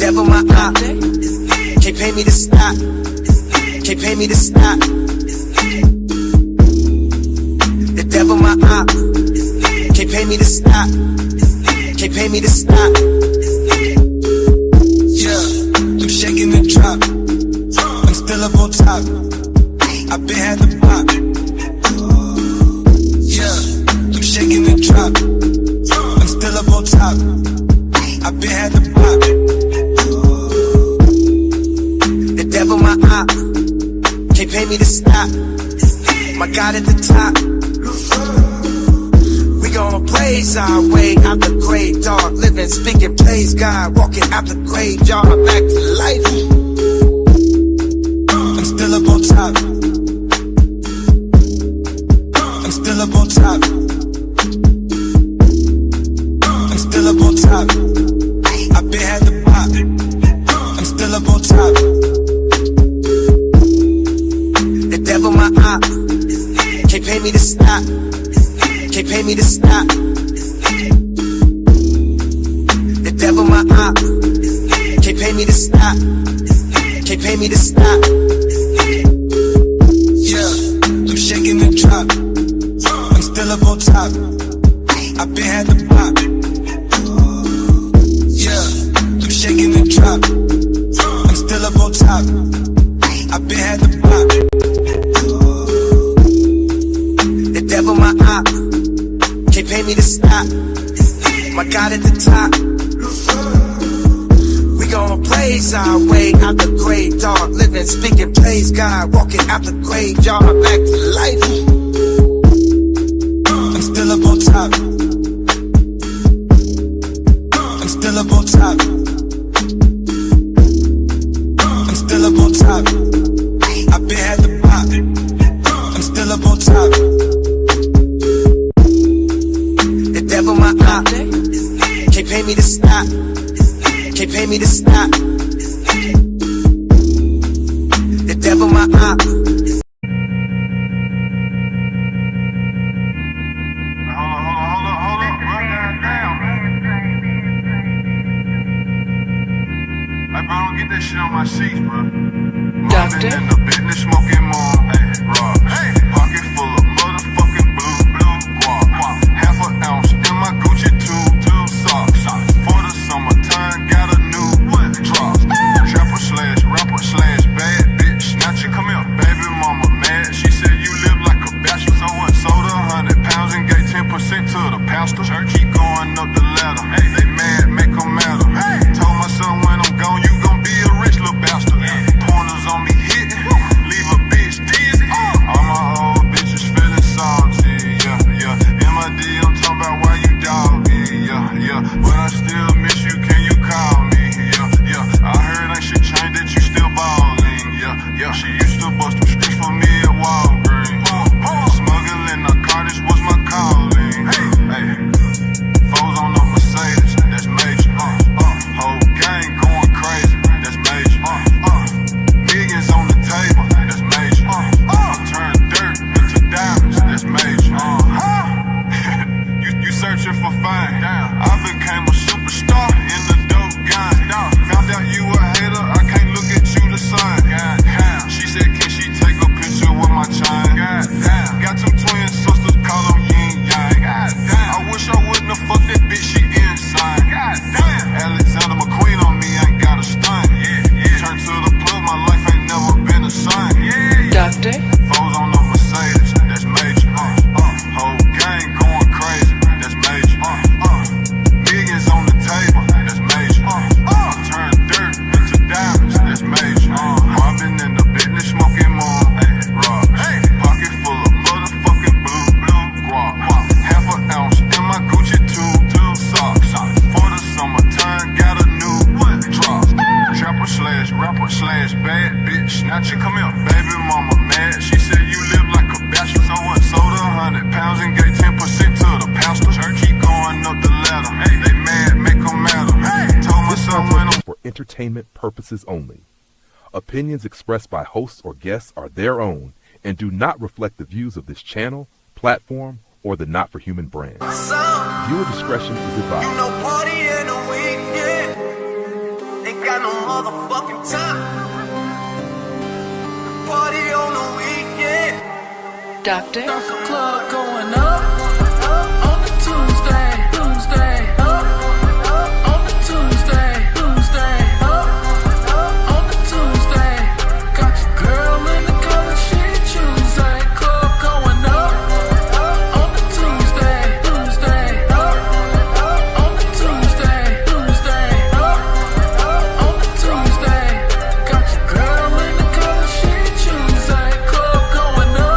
devil my op. Can't pay me to stop. Can't pay me to stop. The devil my op. Can't pay me to stop. Can't pay me to stop. Yeah, I'm shaking the drop. I'm still up on top. I been had the pop. Yeah, I'm shaking the drop. I'm still up on top. I been had the pop. The devil my op. Can't pay me to stop. My God at the top. We gonna blaze our way out the grave, dog. Living, speaking, praise God. Walking out the graveyard back to life. I'm still up on top. I'm still up on top. I'm still up on top. I been had the pop. I'm still up on top. The devil my op. Can't pay me to stop. Can't pay me to stop. The devil my op. Can't pay me to stop. Can't pay me to stop. Yeah, I'm shaking the drop. I'm still up on top. I been had the pop. Yeah, I'm shaking the drop. I'm still up on top. I been had the pop. The devil my op. Can't pay me to stop. My God at the top. We gonna blaze our way out the grave, dog. Living, speaking, praise God. Walking out the graveyard back to life. I'm still up on top. I'm still up on top. I'm still up on top. I been had the pop. I'm still up on top. The devil my op. Can't pay me to stop. Can't pay me to stop. The devil my op. Hold up, goddamn. Hey, bro, don't get that shit on my sheets, bro. Doctor? In the business, smoking more. Hey, rock. Hey, pocket full of motherfucking blue guap. Half an ounce in my Gucci two socks. For the summertime, got a new drop. Trapper slash rapper slash bad bitch. Snatcher, come here. Baby mama mad. She said you live like a bachelor. So what? Sold 100 pounds and gave 10% to the pastor. Keep going up the ladder. Hey, they mad, make them matter. Hey, told my son when I'm gone, you gon' be a rich little bastard. Pointers on me hitting, leave a bitch dizzy. All my old bitches feeling salty, yeah. MID, I'm talking about why you dog me, yeah. But I still miss you, can you call me, yeah. I heard ain't shit changed that you still ballin', yeah. She used to bust them streets for me at Walgreens. Smuggling narcotics was my calling, hey. Foes on the Mercedes, that's major. Whole gang going crazy, that's major. Millions on the table, that's major. Turn dirt into diamonds, that's major. You searching for fame? I became a superstar in the dope game. Found out you a hater, I can't look at you the same. She said, can she take a picture with my chain? Got two twin sisters, call them yin yang. I wish I wouldn't have fucked that bitch, she insane. Alexander McQueen on me, ain't got a stunt. Turn to the plug, my life ain't never been the same. Doctor? Foes on the Mercedes, that's major. Whole gang going crazy, that's major. Millions on the table, that's major. Turn dirt into diamonds, that's major. I've in the business, smoking more. Rock. Pocket full of motherfucking blue guap. Half an ounce in my Gucci two socks. For the summertime, got a new drop. Trapper slash rapper slash bad bitch. Snatcher, come here. Baby mama mad. She said you live like a bachelor. So what? Sold 100 pounds and gave 10% to the pastor. Keep going up the ladder. They mad, make them matter. Told my son when I'm for entertainment purposes only. Opinions expressed by hosts or guests are their own and do not reflect the views of this channel, platform, or the Not for Human brand. Viewer discretion is advised. You know, party in the weekend. Ain't got motherfucking time. Party on the weekend. Doctor. Club going up on the Tuesday, up on the Tuesday, up on the Tuesday. Got your girl in the color she Tuesday. Club going up on the Tuesday, up on the Tuesday, up on the Tuesday. Got your girl in the color she Tuesday. Club going up.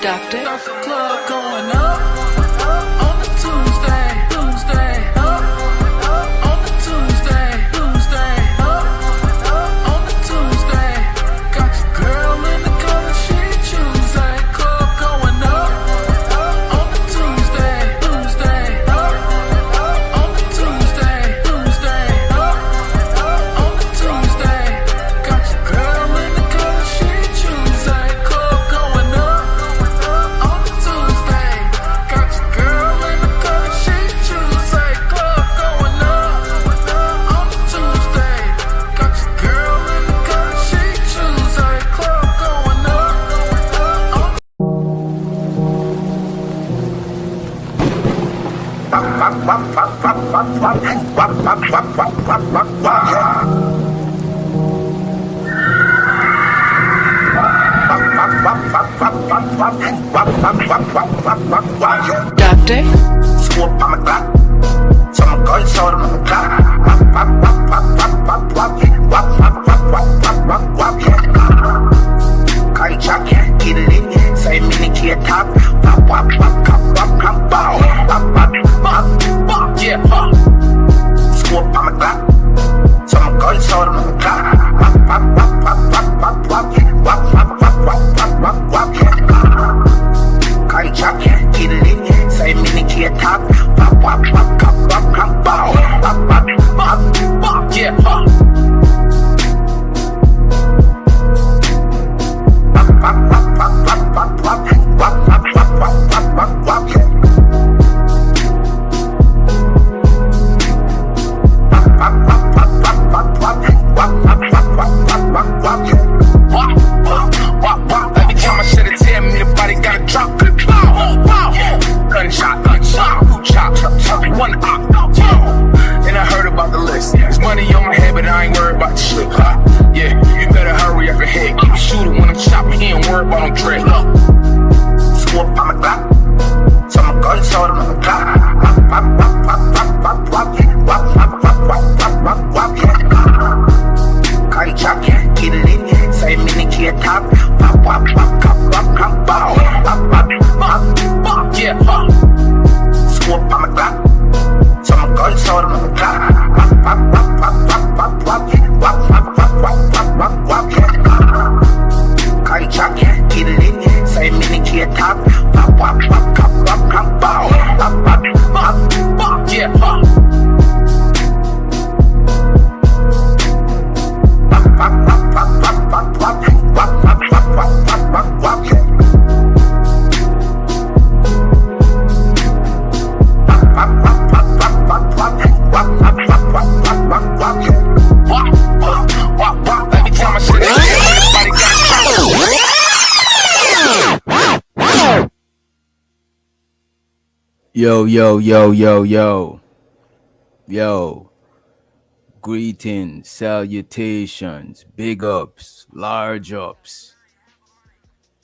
Doctor. Club going up on the Tuesday, up on the Tuesday, up on the Tuesday. Got your girl in the color she Tuesday. Club going up on the Tuesday, up on the Tuesday, up on the Tuesday. Got your girl in the color she Tuesday. Club going up. On the Tuesday, got your girl in the color she Tuesday. Club going up. On the Tuesday, got your girl in the color she Tuesday. Club going up. Doctor. Swoop on my clock. So my gun sold on the clock. Can't chop, can't get it in. Say mini kid top. Yeah, swoop on my clock. So my gun sold on the clock. Can't chop, can't get it in. Say mini kid top. Yeah, every time I shed a tear, me the body got a drop. Gunshot, chop, one op. And I heard about the list. There's money on my head, but I ain't worried about the shit. Yeah, you better hurry up your head. Keep shooting when I'm chopping. He ain't worried about no dread. Swoop on my clock. So my gun sold on the clock. Can't chop, can't get it in. Say mini kid top. Yeah, swoop on my clock. So my gun sold on the clock. Can't chop, can't get it in. Say mini kid top. Yeah, every time I say that, everybody got Yo. Greetings, salutations, big ups, large ups.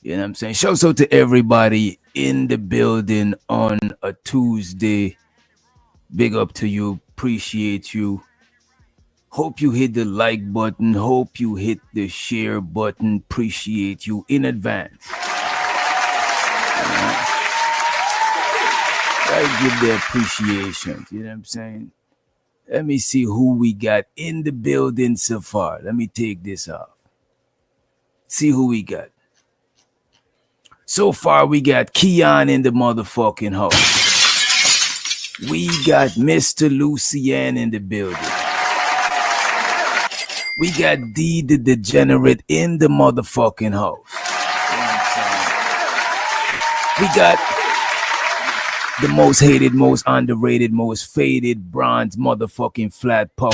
You know what I'm saying? Shouts out to everybody in the building on a Tuesday. Big up to you. Appreciate you. Hope you hit the like button. Hope you hit the share button. Appreciate you in advance. I give the appreciation. You know what I'm saying? Let me see who we got in the building so far. Let me take this off. See who we got. So far, we got Keon in the motherfucking house. We got Mr. Lucian in the building. We got D the Degenerate in the motherfucking house. You know what I'm saying? We got the most hated, most underrated, most faded bronze motherfucking flat power.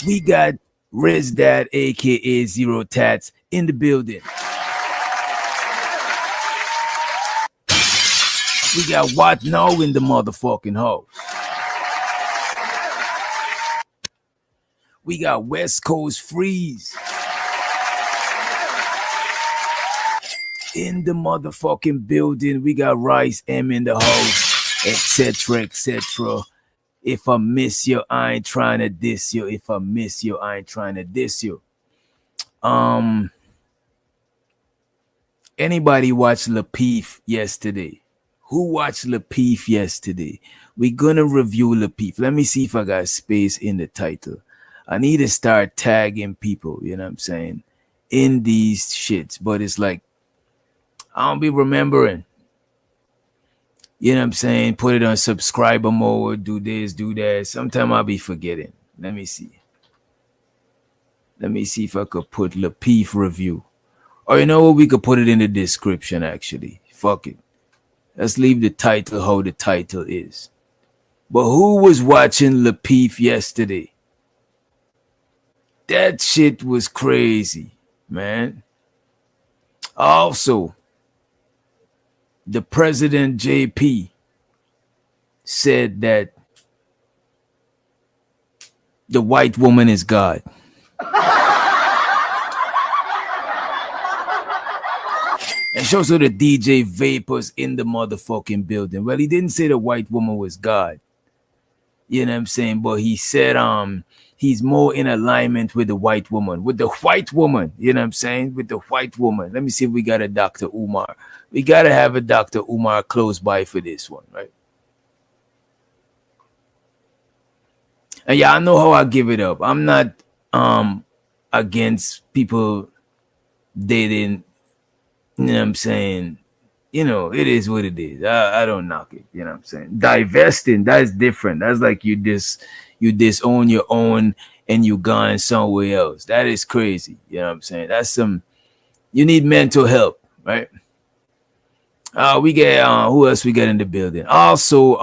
We got Riz Dad, aka Zero Tats, in the building. We got What Now in the motherfucking house. We got West Coast Freeze in the motherfucking building. We got Rice M in the house, etc., etc. If I miss you, I ain't trying to diss you. If I miss you, I ain't trying to diss you. Anybody watch Lapeef yesterday? Who watched Lapeef yesterday? We're gonna review Lapeef. Let me see if I got space in the title. I need to start tagging people, you know what I'm saying, in these shits. But it's like, I don't be remembering. You know what I'm saying? Put it on subscriber mode, do this, do that. Sometimes I'll be forgetting. Let me see. Let me see if I could put Lapeef review. Or you know what? We could put it in the description, actually. Fuck it. Let's leave the title how the title is. But who was watching Lapeef yesterday? That shit was crazy, man. Also, the president JP said that the white woman is God. And shows the DJ Vapors in the motherfucking building. Well, he didn't say the white woman was God. You know what I'm saying? But he said he's more in alignment with the white woman. With the white woman, you know what I'm saying? With the white woman. Let me see if we got a Dr. Umar. We gotta have a Dr. Umar close by for this one, right? And yeah, I know how I give it up. I'm not against people dating, you know what I'm saying? You know, it is what it is. I don't knock it, you know what I'm saying? Divesting, that's different. That's like you disown your own and you gone somewhere else. That is crazy, you know what I'm saying? That's some, you need mental help, right? We get who else we get in the building? Also,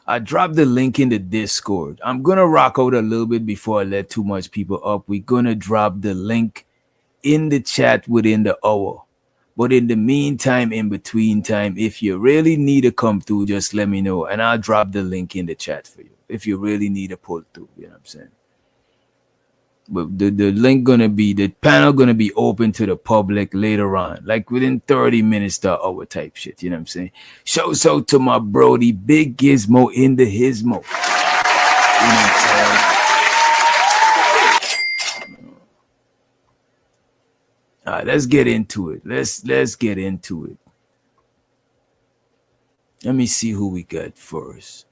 I dropped the link in the Discord. I'm gonna rock out a little bit before I let too much people up. We're gonna drop the link in the chat within the hour. But in the meantime, in between time, if you really need to come through, just let me know. And I'll drop the link in the chat for you. If you really need to pull through, you know what I'm saying? But the link gonna be, the panel gonna be open to the public later on. Like within 30 minutes to hour type shit, you know what I'm saying? Shouts out to my Brody, Big Gizmo in the Hismo. You know what I'm saying? All right, let's get into it. Let's get into it. Let me see who we got first.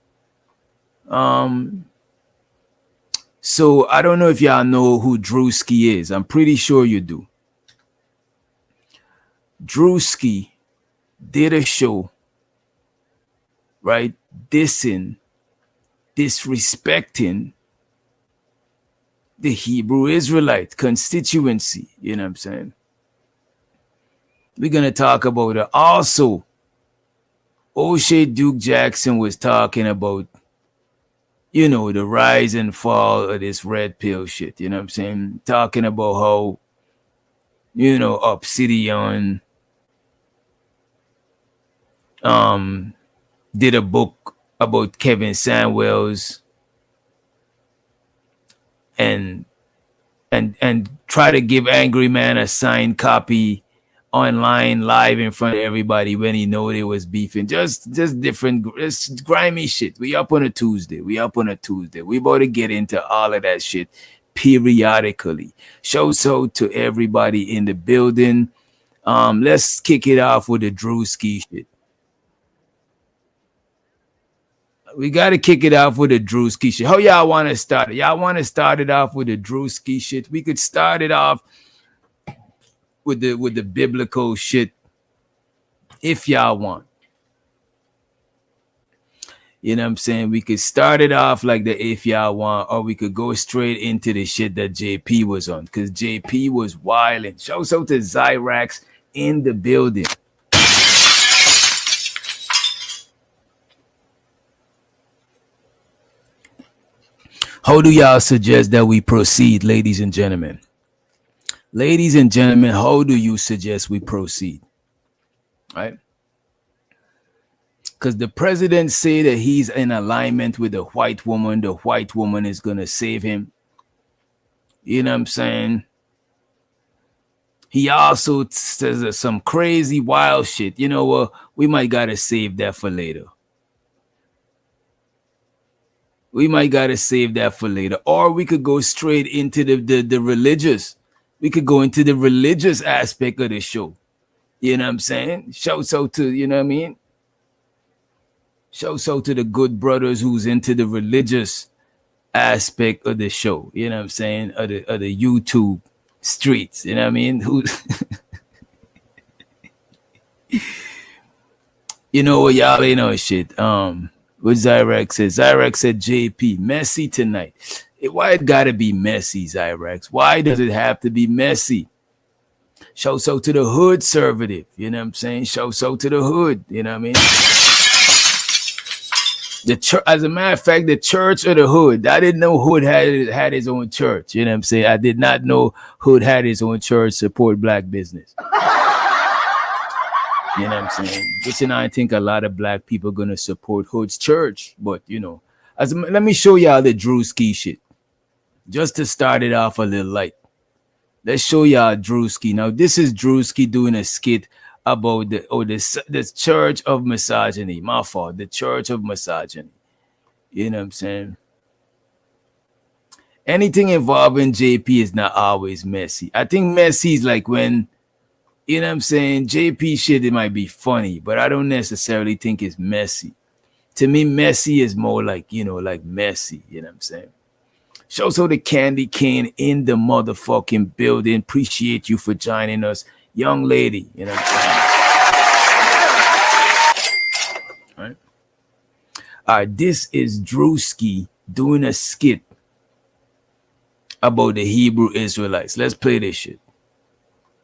So I don't know if y'all know who Drewski is. I'm pretty sure you do. Drewski did a show, right? Disrespecting the Hebrew Israelite constituency. You know what I'm saying? We're going to talk about it. Also, O'Shea Duke Jackson was talking about, you know, the rise and fall of this red pill shit. You know what I'm saying? Talking about how, you know, Obsidian did a book about Kevin Samuels and and try to give Angry Man a signed copy online live in front of everybody when he know they was beefing. Just different, just grimy shit. We up on a Tuesday. We about to get into all of that shit periodically. Shout out to everybody in the building. Let's kick it off with the Drewski shit. We got to kick it off with the Drewski shit. How y'all want to start it? Y'all want to start it off with the Drewski shit? We could start it off with the biblical shit if y'all want. You know what I'm saying? We could start it off like the if y'all want, or we could go straight into the shit that JP was on, because JP was wilding. Shouts out to Zyrax in the building. How do y'all suggest that we proceed, ladies and gentlemen? Ladies and gentlemen, how do you suggest we proceed? Right? Because the president say that he's in alignment with the white woman. The white woman is going to save him. You know what I'm saying? He also says some crazy wild shit. You know what? We might got to save that for later. We might got to save that for later. Or we could go straight into the religious. We could go into the religious aspect of the show. You know what I'm saying? Shouts out to, you know what I mean? Shouts out to the good brothers who's into the religious aspect of the show. You know what I'm saying? Of the YouTube streets. You know what I mean? Who you know what, y'all ain't know shit. What Zyrax said. Zyrax said JP, messy tonight. Why it gotta be messy, Zyrax? Why does it have to be messy? Shouts out to the hood conservative. You know what I'm saying? Shouts out to the hood. You know what I mean? The church, as a matter of fact, the church of the hood. I didn't know Hood had his own church. You know what I'm saying? I did not know Hood had his own church support black business. You know what I'm saying? Which, I think a lot of black people are gonna support Hood's church. But you know, let me show y'all the Drewski shit. Just to start it off a little light. Let's show y'all Drewski. Now, this is Drewski doing a skit about the church of misogyny. My fault. The church of misogyny. You know what I'm saying? Anything involving JP is not always messy. I think messy is like when, you know what I'm saying, JP shit, it might be funny, but I don't necessarily think it's messy. To me, messy is more like, you know, like messy. You know what I'm saying? Shows how the Candy Cane in the motherfucking building. Appreciate you for joining us, young lady. You know what I'm saying? All right. All right, this is Drewski doing a skit about the Hebrew Israelites. Let's play this shit.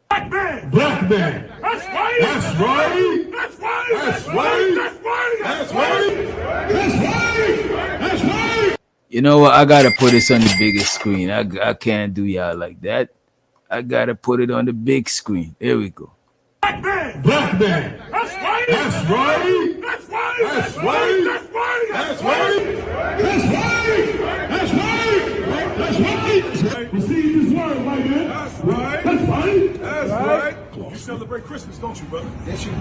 Black man. Black man. That's right. That's right. That's right. That's right. That's right. That's right. That's right. That's right. You know what? I gotta put this on the biggest screen. I can't do y'all like that. I gotta put it on the big screen. There we go. Black man. Black man. That's right. That's right. That's right. That's right. That's right. That's right. That's right. That's right. That's right. Receive this word, my man. That's right. That's right. That's right. You celebrate Christmas, don't you, brother? Yes, you do.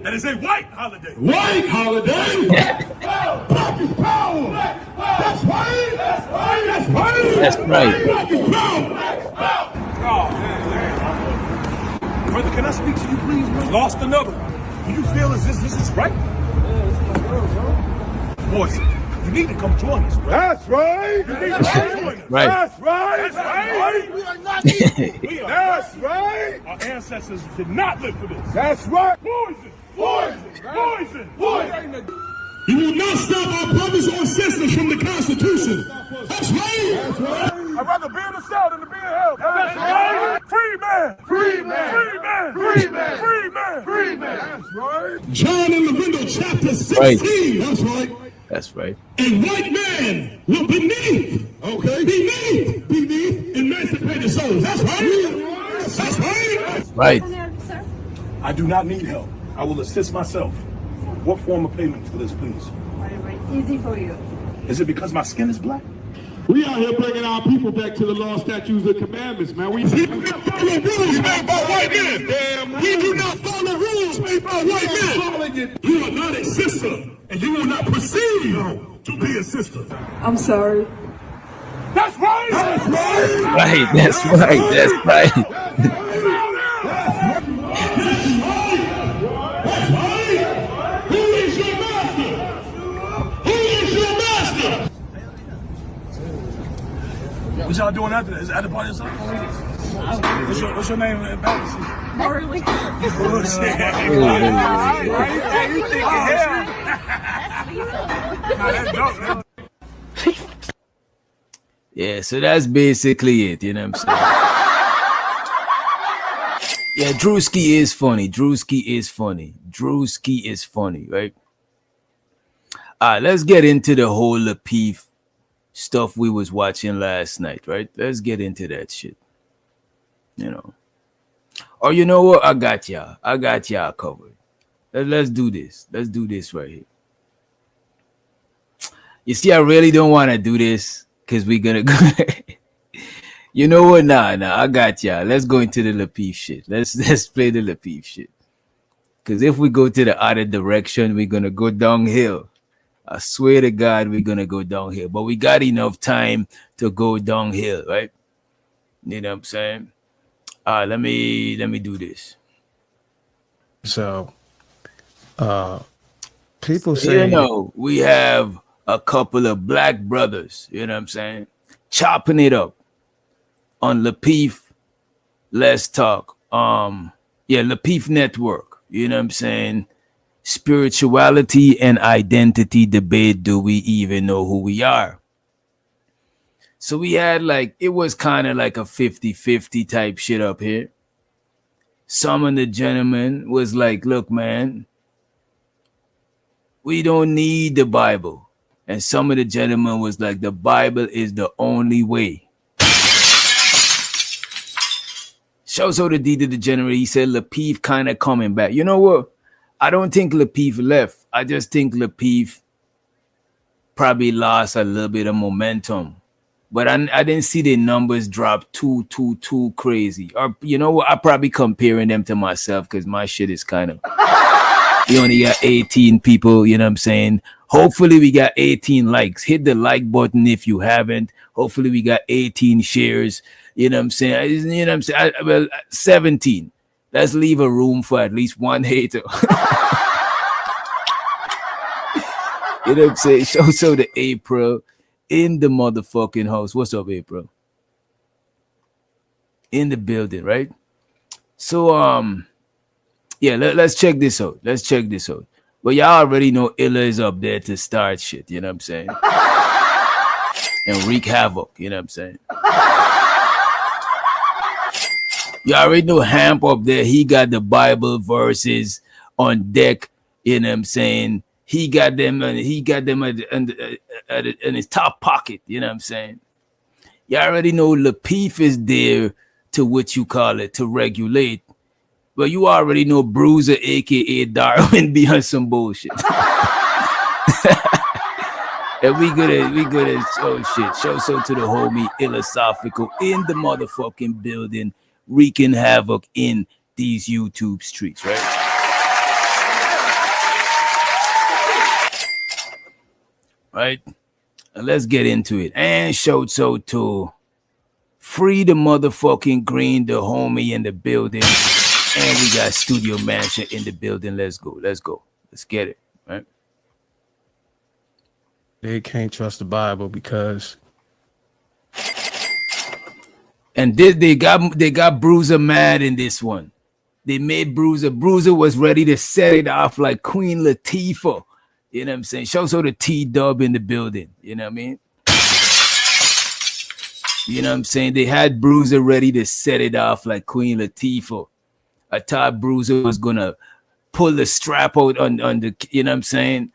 And it's a white holiday. White holiday? Black is power. That's right. That's right. That's right. That's right. Black is power. Oh, man. Brother, can I speak to you, please, man? Lost another. Do you feel as this is right? Yeah, this is my girl, bro. Boys, you need to come join us, bro. That's right. You need to come join us. Right. That's right. That's right. We are not equal. That's right. Our ancestors did not live for this. That's right. Poison. Poison. Poison. Poison. You will not stop our brothers or sisters from the Constitution. That's right. That's right. I'd rather be in the cell than to be in hell. That's right. Free man. Free man. Free man. Free man. Free man. Free man. That's right. John and Lavendo chapter 16. Right. That's right. That's right. And white man will beneath. Okay. Beneath emancipated souls. That's right. That's right. Right. I do not need help. I will assist myself. What form of payment for this, please? Whatever is easy for you. Is it because my skin is black? We out here bringing our people back to the law, statutes, and commandments, man. We do not follow rules made by white men. We do not follow rules made by white men. You are not a sister, and you will not perceive to be a sister. I'm sorry. That's right. That's right. Right, that's right, that's right. That's right. Who is your master? Who is your master? What y'all doing after that? Is that the party or something? What's your name? Marley. Bullshit. Hey, you thinking hell? Nah, that's dope, man. Yeah, so that's basically it, you know what I'm saying? Yeah, Drewski is funny. Drewski is funny, right? Let's get into the whole Lapeef stuff we was watching last night, right? Let's get into that shit. You know. Or you know what? I got y'all covered. Let's do this. Let's do this right here. You see, I really don't want to do this because we're gonna go. You know what? Nah, I got y'all. Let's go into the Lapeef shit. Let's play the Lapeef shit. Because if we go to the other direction, we're gonna go downhill. I swear to God, we're gonna go downhill. But we got enough time to go downhill, right? You know what I'm saying? Let me do this. So, people say, you know, we have a couple of black brothers, you know what I'm saying, chopping it up on Lapeef. Let's talk. Lapeef Network, you know what I'm saying? Spirituality and identity debate. Do we even know who we are? So we had it was kind of like a 50-50 type shit up here. Some of the gentlemen was like, look, man, we don't need the Bible. And some of the gentlemen was like, the Bible is the only way. Shouts out to D the Degenerate. He said Lapeef kind of coming back. You know what? I don't think Lapeef left. I just think Lapeef probably lost a little bit of momentum. But I didn't see the numbers drop too crazy. Or you know what? I'm probably comparing them to myself because my shit is kind of... We only got 18 people, you know what I'm saying? Hopefully we got 18 likes. Hit the like button if you haven't. Hopefully we got 18 shares. You know what I'm saying? You know what I'm saying? Well, 17. Let's leave a room for at least one hater. You know what I'm saying? So the April in the motherfucking house. What's up, April? In the building, right? So, yeah, let's check this out. But y'all already know Illa is up there to start shit, you know what I'm saying? And wreak havoc, you know what I'm saying? You already know Hamp up there. He got the Bible verses on deck, you know what I'm saying? He got them in his top pocket, you know what I'm saying? You already know Lapeef is there to what you call it, to regulate. But you already know Bruiser, aka Darwin, be on some bullshit. And we gonna show so to the homie Philosophical in the motherfucking building, wreaking havoc in these YouTube streets, right? Right? And let's get into it. And shout so to Free the motherfucking Green, the homie in the building. And we got Studio Mansion in the building. Let's go. Let's get it. Right? they can't trust the Bible because. And they got Bruiser mad in this one. They made Bruiser. Bruiser was ready to set it off like Queen Latifah. You know what I'm saying? Shows her the T-Dub in the building. You know what I mean? You know what I'm saying? They had Bruiser ready to set it off like Queen Latifah. I thought Bruiser was going to pull the strap out on the, you know what I'm saying?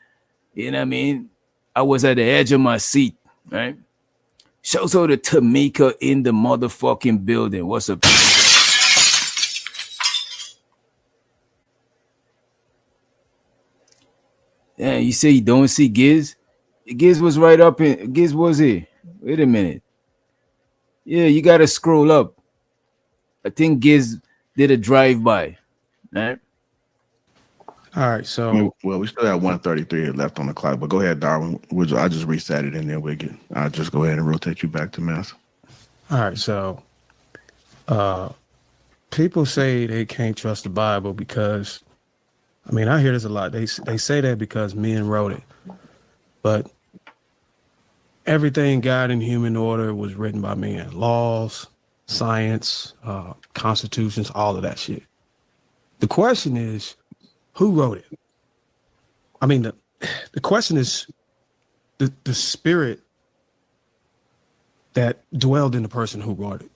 You know what I mean? I was at the edge of my seat, right? Shows her the Tamika in the motherfucking building. What's up? Yeah, you say you don't see Giz? Giz was right up in. Giz was here. Wait a minute. Yeah, you gotta scroll up. I think Giz did a drive-by. Right? All right, so Well, we still have 133 left on the clock, but go ahead, Darwin. I just reset it and then I'll just go ahead and rotate you back to Mass. all right, so people say they can't trust the Bible because, I mean, I hear this a lot. They say that because men wrote it, but everything God in human order was written by men. Laws, science, constitutions, all of that shit. The question is, who wrote it? I mean, the question is the spirit that dwelled in the person who wrote it,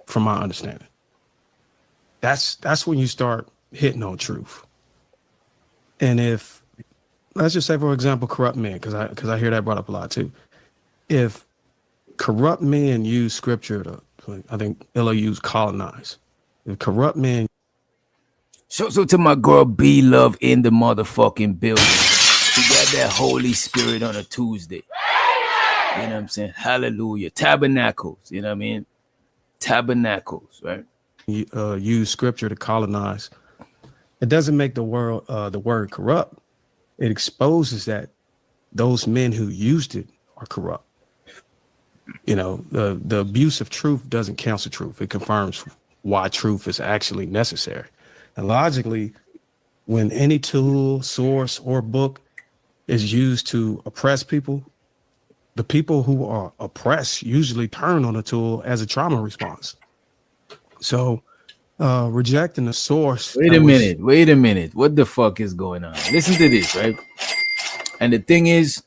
from my understanding. That's when you start hitting on truth. And if, let's just say, for example, corrupt men, because I hear that brought up a lot too. If corrupt men use scripture to, I think Illa used colonize. If corrupt men. So to my girl B Love in the motherfucking building. She got that Holy Spirit on a Tuesday. You know what I'm saying? Hallelujah. Tabernacles. You know what I mean? Tabernacles, right? Use scripture to colonize. It doesn't make the word corrupt. It exposes that those men who used it are corrupt. You know, the abuse of truth doesn't cancel truth. It confirms why truth is actually necessary. And logically, when any tool, source, or book is used to oppress people, the people who are oppressed usually turn on the tool as a trauma response. So rejecting the source. Wait a minute. What the fuck is going on? Listen to this, right? And the thing is,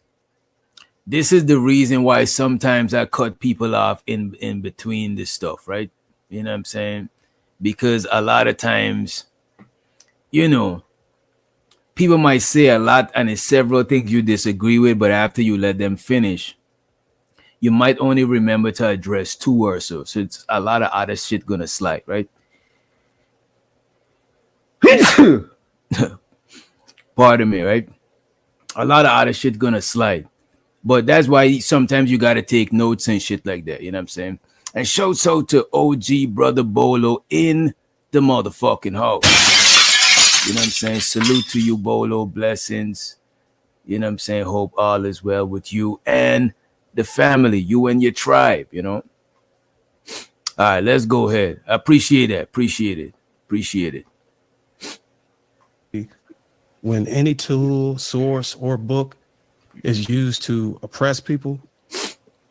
this is the reason why sometimes I cut people off in between this stuff, right? You know what I'm saying? Because a lot of times, you know, people might say a lot and it's several things you disagree with, but after you let them finish, you might only remember to address two or so. So it's a lot of other shit gonna slide, right? Pardon me, right? A lot of other shit gonna slide. But that's why sometimes you gotta take notes and shit like that. You know what I'm saying? And shouts out to OG Brother Bolo in the motherfucking house. You know what I'm saying? Salute to you, Bolo. Blessings. You know what I'm saying? Hope all is well with you and the family, you and your tribe, you know? All right, let's go ahead. I appreciate that. Appreciate it. When any tool, source, or book is used to oppress people,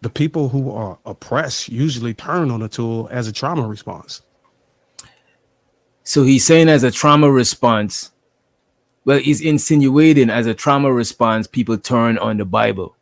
the people who are oppressed usually turn on the tool as a trauma response. So he's saying as a trauma response, well, he's insinuating as a trauma response, people turn on the Bible.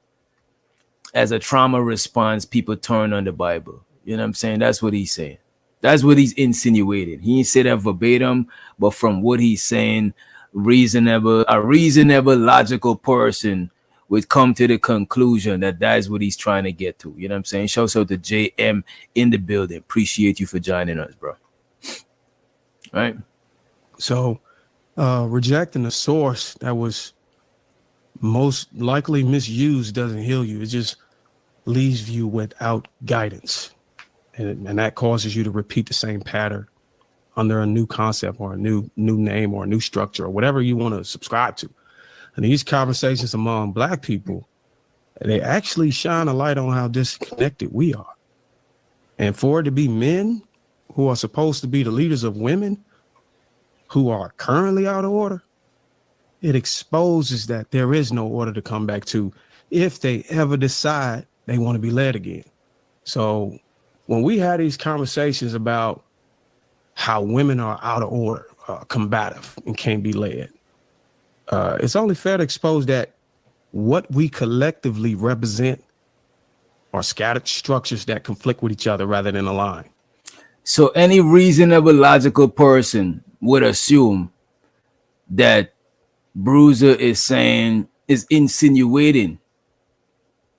As a trauma response, people turn on the Bible. You know what I'm saying? That's what he's saying. That's what he's insinuating. He didn't say that verbatim, but from what he's saying, a reasonable, logical person would come to the conclusion that that's what he's trying to get to. You know what I'm saying? Shouts out to JM in the building. Appreciate you for joining us, bro. Right? So rejecting a source that was most likely misused doesn't heal you. It just leaves you without guidance. And that causes you to repeat the same pattern under a new concept or a new name or a new structure or whatever you want to subscribe to. And these conversations among Black people, they actually shine a light on how disconnected we are. And for it to be men who are supposed to be the leaders of women who are currently out of order, it exposes that there is no order to come back to if they ever decide they want to be led again. So when we had these conversations about how women are out of order, combative, and can't be led, it's only fair to expose that what we collectively represent are scattered structures that conflict with each other rather than align. So any reasonable, logical person would assume that Bruiser is insinuating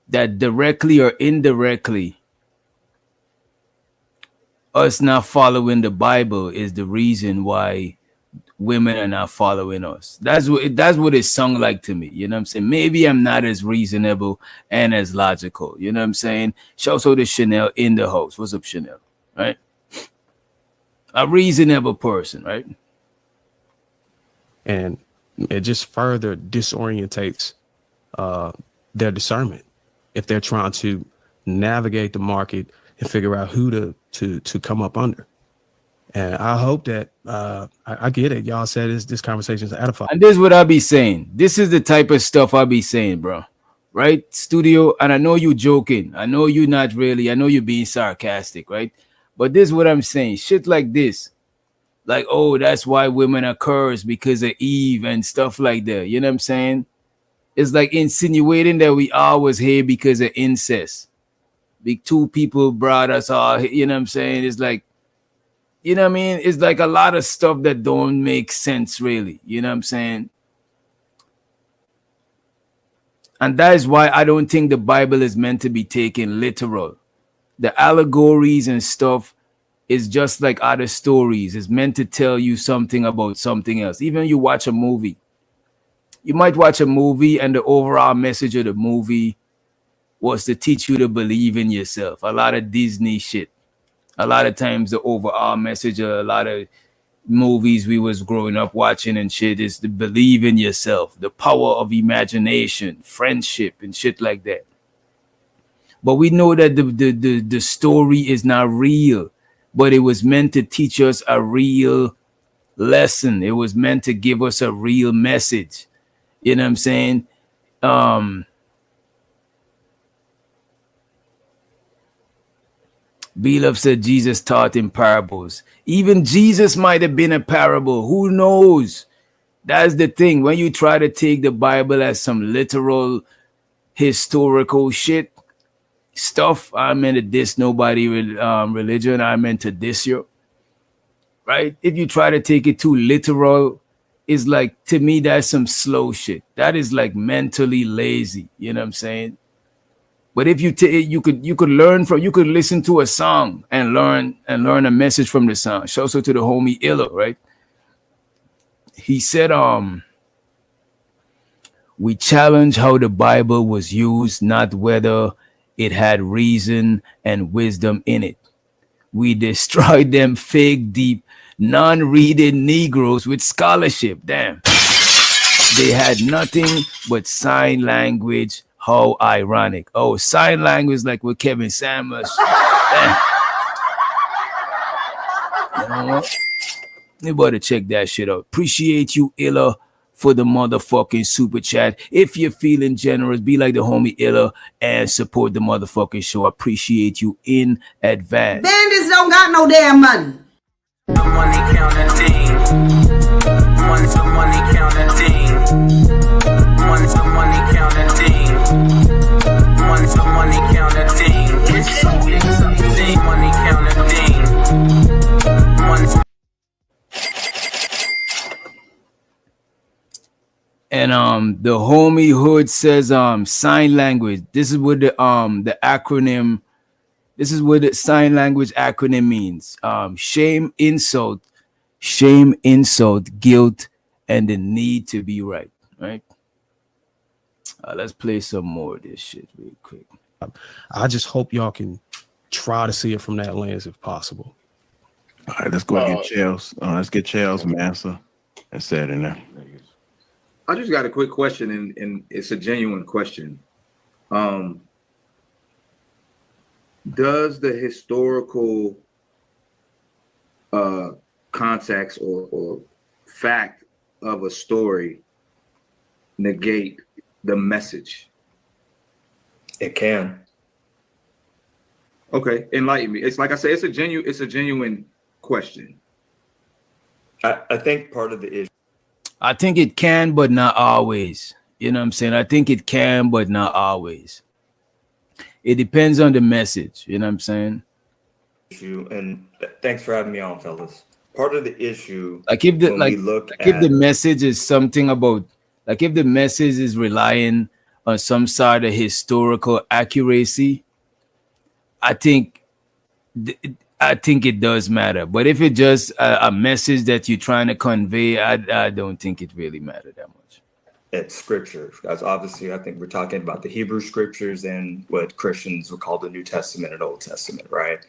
that directly or indirectly us not following the Bible is the reason why women are not following us. That's what it sung like to me. You know what I'm saying? Maybe I'm not as reasonable and as logical. You know what I'm saying? Shouts out to Chanel in the house. What's up, Chanel? Right? A reasonable person, right? And it just further disorientates their discernment if they're trying to navigate the market and figure out who to come up under. And I hope that I get it. Y'all said this conversation is edifying. And this is what I be saying. This is the type of stuff I be saying, bro. Right? Studio, and I know you joking. I know you not really. I know you're being sarcastic, right? But this is what I'm saying. Shit like this. Like, oh, that's why women are cursed because of Eve and stuff like that. You know what I'm saying? It's like insinuating that we all was here because of incest. Big two people brought us all, you know what I'm saying? It's like, you know what I mean? It's like a lot of stuff that don't make sense, really. You know what I'm saying? And that is why I don't think the Bible is meant to be taken literal. The allegories and stuff is just like other stories. It's meant to tell you something about something else. Even you watch a movie. You might watch a movie and the overall message of the movie was to teach you to believe in yourself. A lot of Disney shit. A lot of times the overall message of a lot of movies we was growing up watching and shit is to believe in yourself, the power of imagination, friendship and shit like that. But we know that the story is not real, but it was meant to teach us a real lesson. It was meant to give us a real message. You know what I'm saying? Beloved said Jesus taught in parables. Even Jesus might have been a parable. Who knows? That's the thing. When you try to take the Bible as some literal historical shit stuff, I meant to diss nobody religion. I meant to diss you. Right? If you try to take it too literal, it's like, to me, that's some slow shit. That is like mentally lazy. You know what I'm saying? But if you could learn from, you could listen to a song and learn a message from the song. Shout out to the homie Illa, right? He said, we challenge how the Bible was used, not whether it had reason and wisdom in it. We destroyed them fake, deep, non-reading Negroes with scholarship. Damn. They had nothing but sign language. How ironic. Oh, sign language like with Kevin Samuels. Damn. You know what? You better check that shit out. Appreciate you, Illa, for the motherfucking super chat. If you're feeling generous, be like the homie Illa and support the motherfucking show. Appreciate you in advance. Bandits don't got no damn money. The money counting team. The money counting team. The money counting team. The money counting team. It's the money counting team. And the homie Hood says sign language. This is what the acronym. This is what the sign language acronym means. Shame, insult, guilt, and the need to be right. Right. Let's play some more of this shit real quick. I just hope y'all can try to see it from that lens if possible. All right, let's go and get Chels. Let's get Chels Massa and set in there. I just got a quick question, and it's a genuine question. Does the historical context or fact of a story negate the message? It can. Okay, enlighten me. It's like I said, it's a genuine question. I think part of the issue. I think it can, but not always. You know what I'm saying? I think it can, but not always. It depends on the message. You know what I'm saying? And thanks for having me on, fellas. Part of the issue, like if the message is something about, like if the message is relying on some sort of historical accuracy, I think I think it does matter. But if it's just a message that you're trying to convey, I don't think it really matters that much. It's scripture. Because obviously, I think we're talking about the Hebrew scriptures and what Christians would call the New Testament and Old Testament, right?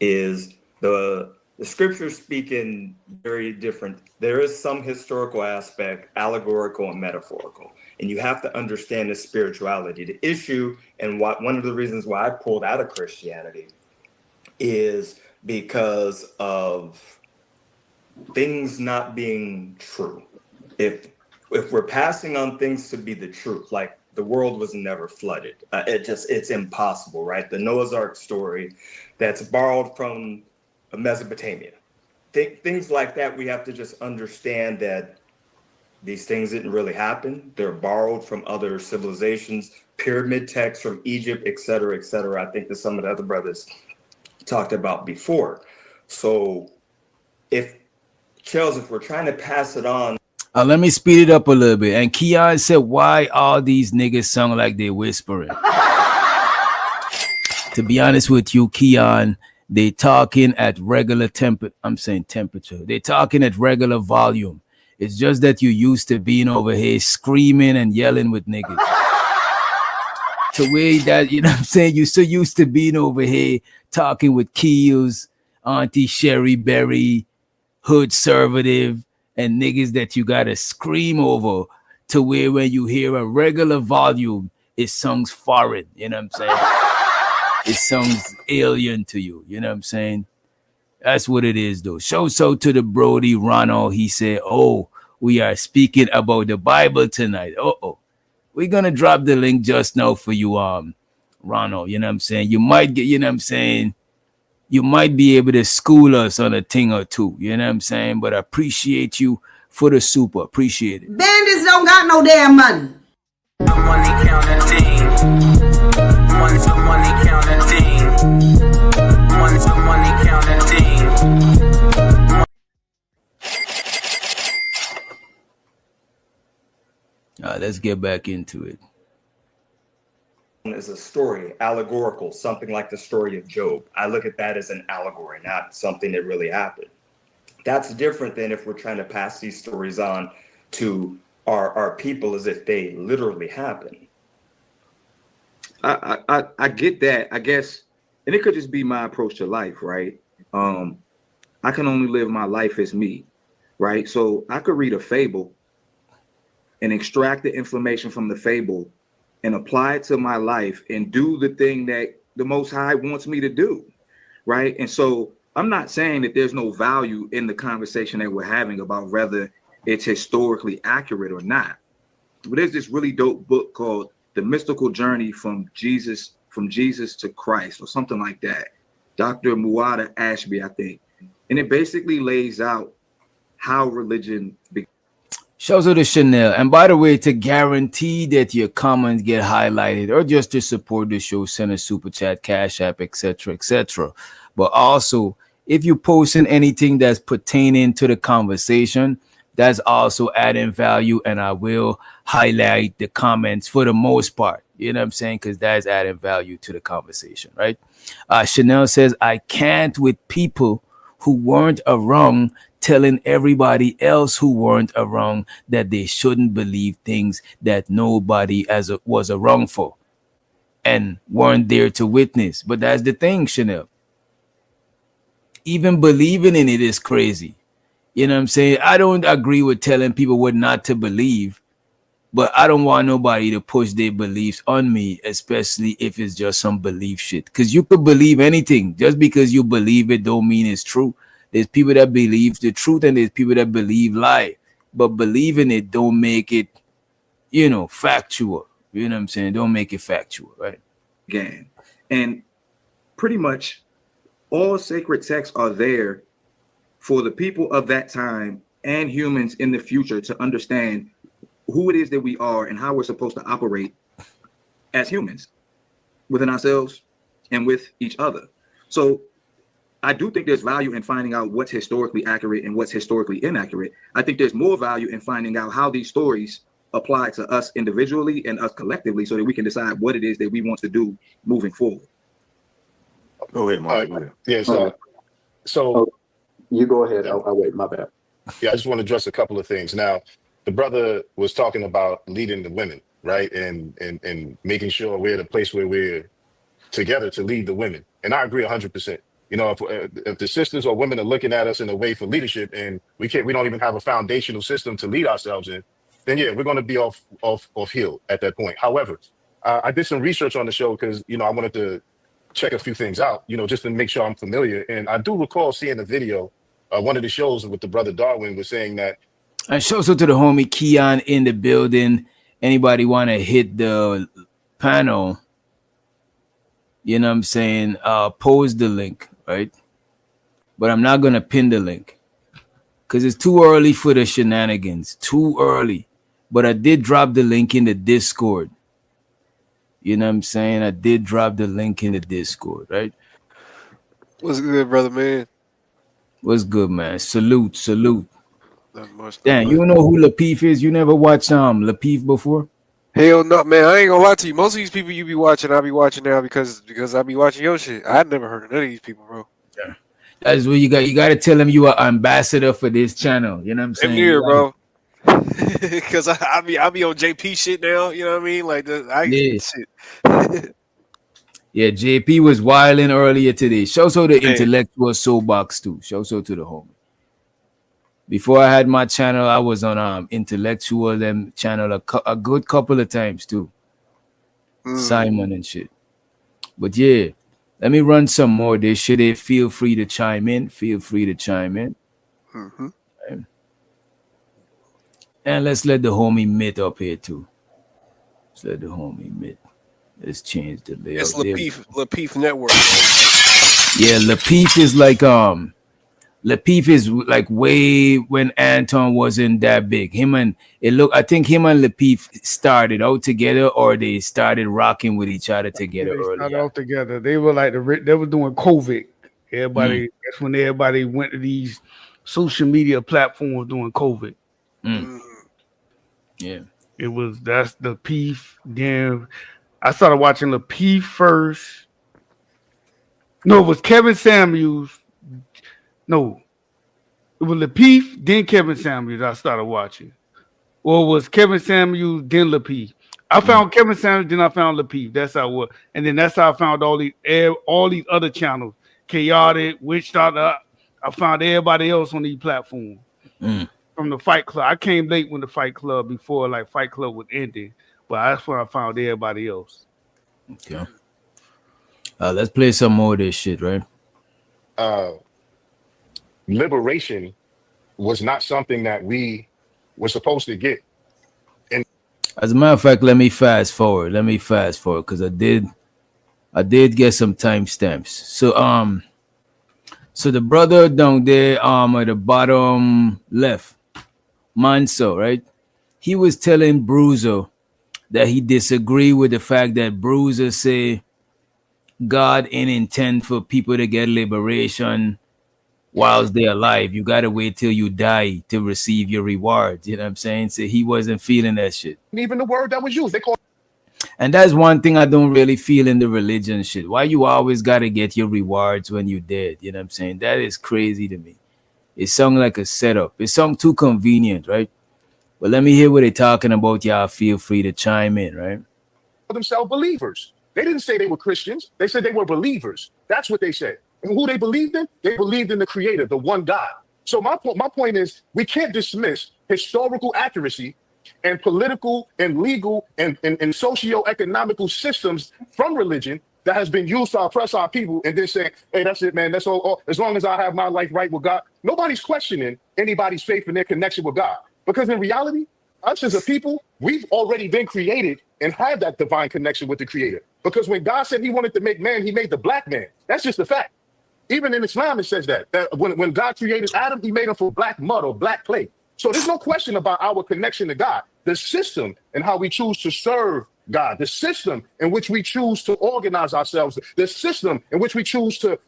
Is the scriptures speaking very different. There is some historical aspect, allegorical and metaphorical. And you have to understand the spirituality. The issue, and one of the reasons why I pulled out of Christianity is because of things not being true. If we're passing on things to be the truth, like the world was never flooded, it's impossible, right? The Noah's Ark story that's borrowed from Mesopotamia. Things like that, we have to just understand that these things didn't really happen. They're borrowed from other civilizations, pyramid texts from Egypt, et cetera, et cetera. I think that some of the other brothers talked about before. So if we're trying to pass it on. Let me speed it up a little bit. And Keon said, why all these niggas sound like they whispering? To be honest with you, Keon, they talking at regular temperature. They talking at regular volume. It's just that you used to being over here screaming and yelling with niggas. To way that, you know what I'm saying? You're so used to being over here talking with Keels, Auntie Sherry Berry, Hood Servative, and niggas that you gotta scream over, to where when you hear a regular volume, it sounds foreign, you know what I'm saying? It sounds alien to you, you know what I'm saying? That's what it is, though. So to the Brody Ronald, he said, oh, we are speaking about the Bible tonight. We're gonna drop the link just now for you, Ronald, you know what I'm saying? You might get, you know what I'm saying? You might be able to school us on a thing or two, you know what I'm saying? But I appreciate you for the super. Appreciate it. Bandits don't got no damn money. The money counting team. The money counting team. The money counting team. All right, let's get back into it. Is a story, allegorical, something like the story of Job. I look at that as an allegory, not something that really happened. That's different than if we're trying to pass these stories on to our people as if they literally happen. I get that, I guess, and it could just be my approach to life, right? I can only live my life as me, right? So I could read a fable and extract the information from the fable and apply it to my life and do the thing that the Most High wants me to do, right? And so I'm not saying that there's no value in the conversation that we're having about whether it's historically accurate or not. But there's this really dope book called The Mystical Journey from Jesus to Christ, or something like that. Dr. Muada Ashby, I think. And it basically lays out how religion Shows out to Chanel. And by the way, to guarantee that your comments get highlighted or just to support the show, send a super chat, cash app, etc., etc. But also, if you're posting anything that's pertaining to the conversation, that's also adding value, and I will highlight the comments for the most part. You know what I'm saying? Because that's adding value to the conversation, right? Chanel says, I can't with people who weren't around telling everybody else who weren't around that they shouldn't believe things that nobody was around for and weren't there to witness. But that's the thing, Chanel. Even believing in it is crazy. You know what I'm saying? I don't agree with telling people what not to believe, but I don't want nobody to push their beliefs on me, especially if it's just some belief shit. Because you could believe anything. Just because you believe it don't mean it's true. There's people that believe the truth and there's people that believe lie. But believing it don't make it, factual. You know what I'm saying? Don't make it factual, right? Again. And pretty much all sacred texts are there for the people of that time and humans in the future to understand who it is that we are and how we're supposed to operate as humans within ourselves and with each other. So I do think there's value in finding out what's historically accurate and what's historically inaccurate. I think there's more value in finding out how these stories apply to us individually and us collectively so that we can decide what it is that we want to do moving forward. Go ahead, Mark. Yeah, so So you go ahead. I'll wait. My bad. yeah, I just want to address a couple of things. Now, the brother was talking about leading the women, right? And making sure we're at a place where we're together to lead the women. And I agree 100%. You know, if the sisters or women are looking at us in a way for leadership and we don't even have a foundational system to lead ourselves in, then yeah, we're going to be off hill at that point. However, I did some research on the show because, you know, I wanted to check a few things out, you know, just to make sure I'm familiar. And I do recall seeing a video, one of the shows with the brother Darwin was saying that. And shout out to the homie Keon in the building. Anybody want to hit the panel? You know what I'm saying? Post the link, right? But I'm not going to pin the link because it's too early for the shenanigans. Too early. But I did drop the link in the Discord. You know what I'm saying? I did drop the link in the Discord, right? What's good, brother, man? What's good, man? Salute. Not much. Damn, you know who Lapeef is? You never watched Lapeef before? Hell no, man. I ain't gonna lie to you. Most of these people you be watching, I be watching now because I be watching your shit. I never heard of none of these people, bro. Yeah. That's what you got. You got to tell them you are ambassador for this channel. You know what I'm saying? I'm here, bro. Because I be on JP shit now. You know what I mean? Like shit. Yeah, JP was wilding earlier today. Shout out to the intellectual soapbox too. Shout out to the homie. Before I had my channel, I was on intellectual channel a good couple of times too. Simon and shit. But yeah, let me run some more of this shit. Feel free to chime in. Mm-hmm. And let's let the homie Myth up here too. Let's change the layout. It's Lapeef Network. Yeah, Lapeef is like way when Anton wasn't that big. I think him and Lapeef started out together, or they started rocking with each other together They started early. off together. They were like they were doing COVID. Everybody, that's when everybody went to these social media platforms doing COVID. Yeah, that's the Lapeef. Then I started watching Lapeef first. No, it was Kevin Samuels. No, it was Lapeef, then Kevin Samuels. I started watching. Or it was Kevin Samuels, then Lapeef. I found Kevin Samuels, then I found Lapeef. That's how it was. And then that's how I found all these other channels. Chaotic, Witch Doctor. I found everybody else on these platforms. From the Fight Club. I came late when the Fight Club, before like Fight Club was ending. But that's when I found everybody else. Okay. Let's play some more of this shit, right? Liberation was not something that we were supposed to get. And as a matter of fact, let me fast forward because I did get some timestamps. So the brother down there at the bottom left, Manso, right? He was telling Bruiser that he disagreed with the fact that Bruiser say God ain't intend for people to get liberation whilst they're alive. You gotta wait till you die to receive your rewards. You know what I'm saying? So he wasn't feeling that shit. even the word that was used, they call. And that's one thing I don't really feel in the religion shit. Why you always gotta get your rewards when you're dead? You know what I'm saying? That is crazy to me. It sounds like a setup. It sounds too convenient, right? But let me hear what they're talking about. Y'all feel free to chime in, right? Themselves believers. They didn't say they were Christians. They said they were believers. That's what they said. And who they believed in? They believed in the Creator, the one God. So my point is, we can't dismiss historical accuracy and political and legal and socio-economical systems from religion that has been used to oppress our people, and then say, hey, that's it, man. That's all. As long as I have my life right with God, nobody's questioning anybody's faith and their connection with God. Because in reality, us as a people, we've already been created and have that divine connection with the Creator. Because when God said he wanted to make man, he made the black man. That's just a fact. Even in Islam, it says that when God created Adam, he made him from black mud or black clay. So there's no question about our connection to God. The system and how we choose to serve God, the system in which we choose to organize ourselves, the system in which we choose to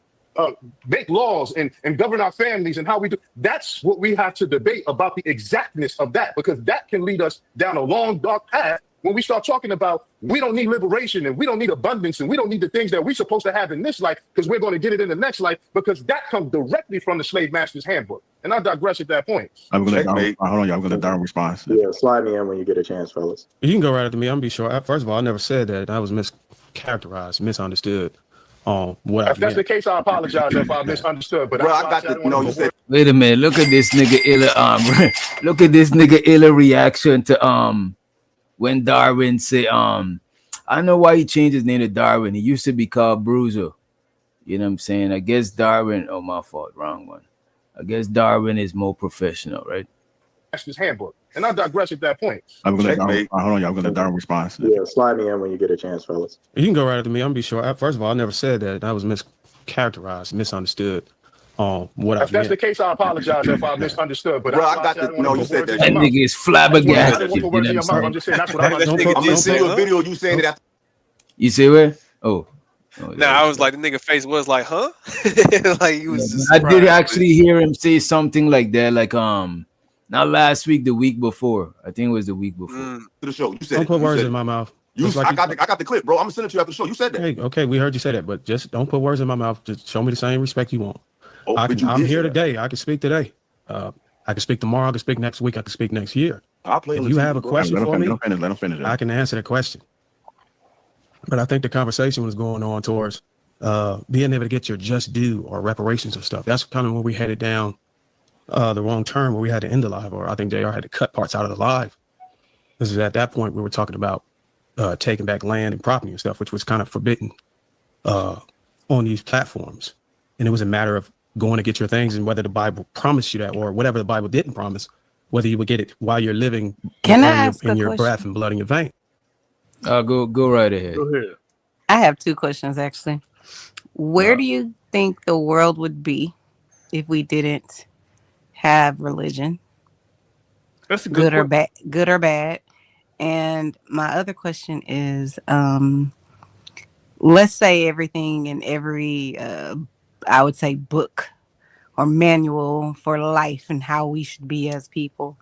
make laws and govern our families and how we do. That's what we have to debate about, the exactness of that, because that can lead us down a long, dark path when we start talking about we don't need liberation and we don't need abundance and we don't need the things that we're supposed to have in this life because we're going to get it in the next life because that comes directly from the slave master's handbook. And I digress at that point. I'm gonna let hold on, y'all. I'm gonna let Darwin respond. Yeah, slide me in when you get a chance, fellas. You can go right after me. I'm gonna be sure. First of all, I never said that. I was mischaracterized, misunderstood. What If that's the case, I apologize if I misunderstood. But Bro, I got the. No, you said. Wait a minute. Look at this nigga Illa. Look at this nigga Illa reaction to when Darwin said I know why he changed his name to Darwin. He used to be called Bruiser. You know what I'm saying? I guess Darwin. Oh, my fault. Wrong one. I guess Darwin is more professional, right? That's his handbook. And I digress at that point. I'm gonna let Darwin, hold on, y'all. I'm gonna let Darwin respond. Yeah, slide me in when you get a chance, fellas. You can go right after me. I'm gonna be sure. First of all, I never said that. I was mischaracterized, misunderstood. If that's the case, I apologize if I misunderstood. But bro, I got the. No, you said that. That nigga is flabbergasted. You know what I'm saying? I'm just saying that's what I'm gonna send you a video. You saying that? You see where? Oh. No, I was like, the nigga face was like, huh? Like he was. Just I did actually hear him say something like that, like not last week, the week before. I think it was the week before. To the show, you said. Don't put words in my mouth. I got the clip, bro. I'm gonna send it to you after the show. You said that. Hey, okay, we heard you say that, but just don't put words in my mouth. Just show me the same respect you want. Oh, I'm here today. I can speak today. I can speak tomorrow. I can speak next week. I can speak next year. I'll play. If you have a question for me, let him finish. I can answer the question. But I think the conversation was going on towards being able to get your just due or reparations or stuff. That's kind of where we headed down the wrong turn, where we had to end the live, or I think JR had to cut parts out of the live. This is at that point we were talking about taking back land and property and stuff, which was kind of forbidden on these platforms. And it was a matter of going to get your things and whether the Bible promised you that or whatever the Bible didn't promise, whether you would get it while you're living in your breath and blood in your vein. Go right ahead. Go ahead. I have two questions, actually. Where do you think the world would be if we didn't have religion? That's a good or bad. Good or bad. And my other question is, let's say everything in every, I would say, book or manual for life and how we should be as people.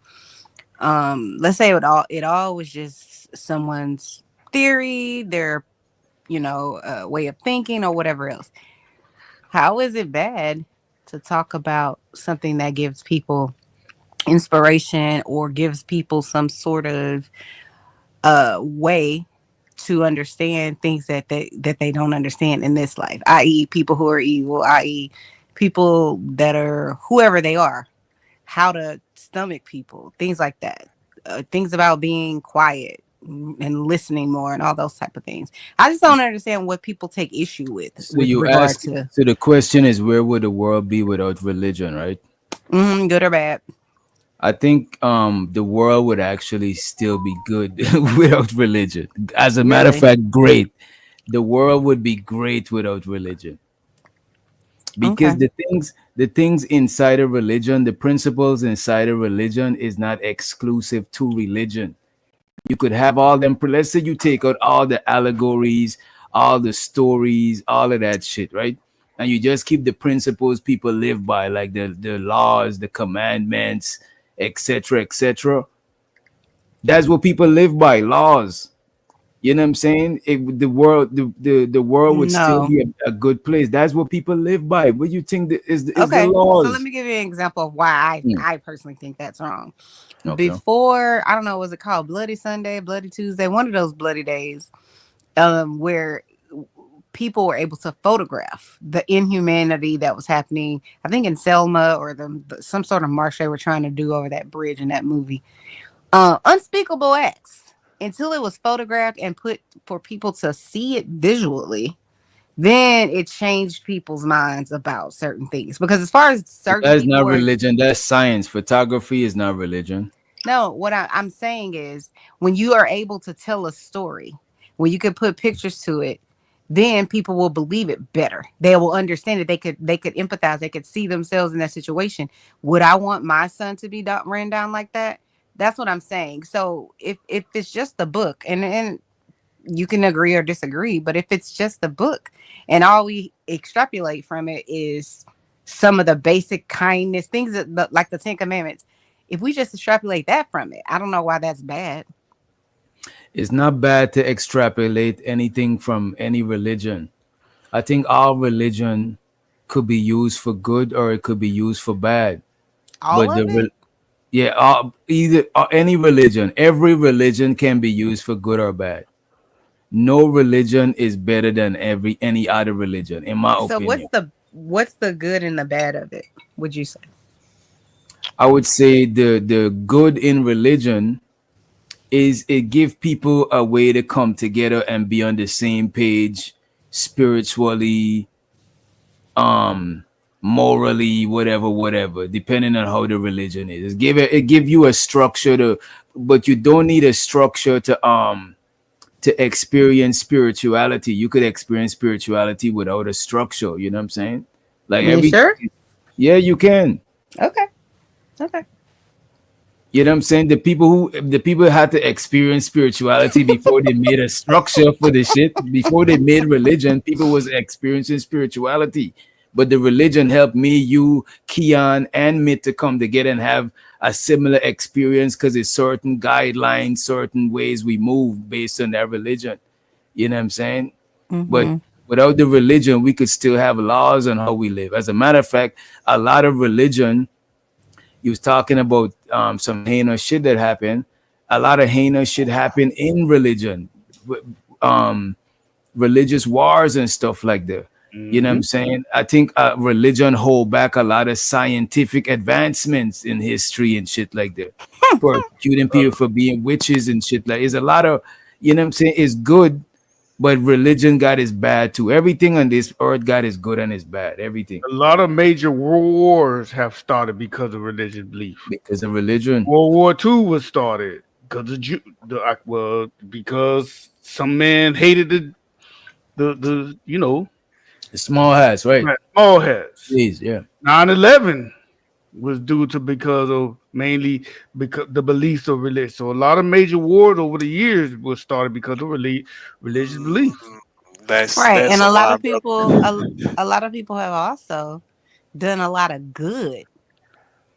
Let's say it all was just someone's theory, their way of thinking or whatever else. How is it bad to talk about something that gives people inspiration or gives people some sort of way to understand things that they don't understand in this life, i.e. people who are evil, i.e. people that are whoever they are, how to stomach people, things like that, things about being quiet and listening more and all those type of things. I just don't understand what people take issue with. So you ask, so the question is, where would the world be without religion, right? Good or bad? I think the world would actually still be good without religion. As a matter of fact, great. The world would be great without religion. Because the things inside of religion, the principles inside of religion is not exclusive to religion. You could have all them. Let's say you take out all the allegories, all the stories, all of that shit, right? And you just keep the principles people live by, like the laws, the commandments, etc., etc. That's what people live by, laws. You know what I'm saying? The world would still be a good place. That's what people live by. What do you think is the laws? So let me give you an example of why I personally think that's wrong. Okay. Before, I don't know, was it called Bloody Sunday, Bloody Tuesday? One of those bloody days where people were able to photograph the inhumanity that was happening, I think in Selma or some sort of march they were trying to do over that bridge in that movie. Unspeakable acts. Until it was photographed and put for people to see it visually, then it changed people's minds about certain things. Because as far as certain that's not religion, that's science. Photography is not religion. No, what I'm saying is when you are able to tell a story, when you can put pictures to it, then people will believe it better. They will understand it. They could empathize. They could see themselves in that situation. Would I want my son to be ran down like that? That's what I'm saying. So if it's just the book, and you can agree or disagree, but if it's just the book and all we extrapolate from it is some of the basic kindness, things that, like the 10 Commandments, if we just extrapolate that from it, I don't know why that's bad. It's not bad to extrapolate anything from any religion. I think all religion could be used for good or it could be used for bad. All But of it? yeah, either any religion, every religion can be used for good or bad. No religion is better than any other religion, in my So opinion. what's the good and the bad of it? Would you say? I would say the good in religion is it give people a way to come together and be on the same page spiritually, morally, whatever, depending on how the religion is. It give you a structure but you don't need a structure to experience spirituality. You could experience spirituality without a structure. You know what I'm saying? Like Sure? yeah, you can. Okay. You know what I'm saying? The people had to experience spirituality before they made a structure for the shit. Before they made religion, people was experiencing spirituality. But the religion helped me, you, Keon, and Mitt to come together and have a similar experience because it's certain guidelines, certain ways we move based on that religion. You know what I'm saying? But without the religion, we could still have laws on how we live. As a matter of fact, a lot of religion, you was talking about some heinous shit that happened. A lot of heinous shit happened in religion, religious wars and stuff like that. You know what I'm saying? I think religion hold back a lot of scientific advancements in history and shit like that. Persecuting people for being witches and shit like. It's a lot of, you know what I'm saying? It's good, but religion got is bad too. Everything on this earth got is good and is bad. Everything. A lot of major world wars have started because of religious belief. Because of religion. World War II was started because of because some man hated the the small hats, right? Small hats. Please, yeah. 9/11 was due to mainly because the beliefs of religion. So a lot of major wars over the years was started because of religious beliefs. That's and a lot of people a lot of people have also done a lot of good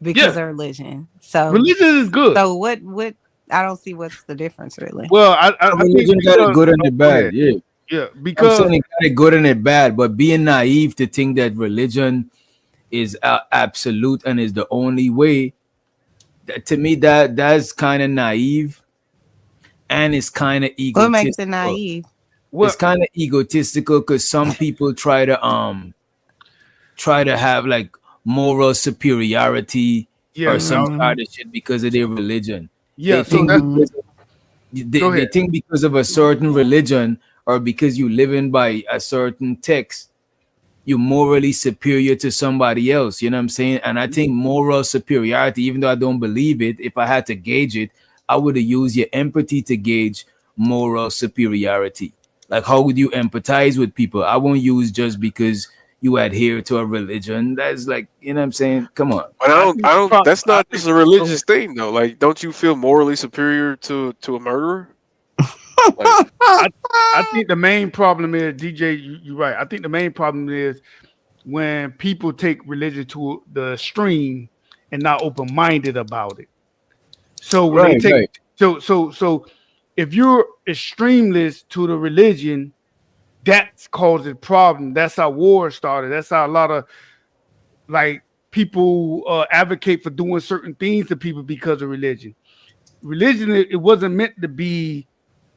because of religion. So religion is good. So what I don't see what's the difference really. Well, I religion got it good and it bad, yeah. Yeah, because I'm saying it got it good and it bad, but being naive to think that religion is absolute and is the only way, to me that's kind of naive, and it's kind of egotistical. What makes it naive? It's kind of egotistical because some people try to have like moral superiority or some kind of shit because of their religion. Yeah, they think because of a certain religion or because you living by a certain text, you're morally superior to somebody else. You know what I'm saying? And I think moral superiority, even though I don't believe it, if I had to gauge it, I would have used your empathy to gauge moral superiority. Like, how would you empathize with people? I won't use just because you adhere to a religion. That's like, you know what I'm saying? Come on. But I don't. That's not just a religious thing, though. Like, don't you feel morally superior to a murderer? Like, I think the main problem is, DJ, you're right. I think the main problem is when people take religion to the extreme and not open-minded about it. So when they take so if you're extremist to the religion, that causes problem. That's how war started. That's how a lot of like people advocate for doing certain things to people because of religion. Religion, it wasn't meant to be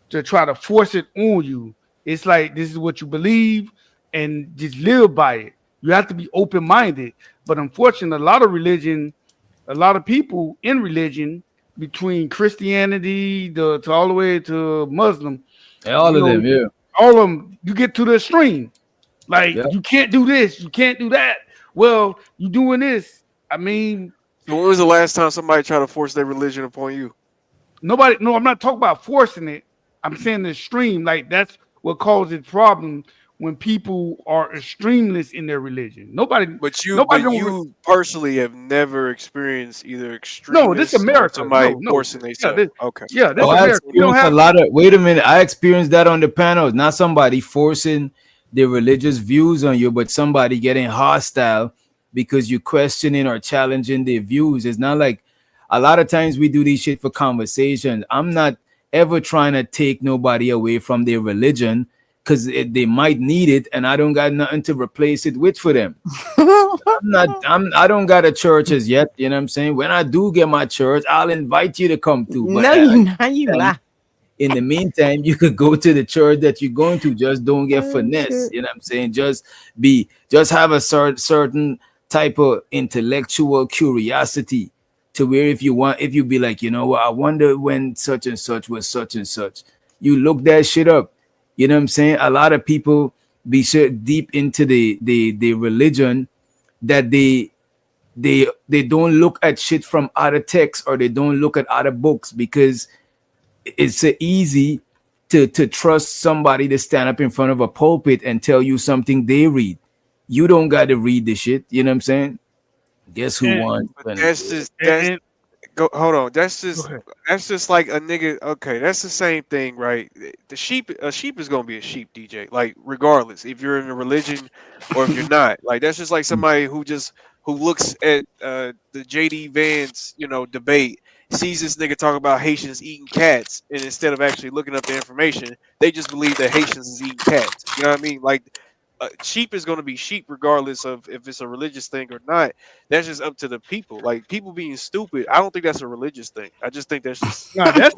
to try to force it on you. It's like this is what you believe and just live by it. You have to be open-minded. But unfortunately, a lot of people in religion, between Christianity to all the way to Muslim, all of them, you get to the extreme. Like you can't do this, you can't do that. Well, you doing this. I mean, when was the last time somebody tried to force their religion upon you? Nobody. No, I'm not talking about forcing it. I'm saying the extreme. Like that's what causes problem when people are extremists in their religion. But you personally have never experienced either extreme. No, this is America. Somebody forcing themselves. Okay. Yeah, this I experienced a lot of. Wait a minute, I experienced that on the panels. Not somebody forcing their religious views on you, but somebody getting hostile because you're questioning or challenging their views. It's not like a lot of times we do these shit for conversation. I'm not ever trying to take nobody away from their religion, because they might need it, and I don't got nothing to replace it with for them. I don't got a church as yet. You know what I'm saying? When I do get my church, I'll invite you to come to. But No, you're not. You lie. in the meantime, you could go to the church that you're going to. Just don't get finesse. shit. You know what I'm saying? Just have a certain type of intellectual curiosity to where if you be like, you know what, I wonder when such and such was such and such. You look that shit up. You know what I'm saying? A lot of people be so deep into the religion that they don't look at shit from other texts, or they don't look at other books, because it's so easy to trust somebody to stand up in front of a pulpit and tell you something they read. You don't got to read the shit. You know what I'm saying? Guess who won? Hold on. That's just like a nigga. Okay, that's the same thing, right? A sheep is gonna be a sheep, DJ. Like, regardless if you're in a religion or if you're not. Like, that's just like somebody who looks at the JD Vance, debate, sees this nigga talk about Haitians eating cats, and instead of actually looking up the information, they just believe that Haitians is eating cats. You know what I mean? Like, sheep is going to be sheep regardless of if it's a religious thing or not. That's just up to the people. Like, people being stupid, I don't think that's a religious thing. I just think that's just no, that's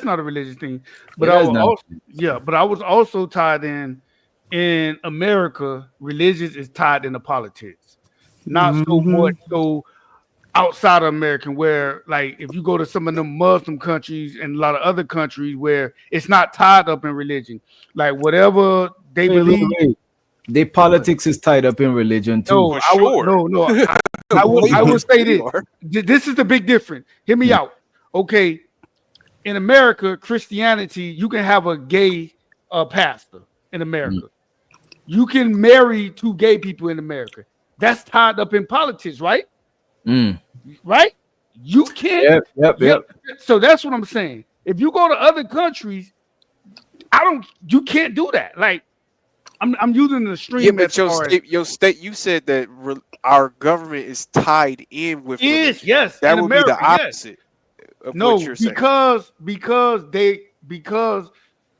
not a religious thing. But I was also tied in America. Religion is tied into politics, not so much so outside of America, where, like, if you go to some of them Muslim countries and a lot of other countries where it's not tied up in religion, like whatever they believe. Their politics is tied up in religion too. No, I would say this. This is the big difference. Hear me out. Okay, in America, Christianity, you can have a gay pastor in America. You can marry two gay people in America. That's tied up in politics, right? Right? You can't. Yep. So that's what I'm saying. If you go to other countries, you can't do that. Like, I'm using the stream. Yeah, but your state, you said that our government is tied in with religion. Yes, that in would America, be the opposite. Of no, what you're saying. because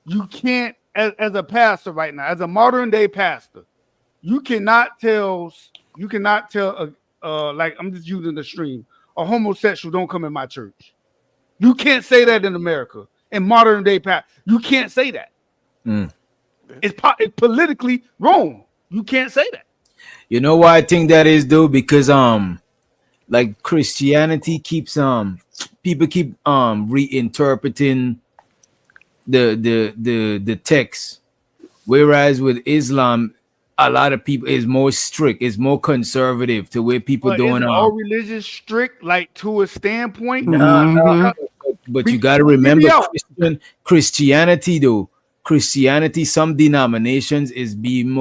you can't, as a pastor right now, as a modern day pastor, you cannot tell like, I'm just using the stream, a homosexual don't come in my church. You can't say that in America. In modern day pastor, you can't say that. It's politically wrong. You can't say that. You know why I think that is, though? Because like, Christianity keeps people keep reinterpreting the text, whereas with Islam, a lot of people is more strict, is more conservative, to where people don't all religious strict, like, to a standpoint. But you got to remember, Christianity, though. Christianity, some denominations is becoming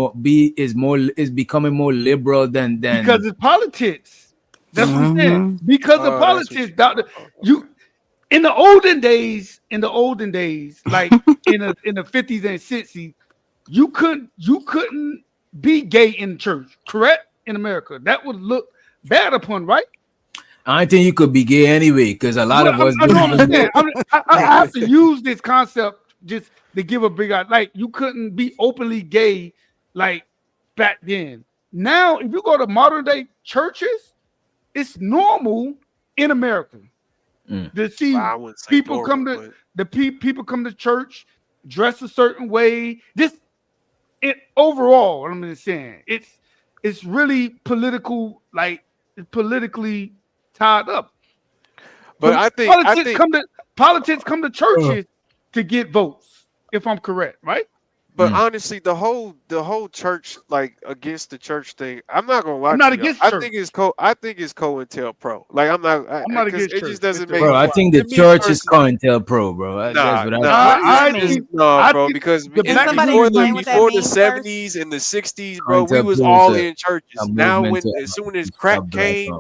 more liberal than because it's politics. That's what I'm saying. Because of politics, in the olden days, like in the 50s and 60s, you couldn't be gay in church, correct? In America, that would look bad upon, right? I think you could be gay anyway, because a lot of us. I have to use this concept just to give a big, like, you couldn't be openly gay like back then. Now, if you go to modern day churches, it's normal in America to see people come to church, dress a certain way. Overall, I'm just saying, it's really political, like, it's politically tied up. But I think politics come to churches to get votes, if I'm correct, right? But honestly, the whole church, like, against the church thing, I'm not gonna lie. I'm not against church. I think it's COINTELPRO. Like, I'm not against church. It just doesn't make. Bro, I think the church is COINTELPRO, bro. Bro, because before the 70s and the 60s, bro, we was all in churches. Now, as soon as crack came,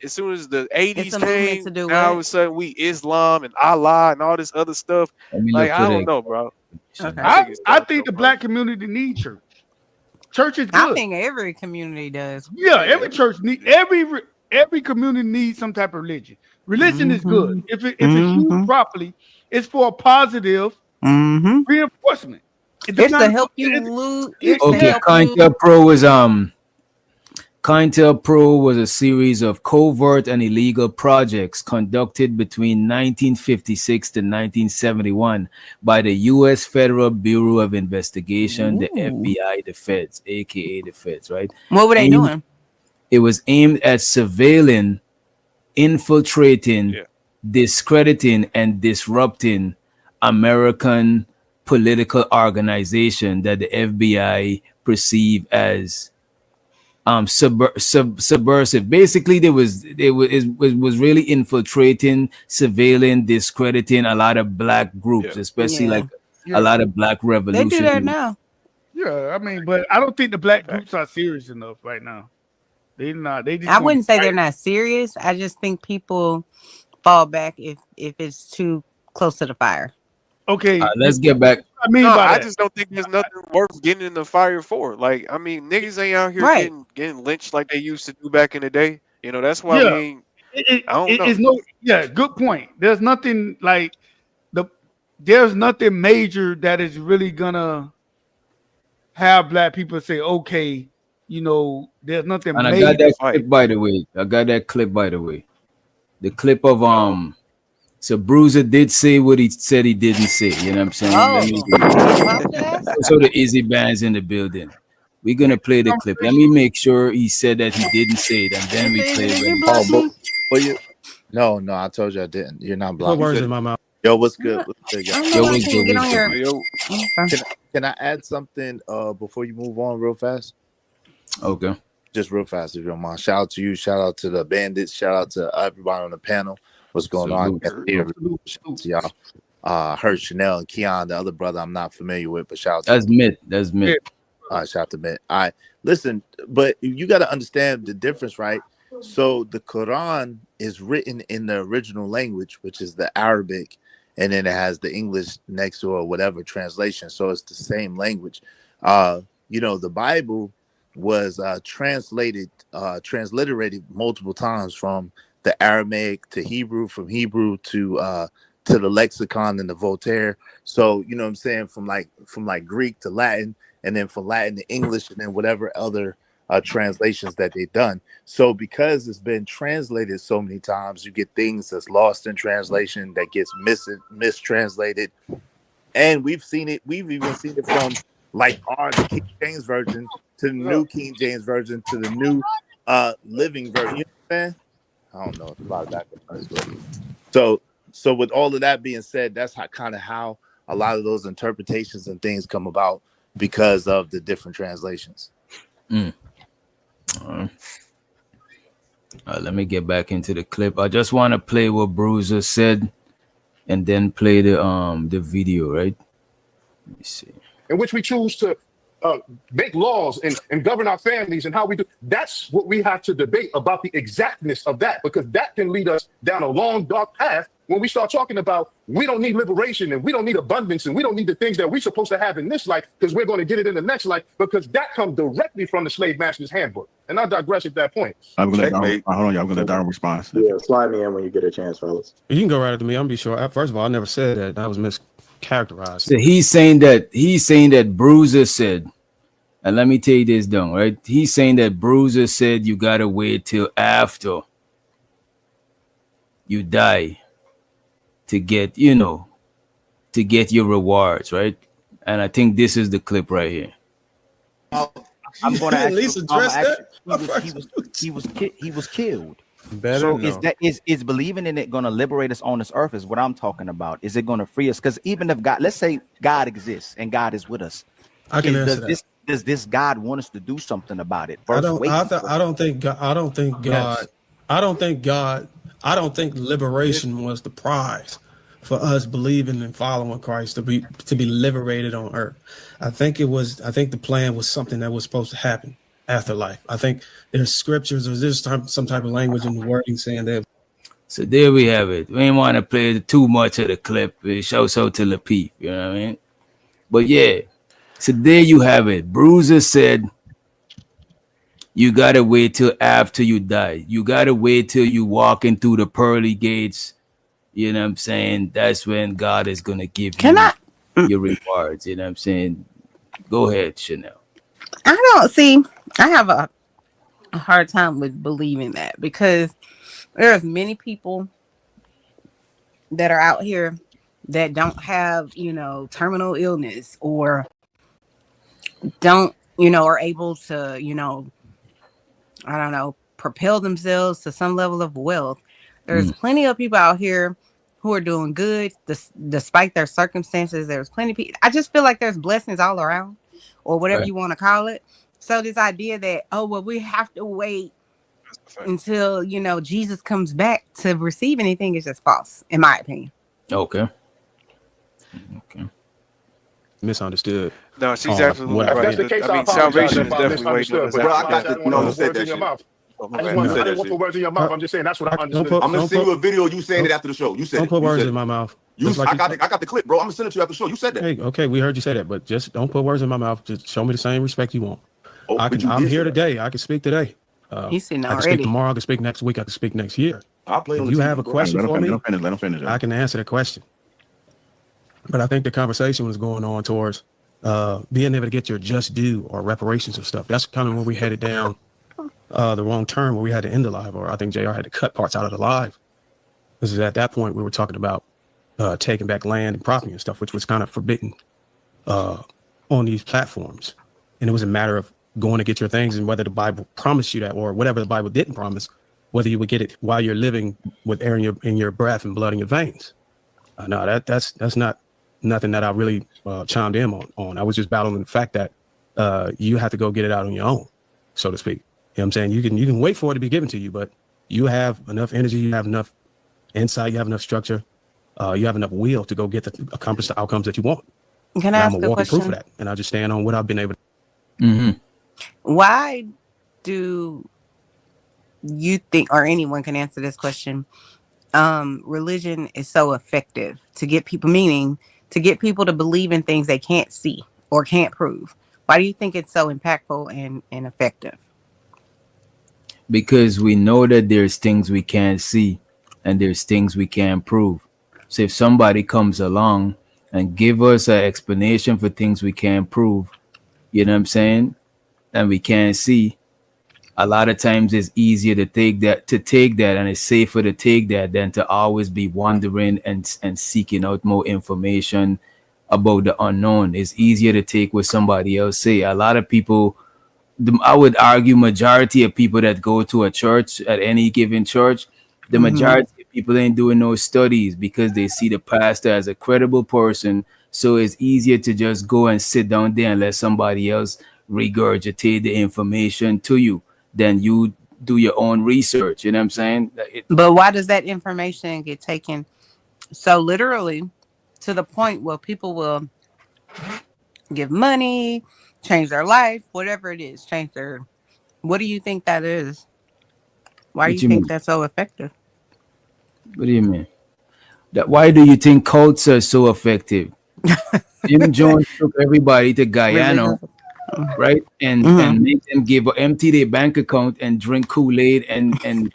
as soon as the 80s came, now all of a sudden we Islam and Allah and all this other stuff. Like, I don't know, bro. Okay. I think the black community needs church. Church is good. I think every community does. Yeah, every church every community needs some type of religion. Religion is good if it's used properly. It's for a positive reinforcement. It's to help you lose. Okay, COINTELPRO was a series of covert and illegal projects conducted between 1956 to 1971 by the U.S. Federal Bureau of Investigation, the FBI, the Feds, aka the Feds, right? What were they doing? It was aimed at surveilling, infiltrating, discrediting, and disrupting American political organization that the FBI perceived as subversive. Basically, it was really infiltrating, surveilling, discrediting a lot of black groups, especially like a lot of black revolution. They do that now. Yeah, I mean, but I don't think the black groups are serious enough right now. They're not. They just I wouldn't say they're not serious. I just think people fall back if it's too close to the fire. Okay, let's get back. I just don't think there's nothing worth getting in the fire for. Like, I mean, niggas ain't out here getting lynched like they used to do back in the day. You know, that's why we ain't. I don't know. Good point. There's nothing like there's nothing major that is really gonna have black people say, okay, you know, there's nothing And major. I got that clip, by the way. The clip of so Bruiser did say what he said he didn't say. You know what I'm saying? So the Izzy Band's in the building. We're gonna play the clip. Let me make sure he said that he didn't say it, and then we play it. But you, no, I told you I didn't. You're not blocked. Put words in my mouth. Yo, what's good? What's good, y'all? Yo, what's good? Can I add something before you move on real fast? Okay. Just real fast, if you don't mind. Shout out to you. Shout out to the bandits. Shout out to everybody on the panel. What's going on? Shout out to y'all. Heard Chanel and Keon, the other brother I'm not familiar with, but shout out to That's Mitt. All right, shout out to Mitt. All right, listen, but you got to understand the difference, right? So the Quran is written in the original language, which is the Arabic, and then it has the English next to or whatever translation. So it's the same language. You know, the Bible was transliterated multiple times from the Aramaic to Hebrew, from Hebrew to the lexicon and the Voltaire. So, you know what I'm saying, from like Greek to Latin, and then from Latin to English, and then whatever other translations that they've done. So because it's been translated so many times, you get things that's lost in translation, that gets mistranslated. And we've even seen it from like the King James Version to the new King James Version to the new Living Version. You know what I'm saying? I don't know. It's a lot of back and forth. So with all of that being said, that's how a lot of those interpretations and things come about because of the different translations. All right, let me get back into the clip. I just want to play what Bruiser said and then play the video, right? Let me see. In which we choose to make laws and govern our families and how we do. That's what we have to debate about, the exactness of that, because that can lead us down a long, dark path when we start talking about we don't need liberation and we don't need abundance and we don't need the things that we're supposed to have in this life because we're going to get it in the next life, because that comes directly from the slave master's handbook. And I digress at that point. I'm gonna let Darren, hold on, y'all. I'm gonna let Darren respond. Yeah, slide me in when you get a chance, fellas. You can go right after me. I'm be sure. First of all, I never said that. That was mischaracterized. So he's saying that Bruiser said, and let me tell you this, Dung, right? He's saying that Bruiser said you gotta wait till after you die to get, your rewards, right? And I think this is the clip right here. I'm going to at least address that. He was killed. Better so no. is believing in it going to liberate us on this earth? Is what I'm talking about. Is it going to free us? Because even if God, let's say God exists and God is with us, I can answer that. Does this God want us to do something about it? I don't think liberation was the prize for us believing and following Christ to be liberated on earth. I think the plan was something that was supposed to happen after life. I think there's scriptures or there's some type of language in the wording saying that. So there we have it. We didn't want to play too much of the clip. It shows so to Lapeef, you know what I mean? But yeah, so there you have it. Bruiser said, you got to wait till after you die. You got to wait till you walking through the pearly gates, you know what I'm saying, that's when God is gonna give Can you your rewards. You know what I'm saying? Go ahead, Chanel. I don't see. I have a hard time with believing that because there's many people that are out here that don't have, terminal illness or don't, are able to, I don't know, propel themselves to some level of wealth. There's plenty of people out here who are doing good despite their circumstances. There's plenty of people. I just feel like there's blessings all around, or whatever Right. you want to call it. So this idea that, we have to wait until, Jesus comes back to receive anything is just false, in my opinion. Okay. Misunderstood. No, she's on absolutely what right. I If that's the did. case, I mean, apologize salvation if is I definitely waiting on misunderstood. us. But Bro, I I got didn't the, want no, to you put said words that in your shit. mouth. Oh, I my just bad. want. You I said didn't that want to shit. put words in your mouth. I'm just saying that's what I'm Don't understood. put I'm gonna don't send you a put video. You saying it after the show. You said don't it. put You words said in it. my mouth. You, Just like I got the clip, bro. I'm gonna send it to you after the show. You said that. Hey, okay, we heard you say that, but just don't put words in my mouth. Just show me the same respect you want. Oh, but you I'm did here say that. today. I can speak today. He's sitting I can speak already. tomorrow. I can speak next week. I can speak next year. I'll play on If the you TV, have a bro. question Let for him me, finish. Let him finish. I can answer the question. But I think the conversation was going on towards being able to get your just due or reparations and stuff. That's kind of when we headed down the wrong turn, where we had to end the live, or I think JR had to cut parts out of the live. Because at that point we were talking about taking back land and property and stuff, which was kind of forbidden on these platforms. And it was a matter of going to get your things, and whether the Bible promised you that or whatever the Bible didn't promise, whether you would get it while you're living with air in your breath and blood in your veins. No, that's not nothing that I really chimed in on. I was just battling the fact that you have to go get it out on your own, so to speak. You know what I'm saying? You can wait for it to be given to you, but you have enough energy, you have enough insight, you have enough structure, you have enough will to go accomplish the outcomes that you want. Can And I I'm ask a a walking proof of question? that. And I just stand on what I've been able to. Why do you think, or anyone can answer this question, religion is so effective to get people, meaning to get people to believe in things they can't see or can't prove? Why do you think it's so impactful and effective? Because we know that there's things we can't see and there's things we can't prove. So if somebody comes along and give us an explanation for things we can't prove, you know what I'm saying, and we can't see, a lot of times it's easier to take that, and it's safer to take that than to always be wondering and seeking out more information about the unknown. It's easier to take what somebody else say. A lot of people, I would argue majority of people that go to a church, at any given church, the majority of people ain't doing no studies because they see the pastor as a credible person. So it's easier to just go and sit down there and let somebody else regurgitate the information to you than you do your own research. You know what I'm saying? But why does that information get taken so literally to the point where people will give money, change their life, whatever it is, what do you think that is? Why do What you you think mean? that's so effective? What do you mean? Why do you think cults are so effective? Jim Jones took everybody to Guyana, right? And make them empty their bank account and drink Kool-Aid and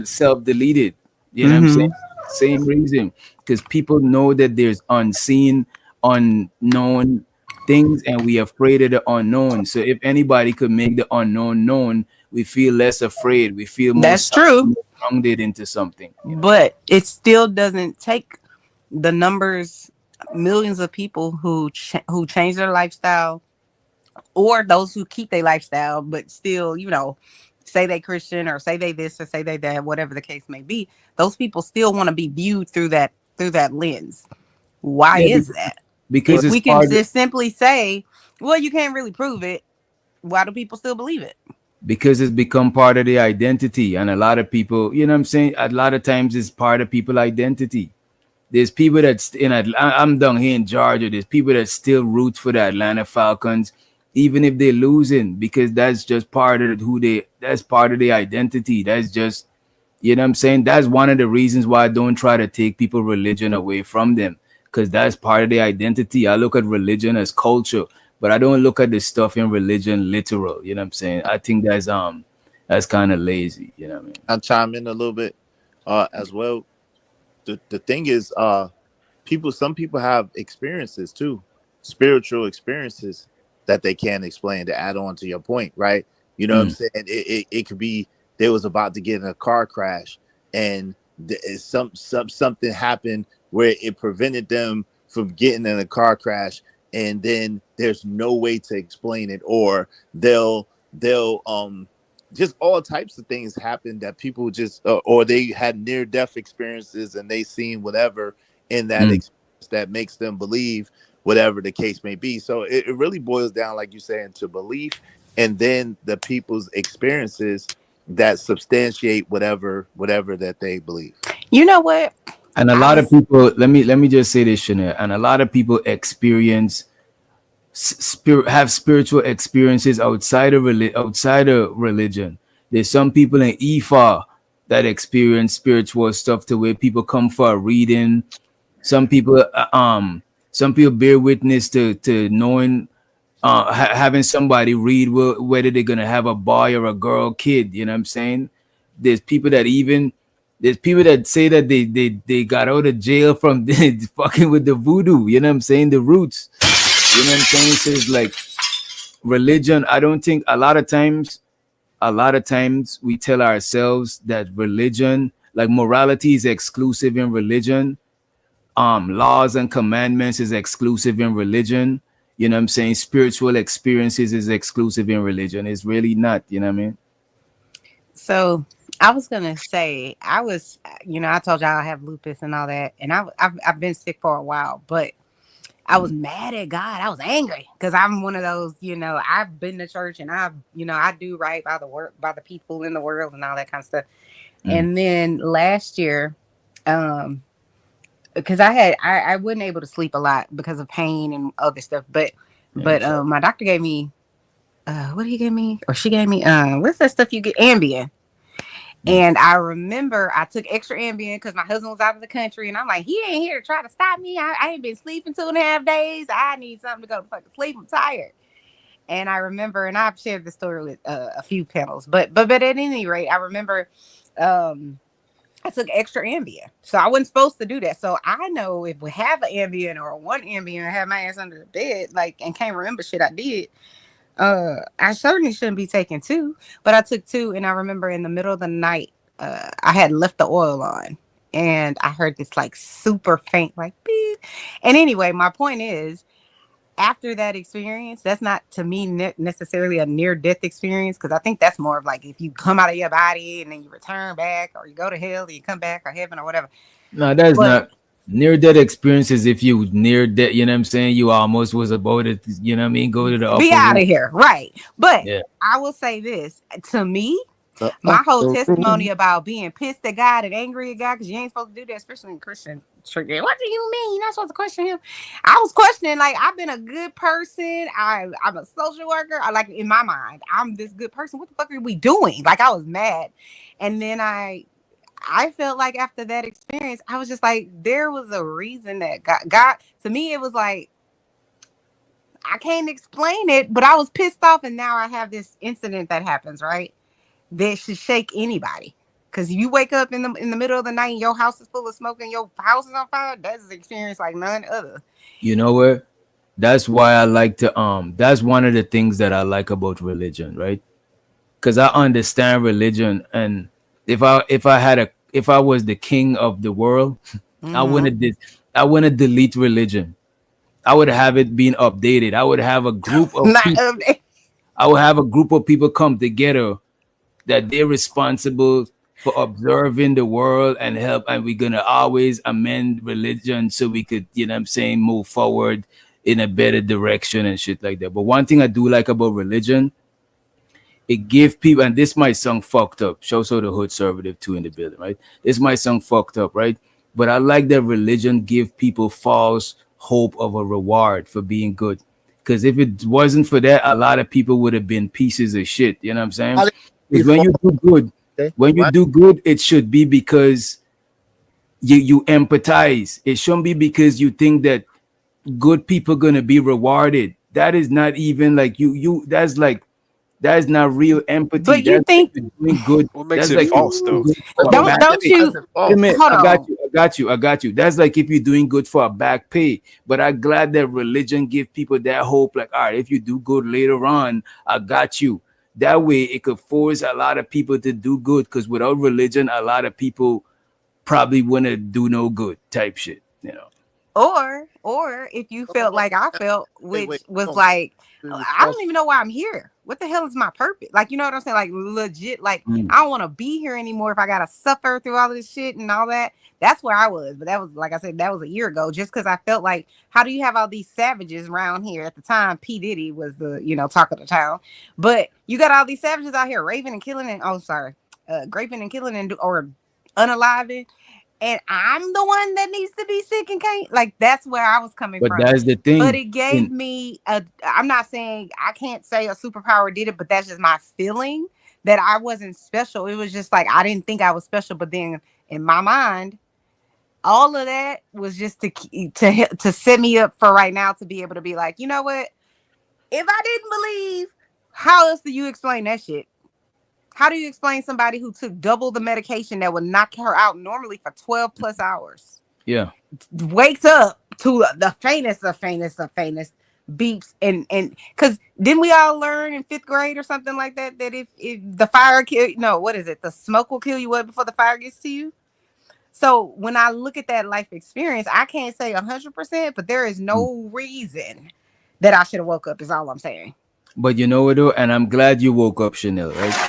self-deleted. You know what I'm saying? Same reason. Because people know that there's unseen, unknown things, and we are afraid of the unknown. So if anybody could make the unknown known, we feel less afraid. We feel more That's true. grounded into something. But it still doesn't take the numbers, millions of people who change their lifestyle, or those who keep their lifestyle but still, say they Christian or say they this or say they that, whatever the case may be. Those people still want to be viewed through that lens. Why is that? Because if it's we can part of- just simply say, well, you can't really prove it, why do people still believe it? Because it's become part of their identity. And a lot of people, you know what I'm saying? A lot of times it's part of people's identity. There's people that's I'm down here in Georgia. There's people that still root for the Atlanta Falcons, even if they're losing, because that's just part of that's part of their identity. That's just, you know what I'm saying? That's one of the reasons why I don't try to take people's religion away from them, because that's part of their identity. I look at religion as culture, but I don't look at the stuff in religion literal. You know what I'm saying? I think that's kind of lazy. You know what I mean? I'll chime in a little bit as well. the thing is, some people have experiences too, spiritual experiences that they can't explain. To add on to your point, right? You know what I'm saying? It could be they was about to get in a car crash, and something happened where it prevented them from getting in a car crash, and then there's no way to explain it, or they'll just all types of things happen that people just or they had near death experiences and they seen whatever in that experience that makes them believe whatever the case may be. So it really boils down, like you're saying, to belief, and then the people's experiences that substantiate whatever that they believe. You know what? And a lot of people, let me just say this, Shanae, and a lot of people experience have spiritual experiences outside of religion. There's some people in Ifa that experience spiritual stuff to where people come for a reading. Some people bear witness to knowing having somebody read whether they're gonna have a boy or a girl kid. You know what I'm saying? There's people that say that they got out of jail from fucking with the voodoo. You know what I'm saying? The roots. You know what I'm saying? So it's like religion. I don't think a lot of times we tell ourselves that religion, like morality, is exclusive in religion. Laws and commandments is exclusive in religion. You know what I'm saying? Spiritual experiences is exclusive in religion. It's really not. You know what I mean? So I was gonna say, I told y'all I have lupus and all that, and I've been sick for a while, but I was mad at God. I was angry because I'm one of those, I've been to church and I do right by the people in the world and all that kind of stuff. And then last year, because I wasn't able to sleep a lot because of pain and other stuff, but my doctor gave me, what did he give me? Or she gave me, what's that stuff you get? Ambien. And I remember I took extra Ambien because my husband was out of the country, and I'm like, he ain't here to try to stop me. I ain't been sleeping 2.5 days. I need something to go to fucking sleep. I'm tired. And I remember, and I've shared the story with a few panels, but at any rate, I remember I took extra Ambien. So I wasn't supposed to do that. So I know if we have an Ambien or one Ambien, I have my ass under the bed, and can't remember shit I did. I certainly shouldn't be taking 2, but I took 2, and I remember in the middle of the night, I had left the oil on, and I heard this super faint, beep. And anyway, my point is, after that experience, that's not to me necessarily a near-death experience, because I think that's more of if you come out of your body and then you return back, or you go to hell, or you come back, or heaven, or whatever. No, that's not. Near-death experiences, if you near death, you know what I'm saying, you almost was about to, you know what I mean, go to the be out of here, right? But I will say this, to me, my whole testimony about being pissed at God and angry at God, because you ain't supposed to do that, especially in Christian church. What do you mean? You're not supposed to question him. I was questioning, I've been a good person. I'm a social worker. In my mind, I'm this good person. What the fuck are we doing? I was mad. And then I felt like after that experience, I was just there was a reason that God, to me, it was I can't explain it, but I was pissed off. And now I have this incident that happens, right? That should shake anybody. Because you wake up in the middle of the night and your house is full of smoke and your house is on fire. That's an experience like none other. You know what? That's why I like to, that's one of the things that I like about religion, right? Because I understand religion, and if I was the king of the world, I wouldn't delete religion. I would have it being updated. I would have a group of people. I would have a group of people come together that they're responsible for observing the world and help, and we're gonna always amend religion so we could, move forward in a better direction and shit like that. But one thing I do like about religion, it give people, and this might sound fucked up. Show so the hood conservative too in the building, right? This might sound fucked up, right? But I like that religion give people false hope of a reward for being good. Because if it wasn't for that, a lot of people would have been pieces of shit. You know what I'm saying? Because when you do good, it should be because you empathize. It shouldn't be because you think that good people gonna be rewarded. That is not even that is not real empathy. But you think doing good? What makes it false though? Don't you? Hold on. I I got you. That's like if you're doing good for a back pay. But I'm glad that religion give people that hope. Like, all right, if you do good later on, I got you. That way, it could force a lot of people to do good. Because without religion, a lot of people probably wouldn't do no good type shit. You know. Or if you felt like I felt, which was like, I don't even know why I'm here. What the hell is my purpose? Like, you know what I'm saying? Like, legit, like, I don't want to be here anymore if I gotta suffer through all of this shit and all that. That's where I was. But that was, like I said, that was a year ago. Just because I felt like, how do you have all these savages around here? At the time, P. Diddy was the, talk of the town. But you got all these savages out here raping and killing and, graping and killing and or unaliving. And I'm the one that needs to be sick and can't. Like, that's where I was coming But from. that's the thing. But it gave me I'm not saying, I can't say a superpower did it, but that's just my feeling that I wasn't special. It was just like, I didn't think I was special. But then in my mind, all of that was just to set me up for right now to be able to be like, you know what? If I didn't believe, how else do you explain that shit? How do you explain somebody who took double the medication that would knock her out normally for 12 plus hours? Yeah. Wakes up to the faintest of beeps and because didn't we all learn in 5th grade or something like that if the fire the smoke will kill you before the fire gets to you? So when I look at that life experience, I can't say 100%, but there is no reason that I should have woke up is all I'm saying. But you know what though, and I'm glad you woke up, Chanel, right?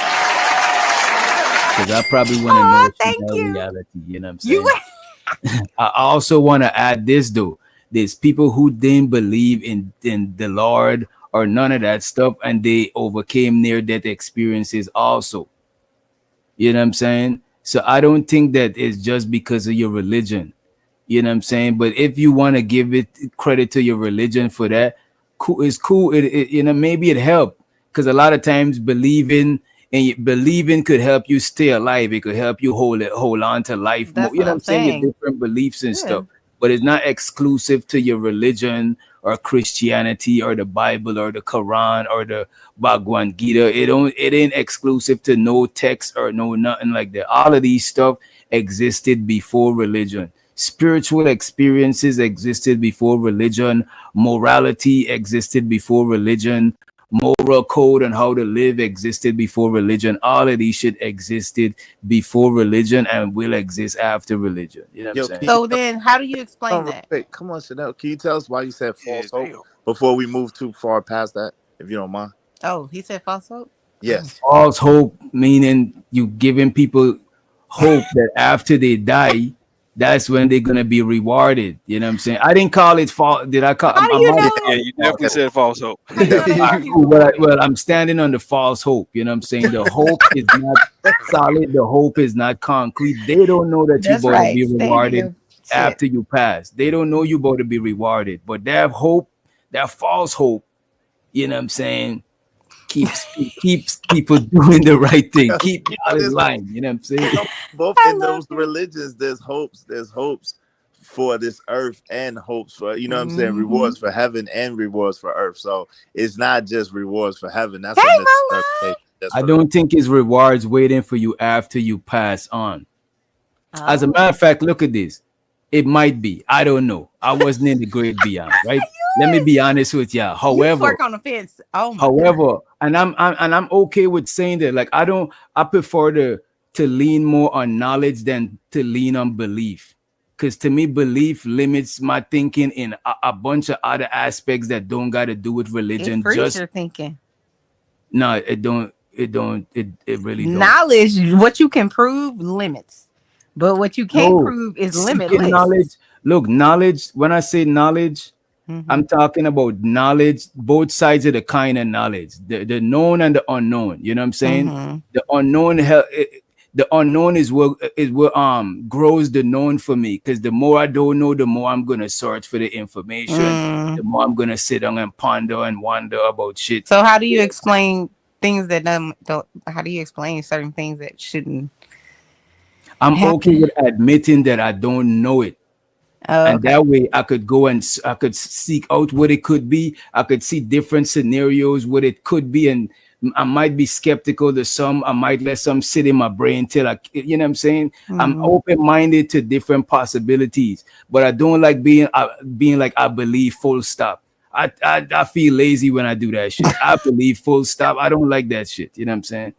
Because I probably want to know Chanel reality. You know what I'm saying? I also want to add this though. There's people who didn't believe in the Lord or none of that stuff, and they overcame near-death experiences also. You know what I'm saying? So I don't think that it's just because of your religion. You know what I'm saying? But if you want to give it credit to your religion for that, it's cool. Maybe it helped, because a lot of times believing could help you stay alive. It could help you hold on to life. That's You know what I'm saying? saying. Different beliefs and stuff, but it's not exclusive to your religion or Christianity or the Bible or the Quran or the Bhagavad Gita. It ain't exclusive to no text or no nothing like that. All of these stuff existed before religion. Spiritual experiences existed before religion. Morality existed before religion. Moral code and how to live existed before religion. All of these shit existed before religion and will exist after religion. You know what I'm saying? So then how do you explain that? Wait, come on, Chanel. Can you tell us why you said false hope before we move too far past that, if you don't mind? Oh, he said false hope? Yes. False hope, meaning you giving people hope that after they die, that's when they're gonna be rewarded. You know what I'm saying? I didn't call it false. Did I call? How do you know? Yeah, you definitely said false hope. Well, I'm standing on the false hope. You know what I'm saying? The hope is not solid. The hope is not concrete. They don't know that you're about to be rewarded after you pass. They don't know you're about to be rewarded. But that hope, that false hope, you know what I'm saying, keeps people doing the right thing. Keep out of line. You know what I'm saying? Both in those religions, there's hopes for this earth and hopes for, you know what I'm saying, rewards for heaven and rewards for earth. So it's not just rewards for heaven. That's I don't think it's rewards waiting for you after you pass on. As a matter of fact, look at this. It might be. I don't know. I wasn't in the great beyond, right? Let me be honest with y'all. However, work on the fence. Oh my however, and I'm okay with saying that. Like I prefer to lean more on knowledge than to lean on belief. Because to me, belief limits my thinking in a bunch of other aspects that don't got to do with religion. It frees your thinking. No, it don't. It really don't. Knowledge, what you can prove, limits. But what you can't prove is limitless. Knowledge. Look, knowledge. When I say knowledge, I'm talking about knowledge, both sides of the kind of knowledge, the known and the unknown. You know what I'm saying? The unknown is what grows the known for me, because the more I don't know, the more I'm gonna search for the information. The more I'm gonna sit down and ponder and wonder about shit. So how do you explain things that don't? How do you explain certain things that shouldn't? I'm okay with admitting that I don't know it. And that way I could go and I could seek out what it could be. I could see different scenarios, what it could be, and I might be skeptical to some. I might let some sit in my brain till I, you know what I'm saying? I'm open-minded to different possibilities, but I don't like being like I believe full stop. I feel lazy when I do that shit. I believe full stop. I don't like that shit. You know what I'm saying?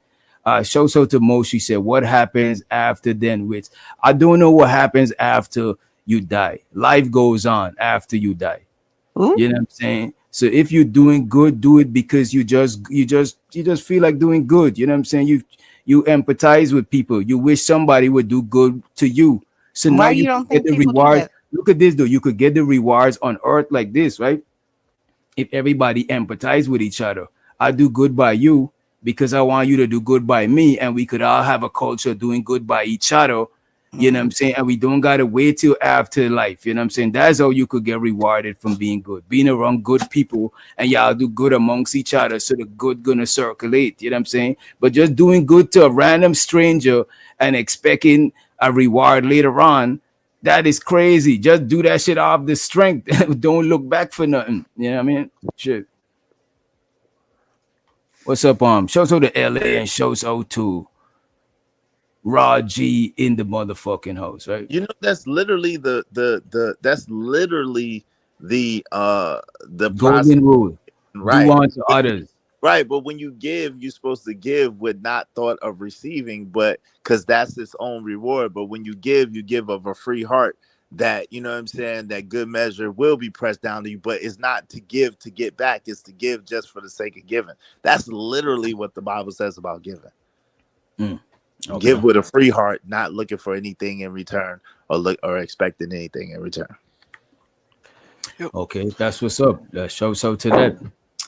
So to Moshe said, what happens after then? Which I don't know what happens after you die. Life goes on after you die. You know what I'm saying? So if you're doing good, do it because you just feel like doing good. You know what I'm saying? You empathize with people. You wish somebody would do good to you. So Why now you you don't get think the people do rewards. that? Look at this though. You could get the rewards on earth like this, right? If everybody empathize with each other. I do good by you because I want you to do good by me, and we could all have a culture doing good by each other. You know what I'm saying? And we don't gotta wait till after life. You know what I'm saying? That's how you could get rewarded from being good. Being around good people and y'all do good amongst each other, so the good gonna circulate. You know what I'm saying? But just doing good to a random stranger and expecting a reward later on, that is crazy. Just do that shit off the strength. Don't look back for nothing. You know what I mean? Shit. What's up, Shouts out to LA and shouts out to Raw G in the motherfucking house, right? You know, that's literally the golden rule. Right. Do unto others. Right, but when you give, you're supposed to give with not thought of receiving, but because that's its own reward. But when you give of a free heart, that, you know what I'm saying, that good measure will be pressed down to you. But it's not to give to get back, it's to give just for the sake of giving. That's literally what the Bible says about giving. Okay. Give with a free heart, not looking for anything in return or expecting anything in return. Okay, that's what's up. Shouts out to that.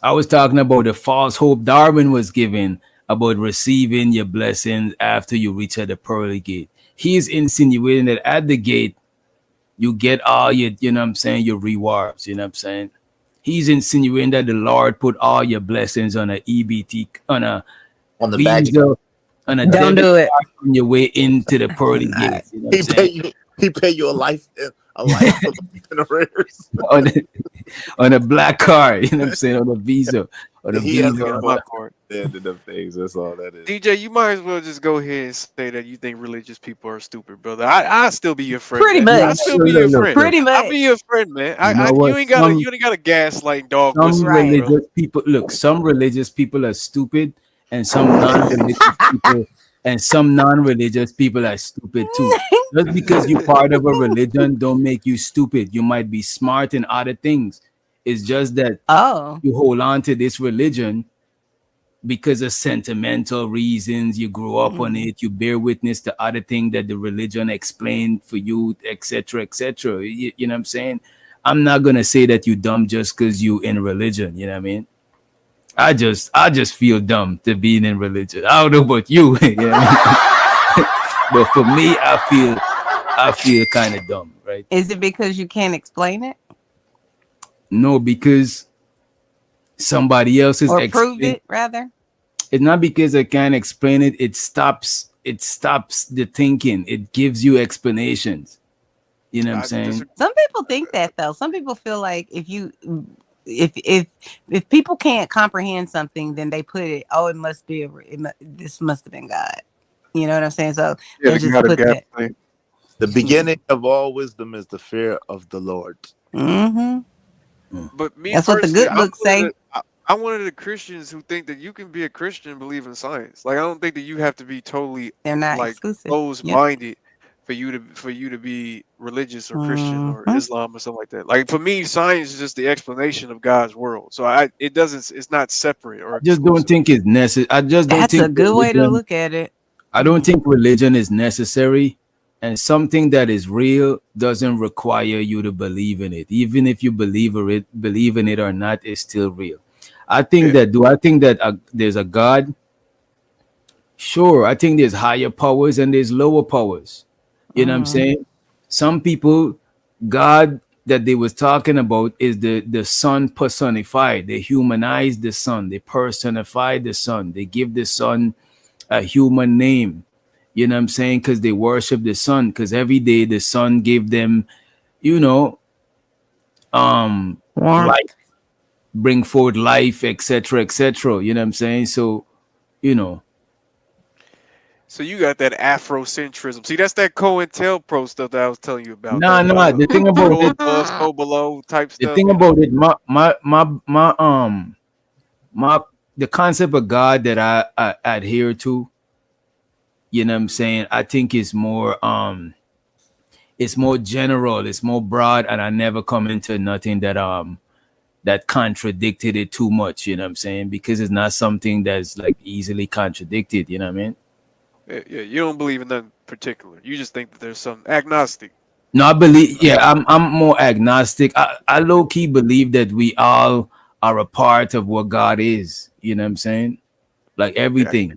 I was talking about the false hope Darwin was given about receiving your blessings after you reach at the pearly gate. He's insinuating that at the gate, you get all your, you know what I'm saying, your rewards. You know what I'm saying? He's insinuating that the Lord put all your blessings on a EBT, on the visa, on a Don't debit do it. card on your way into the pearly gate. You know what I'm saying? He pay you a life in arrears. on a black card, you know what I'm saying, on a visa, on a He has visa. a black card. The end of them things. That's all that is. DJ, you might as well just go ahead and say that you think religious people are stupid, brother. I'll still be your friend. Pretty man. much. I'll still be your friend. Pretty much. I'll be your friend, man. You know what? You ain't gotta gaslight dog Some whistle, religious bro. people, look, some religious people are stupid, and some non-religious people are stupid too. Just because you're part of a religion don't make you stupid. You might be smart in other things. It's just that you hold on to this religion because of sentimental reasons. You grew up on it. You bear witness to other things that the religion explained for you, etc., etc. You know what I'm saying? I'm not gonna say that you dumb just because you in religion. You know what I mean? I just feel dumb to being in religion. I don't know about you, you know what I mean? But for me, I feel kind of dumb, right? Is it because you can't explain it? No, because somebody else is Or prove it, rather? It's not because I can't explain it. It stops the thinking. It gives you explanations. You know what I'm saying? Some people think that though. Some people feel like if people can't comprehend something, then they put it. Oh, it must be this must have been God. You know what I'm saying? So they just put that. The beginning of all wisdom is the fear of the Lord. Mm-hmm. But me, That's what the good books say. I'm one of the Christians who think that you can be a Christian and believe in science. Like I don't think that you have to be totally They're not like exclusive. closed-minded for you to be religious or Christian or Islam or something like that. Like for me, science is just the explanation of God's world. So it's not separate or I just don't think it's necessary. I just don't That's think a good way to religion- look at it. I don't think religion is necessary, and something that is real doesn't require you to believe in it. Even if you believe in it or not, it's still real. I think that there's a God? Sure, I think there's higher powers and there's lower powers. You know what I'm saying? Some people, God that they was talking about is the sun personified. They humanize the sun. They personify the sun. They give the sun a human name. You know what I'm saying? Because they worship the sun. Because every day the sun gave them, light. bring forth life, etc., etc. You know what I'm saying? So, you know. So you got that Afrocentrism. See, that's that COINTELPRO stuff that I was telling you about. Nah, That nah. The thing about go it, above, go below type the stuff. thing You know? about it, my the concept of God that I adhere to, you know what I'm saying, I think is more it's more general, it's more broad, and I never come into nothing that that contradicted it too much, you know what I'm saying? Because it's not something that's like easily contradicted, you know what I mean? Yeah, you don't believe in nothing particular. You just think that there's some agnostic. No, I believe, yeah, I'm more agnostic. I low key believe that we all are a part of what God is, you know what I'm saying? Like everything.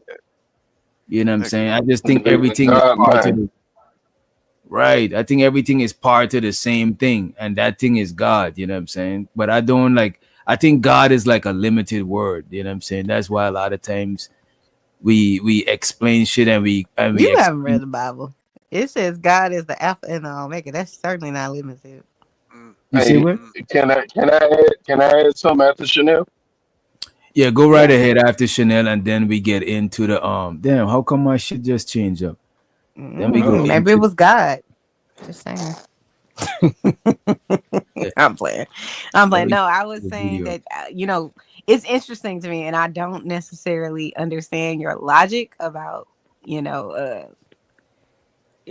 You know what I'm saying? I just think everything is part of the, right. I think everything is part of the same thing, and that thing is God, you know what I'm saying? But I don't like, I think God is like a limited word, you know what I'm saying? That's why a lot of times we explain shit and we You haven't read the Bible. It says God is the Alpha and the Omega. That's certainly not limited. You see what? Can I add something after Chanel? Yeah, go right ahead after Chanel, and then we get into the damn, how come my shit just changed up? Then we go Maybe it was God. Just saying. I'm playing. No, I was saying that you know, it's interesting to me, and I don't necessarily understand your logic about, you know,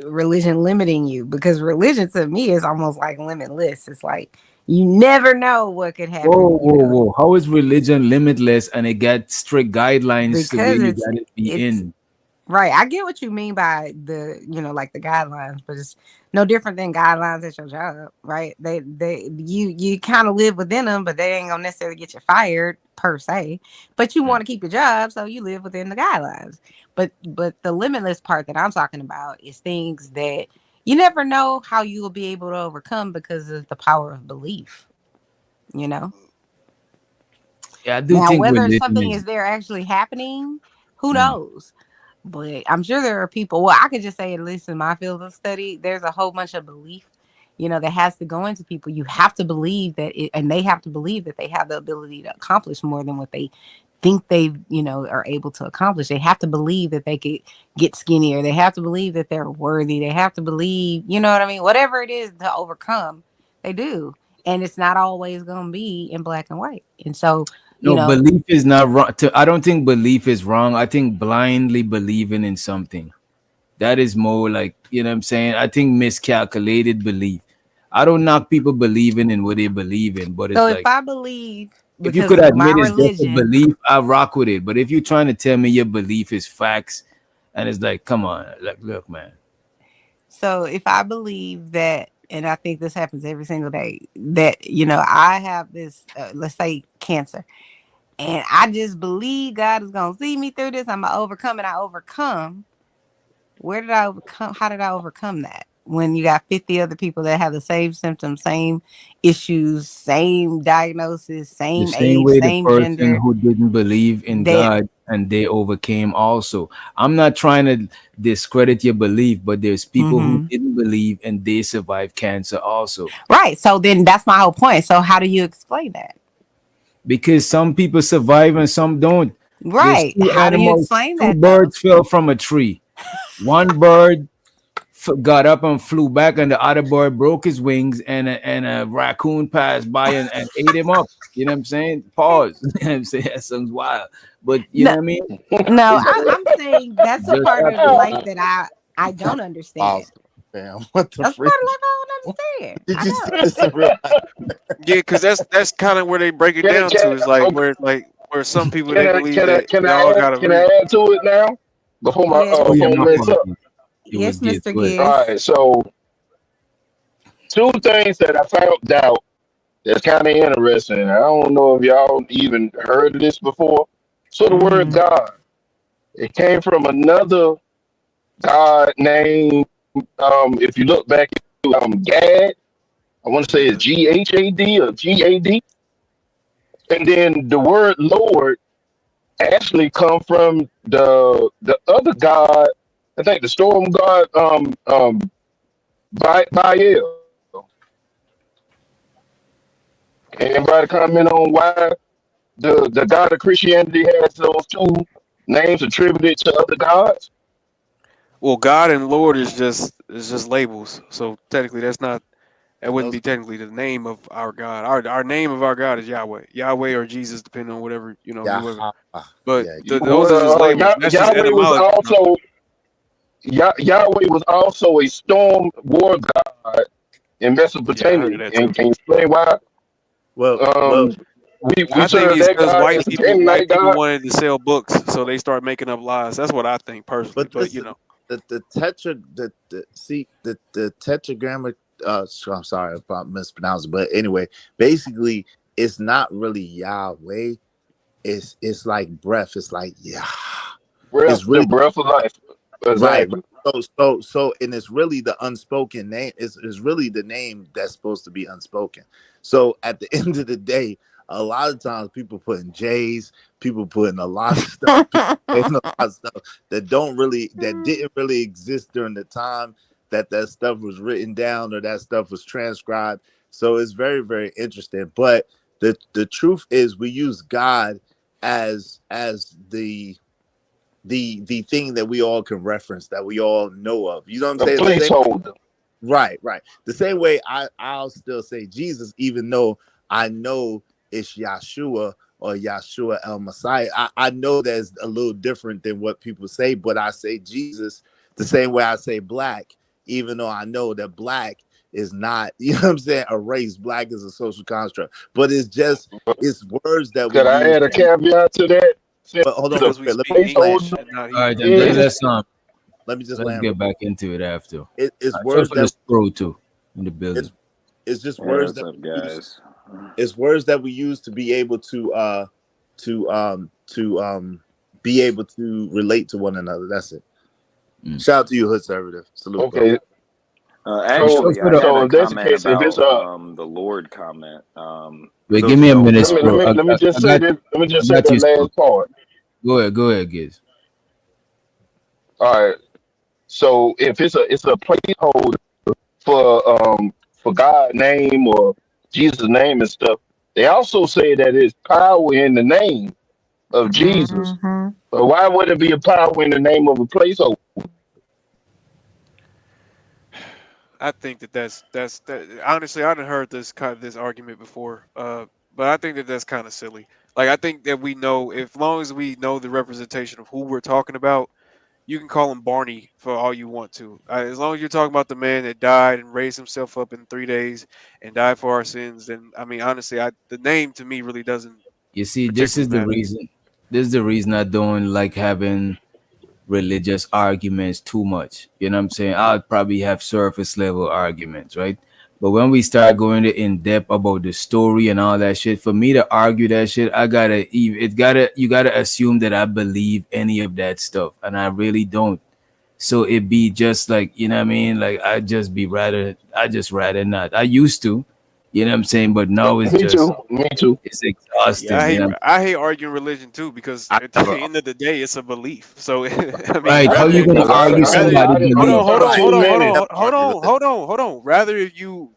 religion limiting you, because religion to me is almost like limitless. It's like you never know what could happen. Whoa. How is religion limitless and it got strict guidelines to where you gotta be in? Right. I get what you mean by the, you know, like the guidelines, but it's no different than guidelines at your job, right? You kind of live within them, but they ain't gonna necessarily get you fired per se. But you want to keep your job, so you live within the guidelines. But the limitless part that I'm talking about is things that you never know how you will be able to overcome because of the power of belief. You know? Yeah, I do Now, think whether something is there actually happening, who knows? But I'm sure there are people. Well, I could just say, at least in my field of study, there's a whole bunch of belief, you know, that has to go into people. You have to believe that and they have to believe that they have the ability to accomplish more than what they think they, you know, are able to accomplish. They have to believe that they could get skinnier. They have to believe that they're worthy. They have to believe, you know what I mean? Whatever it is to overcome, they do. And it's not always going to be in black and white. And so, you know, belief is not wrong. I don't think belief is wrong. I think blindly believing in something, that is more like, you know what I'm saying? I think miscalculated belief. I don't knock people believing in what they believe in, but it's so like, if I believe, if you could admit it's just a belief, I rock with it. But if you're trying to tell me your belief is facts, and it's like, come on, like, look, man. So if I believe that, and I think this happens every single day, that, you know, I have this, let's say cancer, and I just believe God is going to see me through this. I'm going to overcome, and I overcome. Where did I overcome? How did I overcome that? When you got 50 other people that have the same symptoms, same issues, same diagnosis, same The same age, way same the person gender. who didn't believe in God and they overcame also. I'm not trying to discredit your belief, but there's people who didn't believe and they survived cancer also. Right. So then that's my whole point. So how do you explain that? Because some people survive and some don't. Right. How do you explain that? Two birds fell from a tree. One bird got up and flew back, and the other bird broke his wings, and a raccoon passed by and ate him up. You know what I'm saying? Pause. You know what I'm saying? That sounds wild, but you know what I mean? No, I'm saying that's a part of life that I don't understand. Damn, what the That's freak? part of life I don't understand. Did you see this in real life? Yeah, because that's kind of where they break it down to. Is like where some people they believe that y'all gotta Can I add to it now? Before my mess up. Yes, Mr. Gibbs. All right, so two things that I found out that's kind of interesting. I don't know if y'all even heard of this before. So the word God, it came from another God named, if you look back at Gad, I want to say it's G-H-A-D or G-A-D. And then the word Lord actually come from the other God, I think the storm god, Baal. Anybody comment on why the God of Christianity has those two names attributed to other gods? Well, God and Lord is just labels. So technically, that wouldn't be technically the name of our God. Our name of our God is Yahweh or Jesus, depending on whatever whoever. Yahweh. But Yeah, those are just labels. That's just Yahweh was etymology. also Yahweh was also a storm war god in Mesopotamia. And can you explain why? Well, we I think serve it's that because God white as a people Canaanite God. wanted to sell books, so they start making up lies. That's what I think personally. But listen, the tetragrammaton. I'm sorry if I mispronounced, but anyway, basically, it's not really Yahweh. It's like breath. It's like Breath, the breath of life. Exactly. Right. So, and it's really the unspoken name. It's really the name that's supposed to be unspoken. So at the end of the day, a lot of times people put in J's, people put in a lot of stuff, that didn't really exist during the time that stuff was written down or that stuff was transcribed. So it's very, very interesting. But the truth is, we use God as the thing that we all can reference, that we all know of. You know what I'm saying? Placeholder. Right. The same way I'll still say Jesus, even though I know it's Yahshua or Yahshua El Messiah. I know that's a little different than what people say, but I say Jesus the same way I say black, even though I know that black is not, you know what I'm saying, a race. Black is a social construct. But it's words that Could I add a caveat to that? But hold on, Because let we me speak English All right, then let's land. get back into it after. It's All right, words that pro too in the building. It's just words what's up, guys? It's words that we use to be able to be able to relate to one another. That's it. Shout out to you, Hood Conservative. Salute. Okay. Actually, I had a comment about the Lord comment. Wait, give me a minute, bro. Let me just say the last part. Go ahead, Giz. All right. So if it's a placeholder for God's name or Jesus' name and stuff, they also say that it's power in the name of Jesus. But why would it be a power in the name of a placeholder? I think that's honestly, I done heard this argument before, but I think that's kind of silly. Like, I think that we know, as long as we know the representation of who we're talking about, you can call him Barney for all you want to. As long as you're talking about the man that died and raised himself up in 3 days and died for our sins, then I mean, honestly, the name to me really doesn't. You see, this is the reason. This is the reason I don't like having religious arguments too much. You know what I'm saying? I'll probably have surface level arguments, right? But when we start going in depth about the story and all that shit, for me to argue that shit, you gotta assume that I believe any of that stuff, and I really don't. So it be just like, you know what I mean? Like I just rather not. I used to, you know what I'm saying? But now it's Me too. It's exhausting. Yeah, I hate arguing religion too, because at the end of the day, it's a belief. So I mean, right? How you gonna argue somebody's belief? Hold on. Rather if you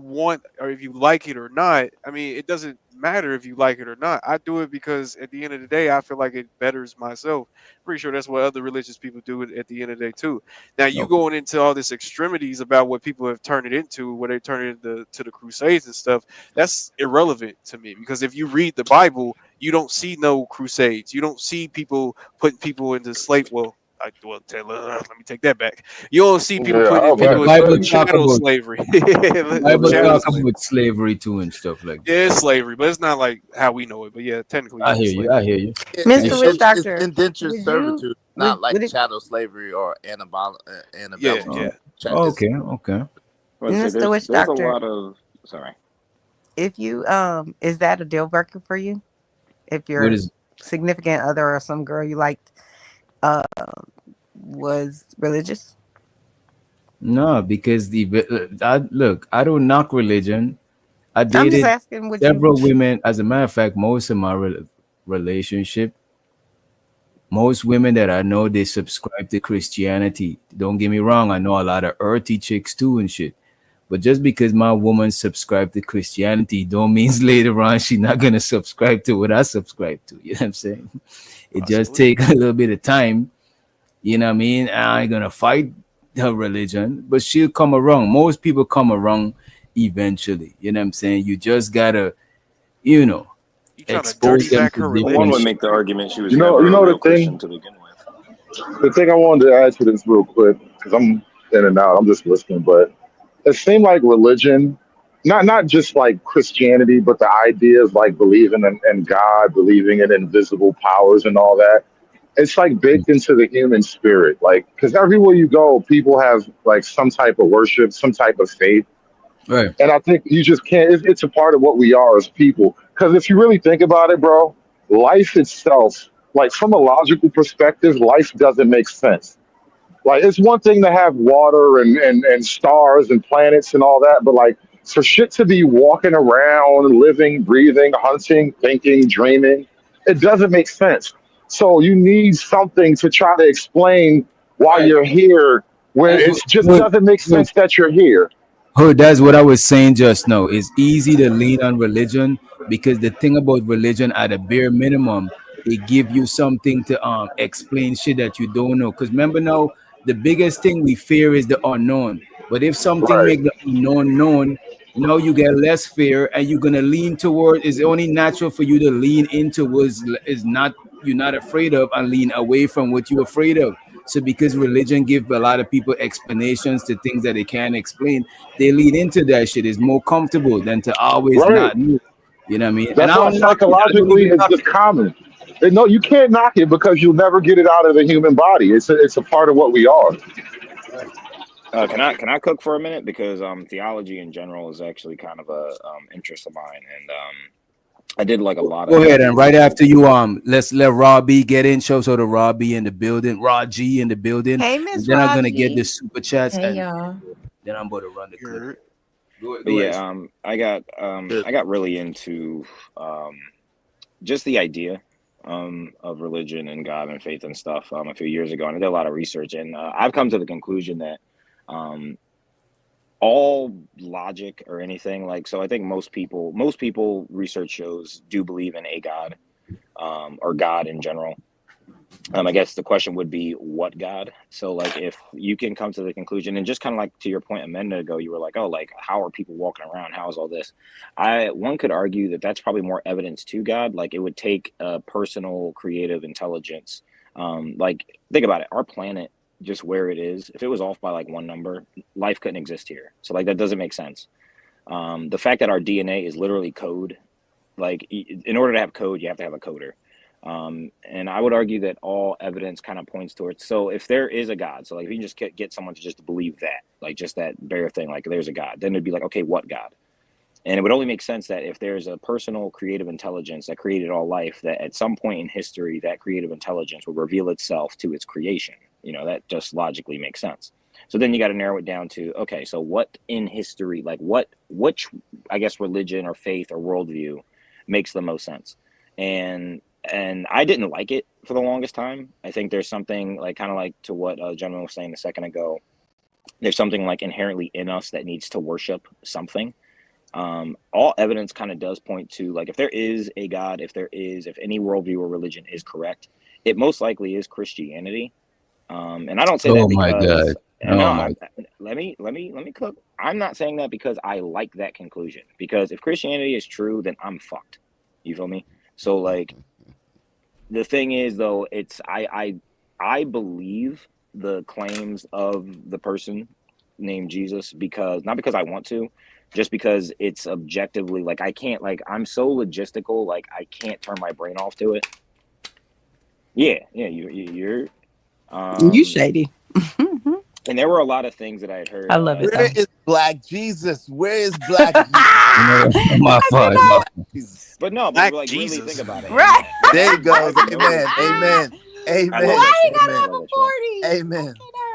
want or if you like it or not, I mean, it doesn't matter if you like it or not. I do it because at the end of the day, I feel like it betters myself. Pretty sure that's what other religious people do at the end of the day too. Now you going into all this extremities about what people have turned it into, what they turn it into to the Crusades and stuff. That's irrelevant to me, because if you read the Bible, you don't see no Crusades. You don't see people putting people into slave. Let me take that back. You don't see people putting people in chattel slavery. Bible talk about slavery too and stuff like that. Yeah, it's slavery, but it's not like how we know it. But yeah, technically, I hear you. Mr. Witch Doctor, it's indentured servitude, not like chattel slavery or antebellum. Yeah. Okay. Mr. Witch Doctor, there's a lot of if you is that a deal breaker for you? If your significant other or some girl you liked was religious? No, because I don't knock religion. I dated several women. As a matter of fact, most of my relationship, most women that I know, they subscribe to Christianity. Don't get me wrong, I know a lot of earthy chicks too and shit. But just because my woman subscribed to Christianity don't means later on she's not gonna subscribe to what I subscribe to. You know what I'm saying? It just take a little bit of time. You know what I mean? I ain't gonna fight her religion, but she'll come around. Most people come around eventually. You know what I'm saying? You just gotta, you know, expose them to different One would shit. make the argument she was You know never a the real Christian thing. to begin with. The thing I wanted to add to this real quick, because I'm in and out, I'm just listening, but it seemed like religion, not just like Christianity, but the ideas like believing in God, believing in invisible powers and all that. It's like baked into the human spirit, like because everywhere you go, people have like some type of worship, some type of faith. Right. And I think you just can't, it's a part of what we are as people. Because if you really think about it, bro, life itself, like from a logical perspective, life doesn't make sense. Like it's one thing to have water and stars and planets and all that, but like for shit to be walking around, living, breathing, hunting, thinking, dreaming, it doesn't make sense. So you need something to try to explain why you're here when it just doesn't make sense that you're here. Oh, that's what I was saying just now. It's easy to lean on religion because the thing about religion, at a bare minimum, it give you something to explain shit that you don't know. Because remember now, the biggest thing we fear is the unknown. But if something Right. make the unknown known, now you get less fear, and you're gonna lean toward. It's only natural for you to lean into what is not you're not afraid of, and lean away from what you're afraid of. So because religion give a lot of people explanations to things that they can't explain, they lead into that shit. It's more comfortable than to always Right. not know. You know what I mean? And That's I why don't knock it. I don't psychologically even it's knock just it. common. And no, you can't knock it because you'll never get it out of the human body. It's a part of what we are. Can I cook for a minute, because theology in general is actually kind of a interest of mine, and I did like a lot Go of ahead, and right after you, let's let Raw B get in. Show so the Raw B in the building, Raw G in the building. Hey, And Miss then I'm Raw gonna get G. the super chats, Hey, and y'all. then I'm going to run the clip. Go But ahead. yeah, I got really into just the idea of religion and God and faith and stuff a few years ago, and I did a lot of research, and I've come to the conclusion that all logic or anything, like, so I think most people research shows do believe in a God, or God in general. I guess the question would be, what God? So like, if you can come to the conclusion, and just kind of like to your point a minute ago, you were like, oh, like, how are people walking around? How is all this? One could argue that that's probably more evidence to God. Like, it would take a personal creative intelligence. Like, think about it. Our planet, just where it is, if it was off by like one number, life couldn't exist here. So like, that doesn't make sense. The fact that our DNA is literally code, like, in order to have code, you have to have a coder. And I would argue that all evidence kind of points towards, so if there is a God, so like, if you just get someone to just believe that, like, just that bare thing, like, there's a God, then it'd be like, okay, what God? And it would only make sense that if there's a personal creative intelligence that created all life, that at some point in history, that creative intelligence will reveal itself to its creation. You know, that just logically makes sense. So then you got to narrow it down to, okay, so what in history, like which, I guess, religion or faith or worldview makes the most sense? And I didn't like it for the longest time. I think there's something like, kind of like to what a gentleman was saying a second ago, there's something like inherently in us that needs to worship something. All evidence kind of does point to, like, if there is a God, if any worldview or religion is correct, it most likely is Christianity. And I don't say that Oh my because, God. and Oh no, my. let me cook. I'm not saying that because I like that conclusion, because if Christianity is true, then I'm fucked. You feel me? So like, the thing is though, it's, I believe the claims of the person named Jesus, because not because I want to, just because it's objectively, like, I can't, like, I'm so logistical, like, I can't turn my brain off to it. Yeah, you're You shady. and there were a lot of things that I had heard. I love it. Where is Black Jesus? Where is Black Jesus? My fault. My fault. But no, but Black like, Jesus. really think about it. Right. There you go. I've Amen. noticed- Amen. Amen. I love Why that you shit. gotta I have love a that shit. 40? Amen.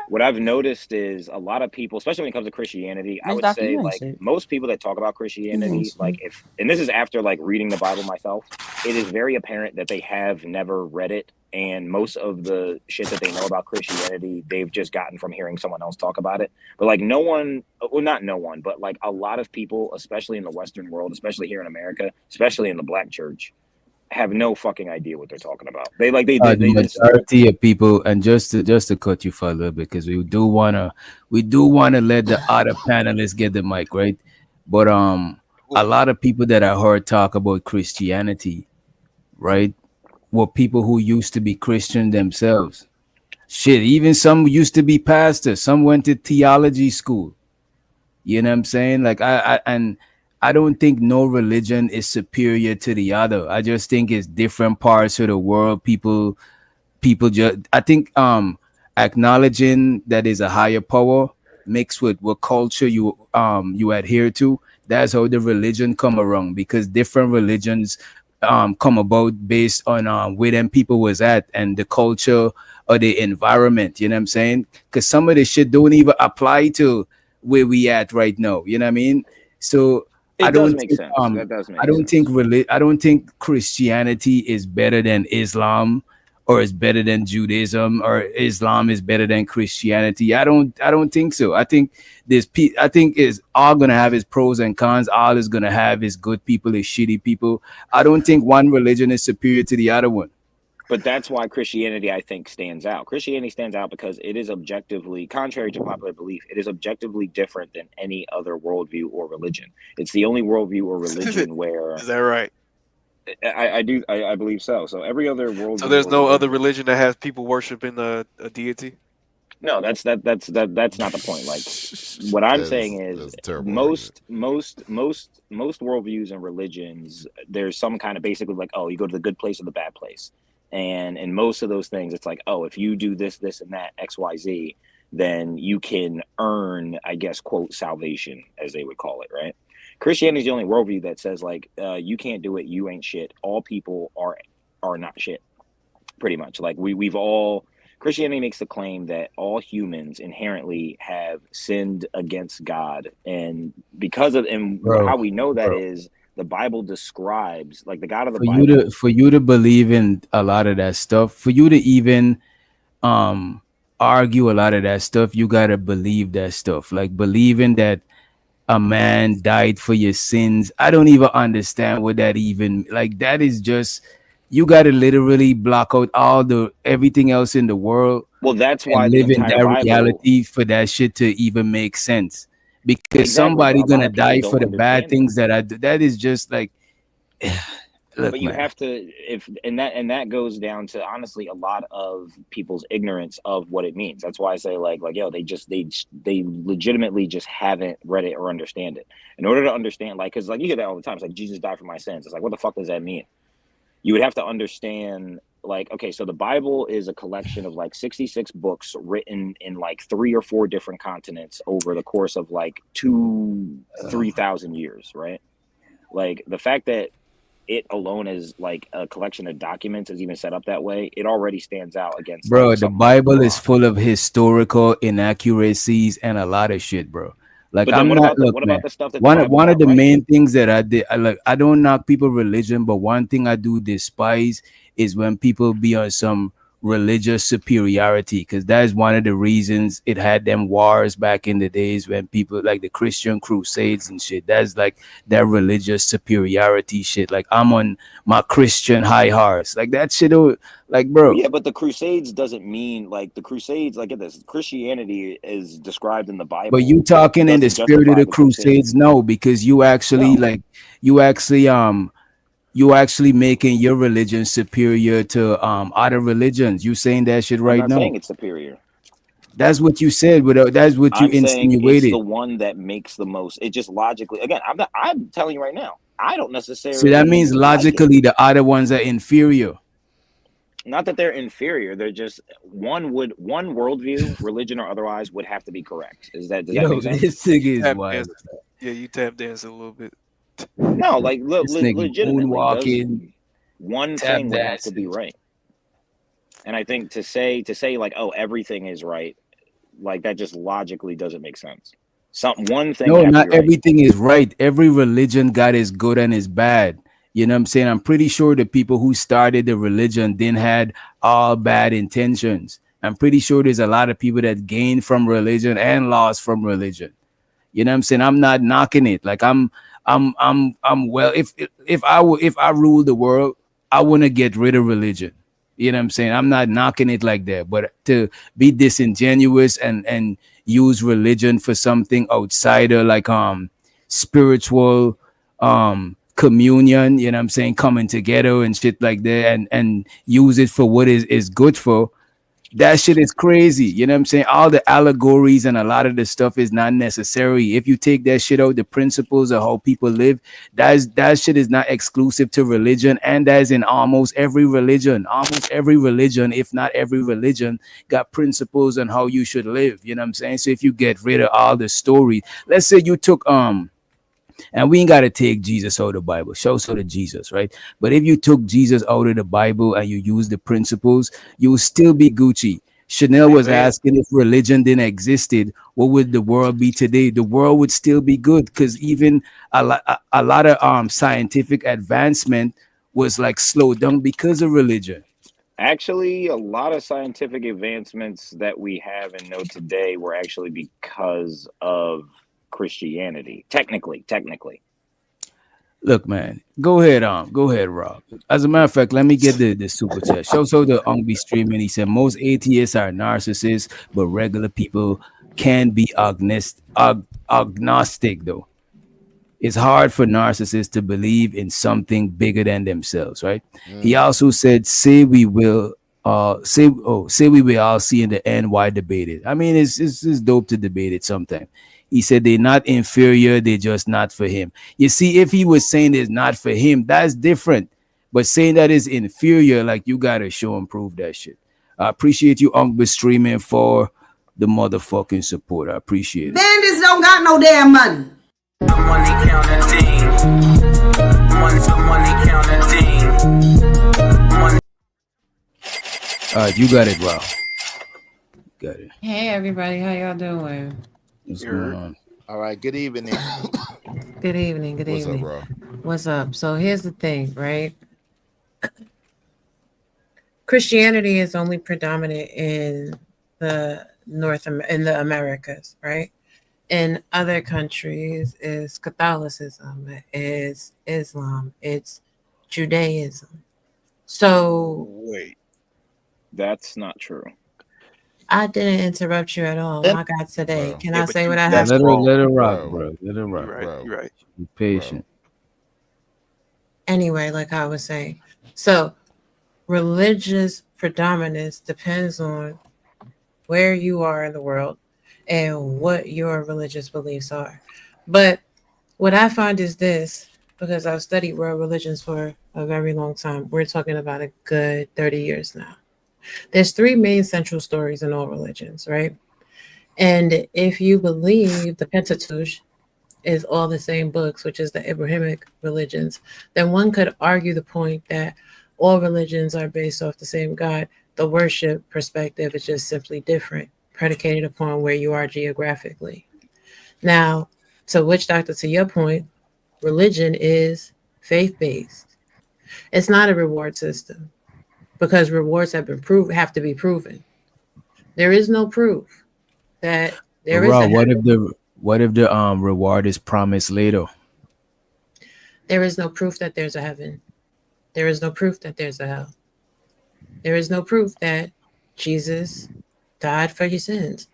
What I've noticed is a lot of people, especially when it comes to Christianity, I Miss would Doctor, say, you ain't like, shit. most people that talk about Christianity, like, if, and this is after like reading the Bible myself, it is very apparent that they have never read it and most of the shit that they know about Christianity, they've just gotten from hearing someone else talk about it. But like no one, well, not no one, but like a lot of people, especially in the Western world, especially here in America, especially in the black church, have no fucking idea what they're talking about. They The just majority of people, and just to cut you for a little bit, because we do wanna let the other panelists get the mic, right? But a lot of people that I heard talk about Christianity, right, were people who used to be Christian themselves. Shit, even some used to be pastors. Some went to theology school. You know what I'm saying? Like I don't think no religion is superior to the other. I just think it's different parts of the world. People just, I think acknowledging that is a higher power mixed with what culture you adhere to. That's how the religion come around, because different religions come about based on where them people was at and the culture or the environment. You know what I'm saying? Because some of the shit don't even apply to where we at right now. You know what I mean? So I don't think, That does make I don't think I don't think Christianity is better than Islam, or is better than Judaism, or Islam is better than Christianity. I don't think so. I think I think is all gonna have its pros and cons. All is gonna have its good people, its shitty people. I don't think one religion is superior to the other one. But that's why Christianity, I think, stands out. Christianity stands out because it is objectively, contrary to popular belief, it is objectively different than any other worldview or religion. It's the only worldview or religion where... Is that right? I believe so. So every other worldview... So there's no other religion that has people worshiping a deity? No, that's not the point. Like, what I'm saying is most worldviews and religions, there's some kind of basically like, oh, you go to the good place or the bad place. And in most of those things, it's like, oh, if you do this, this, and that, X, Y, Z, then you can earn, I guess, quote, salvation, as they would call it, right? Christianity is the only worldview that says, like, you can't do it, you ain't shit. All people are not shit, pretty much. Like, we've all... Christianity makes the claim that all humans inherently have sinned against God. And because of... And how we know that is... The Bible describes, like, the God of the Bible. For you to believe in a lot of that stuff, for you to even argue a lot of that stuff, you gotta believe that stuff. Like believing that a man died for your sins. I don't even understand what that even, like, that is just, you gotta literally block out everything else in the world. Well, that's why live in that Bible, reality for that shit to even make sense. Because somebody gonna die for the bad things that I do. That is just like, look, but you man. have to, and that goes down to honestly a lot of people's ignorance of what it means. That's why I say like yo, they legitimately just haven't read it or understand it. In order to understand, like, because like you hear that all the time. It's like, Jesus died for my sins. It's like, what the fuck does that mean? You would have to understand, like, okay, so the Bible is a collection of like 66 books written in like 3 or 4 different continents over the course of like 3,000 years, right? Like the fact that it alone is like a collection of documents is even set up that way, it already stands out against. Bro, like, the Bible is full of historical inaccuracies and a lot of shit, bro. Like, I'm not, look, man, the stuff that one of the main things that I did, I don't knock people religion, but one thing I do despise is when people be on some religious superiority, because that is one of the reasons it had them wars back in the days when people like the Christian crusades and shit. That's like that religious superiority shit. Like, I'm on my Christian high horse, like that shit. Like, bro. Yeah, but the Crusades doesn't mean like the Crusades. Like, get this, Christianity is described in the Bible. But you talking in the spirit of the Crusades? No, because you actually you actually making your religion superior to other religions. You saying that shit right I'm now? not saying it's superior. That's what you said. That's what you I'm saying insinuated. it's the one that makes the most. It just logically. Again, I'm telling you right now. I don't necessarily. So that means logically the other ones are inferior. Not that they're inferior. They're just one worldview, religion or otherwise, would have to be correct. Does that make sense? This thing is wild. Yeah, you tap dance a little bit. No, like legitimately, moonwalking, one thing would have to be right. And I think to say like, oh, everything is right, like that just logically doesn't make sense. One thing. No, not everything is right. Every religion got its good and its bad. You know what I'm saying? I'm pretty sure the people who started the religion didn't had all bad intentions. I'm pretty sure there's a lot of people that gained from religion and lost from religion. You know what I'm saying? I'm not knocking it. Like I'm well, if I ruled the world, I wouldn't get rid of religion. You know what I'm saying? I'm not knocking it like that, but to be disingenuous and use religion for something outside of like spiritual communion, you know what I'm saying, coming together and shit like that, and use it for what is good for, that shit is crazy. You know what I'm saying? All the allegories and a lot of the stuff is not necessary. If you take that shit out, the principles of how people live, that shit is not exclusive to religion, and that is in almost every religion. Almost every religion, if not every religion, got principles on how you should live. You know what I'm saying? So if you get rid of all the stories, let's say you took and we ain't got to take Jesus out of the Bible. Show so to Jesus, right? But if you took Jesus out of the Bible and you use the principles, you will still be Gucci. Chanel was asking if religion didn't existed, what would the world be today? The world would still be good, because even a lot of scientific advancement was like slowed down because of religion. Actually, a lot of scientific advancements that we have and know today were actually because of Christianity. Technically. Look, man, go ahead, Rob. As a matter of fact, let me get the super chat. So the be streaming. He said most atheists are narcissists, but regular people can be agnostic though. It's hard for narcissists to believe in something bigger than themselves, right? He also said, say we will all see in the end why debate it. I mean, it's dope to debate it sometime. He said they're not inferior, they're just not for him. You see, if he was saying it's not for him, that's different. But saying that is inferior, like, you gotta show and prove that shit. I appreciate you, Uncle, streaming for the motherfucking support. I appreciate it. Bandits don't got no damn money. Money counting team. Money counting team. All right, you got it, Rob. Got it. Hey everybody, how y'all doing? What's going on? All right, good evening. Good evening. Good evening. What's up, bro? What's up? So here's the thing, right? Christianity is only predominant in the in the Americas, right? In other countries, is Catholicism, is Islam, it's Judaism. So wait, that's not true. I didn't interrupt you at all. My God, today. Can I say what I have? Let her rock, bro. Let her rock. You're right. Be patient. Anyway, like I was saying, so religious predominance depends on where you are in the world and what your religious beliefs are. But what I find is this, because I've studied world religions for a very long time. We're talking about a good 30 years now. There's three main central stories in all religions, right? And if you believe the Pentateuch is all the same books, which is the Abrahamic religions, then one could argue the point that all religions are based off the same God. The worship perspective is just simply different, predicated upon where you are geographically. Now, to Witch Doctor, to your point, religion is faith-based. It's not a reward system, because rewards have to be proven. There is no proof that there is. What if the reward is promised later? There is no proof that there's a heaven. There is no proof that there's a hell. There is no proof that Jesus died for your sins.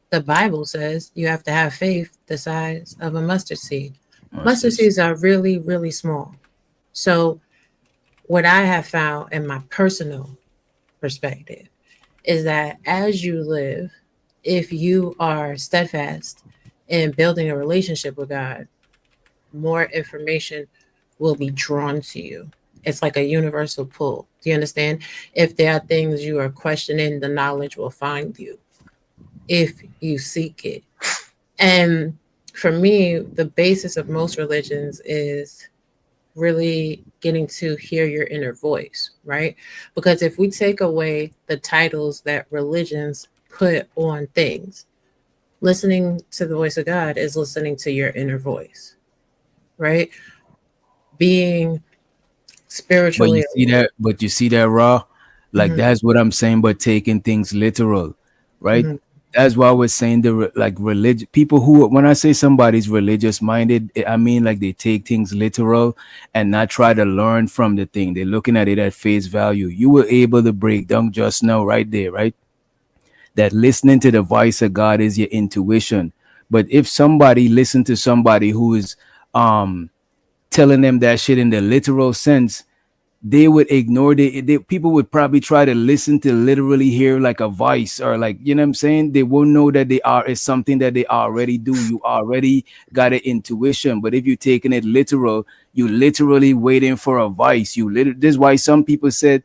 The Bible says you have to have faith the size of a mustard seed. Mustard seeds are really, really small. So what I have found in my personal perspective is that as you live, if you are steadfast in building a relationship with God, more information will be drawn to you. It's like a universal pull. Do you understand? If there are things you are questioning, the knowledge will find you if you seek it. And for me, the basis of most religions is really getting to hear your inner voice, right? Because if we take away the titles that religions put on things, listening to the voice of God is listening to your inner voice, right? being But spiritually. you see that raw, like Mhm. that's what I'm saying. But taking things literal, right? Mhm. That's why I was saying like religion people who, when I say somebody's religious minded, I mean like they take things literal and not try to learn from the thing. They're looking at it at face value. You were able to break down just now, right there, right? That listening to the voice of God is your intuition. But if somebody listen to somebody who is telling them that shit in the literal sense, they would ignore people would probably try to listen to literally hear like a voice, or like, you know what I'm saying? They won't know that they are is something that they already do. You already got an intuition. But if you're taking it literal, you literally waiting for a voice. This is why some people said,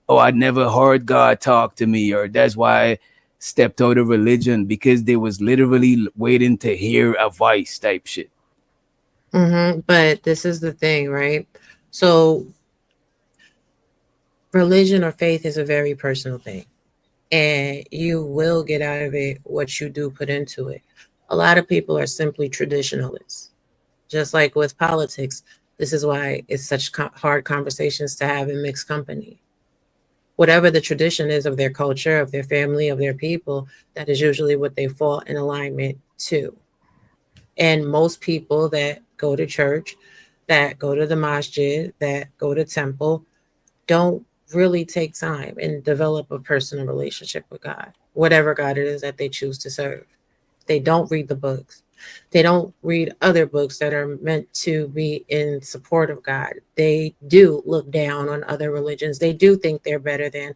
oh, I never heard God talk to me, or that's why I stepped out of religion, because they was literally waiting to hear a voice type shit. But this is the thing, right? So religion or faith is a very personal thing, and you will get out of it what you do put into it. A lot of people are simply traditionalists, just like with politics. This is why it's such hard conversations to have in mixed company. Whatever the tradition is of their culture, of their family, of their people, that is usually what they fall in alignment to. And most people that go to church, that go to the masjid, that go to temple, don't really take time and develop a personal relationship with God, whatever God it is that they choose to serve. They don't read the books. They don't read other books that are meant to be in support of God. They do look down on other religions. They do think they're better than,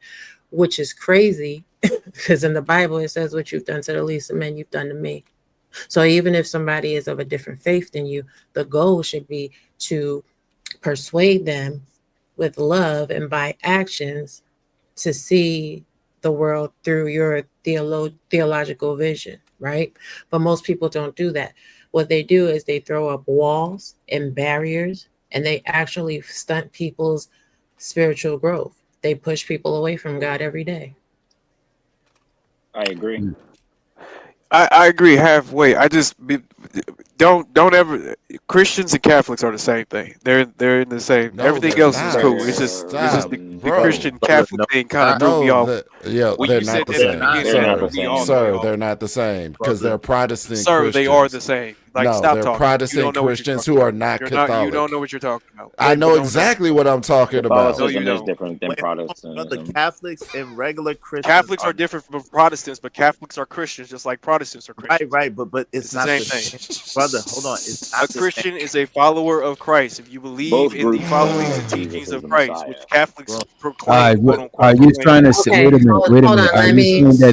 which is crazy because in the Bible it says, what you've done to the least of men, you've done to me. So even if somebody is of a different faith than you, the goal should be to persuade them with love and by actions to see the world through your theological vision, right? But most people don't do that. What they do is they throw up walls and barriers, and they actually stunt people's spiritual growth. They push people away from God every day. I agree. I agree halfway. Don't ever. Christians and Catholics are the same thing. They're in the same. No, Everything they're else is not. cool. It's just Stop, the bro. Christian Catholic thing kind of threw me off. When They're you not said the that at same. the beginning, They're it not threw the me same. off. Sir, they're not the same because they're Protestant Sir, Christians. they are the same. Like, No, stop they're talking. You Protestant don't know what you're Christians talking who are about. not You Catholic. don't know what you're talking about. I know You don't exactly what I'm talking about. No, you Catholicism is don't. different than Wait, brother, Protestantism. Catholics and regular Christians Catholics are are different from Protestants, but Catholics are Christians just like Protestants are Christians. right, but It's it's the not same the thing. brother. Hold on, it's A not the Christian same. is a follower of Christ. If you believe Both in the groups following the believe Jesus teachings is of the Christ, which Messiah. Catholics All proclaim, right, quote are unquote, you proclaim. trying to say? Okay, Wait a minute. Wait a hold minute. on. Let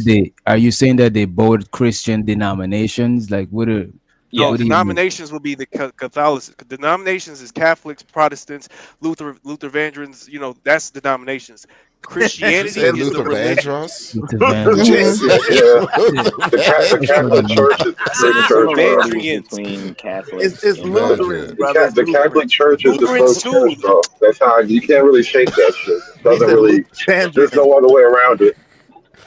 me. Are you saying that they both Christian denominations? Like, what are? No, What do you mean? denominations will be the Catholicism. Denominations is Catholics, Protestants, Luther Vandrins. You know, that's denominations. Christianity Say is the Luther religion. Vandross? Luther Yeah, the Catholic Church is the I said same church. Similarities Vandrians. between Catholics It's and Lutherans, Vandrin. brother. The Catholic Church is the Lutherans first too. church, bro. That's how you can't really shake that shit. He Doesn't said really. There's Lutherans. no other way around it.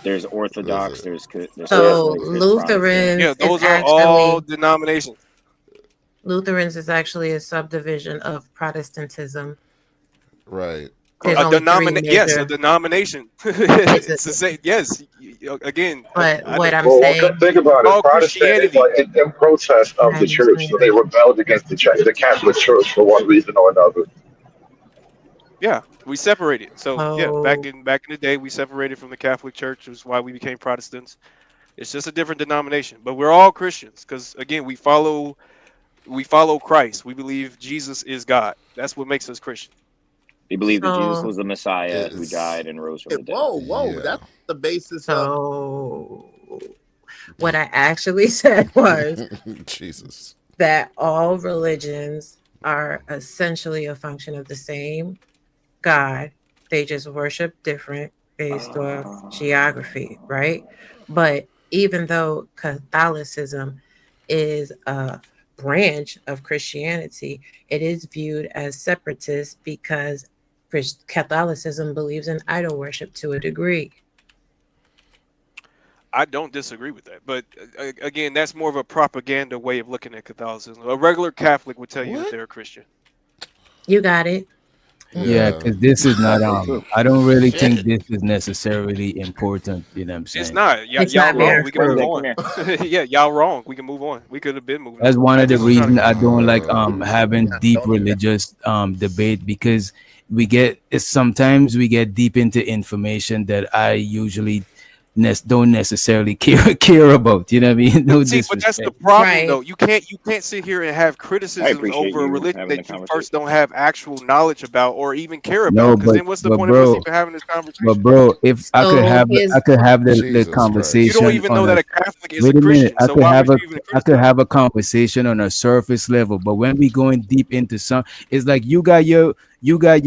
there's Is Orthodox, it? there's So Catholics, there's Protestants. Yeah, Lutherans is those are all actually denominations. a subdivision of Protestantism. Right. There's A only three yes, a major. denomination. It's It's the same. Yes, again. But what I'm Well, saying, think about it. All Protestant is Christianity. like in protest of I the church, so they understand. rebelled against the Catholic Church for one reason or another. Yeah, we separated. So yeah, So back in the day, we separated from the Catholic Church. Is why we became Protestants. It's just a different denomination, but we're all Christians because again, we follow Christ. We believe Jesus is God. That's what makes us Christian. They believe that Jesus so was the Messiah who Is died and rose from the dead. Whoa, yeah. that's the basis of. so what I actually said was Jesus. that all religions are essentially a function of the same God. They just worship different based off geography, right? But even though Catholicism is a branch of Christianity, it is viewed as separatist because Catholicism believes in idol worship to a degree. I don't disagree with that, but again, that's more of a propaganda way of looking at Catholicism. A regular Catholic would tell you that What? they're a Christian. You got it. Yeah, because this is not I don't really think this is necessarily important. You know what I'm It's saying? not. It's Y'all not wrong. bearing We can move fruit. on. Yeah, y'all wrong. We can move on. We could have been moving That's on. one of the This is trying reasons to I don't like having deep religious debate, because sometimes we get deep into information that I usually don't necessarily care about. You know what I mean? No See, but that's the disrespect. problem, Right. though. You can't sit here and have criticisms appreciate over a you religion having the that you conversation. first don't have actual knowledge about or even care No, about. Because but then what's the but point of us bro, even having this but conversation? bro, if I could So have here's the Jesus Christ. You conversation don't even know on that a a Catholic is a wait a minute, Christian, so why would you even I could criticize? have a conversation on a surface level, but when we going deep into some, it's like you got your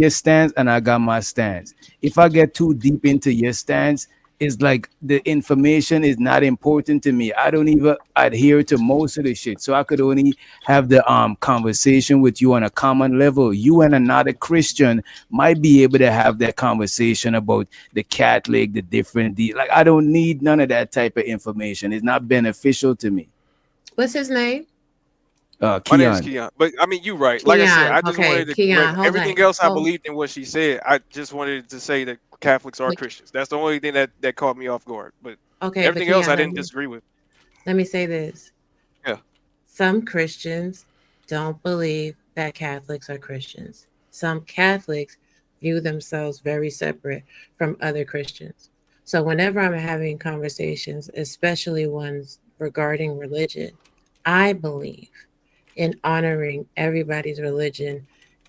stance and I got my stance. If I get too deep into your stance, it's like the information is not important to me. I don't even adhere to most of the shit, so I could only have the conversation with you on a common level. You and another Christian might be able to have that conversation about the Catholic, the different, like I don't need none of that type of information. It's not beneficial to me. what's his name? My name's Keon. Keon. But I mean, you right. Like I said, Keon. I just Okay, wanted to Keon. correct Hold everything on. else I Hold. believed in what she said. I just wanted to say that Catholics are But- Christians. That's the only thing that caught me off guard. But Okay, but everything else I Keon, didn't disagree with. let me say this. Yeah. Some Christians don't believe that Catholics are Christians. Some Catholics view themselves very separate from other Christians. So whenever I'm having conversations, especially ones regarding religion, I believe in honoring everybody's religion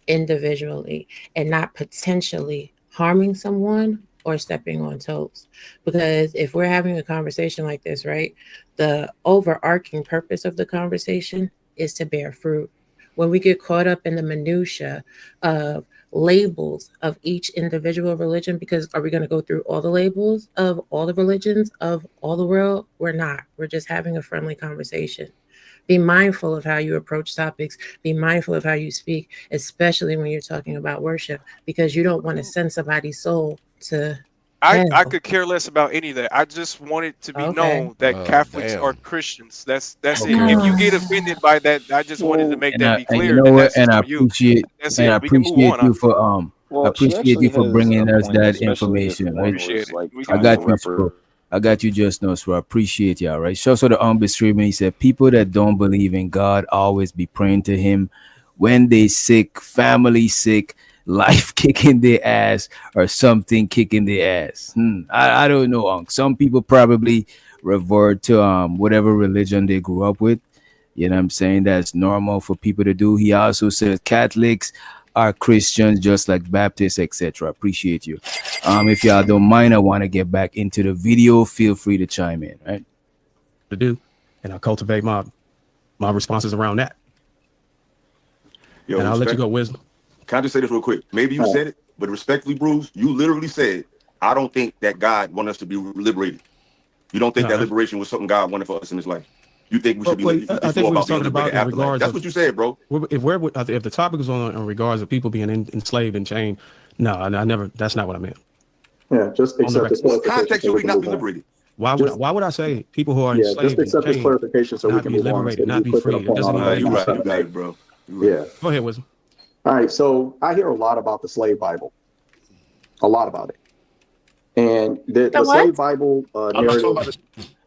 individually and not potentially harming someone or stepping on toes. Because if we're having a conversation like this, right, the overarching purpose of the conversation is to bear fruit. When we get caught up in the minutia of labels of each individual religion, because are we going to go through all the labels of all the religions of all the world? We're not. We're just having a friendly conversation. Be mindful of how you approach topics. Be mindful of how you speak, especially when you're talking about worship, because you don't want to send somebody's soul to I hell. could care less about any of that. I just want it to be Okay. known that Oh, Catholics damn. are Christians. That's it. Okay. If you get offended by that, I just wanted to make And that I, be and you clear know that what? that's And just I on you. appreciate That's and I it. We can move appreciate on. you for Well, she appreciate you actually for has bringing a us point, that especially this information, one right? Appreciate was it. like We I can trying move to got on. you, represent. bro. I got you just now, so I appreciate y'all, right? So the streamer, he said, people that don't believe in God always be praying to him when they sick, family sick, life kicking their ass, or something kicking their ass. I don't know, Unc. Some people probably revert to whatever religion they grew up with. You know what I'm saying? That's normal for people to do. He also says Catholics are Christians just like Baptists, etc. Appreciate you. If y'all don't mind, I want to get back into the video. Feel free to chime in, right? To do, and I cultivate my responses around that. Yo, And I'll let you respect. go, Wisdom. Can I just say this real quick? Maybe you said it, but respectfully, Bruce, you literally said, I don't think that God wanted us to be liberated. You don't think No, that liberation was something God wanted for us in his life. You think we should be well, it's I think more we were about being talking about liberated in afterlife. regards That's of what you said, bro. if the topic was on in regards of people being enslaved and chained. No, I never. That's not what I meant. Yeah, just On the accept this record. What context clarification so should we we can not move be on. liberated? Why would I say people who are Yeah, just enslaved and accept this chained clarification so we not can be move on liberated, instead of not you be clicking free? It upon doesn't even make You're any right. sense. You got it, bro. You're right. Yeah. Go ahead, Wisdom. All right. So I hear a lot about the slave Bible, a lot about it, and the slave Bible I'm not talking narrative. about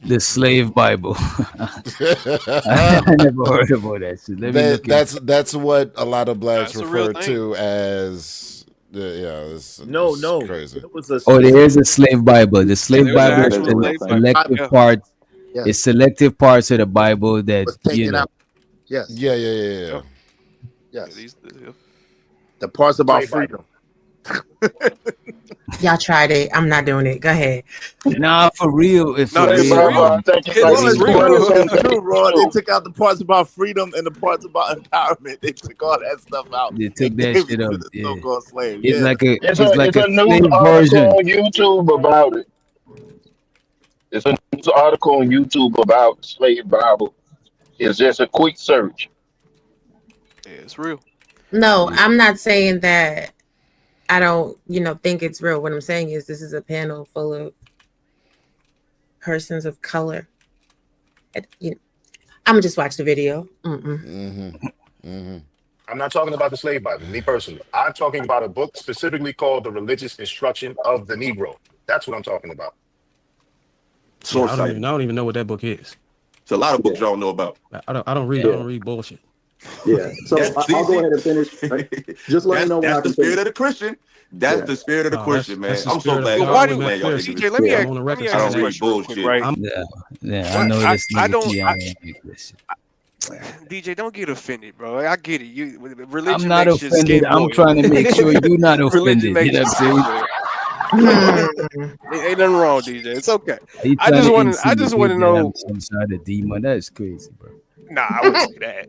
The slave Bible. I never heard about that shit. Let me look into That's what a lot of blacks That's a real refer thing. to as it's No. crazy. It was a Oh, there specific. is a slave Bible. The slave There's an Bible That is is a actual real slave thing. Bible. selective Yeah. parts. Yes, It's selective parts of the Bible that was taken out. Yes, Yeah. Yeah. yes. These- yeah. The parts about slave Bible. freedom. Y'all tried it. I'm not doing it. Go ahead. Nah, for real. If No, for this is real, real. I think This Well, is it's real. true. It's true, bro. They took out the parts about freedom and the parts about empowerment. They took all that stuff out they and took that gave shit it to out. the Yeah, so-called slaves. it's Yeah. like a It's it's like a a news slave article version. on YouTube about it. It's a news article on YouTube about slave Bible. It's just a quick search. Yeah, it's real. No, Yeah. I'm not saying that I don't, think it's real. What I'm saying is this is a panel full of persons of color. I'm gonna just watch the video. Mm-hmm. Mm-hmm. I'm not talking about the slave Bible, me personally. I'm talking about a book specifically called The Religious Instruction of the Negro. That's what I'm talking about. Source I citing. don't even know what that book is. It's a lot of books y'all know about. I don't read bullshit. Yeah. So I'll go ahead and finish. Just let me know when I That's the can spirit finish. of the Christian. That's the spirit of the Christian, man. that's the I'm so spirit of glad God. y'all Why do man, y'all Pharisee. DJ? Let me ask, I'm on the let me record ask I this don't read question real quick, bullshit. right? Yeah, I know this I nigga don't. Keon ain't this. DJ, don't get offended, bro. I get it. You I'm religion not makes your offended. skin I'm boil. trying to make sure you're not Religion offended. You makes know your what I'm skin saying? boil. Ain't nothing wrong, DJ. It's okay. Are you I trying to just want to insinuate that know. I'm some sort of demon? That's crazy, bro. Nah, I wouldn't say that.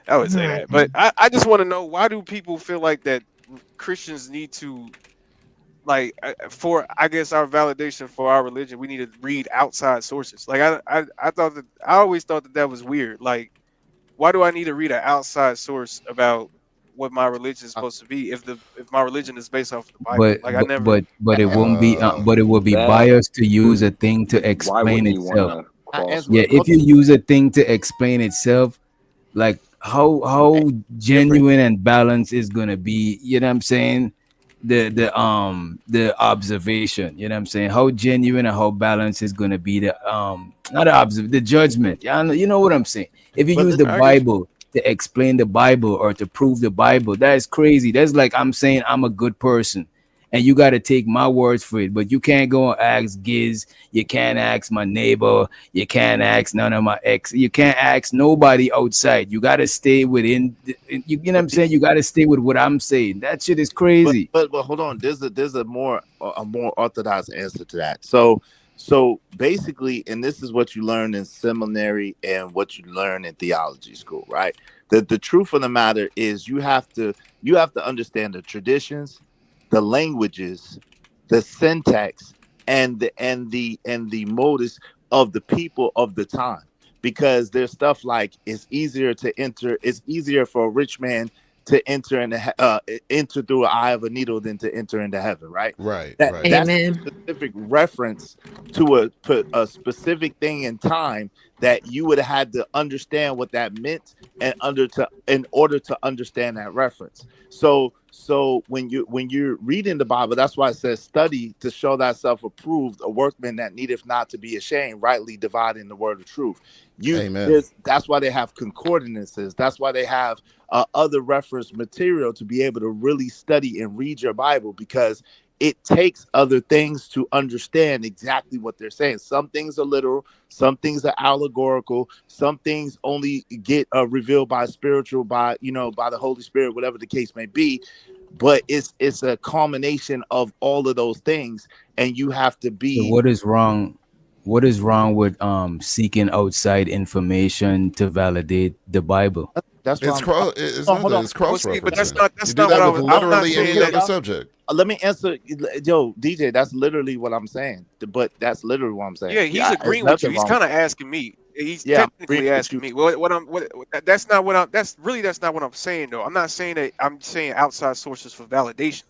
I would say that, but I just want to know, why do people feel like that Christians need to, like, for, I guess, our validation for our religion, we need to read outside sources. Like I thought that, I always thought that was weird. Like, why do I need to read an outside source about what my religion is supposed to be if my religion is based off of the Bible? Like, I never. But it won't be. But it will be That biased to use a thing to why explain wouldn't you want itself. to cross? Yeah, if you use a thing to explain itself, like how genuine and balanced is gonna be, you know what I'm saying? The observation, you know what I'm saying? How genuine and how balanced is gonna be not the judgment. Yeah, you know what I'm saying? If you use the I get you. Bible to explain the Bible or to prove the Bible, that is crazy. That's like I'm saying I'm a good person. And you got to take my words for it, but you can't go and ask Giz. You can't ask my neighbor. You can't ask none of my ex. You can't ask nobody outside. You got to stay within. You know what I'm saying? You got to stay with what I'm saying. That shit is crazy. But hold on. There's a more orthodox answer to that. So basically, and this is what you learn in seminary and what you learn in theology school, right? The truth of the matter is you have to understand the traditions, the languages, the syntax, and the modus of the people of the time, because there's stuff like it's easier for a rich man to enter through an eye of a needle than to enter into heaven, right? Right. That's Amen. a specific reference to a specific thing in time that you would have had to understand what that meant in order to understand that reference. So when you're reading the Bible, that's why it says study to show thyself approved, a workman that needeth not to be ashamed, rightly dividing the word of truth. Amen. That's why they have concordances. That's why they have other reference material to be able to really study and read your Bible, because it takes other things to understand exactly what they're saying. Some things are literal, some things are allegorical, some things only get revealed by the Holy Spirit, whatever the case may be. But it's a culmination of all of those things, and you have to be. So what is wrong? What is wrong with seeking outside information to validate the Bible? That's It's it's cross See, referencing. but that's not You do what that I with was. I'm not literally saying any that. other subject. Let me answer, yo, DJ. That's literally what I'm saying. But that's literally what I'm saying. Yeah, he's there's agreeing with you. nothing He's wrong kind with of asking me. He's Yeah, I'm agreeing technically with asking you. me. That's not what I'm. That's not what I'm saying though. I'm not saying that. I'm saying outside sources for validation.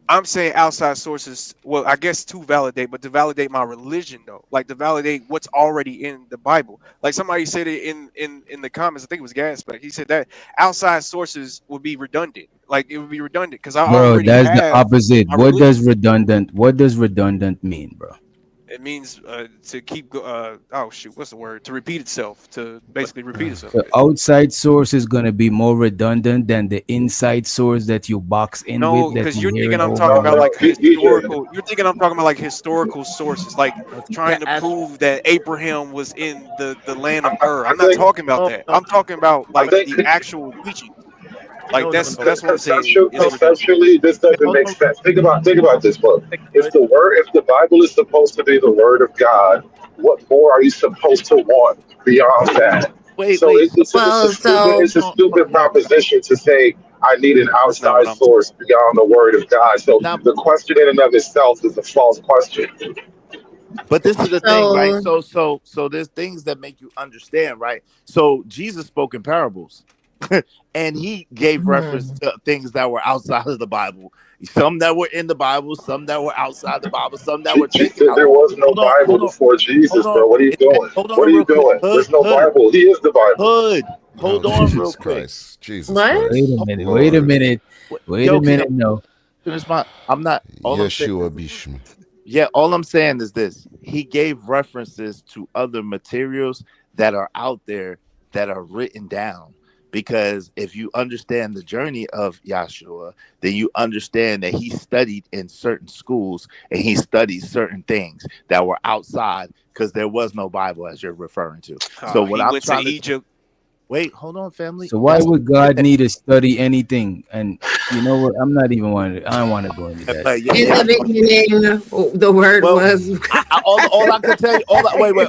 I'm saying outside sources. Well, I guess to validate, but to validate my religion though, like to validate what's already in the Bible. Like somebody said it in the comments. I think it was Gaspar. He said that outside sources would be redundant. Like it would be redundant because I Bro, already that's the have opposite. my What religion. does redundant mean, bro? It means to keep. Oh shoot, what's the word? To repeat itself. To basically repeat itself. The outside source is gonna be more redundant than the inside source that you box in No, with, that because you you're hear thinking it I'm over talking and about over. like historical. You're thinking I'm talking about like historical sources, like trying to Yeah, prove that Abraham was in the land of Ur. I I'm not think talking about no, that. no, I'm talking about I like think the actual teaching. Like no. that's what I'm saying is redundant. conceptually this doesn't Hold make on, sense. Think about this, book. real quick. If the Bible is supposed to be the word of God, what more are you supposed to want beyond that? So Wait. So Well, it's a hold on, stupid no. proposition to say I need an That's not what outside I'm saying. source beyond the word of God. So Now, the question in and of itself is a false question. but this is the thing, right? so So there's things that make you understand, right? So Jesus spoke in parables, and he gave reference to things that were outside of the Bible. Some that were in the Bible, some that were outside the Bible, some that were taken out. There was no Hold on, Bible before Jesus, hold on. bro. What are you doing? Hold What on, are you real quick. doing? There's no Bible. He is the Bible. Hood. Hold Oh, on Jesus real quick. Christ. Jesus What? Christ. Wait a minute. Lord. Wait a minute. Wait Yo, a can minute. I No. finish my? I'm not. All I'm saying. Yeshua Bishma. Yeah, all I'm saying is this. He gave references to other materials that are out there that are written down. Because if you understand the journey of Yahshua, then you understand that he studied in certain schools and he studied certain things that were outside because there was no Bible as you're referring to. So what He I'm went to trying to Egypt. wait, hold on, family. So why would God need to study anything? And you know what? I'm not even wanting. I don't want to go into that. In the beginning, the word was. all I can tell you,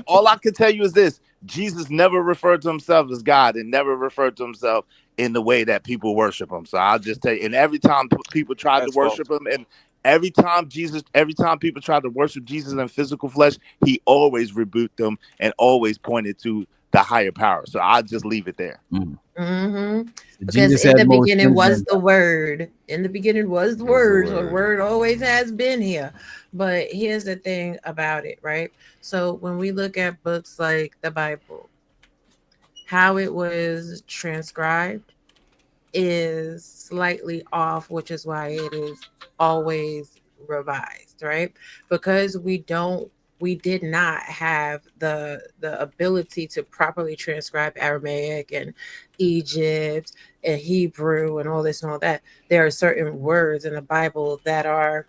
all I can tell you is this: Jesus never referred to himself as God and never referred to himself in the way that people worship him. So I'll just tell you, and every time people tried to worship him, and every time people tried to worship Jesus in physical flesh, he always rebuked them and always pointed to the higher power. So I'll just leave it there. Mm-hmm. Because Jesus in had the more beginning sins was than the word. In the beginning was the word. The word always has been here. But here's the thing about it, right? So when we look at books like the Bible, how it was transcribed is slightly off, which is why it is always revised, right? Because we did not have the ability to properly transcribe Aramaic and Egypt and Hebrew and all this and all that. There are certain words in the Bible that are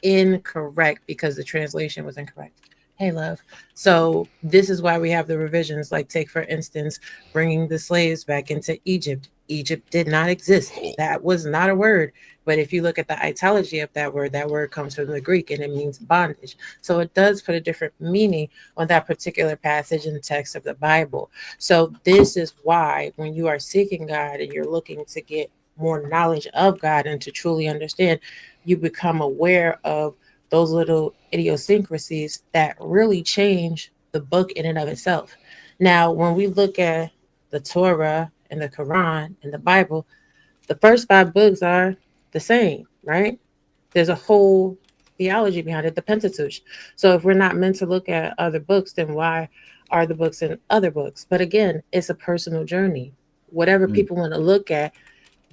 incorrect because the translation was incorrect. Hey, love. So this is why we have the revisions. Like, take for instance, bringing the slaves back into Egypt. Egypt did not exist. That was not a word. But if you look at the etymology of that word comes from the Greek and it means bondage. So it does put a different meaning on that particular passage in the text of the Bible. So this is why when you are seeking God and you're looking to get more knowledge of God and to truly understand, you become aware of those little idiosyncrasies that really change the book in and of itself. Now, when we look at the Torah and the Quran and the Bible, the first 5 books are the same, right? There's a whole theology behind it, the Pentateuch. So if we're not meant to look at other books, then why are the books in other books? But again, it's a personal journey. Whatever people want to look at,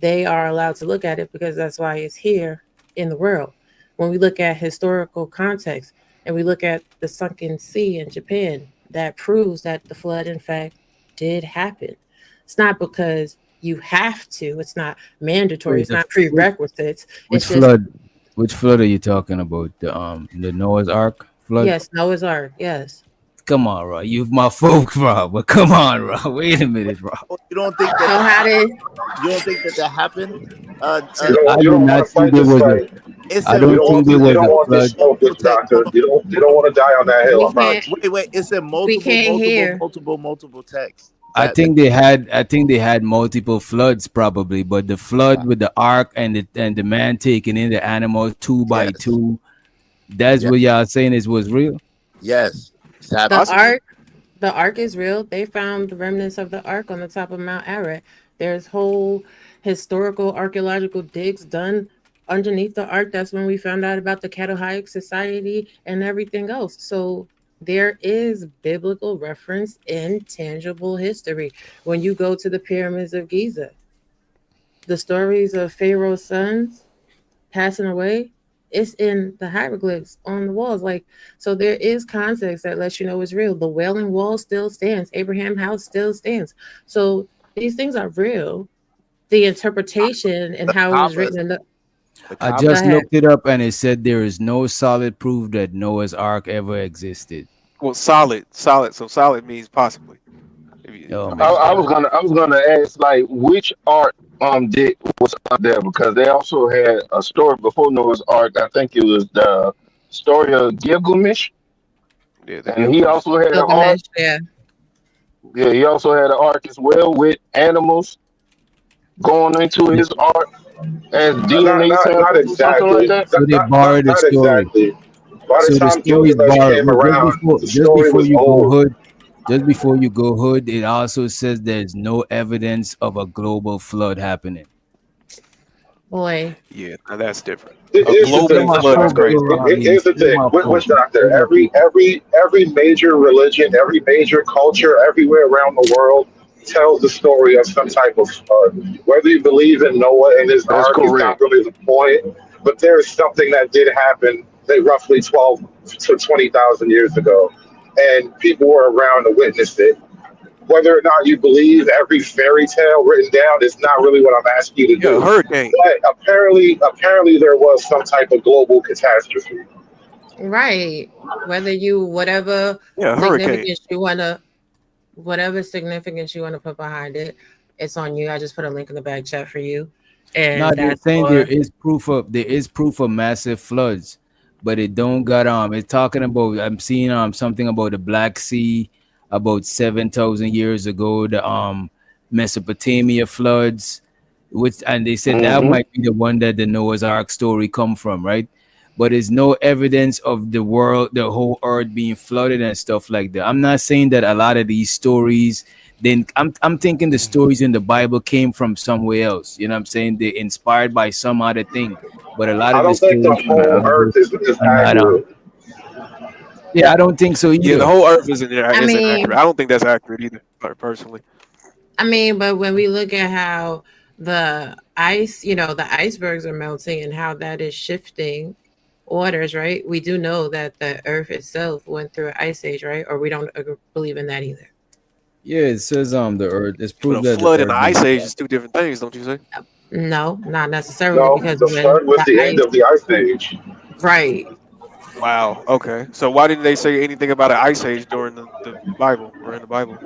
they are allowed to look at it because that's why it's here in the world. When we look at historical context and we look at the sunken sea in Japan, that proves that the flood, in fact, did happen. It's not because you have to. It's not mandatory. It's not prerequisites. Which flood? Which flood are you talking about? The Noah's Ark flood? Yes, Noah's Ark. Yes. Come on, bro. You've my folk, bro. But come on, bro. Wait a minute, bro. You don't think that? You don't think that happened? I do not think there was a. I don't think there was a flood. Doctor. You don't want to die on that hill. Wait. It's a multiple texts. I think they had multiple floods probably, but the flood with the ark and the man taking in the animals 2 by 2, that's what y'all saying was real? Yes. The ark is real. They found the remnants of the ark on the top of Mount Ararat. There's whole historical archaeological digs done underneath the ark. That's when we found out about the Catohaic Society and everything else. So there is biblical reference in tangible history. When you go to the pyramids of Giza, the stories of Pharaoh's sons passing away, it's in the hieroglyphs on the walls. Like, so there is context that lets you know it's real. The Wailing Wall still stands. Abraham House still stands. So these things are real. The interpretation and how it was written in the I just looked it up and it said there is no solid proof that Noah's Ark ever existed. Well, solid. So solid means possibly. I was gonna ask, like, which ark was up there, because they also had a story before Noah's Ark. I think it was the story of Gilgamesh. Yeah, and he also had an ark. Yeah, he also had an ark as well with animals going into his ark as DNA samples or something like that. So they borrowed the story. Exactly. By the So the time story is Gilgamesh borrowed. came around, Just before you go hood, it also says there's no evidence of a global flood happening. Boy. Yeah, now that's different. Here's the thing. Witch doctor. Every major religion, every major culture, everywhere around the world tells the story of some type of flood. Whether you believe in Noah and his That's ark is not correct. really the point, but there is something that did happen roughly 12 to 20,000 years ago, and people were around to witness it. Whether or not you believe every fairy tale written down is not really what I'm asking you to Yeah, do. hurricane. But apparently there was some type of global catastrophe. Right. Whether you whatever Yeah, hurricane. significance you want to put behind it, it's on you. I just put a link in the back chat for you. No, And they're that's saying for there is proof of massive floods, but it don't got it's talking about I'm seeing something about the Black Sea about 7,000 years ago, the Mesopotamia floods, and they said that might be the one that the Noah's Ark story come from, right? But there's no evidence of the whole earth being flooded and stuff like that. I'm not saying that a lot of these stories, then I'm thinking the stories in the Bible came from somewhere else. You know what I'm saying? They're inspired by some other thing. But a lot I of the don't think the stories whole earth is accurate. yeah, I don't think so either. Yeah, the whole Earth isn't I isn't mean- accurate. I don't think that's accurate either, personally. I mean, but when we look at how the ice, the icebergs are melting and how that is shifting orders, right? We do know that the earth itself went through an ice age, right? Or we don't believe in that either. Yeah, it says the earth. It's But proof a that the flood and earth an ice been- age is two different things, don't you say? No, not necessarily, No, because the when flood was the end ice, of the ice age. right? Wow. Okay. So why didn't they say anything about an ice age during the Bible or in the Bible?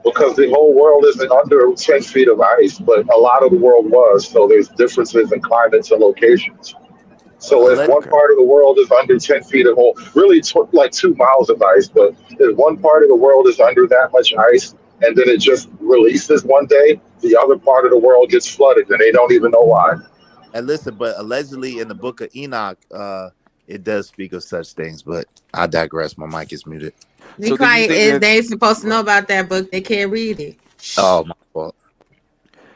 Because the whole world isn't under 10 feet of ice, but a lot of the world was. So there's differences in climates and locations. So if one part of the world is under 10 feet of really like 2 miles of ice, but if one part of the world is under that much ice and then it just releases one day, the other part of the world gets flooded and they don't even know why. And listen, but allegedly in the book of Enoch, it does speak of such things, but I digress. My mic is muted. Be quiet. They supposed to know about that book. They can't read it. Oh, my fault.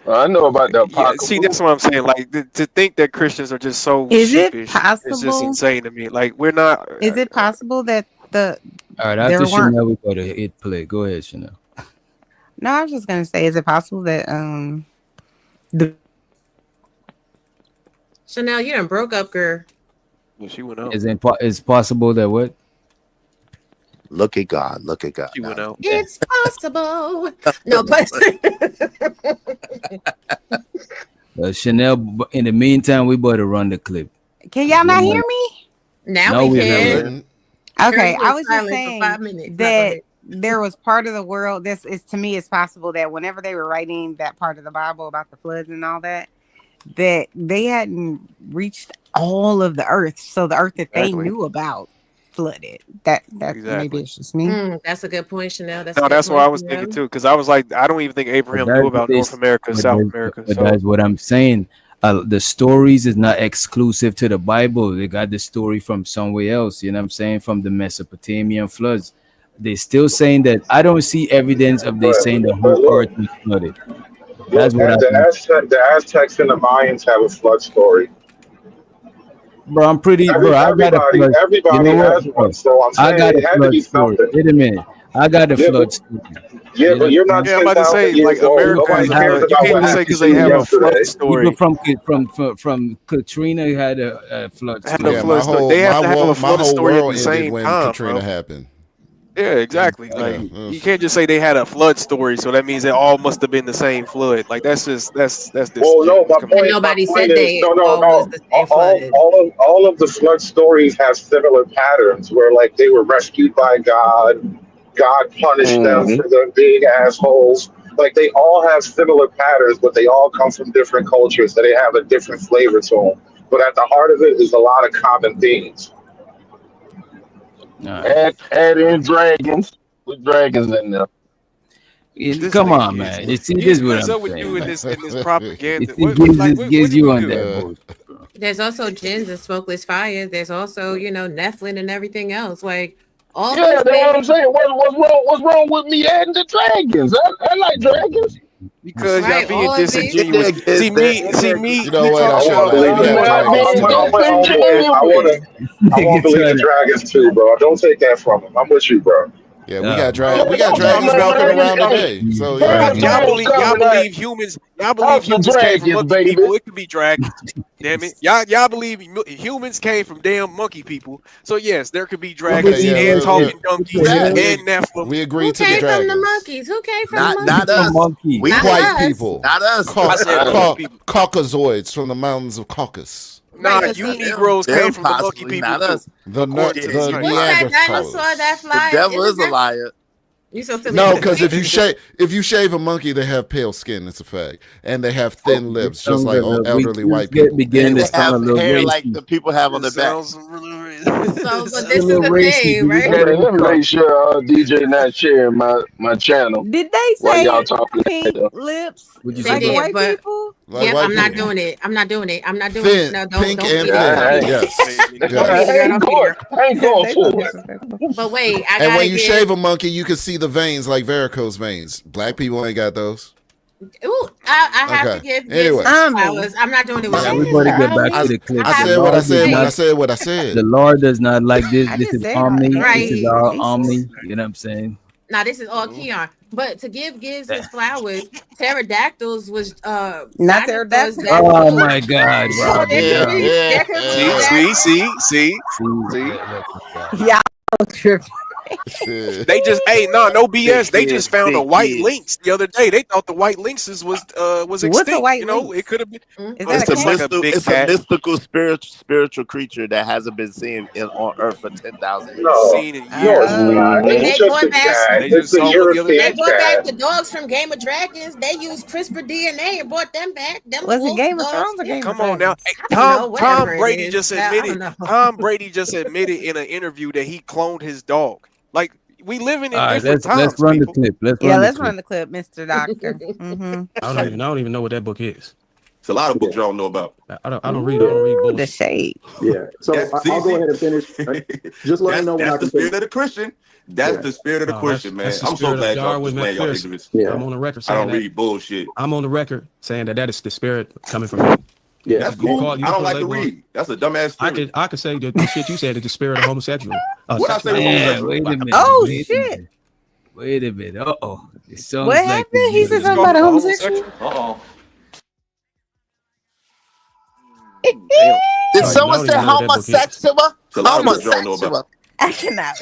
I know about the Yeah, see, that's what I'm saying. Like to think that Christians are just so Is it sheepish, it's just possible? insane to me. Like we're not. Is it possible that the All right, there after weren't? Chanel, we go to hit play. Go ahead, Chanel. No, I was just gonna say, is it possible that the Chanel, you done broke up, girl. Yeah, she went out. It's possible that what? Look at God. Look at God. She went out. It's possible. No, but Chanel. In the meantime, we better run the clip. can y'all not hear me? now No, we we can. Okay, Girl, I you was just silent for saying 5 minutes. Now go that ahead. there was part of the world. This is to me, it's possible that whenever they were writing that part of the Bible about the floods and all that, that they hadn't reached all of the earth, so the earth that they Exactly. knew about flooded. That maybe Exactly. it's just me. That's a good point, Chanel. That's No, a good that's what point, I was Chanel. thinking too. Because I was like, I don't even think Abraham But knew that's about this- North America, but South that's- America. But So that's what I'm saying. The stories is not exclusive to the Bible. They got the story from somewhere else. You know what I'm saying? From the Mesopotamian floods. They're still saying that. I don't see evidence of they saying the whole earth was flooded. That's what I think. The Aztecs and the Mayans have a flood story. Bro, I'm pretty. Bro, I got a flood. Everybody You know what, has bro? one, so I'm I saying got it a had to flood be story. something. Wait a minute. I got a Yeah, flood but- story. Yeah, but you're not yeah, I'm about to 10,000 say, like years old. America Nobody is cares you about can't what just say happened because to they you have a yesterday. flood story. People from Katrina had a flood Had story. a flood story. They have to have a flood story at the same when time, Katrina bro. happened. Yeah, exactly. Like Yeah. you can't just say they had a flood story, so that means they all must have been the same flood. Like that's Well, no, disingenuous. my Come on. point. Nobody my said point they is, no. all was the same flooded. All of the flood stories have similar patterns where, like, they were rescued by God. God punished them for them being assholes. Like, they all have similar patterns, but they all come from different cultures, so they have a different flavor to them. But at the heart of it is a lot of common themes. Add in dragons. With dragons in there. Come on, man. It's this what What's I'm up with saying. you in this propaganda? It gives you on that bullshit. There's also jinns and smokeless fire. There's also, Nephilim and everything else. Like all Yeah, those that's what I'm things. saying. What's wrong with me adding the dragons? I like dragons. Because Right, y'all being all of these- disingenuous. See me. You know what? I I should want to believe in the dragons. I want to believe in dragons too, bro. Don't take that from him. I'm with you, bro. Yeah, we got dragons walking around today. So yeah. Y'all believe humans came from monkey people. It could be dragons. Damn it. Y'all believe humans came from damn monkey people. So yes, there could be dragons and talking donkeys and Nephilim. We agree to the Who came from the dragons. monkeys? Who came from the Not monkeys? us. Monkey. We Not white us. people. Not us. Caucasoids from the mountains of Caucasus. Nah, Right, you Negroes came from the monkey Possibly people. not us. The According to the What's that dinosaur Neanderthals. that The flies? devil is Isn't a that- liar. You so silly. No, because if you shave a monkey, they have pale skin. It's a fact, and they have thin lips, just like elderly white people. Begin They to sound a have little hair racy. like the people have on their back. So, but this is the thing, right? Hey, let me make sure DJ not sharing my channel. Did they While say y'all talking pink later. lips? Would you They Like say? did, white but people? Like yep, white I'm not people. doing it. I'm not doing it. I'm not doing Thin, it. No, don't pink don't and do thin. it. Yes. Don't Yes. get off here. I ain't going They for so it. disrespectful. But wait, I And gotta when you give. shave a monkey, you can see the veins like varicose veins. Black people ain't got those. Ooh, I have Okay. to give Anyway. Gibbs flowers. I'm not doing it with you. Everybody get back to the clip. I The said what I Lord said does when I not- said what I said. The Lord does not like this. I This just is said omni. right. This is all Jesus. omni. You know what I'm saying? Now this is all Keon. But to give Gibbs his flowers, pterodactyls was Not pterodactyls. Oh my God, So Rob. there could be there could be See. Y'all tripping. They just no BS. They just found a white lynx the other day. They thought the white lynxes was extinct. What's a white you know, lynx? it could have been. Is It's, that a cat? it's a mystical spiritual creature that hasn't been seen on Earth for 10,000 years. No, Seen in no, years. it's not. They It's just going a back. cat. They It's just a saw one the other They European day. brought back cat. the dogs from Game of Dragons. They used CRISPR DNA and brought them back. Them Was it wolf Game of dogs. Thrones or Game of Come on now. Dragons? Hey, I don't know, Tom whatever it Brady is. just I don't admitted. know. Tom Brady just admitted in an interview that he cloned his dog. Like we living in All right, different let's times, run the people. clip. Let's Yeah, run let's the run clip. the clip, Mr. Doctor. Mm-hmm. I don't even know what that book is. It's a lot of books y'all don't know about. I don't read bullshit. The shade. Yeah. So I'll go ahead and finish. Just let me know when I That's the can spirit finish. of the Christian. That's the spirit of the Christian, man. That's the I'm so spirit of glad y'all Darwin displaying y'all McPherson. ignorance. Yeah. I'm on the record I saying don't that. read bullshit. I'm on the record saying that is the spirit coming from me. Yeah. That's You can cool. call- you I can don't put like a to label on- read. That's a dumbass spirit. I could say the shit you said is the spirit of homosexual. What I say was Man, homosexual? wait a minute. Oh, wait a shit. minute. Wait a minute. Uh-oh. It sounds What like happened? He said something about a homosexual? Uh-oh. Did someone say homosexual? It's a lot of books y'all don't know Homosexual. about. I cannot.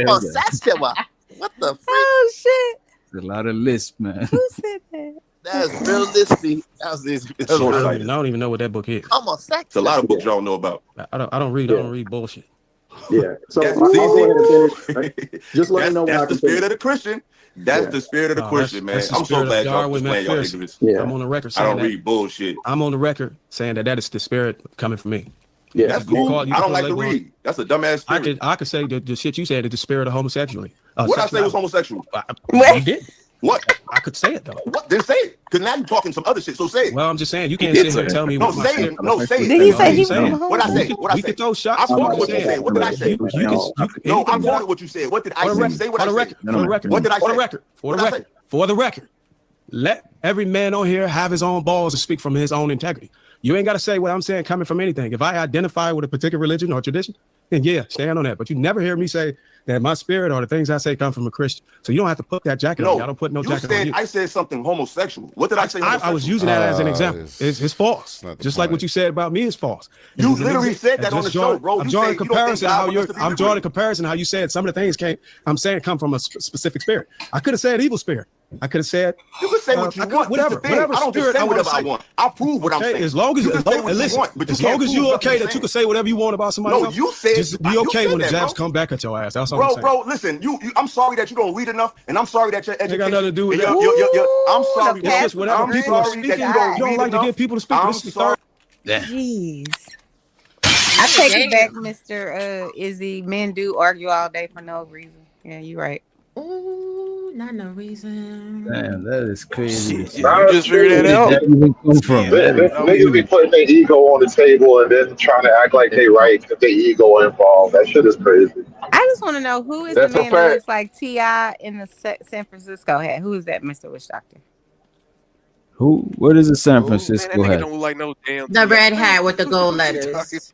Homosexual. What the freak? Oh shit! There's a lot of lists, man. Who said that? That's real listy. That's I don't even know what that book is. homosexual. It's a lot of books y'all don't know about. I don't read bullshit. Yeah. So That's I'll go ahead easy. and finish. Right? Just let me know when I That's the can spirit finish. of the Christian. That's Yeah. the spirit of the No, Christian, man. that's the I'm so spirit of glad y'all Darwin displaying y'all McPherson. ignorance. Yeah. I'm on the record I saying don't that. read bullshit. I'm on the record saying that is the spirit coming from me. Yeah. That's You can cool. call- you I can don't put a like to label on- read. That's a dumbass spirit. I could say the shit you said is the spirit of homosexuality. What I say was homosexual? You did. What? I could say it though. What? Then say it. Because now you're talking some other shit. So say it. Well, I'm just saying you can't sit here and tell me No, what my say spirit. it. No, say it. Did he say he was saying. a What I say? homo? What I We say? could throw shots. I quoted I'm what you saying. said. What did I say? You can No, I'm anything quoting what you said. What did I for the say? record. Say what For I the said. record. For the record. What did I For the say? record. For What the did I record. For the record. Let every man on here have his own balls and speak from his own integrity. You ain't got to say what I'm saying coming from anything. If I identify with a particular religion or tradition, then yeah, stand on that. But you never hear me say that my spirit or the things I say come from a Christian. So you don't have to put that jacket on. I don't put no you jacket said, on you. I said something homosexual. What did I say? I was using that as an example. It's false. Just like what you said about me is false. You It's an literally example. said that on the Just show, drawing- bro. I'm You drawing a said you don't think comparison how God you're. wants to be I'm drawing a liberated. comparison how you said some of the things came. I'm saying come from a specific spirit. I could have said evil spirit. I could have said. You can say what you want. Whatever. This is the thing. I don't just say whatever I want. I'll prove what I'm Okay, saying. as long as you can say what you listen, want, but you as can't long as prove you nothing okay you're that you saying. can say whatever you want about somebody No, else. you said. Just be you okay said when the that, jabs bro. come back at your ass. That's all I'm saying. Bro, listen. I'm sorry that you don't read enough, and I'm sorry that your education. Ain't got nothing to do with and that. I'm sorry. It's just whenever I'm people are sorry speaking, that you don't don't read like to enough. give people to speak. I'm This is the sorry. third. Jeez. I take it back, Mr. Izzy. Men do argue all day for no reason. Yeah, you're right. Ooh, not no reason. Damn, that is crazy. You just figured that Where out. did that even come from? Niggas be putting their ego on the table and then trying to act like they right because their ego involved. That shit is crazy. I just want to know who is That's the a man that fact. looks like T.I. in the San Francisco hat? Who is that, Mr. Witch Doctor? Who? What is the San Man, Francisco that nigga hat? don't look like no damn. The red hat with the gold letters.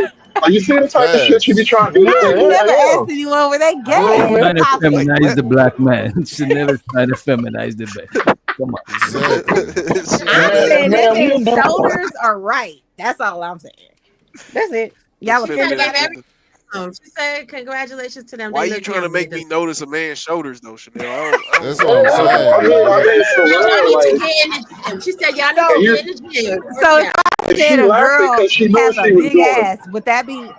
Are you seeing the type of shit you be trying to do? I never asked anyone were they gay. Trying to feminize the black man. She never tried to feminize the man. Come on. I'm saying that their shoulders are right. That's all I'm saying. That's it. Y'all she said, "Congratulations to them." Why They you look trying to young. make me notice a man's shoulders though, Chanel? That's what I'm saying. She said, "Y'all need to get in the gym." So if I said a girl has a big ass, would that be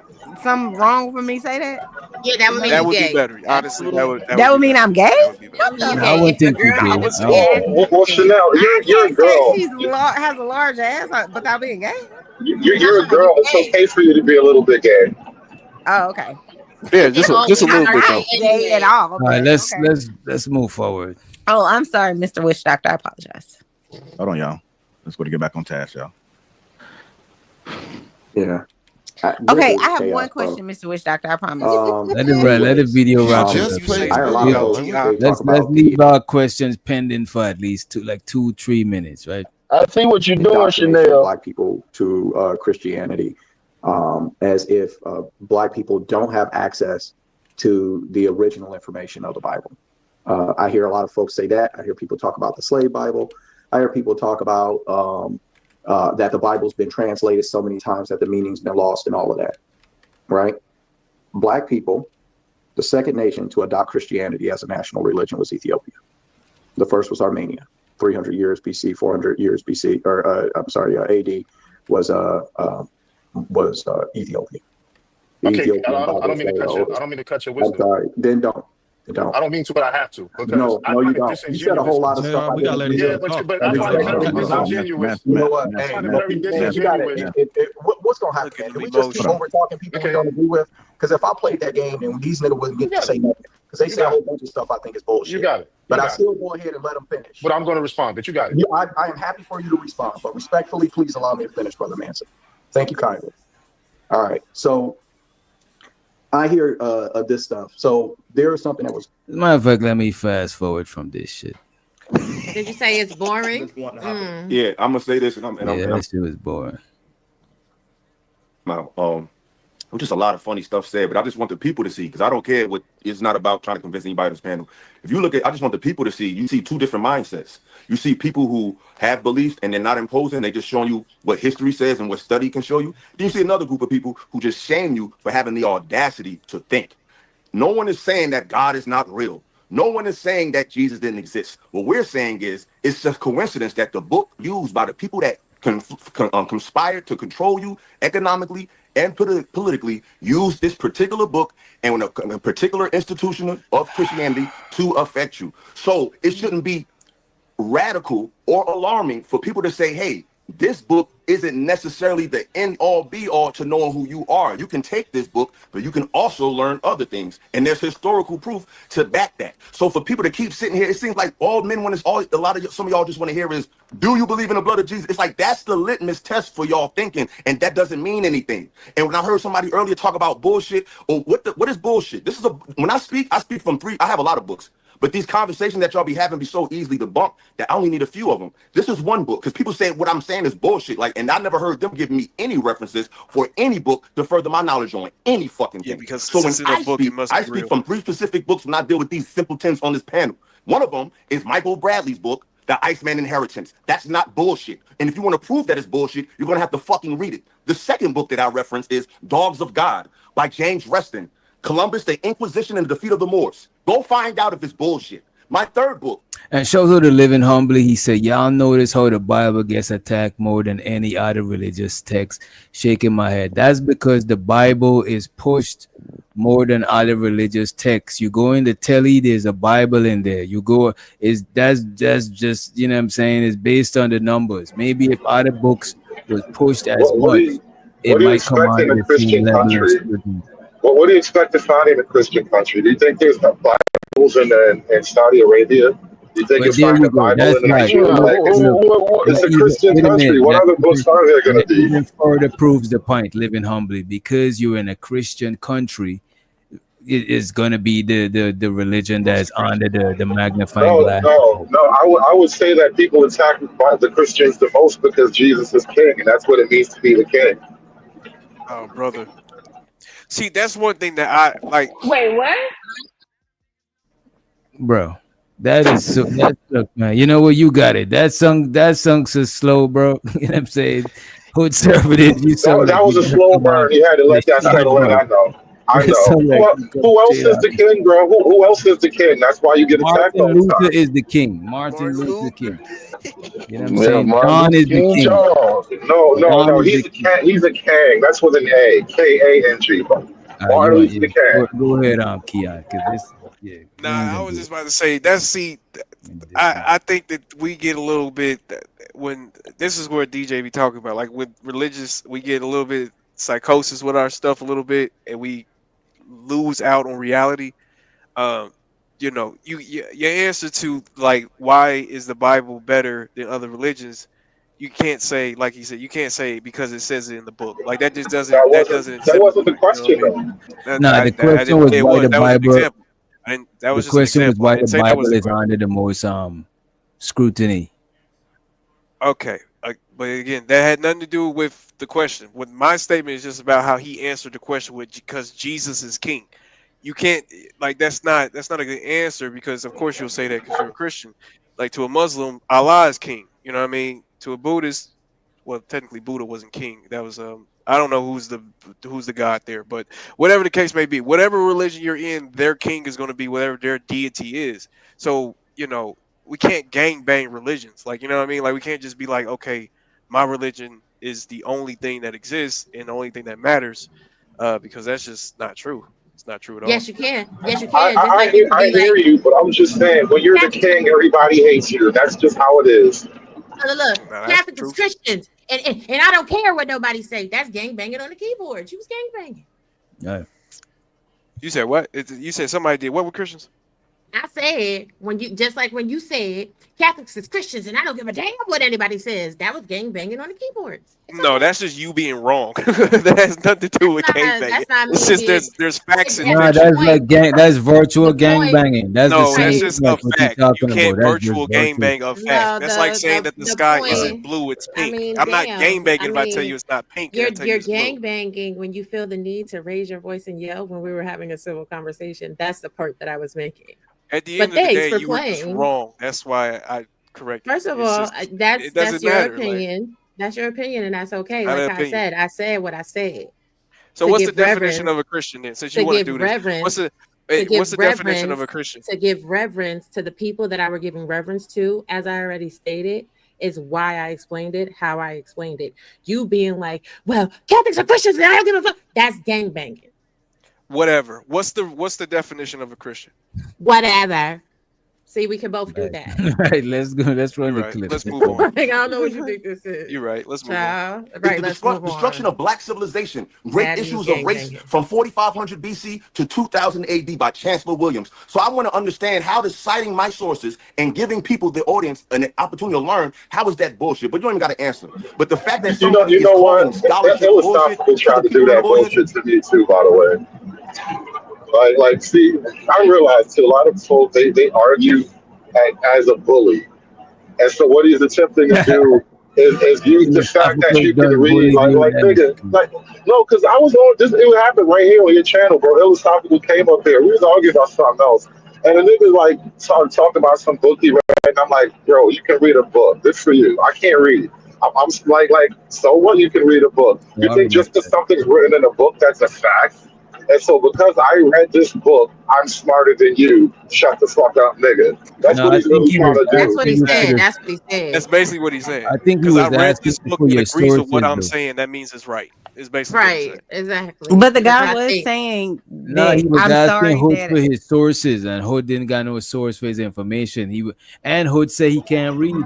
something wrong for me to say that? Yeah, that would mean That you would be gay. better. Honestly, that would That would mean I'm gay? That would mean you I gay. wouldn't If a think you girl did. was I scared, Well, Chanel, you're a Say girl. she's has a large ass without being gay. You're a girl. It's okay for you to be a little bit gay. Oh, okay. Yeah, just a little I'm bit not though. gay at all. All right, but okay. let's move forward. Oh, I'm sorry, Mr. Witch Doctor. I apologize. Hold on, y'all. Let's go to get back on task, y'all. Yeah. Okay, I have one question, Mr. Witch Doctor. I promise. Let it run. Let the video rock. Just play I heard a lot of folks, they talk Let's about leave our questions pending for at least 2-3 minutes, right? I see what you're doing, indoctrination of Chanel. Black people to Christianity, as if Black people don't have access to the original information of the Bible. I hear a lot of folks say that. I hear people talk about the slave Bible. I hear people talk about that the Bible's been translated so many times that the meaning's been lost and all of that, right? Black people, the second nation to adopt Christianity as a national religion was Ethiopia. The first was Armenia, 300 years BC, 400 years BC, or AD was Ethiopia. The Okay, Ethiopian I Bible don't mean to is cut the you. oldest. I don't mean to cut your I'm wisdom. sorry. Then don't. I don't mean to, but I have to because No, I you find it don't. You said a whole lot of stuff. we gotta let Yeah, him talk. but I find it very disingenuous. You know what? I Hey, find it man, very you gotta, disingenuous. what's gonna happen? Man? Do we just keep over talking people we don't agree with? Because if I played that game, then these niggas wouldn't get to say nothing. Because they say a whole bunch of stuff I think is bullshit. You got it. But I still go ahead and let them finish. But I'm going to respond. But you got it. Yeah, I am happy for you to respond, but respectfully, please allow me to finish, Brother Manson. Thank you kindly. All right, so I hear this stuff. So there is something that was. As a matter of fact, let me fast forward from this shit. Did you say it's boring? Yeah, I'm gonna say this, and I'm That shit was boring. just a lot of funny stuff said, but I just want the people to see, because I don't care what, it's not about trying to convince anybody on this panel. If you look at, I just want the people to see, you see two different mindsets. You see people who have beliefs and they're not imposing, they just showing you what history says and what study can show you. Then you see another group of people who just shame you for having the audacity to think. No one is saying that God is not real. No one is saying that Jesus didn't exist. What we're saying is, it's just coincidence that the book used by the people that conspired to control you economically and politically use this particular book and a particular institution of Christianity to affect you. So it shouldn't be radical or alarming for people to say, hey, this book isn't necessarily the end all be all to knowing who you are. You can take this book, but you can also learn other things. And there's historical proof to back that. So for people to keep sitting here, it seems like all men want to, some of y'all just want to hear is, do you believe in the blood of Jesus? It's like, that's the litmus test for y'all thinking. And that doesn't mean anything. And when I heard somebody earlier talk about bullshit, or what is bullshit? This is when I speak from I have a lot of books. But these conversations that y'all be having be so easily debunked that I only need a few of them. This is one book, because people say what I'm saying is bullshit. Like, and I never heard them give me any references for any book to further my knowledge on any fucking thing. Yeah, because so when I book, I speak from 3 specific books when I deal with these simpletons on this panel. One of them is Michael Bradley's book, The Iceman Inheritance. That's not bullshit. And if you want to prove that it's bullshit, you're going to have to fucking read it. The second book that I reference is Dogs of God by James Reston. Columbus, the Inquisition and the Defeat of the Moors. Go find out if it's bullshit. My third book. And shows her to living humbly. He said, y'all notice how the Bible gets attacked more than any other religious text. Shaking my head. That's because the Bible is pushed more than other religious texts. You go in the telly, there's a Bible in there. You go, that's just, you know what I'm saying, it's based on the numbers. Maybe if other books was pushed as much, it might come out in a Christian country? What do you expect to find in a Christian country? Do you think there's Bibles in Saudi Arabia? Do you think you'll find the Bible in Nigeria? It's a Christian country. What other books are there going to be? Even further proves the point, living humbly. Because you're in a Christian country, it is going to be the religion that is under the magnifying glass. No. I would say that people attack the Christians the most because Jesus is king, and that's what it means to be the king. Oh, brother. See, that's one thing that I like. Wait, what? Bro, that is so. Look, man. You know what? You got it. That song so slow, bro. You know what I'm saying? Hood conservative. That was a slow burn. You had to let that settle in. I know. Who else is the king, bro? Who else is the king? That's why you get attacked all the time. Martin Luther is the king. Martin Luther King. You know what I'm saying? John is the king. No. He's a king. That's with an A. K-A-N-G. Martin Luther King. Go ahead, Keon, because this, yeah. Nah, I was just about to say I think that we get a little bit when this is where DJ be talking about, like with religious, we get a little bit psychosis with our stuff a little bit, and we lose out on reality. Your answer to like why is the Bible better than other religions? You can't say, like he said, you can't say because it says it in the book. Like that just doesn't. That wasn't the question. No, the question was why the Bible. That was The just question an was example. why I didn't the say that was Bible the is question. under the most scrutiny. Okay, but again, that had nothing to do with the question. With my statement is just about how he answered the question with because Jesus is king. You can't like that's not a good answer because of course you'll say that because you're a Christian. Like to a Muslim, Allah is king. You know what I mean? To a Buddhist, well, technically Buddha wasn't king. That was I don't know who's the god there, but whatever the case may be, whatever religion you're in, their king is going to be whatever their deity is. So we can't gang bang religions. Like, you know what I mean? Like we can't just be like, okay, my religion is the only thing that exists and the only thing that matters, because that's just not true. It's not true at all. Yes, you can. Yes, you I, can. Just I, like you can I be hear like, you, but I'm just saying, when you're the king, everybody hates you. That's just how it is. look, Catholics is Christians, and I don't care what nobody say. That's gang banging on the keyboard. You was gang banging. Yeah. You said what? You said somebody did what with Christians? I said when you said Catholics is Christians, and I don't give a damn what anybody says. That was gang banging on the keyboards. No, that's just you being wrong. That has nothing to do with gang banging. That's not me It's just being- there's facts and No, fiction. that's like that's virtual gang banging. That's the No, same that's thing just a like what you're fact. You talking can't about. That's just virtual gang virtual. bang a fact. That's like saying that the sky point- isn't blue, it's pink. mean, I'm not damn. gang banging if I tell mean, you it's not pink. and I You're tell you it's blue. gang banging when you feel the need to raise your voice and yell when we were having a civil conversation. That's the part that I was making. At the But end of the thanks day, for you were just playing. wrong. That's why I corrected. First of It's all, just- that's it doesn't your matter, like- opinion. That's your opinion, and that's okay. Not Like an I said what I said. So To what's the give definition reverence- of a Christian then? Since to you want to give do this, reverence- what's the to give what's the definition of a reverence- Christian? To give reverence to the people that I were giving reverence to, as I already stated, is why I explained it, how I explained it. You being like, well, Catholics are Christians, and I don't give a fuck. That's gang banging. Whatever. What's the definition of a Christian? Whatever. See, we can both do that. Right, let's go. Let's run the Right. clip. Let's move on. Like, I don't know what you think this is. You're right. Let's move on. Child. It's Right, the let's move destruction on. of black civilization, great That is issues gang of race banging. from 4500 BC to 2000 AD by Chancellor Williams. So I want to understand how does citing my sources and giving people, the audience, an opportunity to learn, how is that bullshit? But you don't even got to answer. But the fact that You know somebody is what? calling scholarship It was bullshit tough to try the to do people in that the audience, bullshit to me too, by the way. Like, see, I realize too, a lot of folks they argue as a bully, and so what he's attempting to do is use the fact that you can read, like nigga, like no, because I was on this. It happened right here on your channel, bro. Philosophical came up there. We was arguing about something else, and the nigga like started talking about some book he read, and I'm like, bro, you can read a book. Good for you. I can't read. I'm like, so what? You can read a book. You think just because something's written in a book that's a fact? And so because I read this book, I'm smarter than you. Shut the fuck up, nigga. That's No, what I he's think really he trying was to do. That's what he asking said. you That's what he said. That's basically what he's saying. I think he Because I was read asking this book for and your agrees with what sources, I'm though. saying. That means it's right. It's basically what he's Right, saying. exactly. But the Because guy I was think- saying No, that he was I'm asking sorry Hood that for his sources, and Hood didn't got no source for his information. And Hood said he can't read.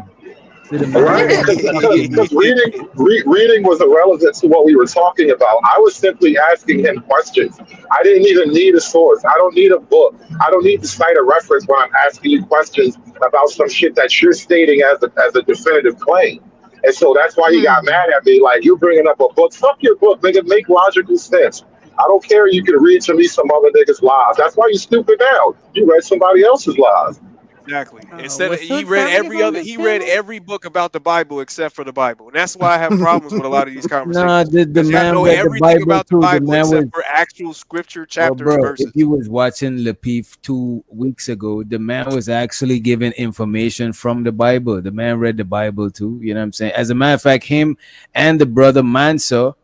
So the man Right, because reading was irrelevant to what we were talking about. I was simply asking him questions. I didn't even need a source. I don't need a book. I don't need to cite a reference when I'm asking you questions about some shit that you're stating as a definitive claim. And so that's why he got mad at me. Like, you bringing up a book. Fuck your book, nigga. Make logical sense. I don't care. You can read to me some other niggas' lies. That's why you stupid now. You read somebody else's lies. Exactly. Instead of was he Hood read serious every on other, this he read panel? every book about the Bible except for the Bible, and that's why I have problems with a lot of these conversations. Nah, the Because y'all man know read the everything Bible about the too. The Bible man except was, for actual scripture, well, chapter, and bro, verses. if you was watching Lapeef 2 weeks ago, the man was actually giving information from the Bible. The man read the Bible too. You know what I'm saying? As a matter of fact, him and the brother Mansa,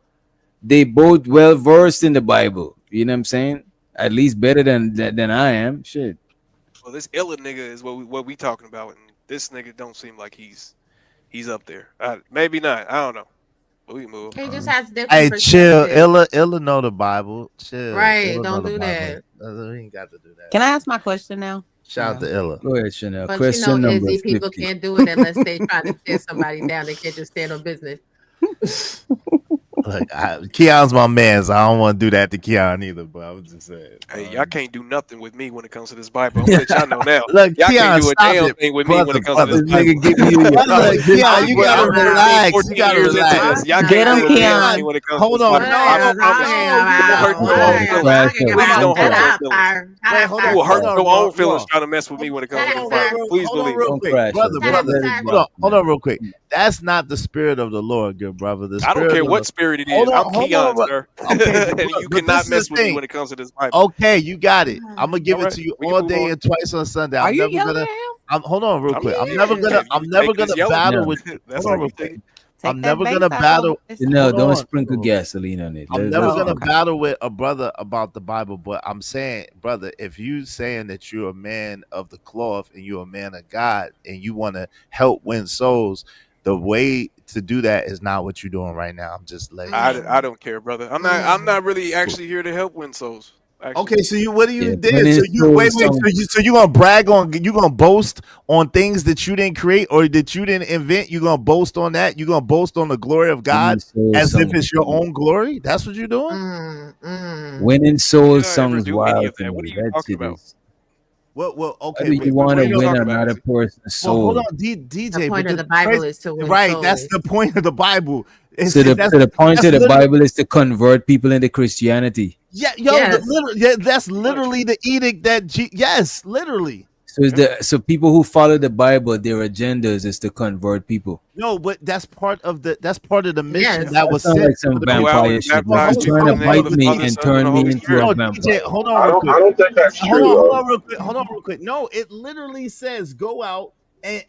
they both well versed in the Bible. You know what I'm saying? At least better than I am. Shit. Well, this Illa nigga is what we talking about, and this nigga don't seem like he's up there. Maybe not. I don't know. We move. He just has different Hey, chill. perspectives. Illa know the Bible. Chill. Right, Illa know don't the do Bible. that. We ain't got to do that. Can I ask my question now? Shout out to Illa. Go ahead, Chanel. But Question number Izzy, people 50. can't do it unless they try to tear somebody down. They can't just stand on business. Look, Keon's my man, so I don't want to do that to Keon either. But I was just saying. Hey, y'all can't do nothing with me when it comes to this Bible. I'm gonna let y'all know now. Look, Y'all Keon, can't do a stop damn it, thing with me when it comes to this brother. Bible. Give you Keon, you gotta relax. You gotta relax. Y'all Get can't him, do a damn Keon. thing when it comes Hold to this on, Bible. no, I promise you. You will hurt your own feelings. Please don't hurt your feelings. Wait, hold You on, will hurt hold your on, own feelings bro. trying to mess with me when it comes to this Hold Bible. Please believe real me. quick, brother. Hold on, real quick. That's not the spirit of the Lord, good brother. The I don't spirit care of what the- spirit it Hold is. on, I'm hold Keon, on, sir. Okay, And you but cannot this is mess the with me thing. when it comes to this Bible. Okay, you got it. I'm gonna give All it right, to you we can all move day on. and twice on Sunday. Are I'm you never yelling gonna. at him? Hold on, real I quick. mean, I'm never gonna. if you I'm never take this gonna yelling, battle No. with. that's Hold on, how real you take quick. it. I'm Take that never bass gonna out battle. your voice. No, Hold don't on. sprinkle gasoline on it. I'm never Oh, gonna okay. battle with a brother about the Bible, but I'm saying, brother, if you saying that you're a man of the cloth and you're a man of God and you want to help win souls, the way to do that is not what you're doing right now. I'm just letting you know. I don't care, brother. I'm not really actually here to help win souls. Actually. Okay, so what do you Yeah, did? winning So you wait, souls so you gonna brag on? You gonna boast on things that you didn't create or that you didn't invent? You gonna boast on that? You gonna boast on the glory of God as if it's your own glory? That's what you're doing. Winning Did souls I ever sounds do any wild of to that? What are me. you That talking shit about? is. Well, Why okay, do but you want What to are you win talking about, another Izzy? person's well, hold soul? on, DJ. The point But of the Bible is to win right, souls. that's the point of the Bible. It's, So that's the point that's of the literally Bible is to convert people into Christianity. yeah, Yes. that's literally the edict that yes, literally. So so people who follow the Bible, their agendas is to convert people. No, but that's part of the mission Yes. that That was sounds set like some for the Go out vampire and shit. Like baptize you're people trying in to the name of bite the me Father, and Son, and turn the me Holy into a Spirit. No, vampire. DJ, hold on I real don't. quick. I don't think that's true Hold though. on real quick. Hold on real quick. No, it literally says go out and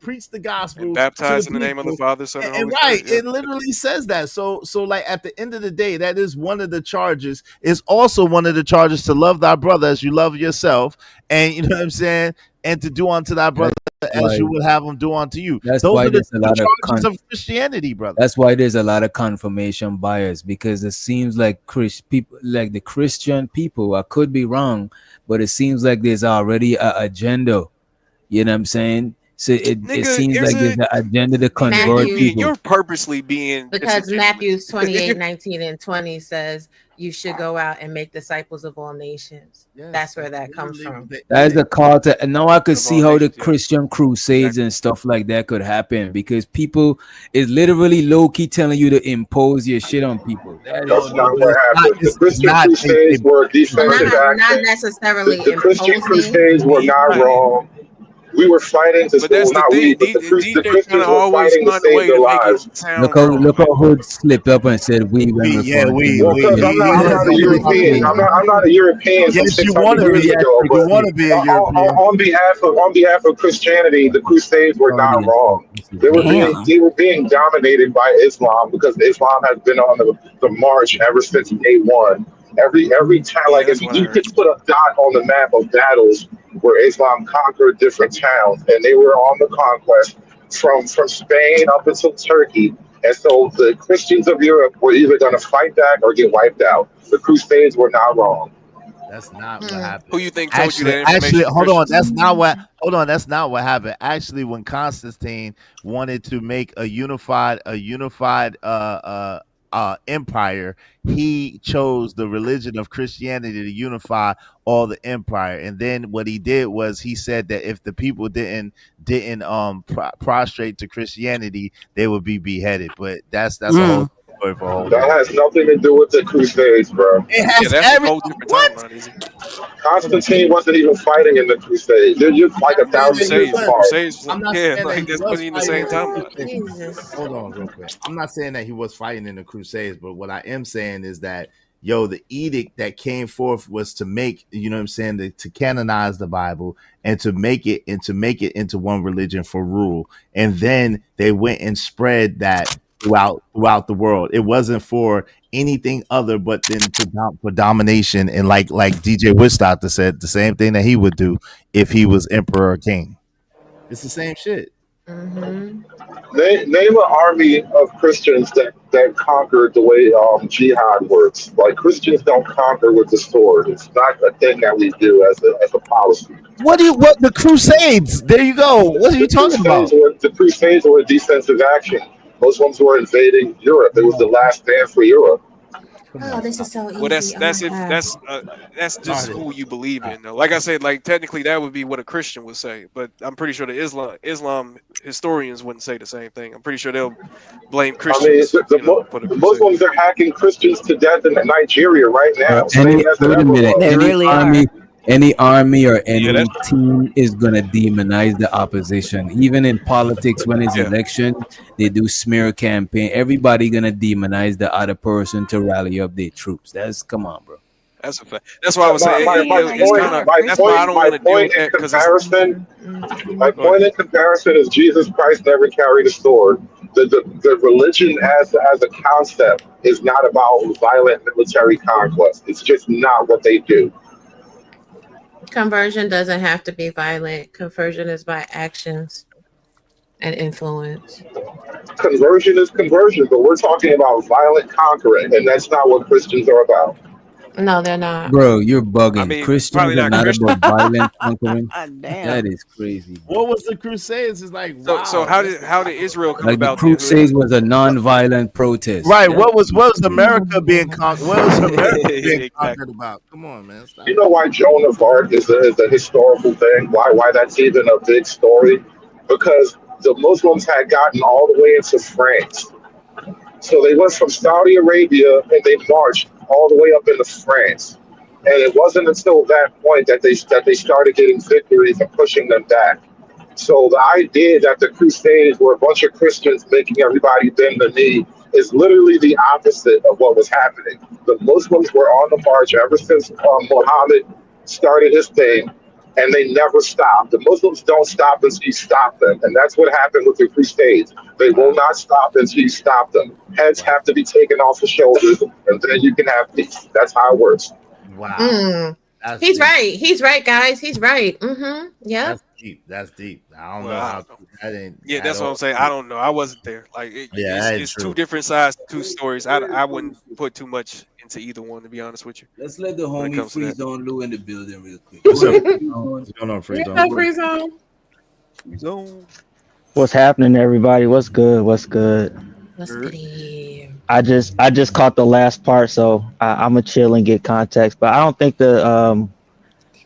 preach the And gospel to baptize the in the name of the people. Father, Son, and And Holy right, Spirit. Yeah. it literally says that. So like at the end of the day, that is one of the charges. It's also one of the charges to love thy brother as you love yourself, and you know what I'm saying, and to do unto thy brother as Why you would have him do unto you. that's Those why are the there's a two lot of charges of Christianity, brother. that's why there's a lot of confirmation bias, because it seems like people, like the Christian people, I could be wrong, but it seems like there's already an agenda. You know what I'm saying? So it Nigga, seems like there's an agenda to convert people. You're purposely being Because disingenuous. Matthew 28:19 and 20 says you should go out and make disciples of all nations. That's where that comes from. That is a call to, and now I could Of see all how the nations, yeah. Christian crusades and stuff like that could happen, because people is literally low key telling you to impose your shit on people. That's not what happened. The Christian Crusades were defensive Not action. necessarily The Christian imposing. Crusades were not wrong. We were fighting to, But well, that's the not we, thing. but the DJ trying Christians to were always fighting to find a save way their to make it lives. sound wrong. Look how Hood slipped up and said we when Yeah, referring to we. Well, because European. I'm not a European. I'm not a European from Yes, you 600 want to years be. ago. You But want to be a European. on behalf of Christianity, the Crusades were not Audience. wrong. They were being dominated by Islam because Islam has been on the march ever since day one. Every time, Yeah, like if that's what I you heard. could put a dot on the map of battles where Islam conquered different towns, and they were on the conquest from Spain up until Turkey. And so the Christians of Europe were either going to fight back or get wiped out. The Crusades were not wrong. That's not what happened. Who you think told you that Actually, information? hold on. Christians? That's not what happened. Actually, when Constantine wanted to make a unified empire, he chose the religion of Christianity to unify all the empire. And then what he did was he said that if the people didn't prostrate to Christianity, they would be beheaded. But that's a whole story for a whole. That has nothing to do with the Crusades, bro. It Yeah, has that's a whole different timeline, Izzy. Constantine wasn't even fighting in the Crusades. They're just like 1,000 years Crusades, apart. Crusades. I'm not Yeah, saying that like he that's was putting in the fighting same in the timeline. Crusades. Jesus. Hold on, real quick. I'm not saying that he was fighting in the Crusades, but what I am saying is that the edict that came forth was to make, you know what I'm saying, to canonize the Bible and to make it into one religion for rule. And then they went and spread that throughout the world. It wasn't for anything other but then for domination, and like DJ Wistocter said, the same thing that he would do if he was emperor or king. It's the same shit. Mm-hmm. Name an army of Christians that conquered the way jihad works. Like Christians don't conquer with the sword. It's not a thing that we do as a policy. What the Crusades? There you go. What are you talking about? The Crusades were a defensive action. Muslims were invading Europe. It was the last stand for Europe. Oh, this is so easy. Well, that's Oh that's my if God. that's just who you believe in, though. Like I said, like technically that would be what a Christian would say, but I'm pretty sure the Islam historians wouldn't say the same thing. I'm pretty sure they'll blame I mean, Christians. the Muslims are hacking Christians to death in Nigeria right now. Any, Same as it wait a ever minute. was. Any army or any team is gonna demonize the opposition. Even in politics, when it's election, they do smear campaign. Everybody gonna demonize the other person to rally up their troops. Come on, bro. That's a fact. That's why I was saying it's kind of. That's why I don't want to deal with that because My point in comparison is Jesus Christ never carried a sword. The religion as a concept is not about violent military conquest. It's just not what they do. Conversion doesn't have to be violent. Conversion is by actions and influence. Conversion is conversion, but we're talking about violent conquering, and that's not what Christians are about. No, they're not. Bro, you're bugging. I mean, Christians probably are not not Christian. about violent conquering. Damn. That is crazy. What was the Crusades? It's like So how did Israel come Like the about? then? Crusades was a non-violent protest. Right. What was America being conquered? What was America being conquered about? Come on, man. Stop. You know why Joan of Arc is a historical thing? Why that's even a big story? Because the Muslims had gotten all the way into France. So they went from Saudi Arabia and they marched all the way up into France. And it wasn't until that point that they started getting victories and pushing them back. So the idea that the Crusades were a bunch of Christians making everybody bend the knee is literally the opposite of what was happening. The Muslims were on the march ever since Muhammad started his thing, and they never stopped. The Muslims don't stop until you stop them, and that's what happened with the Crusades. They will not stop until you stop them. Heads have to be taken off the shoulders, and then you can have peace. That's how it works. Wow. He's right. He's right, guys. He's right. Mm-hmm. Yeah. That's deep. That's deep. I don't know how that ain't. Yeah, that's what I'm saying. I don't know. I wasn't there. Like it's two different sides, two stories. I wouldn't put too much into either one, to be honest with you. Let's let the when it homie comes to Free that. Zone Lou in the building real quick. What's going on, Free Zone? Free Zone. Zone. What's happening, everybody? What's good? What's good? Let's get I just caught the last part, so I'm gonna chill and get context. But I don't think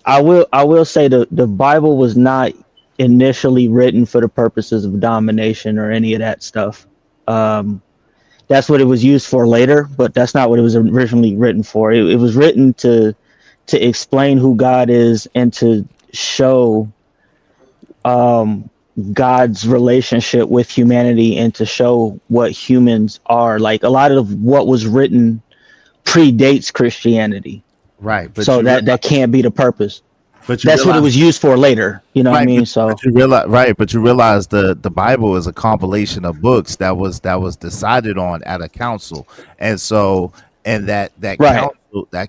I will say the Bible was not initially written for the purposes of domination or any of that stuff. That's what it was used for later, but that's not what it was originally written for. It was written to explain who God is and to show God's relationship with humanity and to show what humans are. Like a lot of what was written predates Christianity. Right. But so that can't be the purpose. But that's what it was used for later. You know what I mean? But you realize the Bible is a compilation of books that was decided on at a council. And so that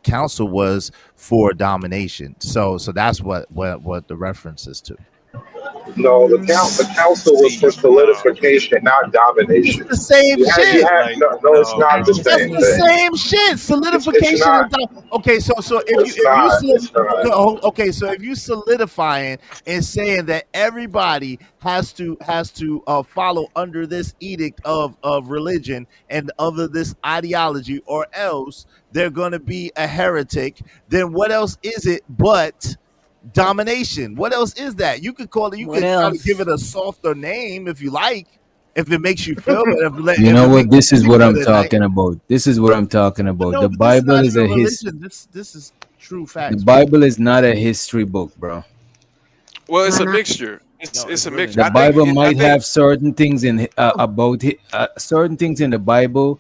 council was for domination. So that's what the reference is to. No, the council was for solidification, not domination. It's the same shit. No, it's not the same It's the thing. same shit. Solidification. It's not. Okay, so if you solidifying and saying that everybody has to follow under this edict of religion and under this ideology, or else they're going to be a heretic, then what else is it but domination? What else is that? You could call it. You could try to give it a softer name if you like, if it makes you feel better. You know what? This is what I'm talking about. This is what I'm talking about. No, The but Bible this is a not even history. religion. This is true facts. The Bible is not a history book, bro. Well, it's a mixture. It's a mixture. The Bible might have certain things in about certain things in the Bible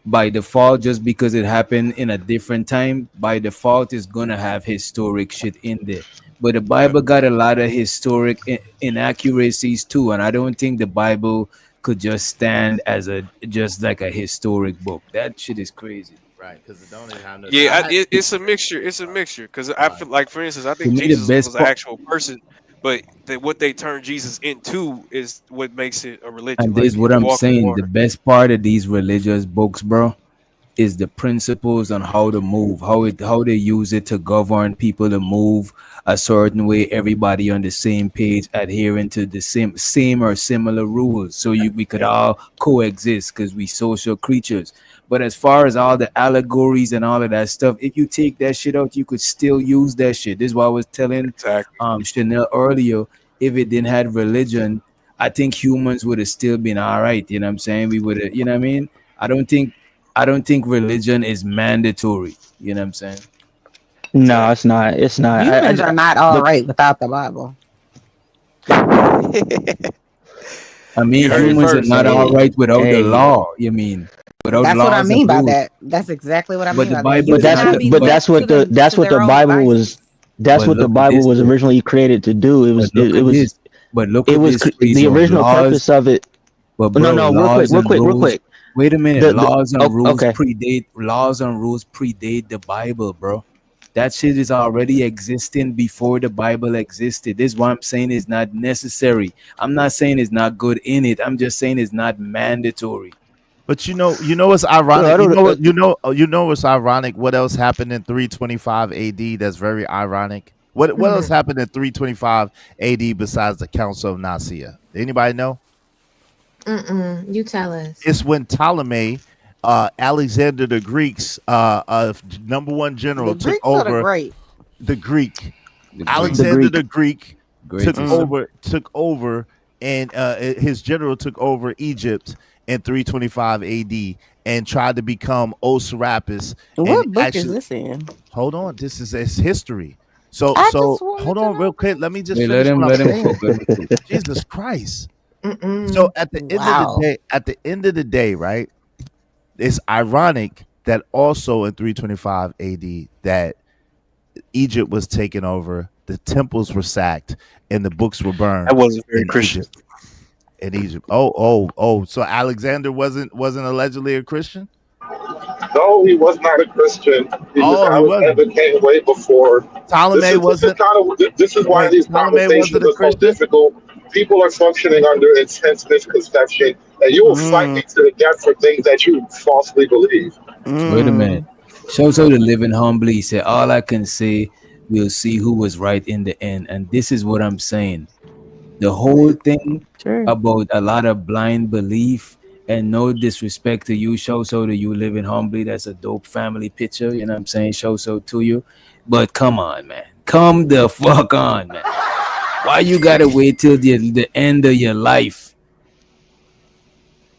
by default, just because it happened in a different time. By default, it's gonna have historic shit in there. But the Bible got a lot of historic inaccuracies too, and I don't think the Bible could just stand as just like a historic book. That shit is crazy. Right, because it don't even have no. Yeah, it's a mixture. It's a mixture because I feel like, for instance, I think To me, the Jesus best was an actual person. but what they turn Jesus into is what makes it a religion. And this is what I'm walking saying. water. The best part of these religious books, bro, is the principles on how to move, how they use it to govern people to move a certain way, everybody on the same page, adhering to the same or similar rules, so we could all coexist because we social creatures. But as far as all the allegories and all of that stuff, if you take that shit out, you could still use that shit. This is what I was telling Chanel earlier. If it didn't have religion, I think humans would have still been all right. You know what I'm saying? We would have, you know what I mean? I don't think religion is mandatory. You know what I'm saying? No, it's not. It's not. Humans are not all right without the Bible. I mean, humans are not all right without the law. You mean? Without That's what I laws mean and by rules. that. That's exactly what I But mean the by that. Bible But that's what the Bible was. That's But what the look at Bible this, was though. originally created to do. It was. But look It at was. this. But look It at was this, the Freezo. original Laws- purpose of it. But No, bro, no, laws real and quick. rules. Wait a minute. Laws and rules okay. predate laws and rules predate the Bible, bro. That shit is already existing before the Bible existed. This is what I'm saying is not necessary. I'm not saying it's not good in it. I'm just saying it's not mandatory. But you know what's ironic. You know what's ironic. What else happened in 325 AD? That's very ironic. What else happened in 325 AD besides the Council of Nicaea? Anybody know? You tell us. It's when Ptolemy, Alexander the Greek's number one general, The took Greeks or the over. Great? The Greek. The Greek. Alexander the Greek Great. took over, and his general took over Egypt in 325 AD and tried to become Osiris. What and book is this in? Hold on, this is it's history. So I just wanted hold on real quick. Let me just Wait, finish let him what I'm cook. saying. Let him cook. Jesus Christ. So at the end of the day, right? It's ironic that also in 325 AD that Egypt was taken over, the temples were sacked, and the books were burned. That wasn't very in Christian. Egypt. In Egypt. Oh. So Alexander wasn't allegedly a Christian? No, he was not a Christian. Alexander came way before. Ptolemy wasn't. This is why these conversations are so difficult. People are functioning under intense misconception, and you will fight me to the death for things that you falsely believe. Wait a minute. So the living humbly, he said, all I can say, we'll see who was right in the end. And this is what I'm saying. The whole thing about a lot of blind belief, and no disrespect to you, so to you living humbly. That's a dope family picture. You know what I'm saying? So to you. But come on, man. Come the fuck on, man. Why you gotta wait till the end of your life?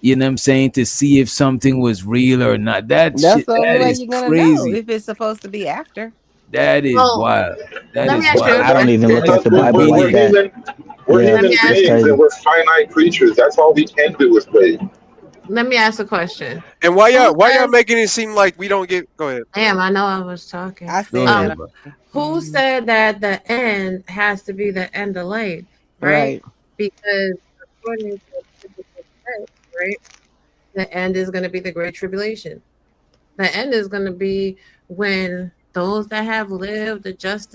You know what I'm saying? To see if something was real or not. That's Shit, the only that way is you're gonna crazy. know if it's supposed to be after. That is wild. That let is me ask you wild. a I don't even look at the Bible We're like that. We're Yeah, human that's beings crazy. and we're finite creatures. That's all we can do is wait. Let me ask a question. And why y'all making it seem like we don't get? Go ahead. Damn, I know I was talking. I Go said ahead, bro. Who said that the end has to be the end of life, right? Right. Because according to biblical text, right, the end is going to be the great tribulation. The end is going to be when those that have lived a just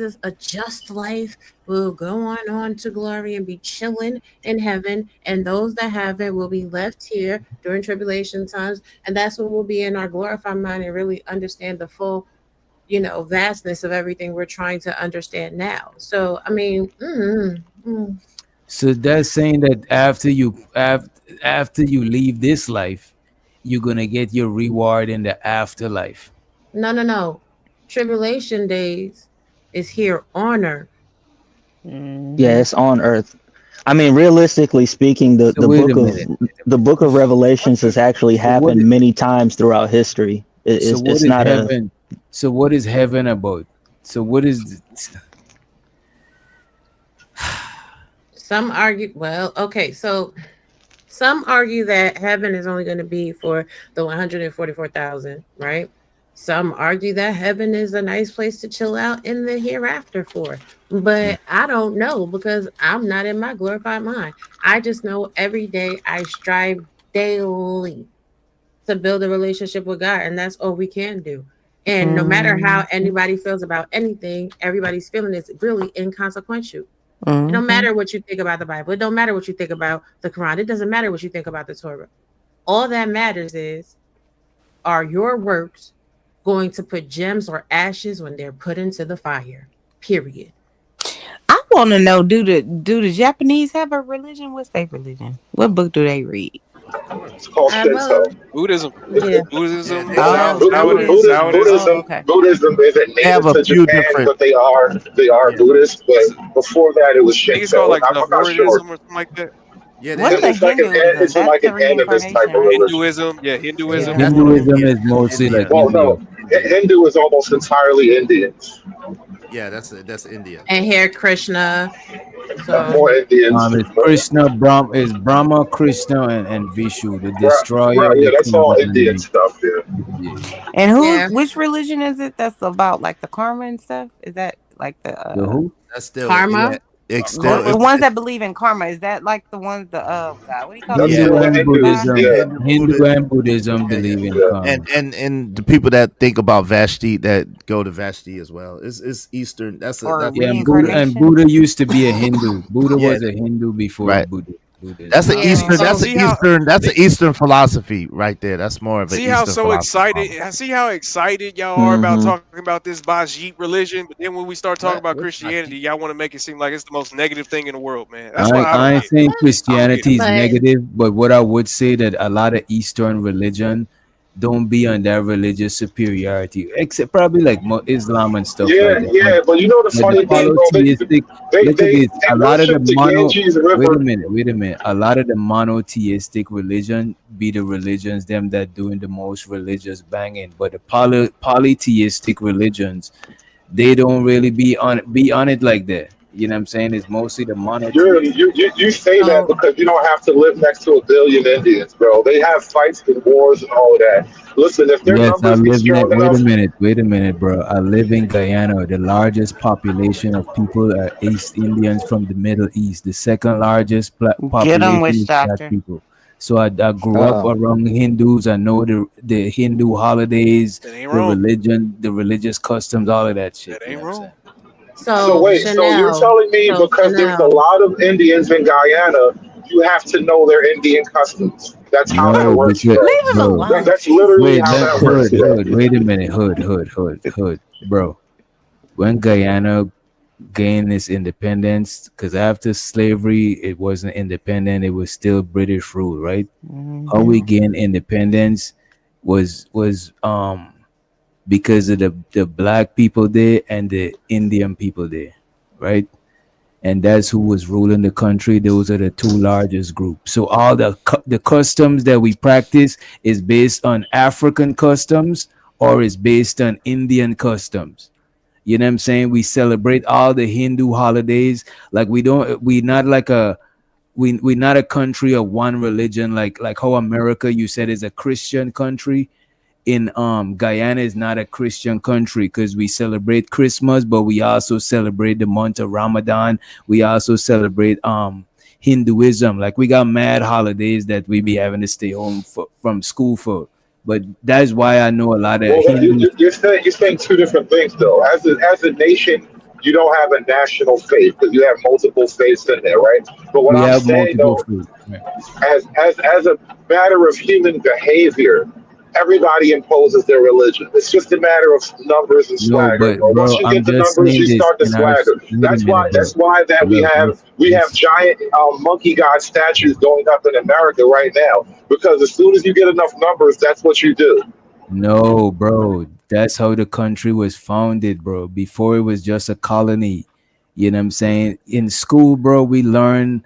life will go on to glory and be chilling in heaven, and those that haven't will be left here during tribulation times, and that's when we'll be in our glorified mind and really understand the full, vastness of everything we're trying to understand now. So, I mean, So that's saying that after you leave this life, you're gonna get your reward in the afterlife. no. Tribulation days is here on earth. Yeah, it's on Earth. I mean, realistically speaking, the book of Revelations has actually happened many times throughout history. It's not heaven? So what is heaven about? So what is? Some argue, some argue that heaven is only going to be for the 144,000, right? Some argue that heaven is a nice place to chill out in the hereafter for. But I don't know, because I'm not in my glorified mind. I just know every day I strive daily to build a relationship with God, and that's all we can do. And no matter how anybody feels about anything, everybody's feeling is really inconsequential. It don't Mhm. matter what you think about the Bible. It don't matter what you think about the Quran. It doesn't matter what you think about the Torah. All that matters is, are your works going to put gems or ashes when they're put into the fire? Period. I want to know: do the Japanese have a religion? What's their religion? What book do they read? It's called Shinto. Buddhism. Yeah. Buddhism. Oh, Buddhism, okay. Buddhism isn't They have native a to few Japan, different. but they are Buddhist. But before that, it was I think it's called Shinto. like I'm not sure. Zoroastrianism or something like that. Yeah, What's the It's like an Hinduism? it's That's like the an animist type reincarnation, of right? religion. Hinduism. Yeah, Hinduism. Yeah. That's Hinduism is mostly like Well, India. no, Hindu is almost entirely Indians. Yeah, that's India. And Hare Krishna. More Indians. It's Krishna, Brahma, Krishna, and Vishu, the Right, destroyer. yeah, The that's all king of Indian the stuff. Yeah. And who? Yeah. Which religion is it? That's about like the karma and stuff. Is that like The the who? That's still Karma. Yeah, it's the still ones that believe in karma? Is that like the ones God? What do you call That's it? Hindu still the and Hindus. Buddhism. Yeah. Hindu and Buddhism believe in Yeah. karma. and the people that think about Vashti that go to Vashti as well. It's Eastern. That's Or that's Yeah, reincarnation? and Buddha used to be a Hindu. Buddha yeah, was a Hindu before right. Buddhism. That's an Yeah. Eastern. So That's an see how Eastern. That's an Eastern philosophy right there. That's more of an see how Eastern so philosophy. excited see how excited y'all are about Mhm. talking about this Bajit religion, but then when we start talking about What's Christianity, y'all want to make it seem like it's the most negative thing in the world, man. That's what I I don't ain't get. saying I don't get Christianity it. is But negative, but what I would say that a lot of Eastern religion don't be on that religious superiority, except probably like Islam and stuff Yeah, like that. yeah, but you know the But the funny thing, bro, polytheistic, they look at this. A lot of the worship the Ganges wait River. a minute. A lot of the monotheistic religion be the religions them that doing the most religious banging, but the polytheistic religions, they don't really be on it like that. You know what I'm saying? It's mostly the monotheistic. You say that so because you don't have to live next to 1 billion Indians, bro. They have fights and wars and all of that. Listen, if their Yes, I numbers get live in it. strong enough, Wait a minute, bro. I live in Guyana. The largest population of people are East Indians from the Middle East. The second largest Get them, population witch is black doctor. people. So I grew up around Hindus. I know the Hindu holidays, That ain't the wrong. religion, the religious customs, all of that shit. That You ain't know what I'm wrong. so so wait, so you're Chanel. telling me So because there's a Chanel. lot of Indians in Guyana, you have to know their Indian customs. That's how that No, works, because bro. Leave him bro. alone. That's literally Wait, how that works. hood. Yeah. Wait a minute, hood, bro. When Guyana gained its independence, because after slavery, it wasn't independent; it was still British rule, right? How we gained independence was because of the black people there and the Indian people there, right? And that's who was ruling the country. Those are the two largest groups. So all the customs that we practice is based on African customs or is based on Indian customs. You know what I'm saying? We celebrate all the Hindu holidays. Like we're not like we're not a country of one religion, like how America, you said, is a Christian country. In Guyana is not a Christian country because we celebrate Christmas, but we also celebrate the month of Ramadan. We also celebrate Hinduism. Like we got mad holidays that we be having to stay home from school for. But that's why I know a lot of Well, Hindus. you're saying two different things, though. As a nation, you don't have a national faith because you have multiple faiths in there, right? But what We I'm have saying, multiple though, food. Right. as a matter of human behavior, everybody imposes their religion. It's just a matter of numbers and No, swagger. but Bro. Once bro, you I'm get the just numbers, saying you this start the in our. swagger. Wait a That's why. minute, bro. That's why that we Look, have giant monkey god statues going up in America right now. Because as soon as you get enough numbers, that's what you do. No, bro. That's how the country was founded, bro. Before it was just a colony. You know what I'm saying? In school, bro, we learn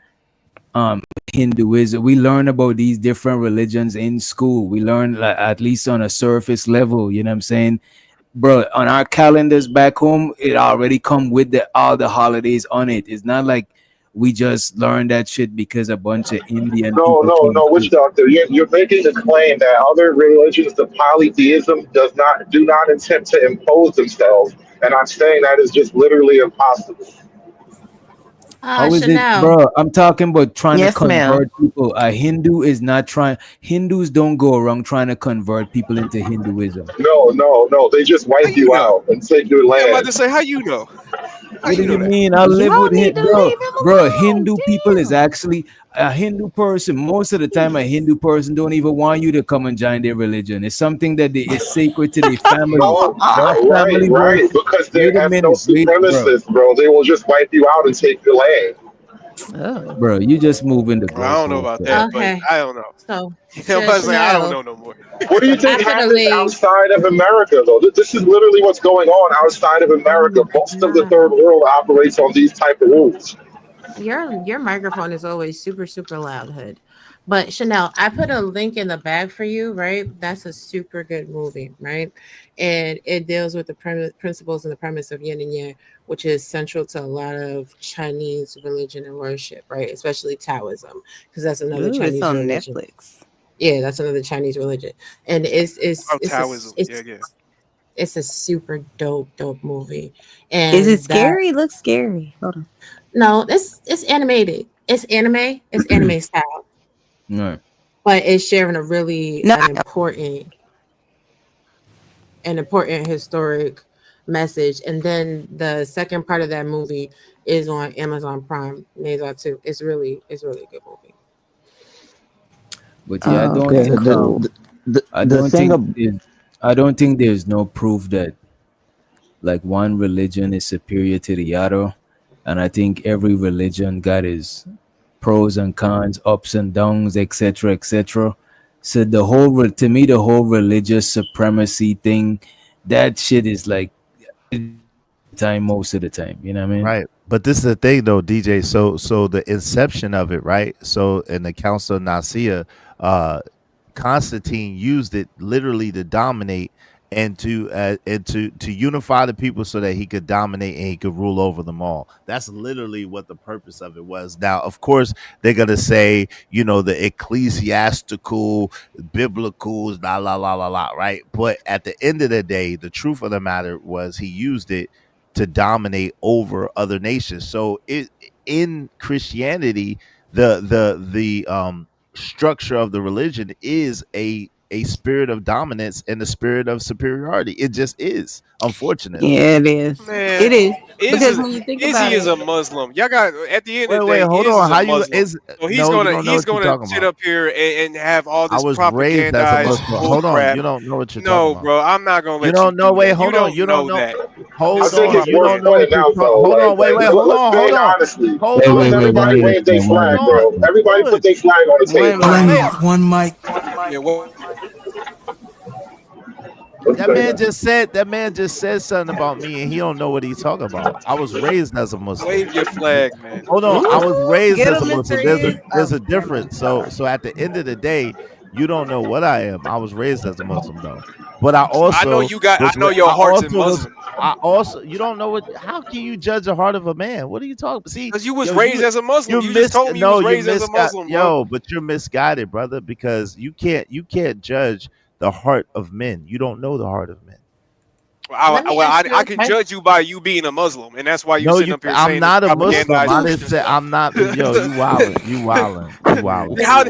Hinduism. We learn about these different religions in school. We learn like, at least on a surface level, you know what I'm saying? Bro, on our calendars back home, it already come with all the holidays on it. It's not like we just learned that shit because a bunch of Indian No, people came witch through. doctor. You're making the claim that other religions, the polytheism, do not attempt to impose themselves, and I'm saying that is just literally impossible. How is it, Chanel. bro? I'm talking about trying to Yes, ma'am. convert people. A Hindu is not trying. Hindus don't go around trying to convert people into Hinduism. No. They just How wipe you you know? out and take your Yeah, I'm about land. to say, how you know? What do you mean? I live with him, bro. Hindu people is actually a Hindu person. Most of the time, a Hindu person don't even want you to come and join their religion. It's something that is sacred to their family. Right. Because they're ethno supremacists, bro. They will just wipe you out and take your land. Bro, you just moving the I don't know about that, Okay. but I don't know. So, You know what I'm saying? I don't Chanel, know no more. What do you think After the happens league. outside of America, though? This is literally what's going on outside of America. Most of the third world operates on these type of rules. your microphone is always super loud, Hood. But Chanel, I put a link in the bag for you, right? That's a super good movie, right? And it deals with the principles and the premise of yin and yang, which is central to a lot of Chinese religion and worship, right? Especially Taoism, because that's another Ooh, Chinese it's on religion. Netflix. Yeah, that's another Chinese religion, and it's Taoism. Yeah. it's a super dope movie. Is And it scary? It looks scary. Hold on. No, it's animated. It's anime. It's anime style. No. But it's sharing a really an important historic message. And then the second part of that movie is on Amazon Prime. Nazar too. It's really a good movie. But yeah, I don't think there's no proof that like one religion is superior to the other. And I think every religion got its pros and cons, ups and downs, etc., etc. So the whole religious supremacy thing, that shit is like time most of the time. You know what I mean? Right. But this is the thing though, DJ. So the inception of it, right? So in the Council of Nicaea, Constantine used it literally to dominate and to unify the people so that he could dominate and he could rule over them all. That's literally what the purpose of it was. Now, of course, they're gonna say, the ecclesiastical, biblical, right? But at the end of the day, the truth of the matter was he used it to dominate over other nations. So in Christianity, the structure of the religion is a spirit of dominance and the spirit of superiority. It just is, unfortunately. Yeah, it is. Man, It is. Izzy, Because when you think about Izzy is it, a Muslim. Y'all got at the end of the Wait, day. hold Izzy on. is a How you Muslim. is? So he's No, you gonna don't know what you're talking sit about. up here and have all I this was raised as a propagandized Muslim. bull Hold on, crap. you don't know what you're No, talking about. bro, I'm not gonna let You don't know. do Wait, that. hold on. You don't know. that. Hold I think on. it's You worth don't know what pointing you're out, talking. though. Hold on. Wait. Hold let's on. say Hold on. honestly. Hold Let on. everybody wave their flag, bro. Everybody put their flag on the table. One mic. Yeah, well, That man just said something about me, and he don't know what he's talking about. I was raised as a Muslim. wave your flag, man. Hold on, I was raised Get as a him, Muslim. Mr. There's a difference. So at the end of the day, you don't know what I am. I was raised as a Muslim though, but I also I know your heart's in Muslim. You don't know what. How can you judge the heart of a man? What are you talking? See, Because you was raised as a Muslim. You just told me you was raised as a Muslim, bro. Yo, but you're misguided, brother, because you can't judge the heart of men. You don't know the heart of men. I can judge you by you being a Muslim, and that's why you're sitting up here saying I'm not this a Muslim. I propagandized didn't say I'm not. Yo, you wildin'. How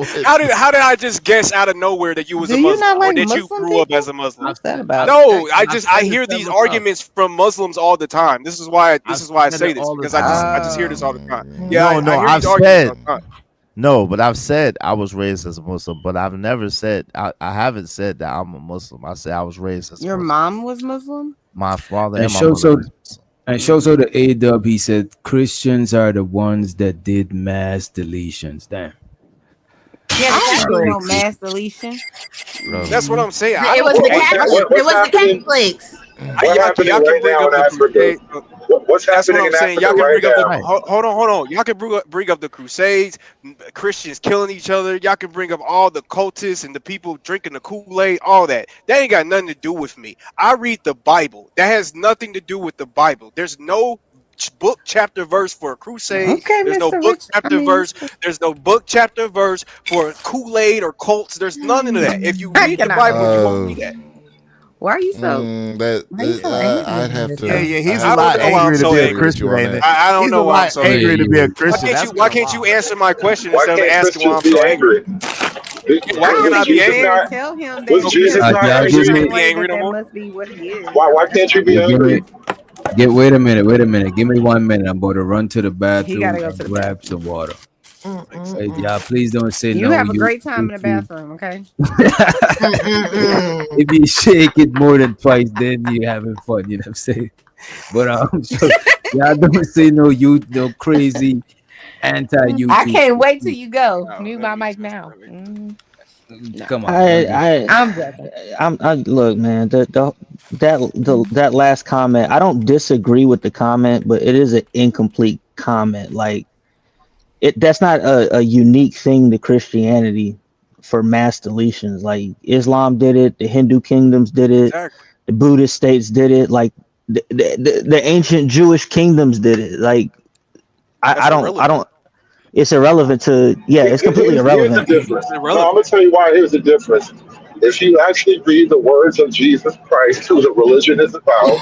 did I just guess out of nowhere that you was a Do you Muslim not or like that you Muslim grew up people? as a Muslim? What's that about? No, I said hear it these several arguments from Muslims all the time. This is why I say this because I just hear this all the time. Yeah, No, I hear I've these arguments all said the time. no, but I've said I was raised as a Muslim, but I've never said I haven't said that I'm a Muslim. I said I was raised as a Your Muslim. mom was Muslim? My father And and my show mother. so the A-Dub, he said Christians are the ones that did mass deletions. Damn. I don't do no mass deletion. That's what I'm saying. It was the Catholics. Y'all can bring up the Crusades. What's That's what happening I'm in saying. Africa Y'all can right bring up now? hold on. Y'all can bring up the Crusades, Christians killing each other. Y'all can bring up all the cultists and the people drinking the Kool-Aid, all that. That ain't got nothing to do with me. I read the Bible. That has nothing to do with the Bible. There's no book chapter verse for a crusade. Okay, There's no Mr. book Rich. chapter verse. There's no book chapter verse for Kool-Aid or cults. There's none of that. If you read the Bible, you won't read that. Why are you so? I'd have to. Yeah, he's I a lot don't know why I'm angry to so be a angry. Christian, ain't it? I don't He's know a why I'm lot so angry to be a angry. Christian. Why can't you answer my question Why instead of can't asking why Christians I'm be so angry? angry? Why can I be Jesus angry? not- Tell him Was that Jesus not y'all angry? give me- Be angry no that more? must be what he is. Why can't you be Give angry? me Wait a minute. Give me 1 minute. I'm about to run to the He bathroom gotta go and to the grab bathroom. some water. Mm-mm-mm. Hey, y'all, please don't say You no. have a great time in the YouTube. bathroom, okay? Mm-mm-mm. If you shake it more than twice, then you're having fun. You know what I'm saying? But so y'all don't say no crazy anti-YouTube. I can't wait till shit. you go. No, Mute that'd my be mic tough, now. brother. Come on, man. I'm joking. I look, man. That last comment, I don't disagree with the comment, but it is an incomplete comment. Like that's not a unique thing to Christianity for mass deletions. Like Islam did it, the Hindu kingdoms did it, Exactly. the Buddhist states did it, like the ancient Jewish kingdoms did it. Like I don't. It's irrelevant to it's completely Here's the irrelevant. difference. It's No, I'm irrelevant. gonna tell you why. Here's the difference. If you actually read the words of Jesus Christ, who the religion is about,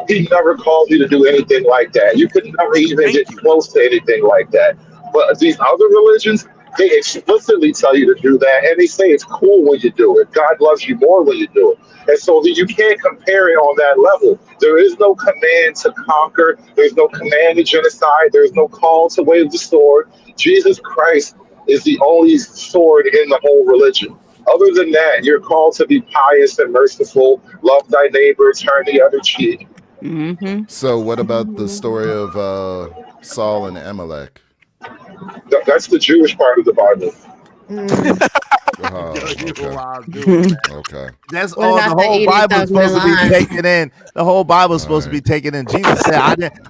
he never called you to do anything like that. You could never even Thank get you. close to anything like that. But these other religions, they explicitly tell you to do that, and they say it's cool when you do it. God loves you more when you do it. And so you can't compare it on that level. There is no command to conquer. There's no command to genocide. There's no call to wave the sword. Jesus Christ is the only sword in the whole religion. Other than that, you're called to be pious and merciful, love thy neighbor, turn the other cheek. Mm-hmm. So what about the story of Saul and Amalek? That's the Jewish part of the Bible. Oh, You okay. wild dude, man. Okay. That's What all. The about the whole 80,000 Bible's supposed to be lines? taken in. The whole Bible's supposed to be taken in. Jesus said,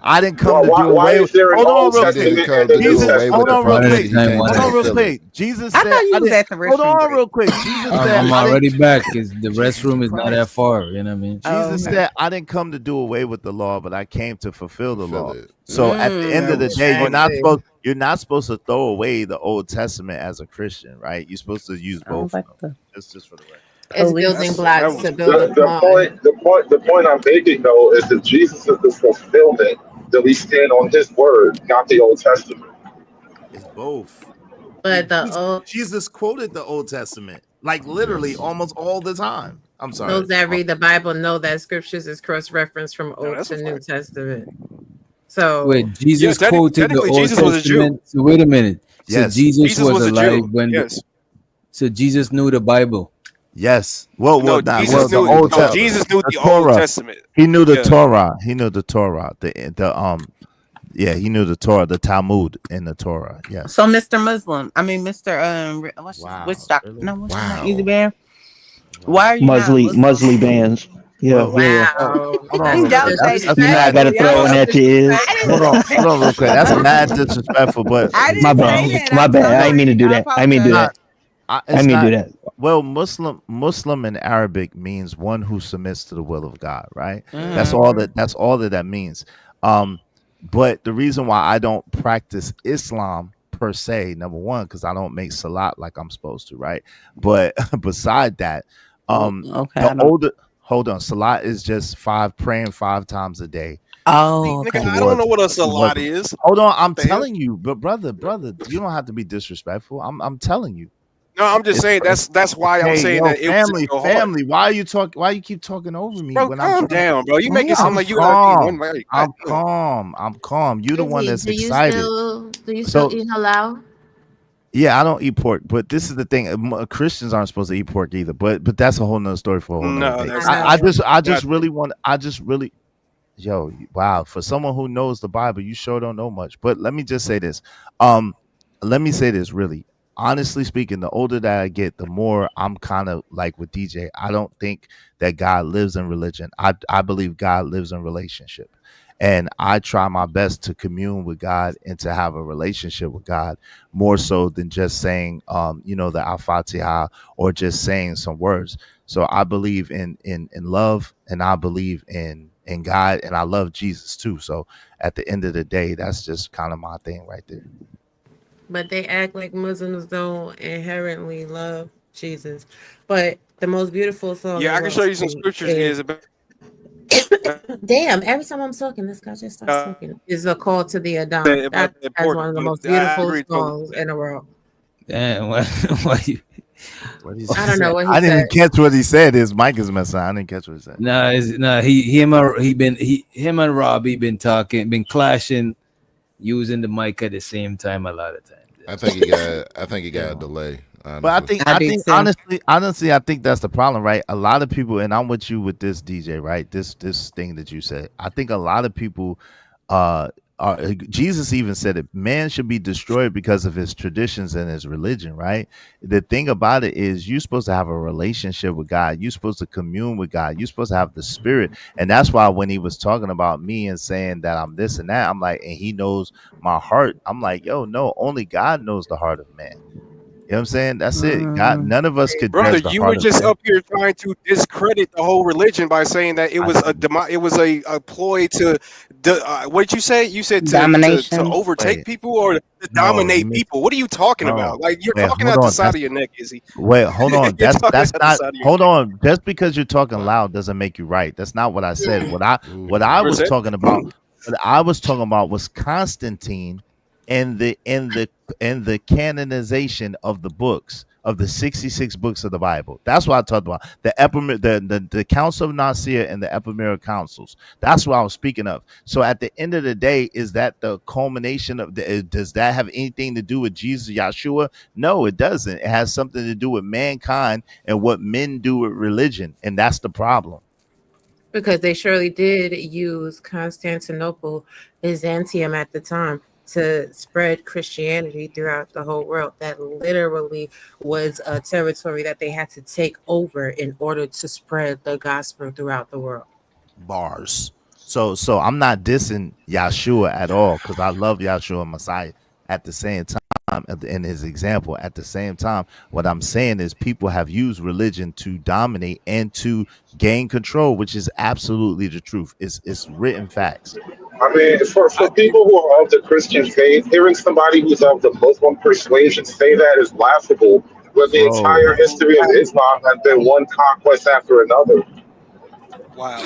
"I didn't come to do Why away." is there an Hold on, Old real He didn't quick. Testament come and the to New do away Testament? with the One at a prophecy. He time, came one to at a Hold on, real fulfill it. quick. Jesus I said, thought you I was didn't, at the hold restroom on, break. real quick. Jesus said, I'm I didn't. already back because the restroom is not that far. You know what I mean? Oh, Jesus okay. said, "I didn't come to do away with the law, but I came to fulfill the Fulfill law." it. So at the end of That the was day, funny. you're not supposed to throw away the Old Testament as a Christian, right? You're supposed to use both Sounds like of the them. Just for the record. It's police. building That blocks was to build The upon. point I'm making though is that Jesus is the fulfillment that we stand on His word, not the Old Testament. It's both. But the Jesus quoted the Old Testament like literally almost all the time. I'm sorry. those that read the Bible know that scriptures is cross-referenced from no, Old that's to a New fact. Testament. So Wait, Jesus quoted the technically, Old Jesus was a Jew. Testament. So wait a minute. So Yes. Jesus Jesus was was a alive Jew. when. Yes. So Jesus knew the Bible. Yes. Well, No, not Jesus well. The knew. Old No, Testament. Jesus knew The the Old Torah. Testament. He knew the Yeah. Torah. He knew the Torah. Yeah, he knew the Torah, the Talmud in the Torah. Yes. So, Mr. Muslim, I mean, Mr. What's Wow, which doctor? really? No, what's your name? Wow. Easy Band. Why are you not Muslim? Muslim bands. Yeah, Well, yeah. wow, hold on That's real quick. double That's standard. You know I mad. gotta throw one at your ears. Hold on real quick. That's mad disrespectful, but I My didn't say bad. that. My I'm bad. I didn't mean to sorry. do I that. I didn't mean to do apologize. that. it's I mean, not. do that. Well, Muslim in Arabic means one who submits to the will of God, right? That's Mm. all that means. But the reason why I don't practice Islam per se, number one, because I don't make salat like I'm supposed to, right? But beside that, Okay. hold on, salat is just praying 5 times a day. Oh, Nigga, okay. I don't know what a salat towards- is. Hold on, I'm What the hell? telling you, but brother, you don't have to be disrespectful. I'm telling you. No, I'm just saying that's why I'm Hey, saying yo, that it was in your heart. family. Why you keep talking over me Bro, when calm I'm trying? down, bro. You make it seem I'm like you gotta be one calm. like I'm calm. You the one Izzy, that's do you excited. still eat halal? Yeah, I don't eat pork, but this is the thing. Christians aren't supposed to eat pork either. But that's a whole nother story for a whole nother day. that's I just really, yo, wow. For someone who knows the Bible, you sure don't know much. But let me just say this. Let me say this really. Honestly speaking, the older that I get, the more I'm kind of like with DJ. I don't think that God lives in religion. I believe God lives in relationship. And I try my best to commune with God and to have a relationship with God more so than just saying, the Al-Fatiha or just saying some words. So I believe in love, and I believe in God, and I love Jesus too. So at the end of the day, that's just kind of my thing right there. But they act like Muslims don't inherently love Jesus. But the most beautiful song. Yeah, I can show you some scriptures is about Damn, every time I'm talking, this guy just starts talking. Is a call to the Adam. about That's important, one of the but most I beautiful agree totally. songs in the world. Damn, why you? I don't know what he I didn't said. catch what he said. His mic is messing. I didn't catch what he said. Him and Robbie been clashing, using the mic at the same time a lot of times. I think he got a delay. Honestly. But I think honestly, I think that's the problem, right? A lot of people, and I'm with you with this, DJ, right? This thing that you said. I think a lot of people Jesus even said it, man should be destroyed because of his traditions and his religion, right? The thing about it is you're supposed to have a relationship with God. You're supposed to commune with God. You're supposed to have the spirit. And that's why when he was talking about me and saying that I'm this and that, I'm like, and he knows my heart. I'm like, yo, no, only God knows the heart of man. You know what I'm saying? That's it. God, none of us could. Brother, judge the you heart were of just man. up here trying to discredit the whole religion by saying that it was a ploy to what did you say? You said to Domination. overtake Wait. people or to No, dominate you people. What are you talking no. about? Like you're Wait, talking hold out the on. side of your neck, Izzy. Wait, hold on. You're That's talking out the not. side of your Hold on. Just because you're talking loud doesn't make you right. That's not what I said. What I was Percent. talking about. What I was talking about was Constantine and the canonization of the books of the 66 books of the Bible. That's what I talked about. The Council of Nicaea and the Ephemeral Councils. That's what I was speaking of. So at the end of the day, is that the culmination of does that have anything to do with Jesus, Yahshua? No, it doesn't. It has something to do with mankind and what men do with religion. And that's the problem. Because they surely did use Constantinople, Byzantium at the time, to spread Christianity throughout the whole world. That literally was a territory that they had to take over in order to spread the gospel throughout the world. Bars. So I'm not dissing Yahshua at all because I love Yahshua Messiah. At the same time, in his example, at the same time, what I'm saying is people have used religion to dominate and to gain control, which is absolutely the truth. It's written facts. I mean, for people who are of the Christian faith, hearing somebody who's of the Muslim persuasion say that is laughable, when the entire history of Islam has been one conquest after another. Wow.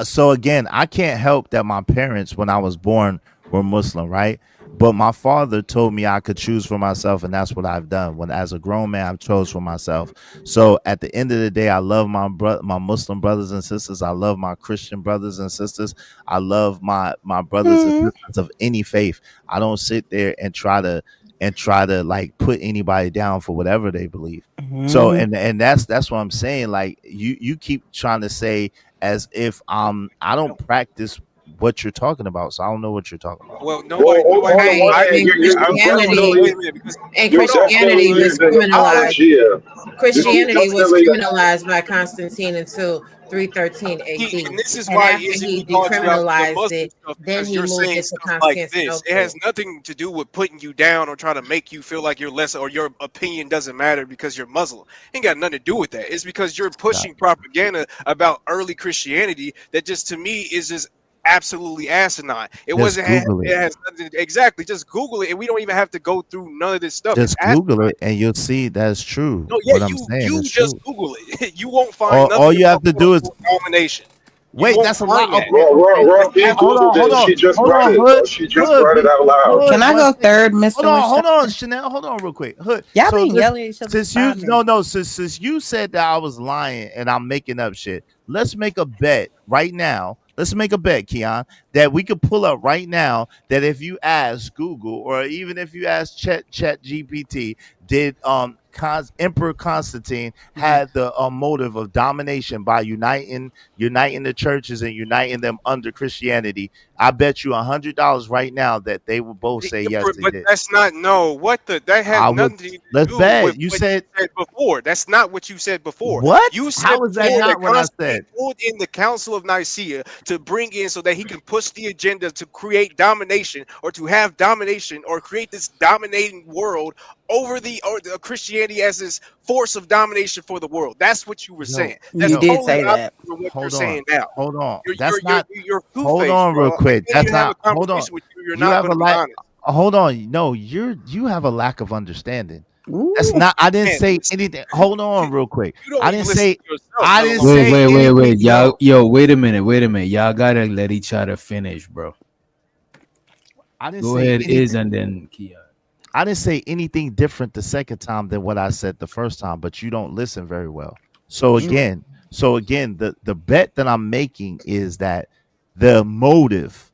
So again, I can't help that my parents, when I was born, were Muslim, right? But my father told me I could choose for myself, and that's what I've done. When as a grown man, I've chose for myself. So at the end of the day, I love my Muslim brothers and sisters. I love my Christian brothers and sisters. I love my brothers and sisters of any faith. I don't sit there and try to like put anybody down for whatever they believe. So and that's what I'm saying. Like you keep trying to say as if I don't practice what you're talking about, so I don't know what you're talking about. Well, nobody. Christianity was criminalized. Christianity was criminalized by Constantine until 313 AD. And this is And why after he calls you out the decriminalized Muslim it, stuff, then because he you're moved saying it to stuff like this. Constantinople. It has nothing to do with putting you down or trying to make you feel like you're less or your opinion doesn't matter because you're Muslim. Ain't got nothing to do with that. It's because you're pushing propaganda about early Christianity that just to me is just absolutely asinine. It Just wasn't. Google It has nothing, exactly. Just Google it, and we don't even have to go through none of this stuff. Just It's Google it, and you'll see that's true. No, yeah, what I'm saying you is just true. Google it. You won't find nothing. All you have to do is domination. wait. That's a lot. Hold on. She just read it. Hood. She just read it out loud. Can I go third, Mr. Hold on, Chanel. Hold on, real quick. Hood. Y'all So been listen, yelling at each other. since you said that I was lying and I'm making up shit, let's make a bet right now. Let's make a bet, Keon, that we could pull up right now that if you ask Google or even if you ask Chat GPT, did Emperor Constantine had the motive of domination by uniting the churches and uniting them under Christianity? I bet you $100 right now that they will both say yes. But they did. that's not that has nothing to do Let's bet. with You what said you said before. That's not what you said before. What? You said How is that before not what I Constantine said? pulled in the Council of Nicaea to bring in so that he can push the agenda to create domination or to have domination or create this dominating world over the Christianity as this force of domination for the world. That's what you were saying. That's You did totally say that. opposite of what Hold you're on. saying now. Hold on. You're Hold two-faced, on, real bro. quick. I can't That's even have not. a Hold on. conversation with you. You're You not have a going to be lack. honest. Hold on. No, you have a lack of understanding. That's not. I didn't say anything. Hold on, real quick. I didn't say. I didn't say. Wait, anything, y'all. Yo, wait a minute. Y'all gotta let each other finish, bro. I didn't Go say ahead, anything. Iz, and then Keon. I didn't say anything different the second time than what I said the first time, but you don't listen very well. So again, the bet that I'm making is that the motive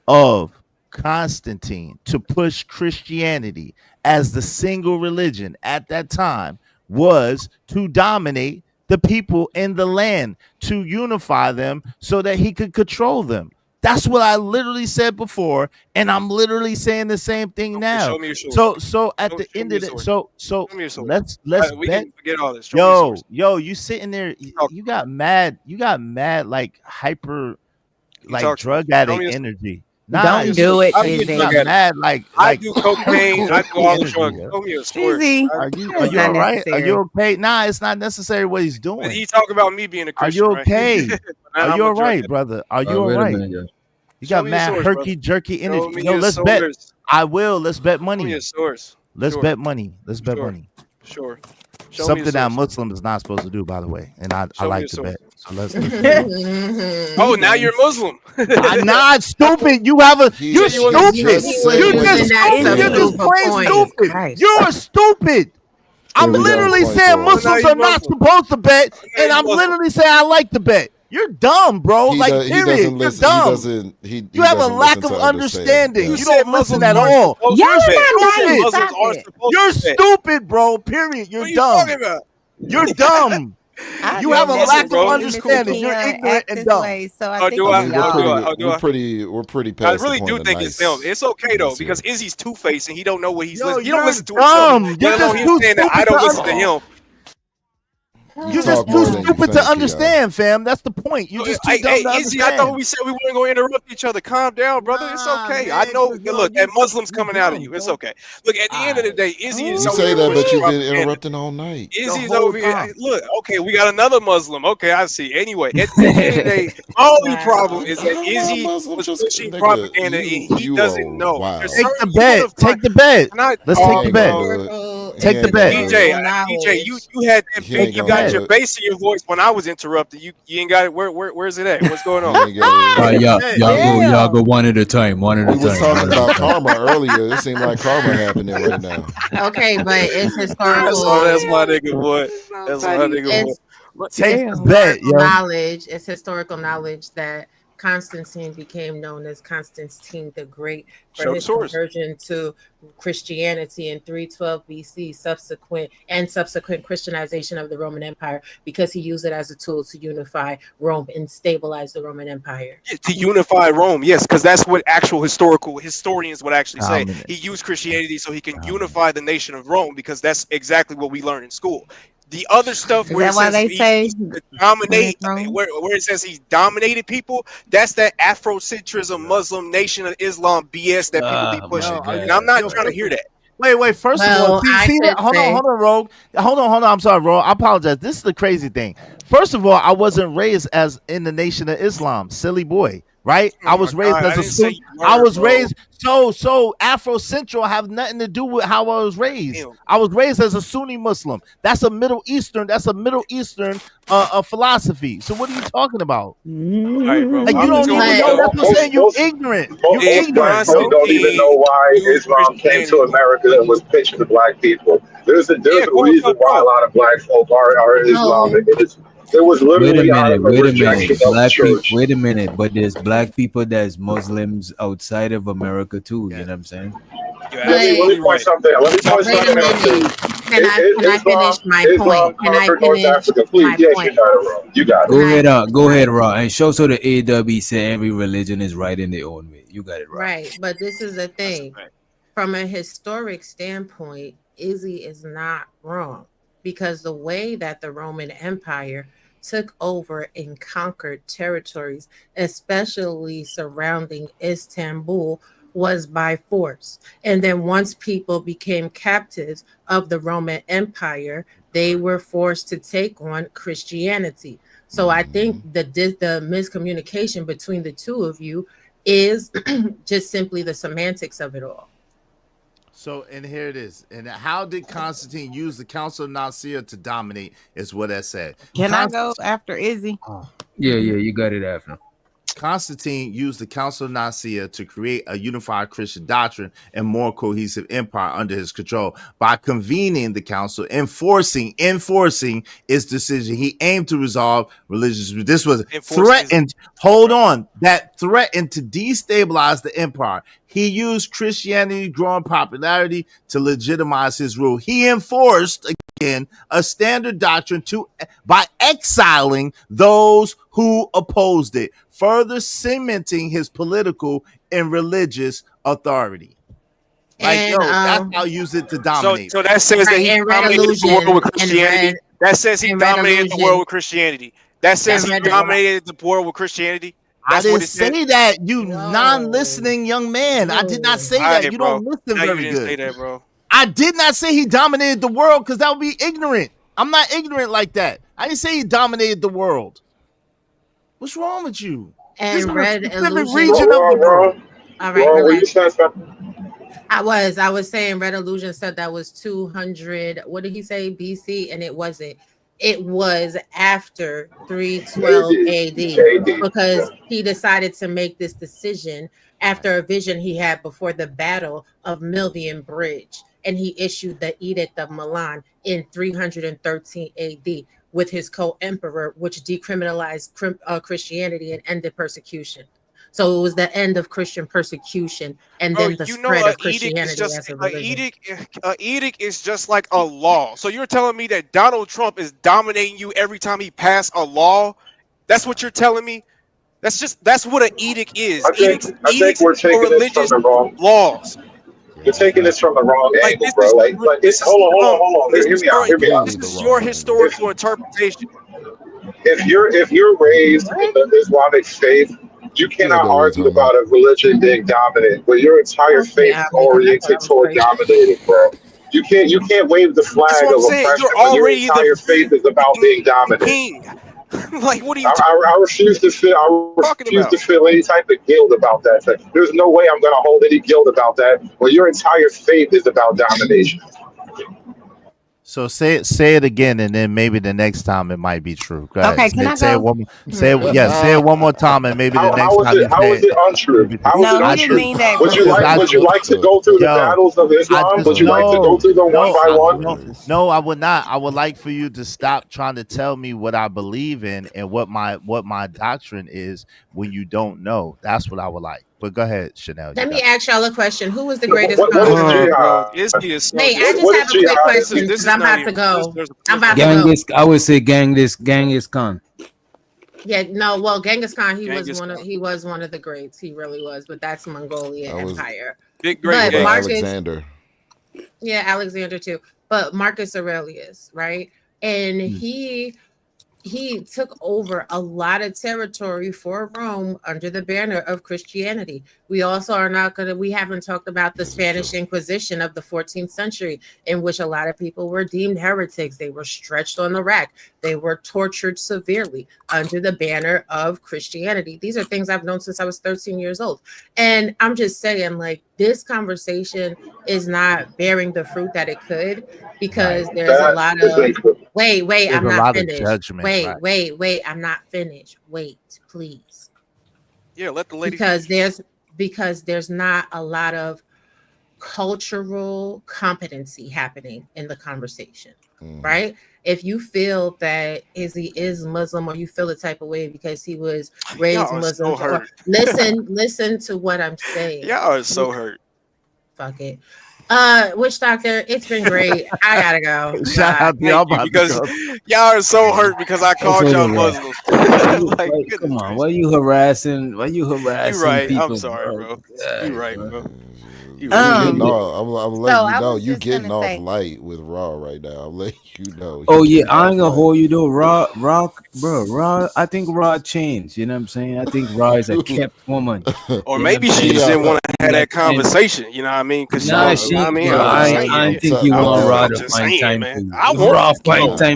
of Constantine to push Christianity as the single religion at that time was to dominate the people in the land, to unify them so that he could control them. That's what I literally said before, and I'm literally saying the same thing now. Show me your source. So at the end of it, so Show me your source. let's We bet. can forget all this. Show me your source. Yo, you sitting there, you got mad, like hyper, like talk- drug show me addict your- energy. Don't do it, I mean, Izzy. you got mad, like I do cocaine. I do all the energy, drugs. yo. Show me your source. Izzy. Are you It's not all right? Are necessary. you okay? Nah, it's not necessary what he's But doing. he talk about me being a Are Christian. you right? okay? But Are I'm you a all drug right, addict. brother? Are you all Wait a right? minute, yeah. You Show got me your mad source, herky brother. jerky Show energy. me Yo, your let's bet. source. I will. Let's bet Show me money. your source. Let's Sure. bet money. Let's bet Sure. money. Sure. Show me Something your that source. Muslim is not supposed to do, by the way. And I Show me like your to source. bet. So let's. Oh, now you're Muslim. I'm not stupid. You have a. You're he stupid. just You're said just what he stupid. said. You're just plain Point. stupid. Christ. You're stupid. I'm we got a literally point saying for it. Muslims Now are you not Muslim. supposed to bet, Now and you I'm Muslim. literally saying I like to bet. You're dumb, bro. He Like, does, he period. doesn't You're listen. dumb. He doesn't. He You have a doesn't lack listen of to understanding. Yeah. You said don't listen Muslims at aren't all. supposed Y'all to bet. not You said nice. Muslims Stop aren't it. supposed You're to bet. stupid, bro. Period. What You're are you dumb. talking about? You're dumb. I You have a never lack of bro. seen understanding. Mr. You're Keon ignorant act and this dumb. way, so I Oh, think do I I? mean, it's Oh, do y'all. I? Oh, do I? we're pretty I past really the do point of think it's them. nice. It's okay though Nice here. because Izzy's two faced and he don't know what he's Yo, listening. He don't you're listen to dumb. himself. You're Let alone just him too saying that I stupid don't to listen to him. You're just talk too more than you stupid think, to Keon. understand, fam. That's the point. You're just too Hey, dumb hey, to Izzy, I thought understand. we said we weren't going to interrupt each other. Calm down, brother. It's Nah, okay. man, I know. 'cause, yo, Look, you- that Muslim's you coming out of dumb, you. It's bro. okay. Look, at the end of the day, Izzy is You over say here that, but pushing you've been propaganda. interrupting all night. Izzy's whole over here. time. Look, okay, we got another Muslim. Okay, I see. Anyway, at the end of the day, my only problem is that How am I Izzy Muslim? was Just pushing nigga, propaganda and he you doesn't are know. wild. There's Take the certain- bet. you wanna find- Take the bet. Can I Let's talk, take the bet. bro? Take the ain't bet. gonna do DJ, it. DJ, you had that He ain't you gonna got do your it. bass in your voice when I was interrupted. You ain't got it. Where's it at? What's going He on? ain't gonna do it. Y'all go one at a time. One at a We was time. talking about karma earlier. It seemed like karma happening right now. Okay, but it's That's historical. my nigga, boy. That's my nigga, boy. It's Take the historical bet, yo. knowledge. It's historical knowledge that Constantine became known as Constantine the Great for Show the his source. conversion to Christianity in 312 BC, subsequent Christianization of the Roman Empire, because he used it as a tool to unify Rome and stabilize the Roman Empire. To unify Rome, yes, because that's what actual historians would actually say. Dominant. He used Christianity so he can unify the nation of Rome, because that's exactly what we learn in school. The other stuff Is where that it why says they say he dominate, Rome? where it says he's dominated people, that's that Afrocentrism, Muslim Nation of Islam BS that people be pushing. Yo, And I'm not trying to hear that. Wait. First of all, Well, I see that? could Hold say- on, Rogue. Hold on. I'm sorry, Rogue. I apologize. This is the crazy thing. First of all, I wasn't raised as in the Nation of Islam, silly boy. Right? I was raised God, I as a didn't say Sunni. you I were, was bro. raised so Afrocentral have nothing to do with how I was raised. Damn. I was raised as a Sunni Muslim. That's a Middle Eastern philosophy. So what are you talking about? All right, bro. Like, you I'm don't just even gonna know. go- That's what I'm saying. You're ignorant. You're It's ignorant, constant. bro. Don't even know why Islam came to America and was pitched to black people. There's a reason why a lot of black folk are Islamic. It was literally out of a rejection of the church. Wait a minute. But there's black people that's Muslims outside of America too. You know what I'm saying? Let me point something. Let me point Wait a something out too. minute. Can I finish my Islam point? Can I conquered North finish Africa. Please, my yes, point? you got it wrong. You got it. Go ahead, Raw. And show so the AW say every religion is right in their own way. You got it right. Right, but this is the thing. From a historic standpoint, Izzy is not wrong, because the way that the Roman Empire took over and conquered territories, especially surrounding Istanbul, was by force. And then once people became captives of the Roman Empire, they were forced to take on Christianity. So I think the miscommunication between the two of you is just simply the semantics of it all. So, and here it is. And how did Constantine use the Council of Nicaea to dominate? Is what that said. Can I go after Izzy? Yeah, you got it after. Constantine used the Council of Nicaea to create a unified Christian doctrine and more cohesive empire under his control. By convening the council, enforcing its decision, he aimed to resolve religious. This was threatened. Hold on, that threatened to destabilize the empire. He used Christianity's growing popularity to legitimize his rule. He enforced again a standard doctrine by exiling those who opposed it, further cementing his political and religious authority. Like, that's how he used it to dominate. So that says that he dominated the world with Christianity. That says he dominated the world with Christianity. That says he dominated the world with Christianity. I didn't say that, you non-listening young man. I did not say that. You don't listen very good. Say that, bro. I did not say he dominated the world because that would be ignorant. I'm not ignorant like that. I didn't say he dominated the world. What's wrong with you? And Red Illusion. Region of the world. All right, I was saying Red Illusion said that was 200. What did he say? BC, and it wasn't. It was after 312 AD because he decided to make this decision after a vision he had before the Battle of Milvian Bridge, and he issued the Edict of Milan in 313 AD with his co-emperor, which decriminalized Christianity and ended persecution. So it was the end of Christian persecution and then the spread of Christianity as a religion. An edict is just like a law. So you're telling me that Donald Trump is dominating you every time he passed a law? That's what you're telling me? That's what an edict is. I think we're taking this from the wrong laws. You're taking this from the wrong angle, bro. Like it's hold on. Hear me out. This is your historical interpretation. If you're raised in the Islamic faith, you cannot argue about a religion being dominant, but your entire faith is oriented toward dominating, bro. You can't wave the flag of oppression when your entire faith is about being dominant. Like, what are you? I refuse to feel any type of guilt about that. There's no way I'm going to hold any guilt about that when your entire faith is about domination. So say it again, and then maybe the next time it might be true. Go ahead. Okay, can I say go? Say it one more time, and maybe the next time. How is it untrue? No, he didn't mean that. Would you like to go through the battles of Islam? Would you like to go through them one by one? No, I would not. I would like for you to stop trying to tell me what I believe in and what my doctrine is when you don't know. That's what I would like. But go ahead, Chanel. Let me ask y'all a question. Who was the greatest? What is jihad? Hey, I just have a quick question because I'm about to go. Genghis, I would say Genghis Khan. Yeah, no, well, Genghis Khan, he was one of the greats. He really was, but that's Mongolian Empire. Big great Alexander. Yeah, Alexander too. But Marcus Aurelius, right? And he took over a lot of territory for Rome under the banner of Christianity. We also we haven't talked about the Spanish Inquisition of the 14th century, in which a lot of people were deemed heretics. They were stretched on the rack. They were tortured severely under the banner of Christianity. These are things I've known since I was 13 years old. And I'm just saying, like, this conversation is not bearing the fruit that it could, because there's a lot of wait, I'm not finished. Wait, I'm not finished. Wait, please. Yeah, let the lady. Because there's not a lot of cultural competency happening in the conversation, right? If you feel that he is Muslim, or you feel the type of way because he was raised Muslim, so listen to what I'm saying. Y'all are so hurt. Fuck it. Witch Doctor, it's been great. I gotta go. Shout out to y'all because y'all are so hurt because I called y'all Muslims. Like, come on, why you harassing? You right. people? I'm sorry, bro. You right, bro. I'm letting you getting off light with Raw right now. I'm letting you know. Oh yeah, I ain't gonna hold you though. Raw. I think Raw changed. You know what I'm saying? I think Raw is a kept woman. Or maybe she just didn't want to have that conversation. You know what I mean? Because I think you want Raw to find time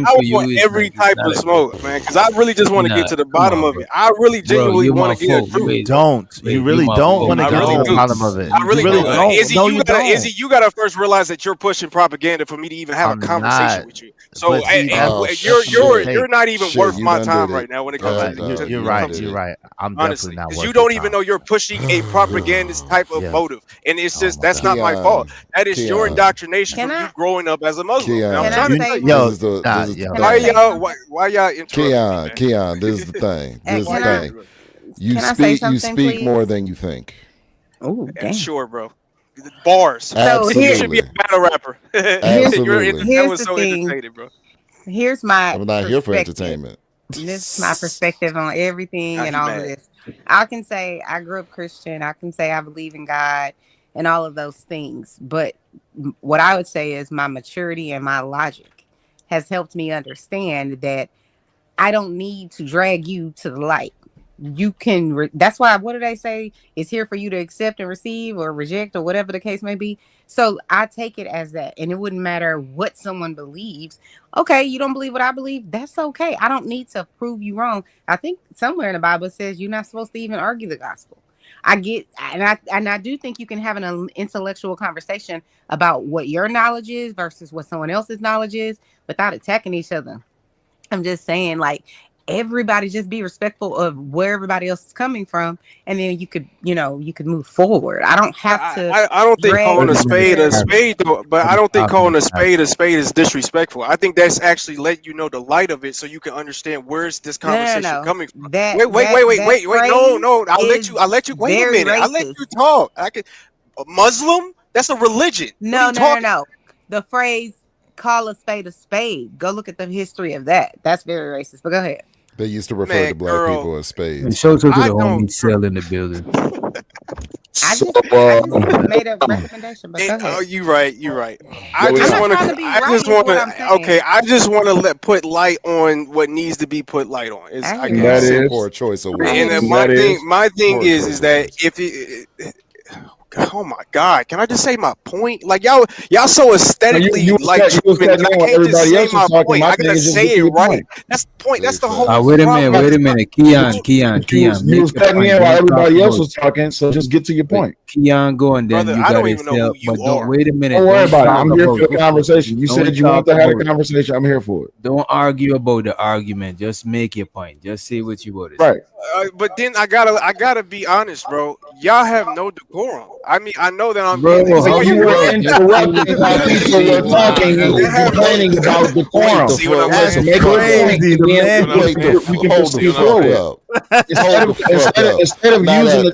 for you. I want every type of smoke, man. Because I really just want to get to the bottom of it. I really genuinely want to get through. You really don't want to get to the bottom of it. I really don't. Izzy, no, you you gotta, don't. Izzy, you gotta first realize that you're pushing propaganda for me to even have I'm a conversation not. with you. So But see, you're not even Shit, worth you my done time did it. right now when it all comes right, to you're when it right. comes to You're this. right. I'm Honestly, definitely not because worth you your don't even time. know you're pushing a propagandist type of Yeah. motive, and it's just my that's not my fault. That is your Keon, indoctrination Can from you I growing up as a Muslim. And I'm Keon, trying to tell you, Yo, this is the nah, this is the yo. can why I say thing. y'all something? why y'all interrupting me, man? Keon, this is the thing. This is the Can I thing. You can I say speak something, speak more please? than you think. Oh, Yeah, damn. sure, bro. Bars. So You should be a Absolutely. battle rapper. Absolutely. That Here's was the so thing. entertaining, bro. Here's my I'm not here for perspective. entertainment. This is my perspective on everything Now and he all of mad. this. I can say I grew up Christian. I can say I believe in God and all of those things. But what I would say is my maturity and my logic has helped me understand that I don't need to drag you to the light. You can, that's why, what do they say? It's here for you to accept and receive or reject or whatever the case may be. So I take it as that. And it wouldn't matter what someone believes. Okay, you don't believe what I believe. That's okay. I don't need to prove you wrong. I think somewhere in the Bible it says you're not supposed to even argue the gospel. I get, and I do think you can have an intellectual conversation about what your knowledge is versus what someone else's knowledge is without attacking each other. I'm just saying, like, everybody just be respectful of where everybody else is coming from, and then you could move forward. I don't have to. I don't think drag calling a necessarily- spade though, but I don't think calling a spade is disrespectful. I think that's actually letting you know the light of it so you can understand where's this conversation coming from. That- Wait. that No. I'll phrase let you wait a very minute. I'll let racist. you talk. I could a Muslim? That's a religion. No. The phrase "call a spade." Go look at the history of that. That's very racist. But go ahead. They used to refer to black people as spades. And shout out to the homie Cell in the building. I just made a recommendation, but go ahead. Oh, you right. I just not want trying to be right is want what I'm saying. okay. I just want to put light on what needs to be put light on. It's, I And guess. that is poor choice of words. And then my thing Poor is choice that if it, oh my God, can I just say my point? Like y'all so aesthetically you was like cut- you was driven, cutting I in while can't just everybody say else my was talking. point. My I thing gotta is just say get to it your right. point. That's the point. That's the whole Wait a problem. minute. Keon. You was cutting in while everybody else was talking, so just get to your point. Keon, go and then Brother, you I got don't to even know who you but don't are. wait a minute. Don't worry about it. talk I'm here for the it. conversation. You Don't said you wanted talk to have a about it. conversation. I'm here for it. Don't argue about the argument. Just make your point. Just say what you want to say. Right. But then I gotta be honest, bro. Y'all have no decorum. I mean, I know that I'm Bro, getting So you were interrupting while people were talking and you complaining about decorum. See what I'm That's saying? make it Crazy, point, man. then we can proceed forward.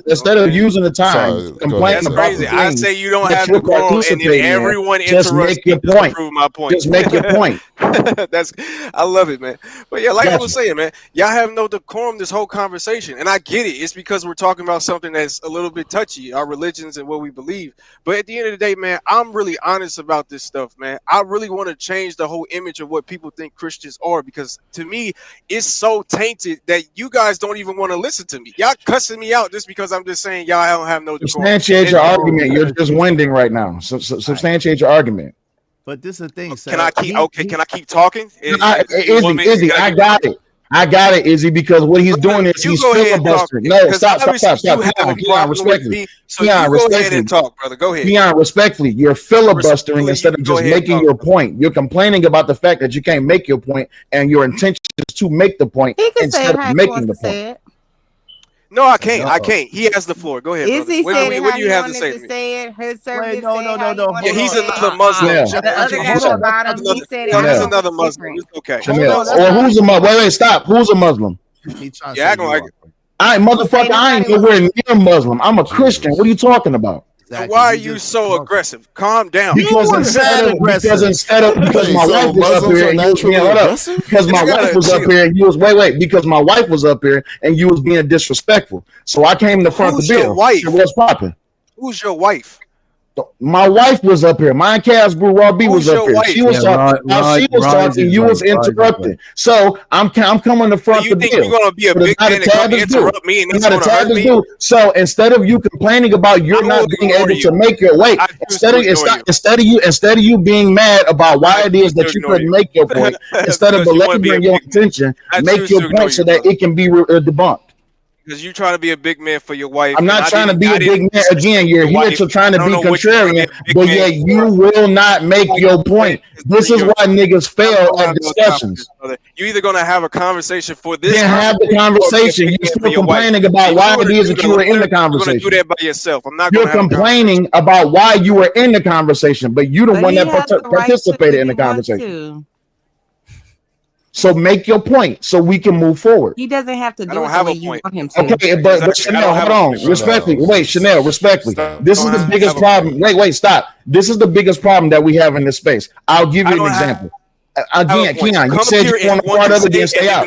Instead of using the time complaining That's about crazy. the I things say you don't that have you're decorum, and then participating in, everyone just interrupts make your me to point. prove my point. Just make your point. I love it, man. But yeah, like I Gotcha. was saying, man, y'all have no decorum this whole conversation, and I get it. It's because we're talking about something that's a little bit touchy, our religions and what we believe. But at the end of the day, man, I'm really honest about this stuff, man. I really want to change the whole image of what people think Christians are, because to me, it's so tainted that you guys don't even want to listen to me. Y'all cussing me out just because I'm just saying y'all don't have no decorum. Substantiate your argument. You're just winding right now. Substantiate your argument. But this is the thing. Can I keep talking? Izzy, I got it. I got it, Izzy, because what he's doing is he's filibustering. No, stop. Keon, respectfully. Keon, go ahead and talk, brother. Go ahead. Keon, respectfully, you're filibustering instead of just making your point. You're complaining about the fact that you can't make your point, and your intention is to make the point instead of making the point. No, I can't. I can't. He has the floor. Go ahead, Izzy brother. said What do he you have to wanted say to to me? say it. His service no. Yeah, he's another Muslim. Yeah. The other guy at the bottom, he said it. He's another Muslim. It's okay. Or who's a Muslim? Wait, stop. Who's a Muslim? Yeah, acting like it. I ain't motherfucker. I ain't nowhere near Muslim. I'm a Christian. What are you talking about? So why are you so aggressive? Calm down. Because instead of because my wife was up here and you was being because my wife was up here and you was because my wife was up here and you was being disrespectful. So I came to front the bill. Your wife? What's popping? Who's your wife? My wife was up here. My Cas Brew Raw B was up here. She was talking. She was talking. You was interrupting. So I'm coming to front the bill. You think you're gonna be a big man and come interrupt me and then hurt me? So instead of you complaining about you're not being able to make your way, instead of you being mad about why it is that you couldn't make your point, instead of belaboring your intention, make your point so that it can be debunked. because you trying to be a big man for your wife. I'm not trying to be a big man. Again, you're here to trying to be contrarian, but yet you will not make your point. This is why niggas fail at discussions. You're either gonna have a conversation for this. Then have the conversation. You're still complaining about why it is that you were in the conversation. You're gonna do that by yourself. I'm not. You're complaining about why you were in the conversation, but you the one that participated in the conversation. So make your point so we can move forward. He doesn't have to do it the way you want him to. Okay, but Chanel, hold on. Respectfully. Wait, Chanel, respectfully. This is the biggest problem. Wait, stop. This is the biggest problem that we have in this space. I'll give you an example. Again, Keon, you said you want to part of it, then stay out.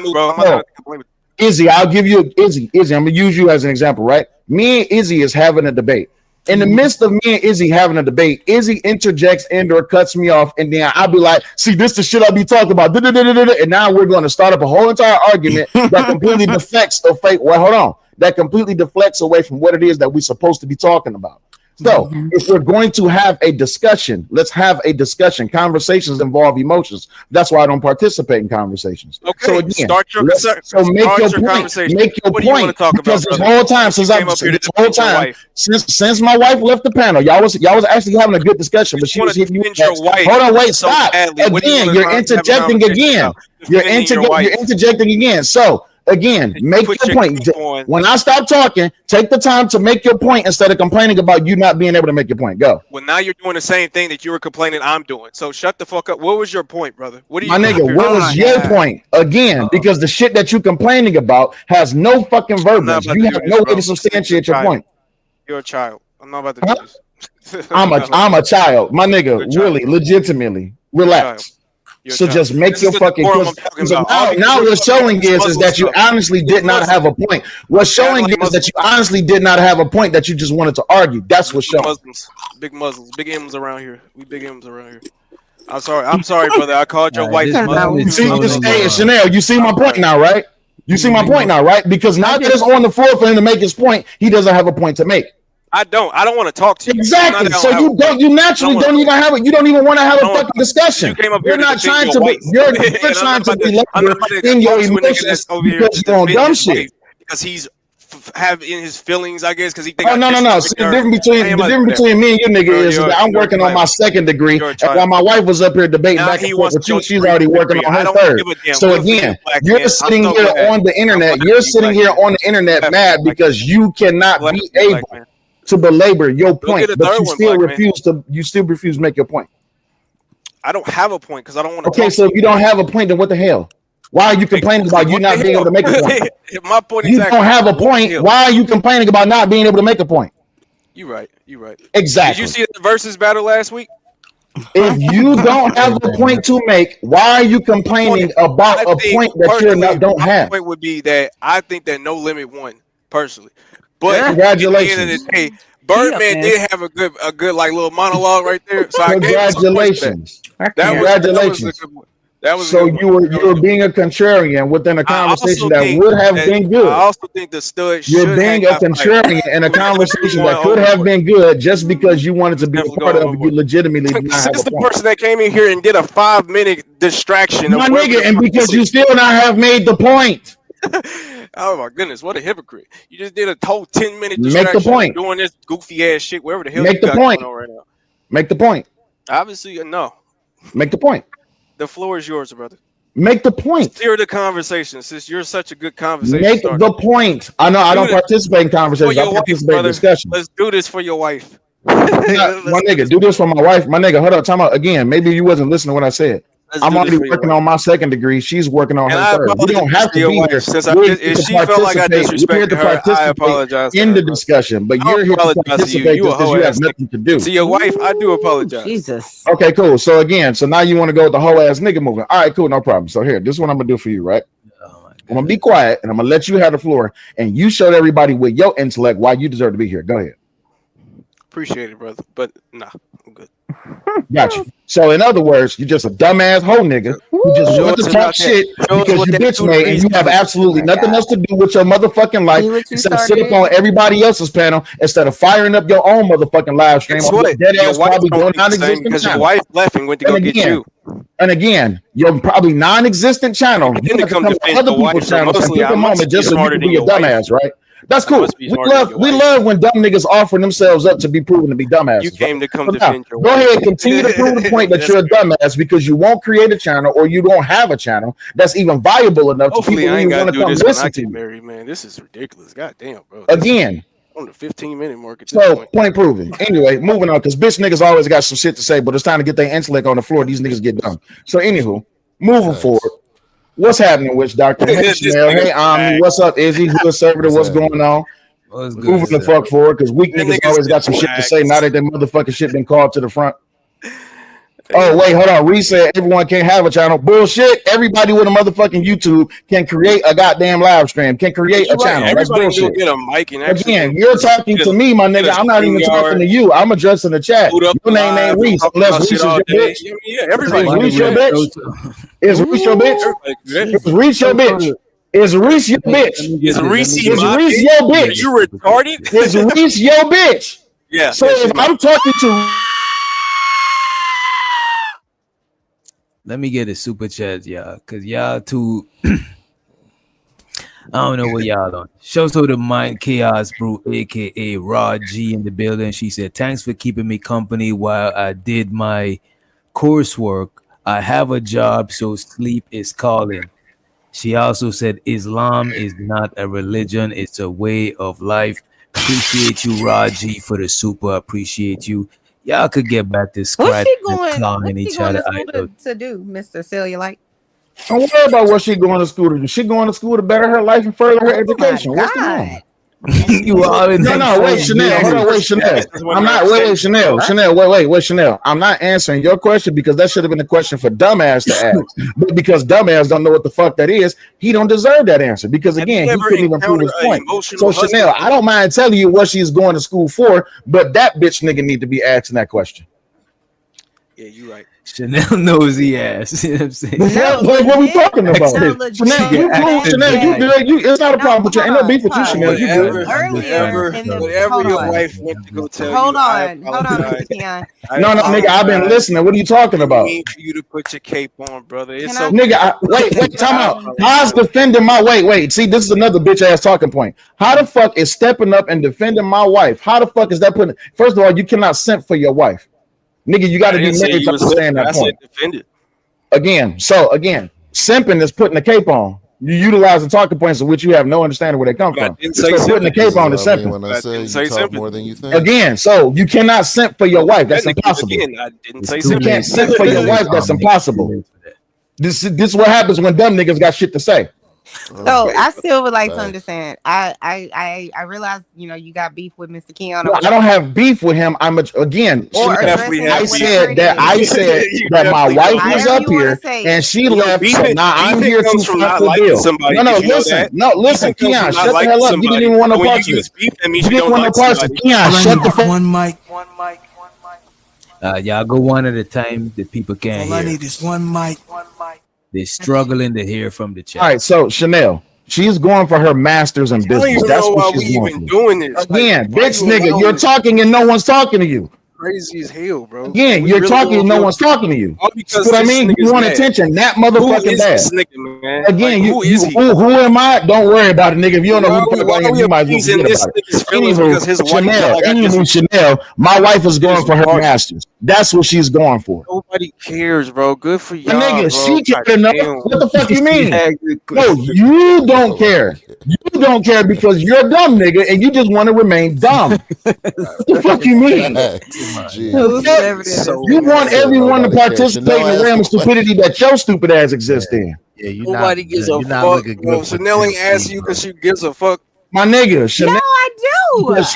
Izzy, I'll give you Izzy. I'm gonna use you as an example, right? Me and Izzy is having a debate. In the midst of me and Izzy having a debate, Izzy interjects and or cuts me off, and then I'll be like, see, this is the shit I be talking about. And now we're going to start up a whole entire argument that completely deflects or fake. Well, hold on. That completely deflects away from what it is that we're supposed to be talking about. So if we're going to have a discussion, let's have a discussion. Conversations involve emotions. That's why I don't participate in conversations. Okay, so again, start your make your point. Make your point. Because this whole time since since my wife left the panel, y'all was actually having a good discussion, but she was hitting you. Hold on, wait, stop. Again, you're interjecting again. You're interjecting again. So again, make your point. When I stop talking, take the time to make your point instead of complaining about you not being able to make your point. Go. Well, now you're doing the same thing that you were complaining I'm doing. So shut the fuck up. What was your point, brother? What do you? My nigga, what was your point? Again, because the shit that you're complaining about has no fucking verbiage. You have no way to substantiate your point. You're a child. I'm not about to do this. I'm a child. My nigga, really, legitimately. Relax. So just make your fucking so now what's showing is that you honestly did not have a point. What's showing is that you honestly did not have a point, that you just wanted to argue. That's what's showing. Big Muslims, big M's around here. We big M's around here. I'm sorry, brother. I called your wife. Hey, Chanel, you see my point now, right? You see my point now, right? Because not just on the floor for him to make his point, he doesn't have a point to make. I don't want to talk to you. Exactly. So you naturally don't even have it. You don't even want to have a fucking discussion. You're not trying to be. You're trying to be in your emotions because you're on dumb shit. Because he's in his feelings, I guess. Because he thinks. Oh no. See, the difference between me and you, nigga, is that I'm working on my second degree, and while my wife was up here debating back and forth with you, she's already working on her third. So again, you're sitting here on the internet. You're sitting here on the internet mad because you cannot be able to belabor your point, but you still refuse to make your point. I don't have a point because I don't want to. Okay, so if you don't have a point, then what the hell? Why are you complaining about you not being able to make a point? My point. You don't have a point. Why are you complaining about not being able to make a point? You're right. Exactly. Did you see the versus battle last week? If you don't have a point to make, why are you complaining about a point that you don't have? My point would be that I think that No Limit won personally. But congratulations. At the end of the day, Birdman did have a good like little monologue right there. So congratulations. Congratulations. So you were being a contrarian within a conversation that would have been good. I also think the stud. You're being a contrarian in a conversation that could have been good just because you wanted to be a part of it. You legitimately did not have a the point. person that came in here and did a 5-minute distraction. My nigga, and because you still not have made the point. Oh my goodness, what a hypocrite! You just did a whole 10-minute distraction. Make the point. Doing this goofy ass shit, wherever the hell Make you the got point. going on right now. Make the point. Obviously, no. Make the point. The floor is yours, brother. Make the point. Steer the conversation, since you're such a good conversation. Make starter. the point. I know I don't participate in conversations. I participate in discussion. Let's do this for your wife. My nigga, do this for my wife. My nigga, hold up, time out again. Maybe you wasn't listening to what I said. I'm already working on my second degree. She's working on her third. We don't have to be here. If she felt like I disrespected her, I apologize in the discussion. But you're here to participate because you have nothing to do. To your wife, I do apologize. Jesus. Okay, cool. So again, so now you want to go with the whole ass nigga movement. All right, cool, no problem. So here, this is what I'm gonna do for you, right? I'm gonna be quiet and I'm gonna let you have the floor, and you showed everybody with your intellect why you deserve to be here. Go ahead. Appreciate it, brother. But nah, I'm good. Got you. So in other words, you're just a dumbass hoe nigga who just want to talk shit because you bitch made and you have absolutely nothing else to do with your motherfucking life except sit up on everybody else's panel instead of firing up your own motherfucking live stream. Dead ass probably non-existent because your wife left and went to go get you. And again, your probably non-existent channel. You have to come to other people's channels and pick a moment just so you can be a dumbass, right? That's cool. We love when dumb niggas offer themselves up to be proven to be dumbasses. You came to come But now, defend your go wife. ahead, continue to prove the point that you're a dumbass because you won't create a channel or you don't have a channel that's even viable enough to Hopefully, people I ain't who got want to to do come this when listen I to get you. married, man. This is ridiculous. God damn, bro. This Again. is on the 15-minute mark at this So, point. point proven. Anyway, moving on, because bitch niggas always got some shit to say, but it's time to get their intellect on the floor. These niggas get dumb. So, anywho, moving forward, what's happening, Witch Doctor? Hey, This Chanel. nigga Hey, Omni. What's up, Izzy? Good servitor. What's going on? What's good? Moving the fuck forward, because weak Them niggas niggas always got get some shit to flagged. say now that that motherfucking shit been called to the front. Oh, wait, hold on. Reese said everyone can't have a channel. Bullshit. Everybody with a motherfucking YouTube can create a goddamn live stream, can create a You're right. channel. That's Everybody can bullshit. get a mic and actually Again, you're talking to me, my nigga. I'm not even talking to you. I'm addressing the chat. Your name ain't Reese, unless Reese is your bitch. Yeah, everybody Is can Reese do your that. bitch? Is Reese your bitch? Everybody can do Is Reese your bitch? Is Reese your bitch? Is Reese Is my Reese bitch? your Are bitch? you retarded? Is Reese your bitch? Yeah. So yeah, she's if my- I'm talking to Let me get a super chat, y'all, because y'all too. I don't know what y'all on. Shows to the Mind Chaos Brew, aka Raw G, in the building. She said, "Thanks for keeping me company while I did my coursework. I have a job, so sleep is calling." She also said, "Islam is not a religion; it's a way of life." Appreciate you, Raw G, for the super. Appreciate you. Y'all could get back to What's scratch she and going? clawing What's she each going other. to school to do, Mr. Cellulite? don't worry about what she going to school to do. She going to school to better her life and further her education. What's the God. You all in No, wait, Chanel. Hold on, wait, Chanel. I'm not. Wait, Chanel. Chanel. Wait, Chanel. I'm not answering your question because that should have been a question for dumbass to ask. But because dumbass don't know what the fuck that is, he don't deserve that answer because again, he couldn't even prove his point. So Chanel, I don't mind telling you what she's going to school for, but that bitch nigga need to be asking that question. Yeah, you right. Chanel nosy ass. You know what I'm saying? What we talking about? No, Chanel, you cool. Chanel, you good. It's not a problem with you. Ain't no beef with you, Chanel. You good. Whatever your wife went to go tell Hold you, I on, apologize. Keon. No, nigga, I've been listening. What are you talking I about? mean for you to put your cape on, brother. It's Can I- okay. Nigga, wait, time out. How's defending my wait? See, this is another bitch ass talking point. How the fuck is stepping up and defending my wife? How the fuck is that putting? First of all, you cannot simp for your wife, nigga. You got to I be didn't say married you to was understand I that said point. defended. Again, simping is putting the cape on. You utilize the talking points of which you have no understanding where they come from. didn't So say putting the simping. cape on is This is what I mean simping. when I say you talk more than you think. Again, so you cannot simp for your wife. That's impossible. Again, I didn't say You simping. can't simp for your wife. That's impossible. This is what happens when dumb niggas got shit to say. So I still would like to Facts. understand. I realize you got beef with Mr. Keon. No, I don't have beef with him. I'm again. Or Chanel, address him I with said that. whatever it is. That my wife was However up you wanna here say and it. she You know, left. So beefing- now I'm beefing here comes to from front not the liking bill. somebody. No, Did you know listen. that? No, listen, Beefing comes Keon, from not shut the liking hell up. You somebody. didn't even want no When you parts of use this. beef, that means You you didn't don't want like no parts of somebody. Keon, shut the fuck. One mic. Y'all go one at a time. The people can't All I hear. need is one mic. They're struggling to hear from the chat. All right, so Chanel, she's going for her master's in I don't business. even That's know why what we she's going even for. doing this. Again, Like, why bitch you nigga, allowing you're this? talking and no one's talking to you. Crazy as hell, bro. Again, We you're really talking gonna and no go- one's talking to you. All See because what I this mean? You nigga's want mad. attention, that Who motherfucking is bad. this nigga, man? Again, Like, who is he? who am I? Don't worry about it, nigga. If you don't know who the fuck Why I are am, we you might as well appeasing forget this about it. nigga's feelings because his wife Chanel, like I just Chanel, my wife is going is for her retarded. masters. That's what she's going for. Nobody cares, bro. Good for y'all, My nigga, bro. she God cared enough. damn. What the fuck you mean? Yeah, good No, question. you don't care. You don't care because you're a dumb nigga and you just want to remain dumb. What the fuck you mean? Facts. Gee. You want Said everyone to nobody cares. participate in Chanel the realm of asked the stupidity that your stupid ass exists in. Yeah, you Nobody gives a you're not fuck, looking bro. good for Chanel ain't Tennessee, asking you bro. because she gives a fuck. My nigga, Chanel, No, I do. because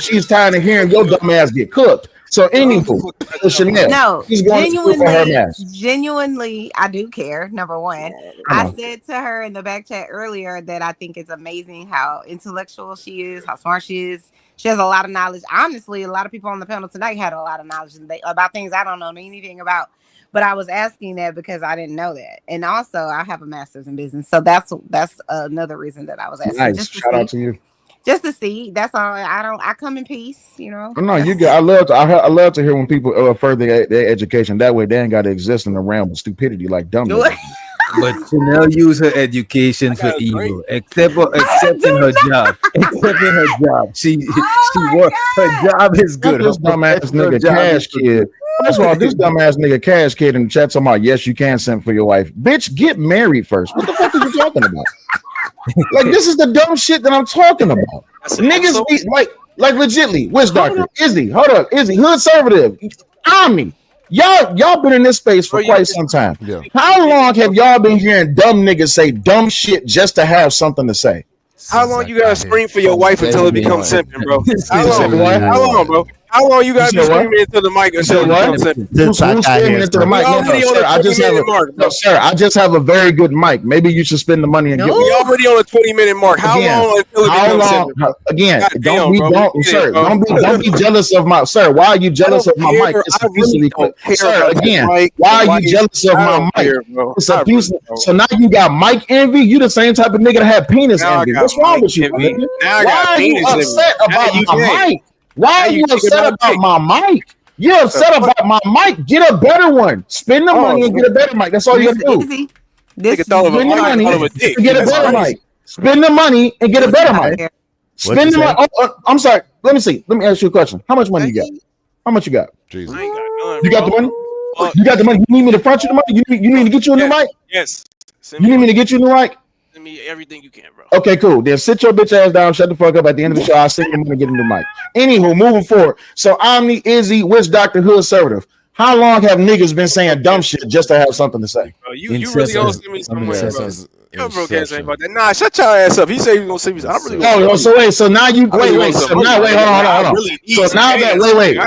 she's tired of hearing your dumb ass get cooked. So anywho, so Chanel, No, she's going to school for her mask. genuinely, I do care. Number one, I I know. said to her in the back chat earlier that I think it's amazing how intellectual she is, how smart she is. She has a lot of knowledge. Honestly, a lot of people on the panel tonight had a lot of knowledge about things I don't know anything about. But I was asking that because I didn't know that, and also I have a master's in business, so that's another reason that I was asking. Nice. Just to Shout see. out to you. Just to see. That's all. I come in peace, you know. Oh, no, you get. I love to hear when people further their education. That way, they ain't got to exist in the realm of stupidity like dumb niggas. But Chanel used her education for evil, except in her job. Except in her job, she work. Her job is good. This dumbass nigga Cash Kid. First of all, this dumbass nigga Cash Kid in the chat talking about yes, you can send for your wife. Bitch, get married first. What the fuck are you talking about? Like this is the dumb shit that I'm talking about. Niggas be like legitly. Witch Doctor, Izzy, hold up, Izzy, Hood Conservative, Omni. Y'all been in this space for quite some time. Yeah. How long have y'all been hearing dumb niggas say dumb shit just to have something to say? How long you gotta scream for your wife until it becomes simping, bro? How long, bro? How long you gotta be screaming into the mic until it becomes simping? Who's screaming into the mic? No, sir, I just have a very good mic. Maybe you should spend the money and get We already on a 20-minute mark. How long until it becomes simping? Again, don't be jealous of my sir. Why are you jealous of my mic? It's a piece of sir, again, why are you jealous of my mic? It's a piece of, so now you got mic envy. You the same type of nigga that had penis envy. What's wrong with you? Why are you upset about my mic? Why are you upset about my mic? You're upset about my mic. Get a better one. Spend the money and get a better mic. That's all you gotta do. Spend the money and get a better mic. Spend the money and get a better mic. Spend the money. I'm sorry. Let me see. Let me ask you a question. How much money you got? How much you got? Jesus. You got the money? You got the money. You need me to front you the money? You need to get you a new mic? Yes. You need me to get you a new mic? Send me everything you can, bro. Okay, cool. Then sit your bitch ass down, shut the fuck up. At the end of the show, I'll send you money to get a new mic. Anywho, moving forward. So Omni, Izzy, Witch Doctor, Hood Conservative. How long have niggas been saying dumb shit just to have something to say? Bro, you really gonna send me somewhere, bro. Yo, bro, can't say about that. Nah, shut your ass up. He said he was gonna send me something. I'm really so wait, so now you wait, so now wait, hold on. So now that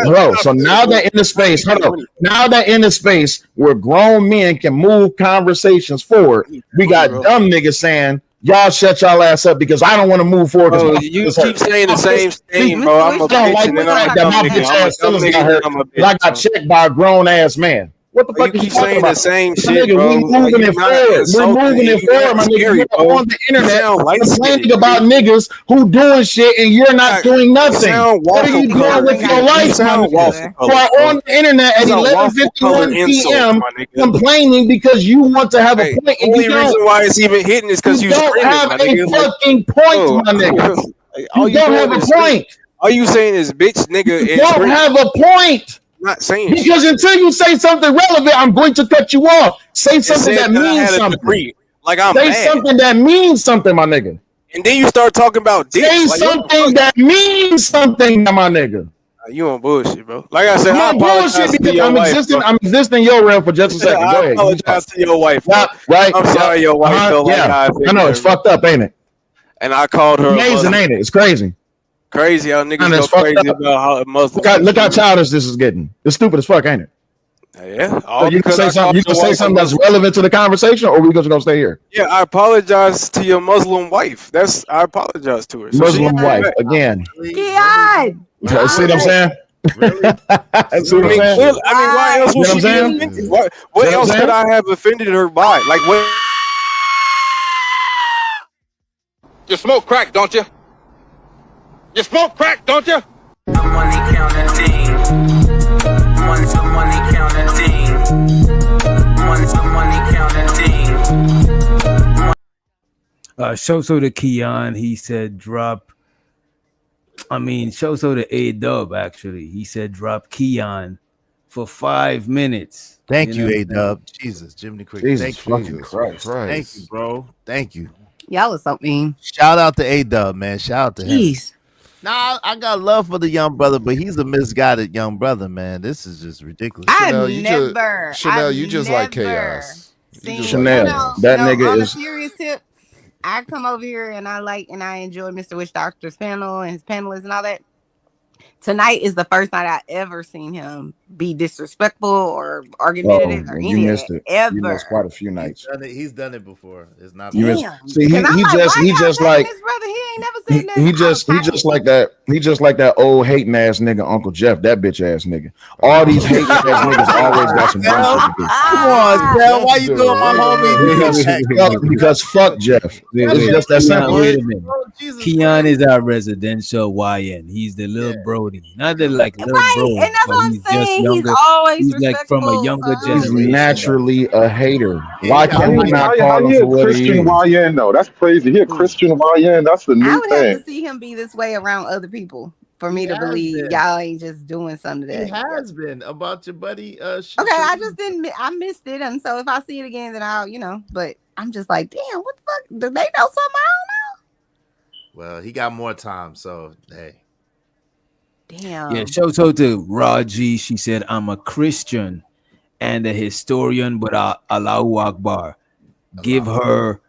bro, so now that in the space, hold on. Now that in the space where grown men can move conversations forward, we got dumb niggas saying, y'all shut y'all ass up because I don't want to move forward. Bro, you keep saying the same thing, bro. I'm a bitch and then I'm a dumb nigga. I got checked by a grown ass man. What the fuck you are keep saying the same shit, nigga, bro? we moving it forward. We're moving it forward, my nigga. You're on the internet complaining about niggas who doing shit and you're not doing nothing. What are you doing with your life, my nigga? You are on the internet at 11:51 p.m. complaining because you want to have a point. The only reason why it's even hitting is because you don't have a fucking point, my nigga. You don't have a point. All you saying is bitch, nigga. You don't have a point. Not saying because until you say something relevant, I'm going to cut you off. Say something that means something. Like I'm say mad. Something that means something, my nigga. And then you start talking about dick. Say something that means something, my nigga. You on bullshit, bro. Like I said, I'm on bullshit because I'm existing in your realm for just a second. Go ahead. I apologize to your wife. Right? I'm sorry your wife felt like I know it's fucked up, ain't it? And I called her amazing, ain't it? It's crazy. Crazy how niggas go crazy about how Muslims. Look how childish this is getting. It's stupid as fuck, ain't it? Yeah. So you can say something. You can say something that's relevant to the conversation, or we just gonna stay here? Yeah, I apologize to your Muslim wife. I apologize to her. So Muslim wife again. Keon! See what I'm saying? Really? I mean, why else would she be offended? What else could I have offended her by? Like what? You smoke crack, don't you? You smoke crack, don't you? The money counter thing. The money counter thing. The money counter thing. Show to Keon, he said drop. Show to A-Dub, actually. He said drop Keon for 5 minutes. Thank you, A-Dub. Jesus, Jiminy Cricket. Jesus Thank fucking you. Christ. Thank you, bro. Thank you. Y'all are so mean. Shout out to A-Dub, man. Shout out to him. Jeez. Nah, I got love for the young brother, but he's a misguided young brother, man. This is just ridiculous. Chanel, you just like chaos. Chanel, that nigga on is. a serious tip, I come over here and I enjoy Mr. Witch Doctor's panel and his panelists and all that. Tonight is the first night I ever seen him be disrespectful or argumentative or you any of missed that, it. ever. You missed quite a few nights. He's done it before. It's not. You missed, see, he just like his brother. He ain't never said nothing. he just like that. He just like that old hating ass nigga, Uncle Jeff. That bitch ass nigga. All these hating ass niggas always got some dumb shit to do. Come on, Jeff. Why you doing my homie? Because fuck Jeff. It's just that simple. Wait a minute. Keon is our residential YN. He's the little Brody, not the like little Brody. And that's what I'm saying. mean, he's younger. always He's like from a respectful. younger So. He's generation. naturally a hater. Yeah, Why he got can we like- not How call him he for a what he Christian is? YN though? That's crazy. He a Christian YN. That's the I new would have thing. to see him be this way around other people for me He to has believe been. y'all ain't just doing something He today. has been about your buddy. Okay, I just didn't. I missed it, and so if I see it again, then I'll, But I'm just like, damn, what the fuck? Do they know something I Well, he got more time, so hey. don't know? Damn. Yeah, shout out to Raji. She said, I'm a Christian and a historian, but Allahu Akbar. Give her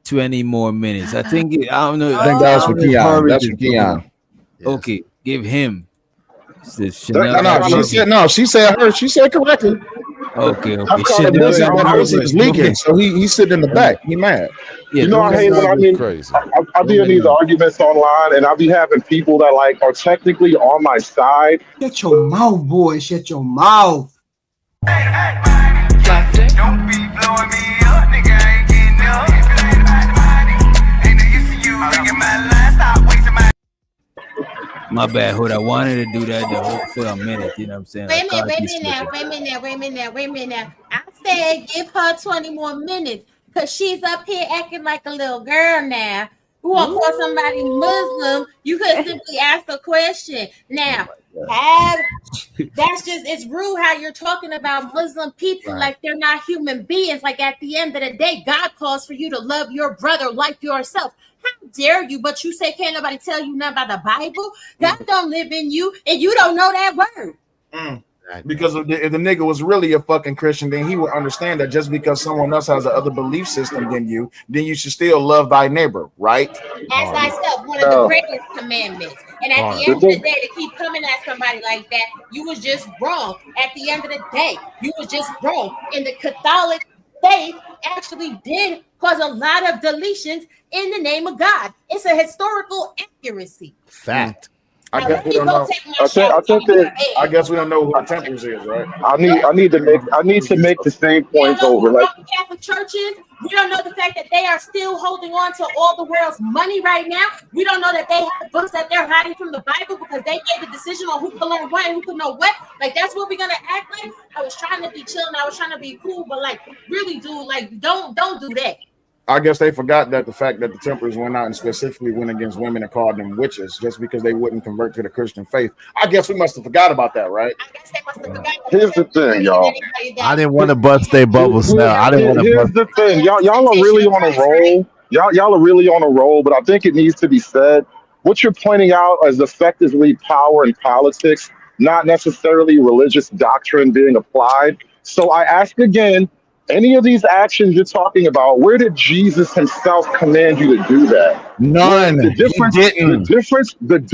20 more minutes. I think, I don't know. I think that's for Keon. That's for Keon. Okay, give him. Says She said correctly. Okay. I call him this. He's leaking, so he's sitting in the back. He mad. You know, I hate when I be in these arguments online, and I be having people that like are technically on my side. Shut your mouth, boy. Shut your mouth. Don't be blowing me up, nigga. I ain't getting up. If it ain't about the money, ain't no use to you. Making my line, stop wasting my. My bad, Hood. I wanted to do that for a minute. You know what I'm saying? Wait a minute now. I said give her 20 more minutes because she's up here acting like a little girl now. Who won't call somebody Muslim? You could simply ask a question. Now, it's rude how you're talking about Muslim people like they're not human beings. Like at the end of the day, God calls for you to love your brother like yourself. How dare you? But you say can't nobody tell you nothing about the Bible? God don't live in you, and you don't know that word. Because if the nigga was really a fucking Christian, then he would understand that just because someone else has another belief system than you, then you should still love thy neighbor, right? Ask thyself, one of the greatest commandments. And at the end of the day, to keep coming at somebody like that, you was just wrong. At the end of the day, you was just wrong. And the Catholic faith actually did cause a lot of deletions in the name of God. It's a historical accuracy. Fact. I guess we don't know. I guess we don't know who the Templars is, right? I need to make the same points over. Like Catholic churches, we don't know the fact that they are still holding on to all the world's money right now. We don't know that they have books that they're hiding from the Bible because they made the decision on who could learn what and who could know what. Like that's what we're gonna act like. I was trying to be chill and I was trying to be cool, but like really, dude, like don't do that. I guess they forgot that the fact that the Templars went out and specifically went against women and called them witches just because they wouldn't convert to the Christian faith. I guess we must have forgot about that, right? Here's the thing, y'all. I didn't want to bust their bubbles now. I didn't want to. Here's the thing, y'all are really on a roll. Y'all are really on a roll, but I think it needs to be said. What you're pointing out is effectively power and politics, not necessarily religious doctrine being applied. So I ask again. Any of these actions you're talking about, where did Jesus himself command you to do that? None. The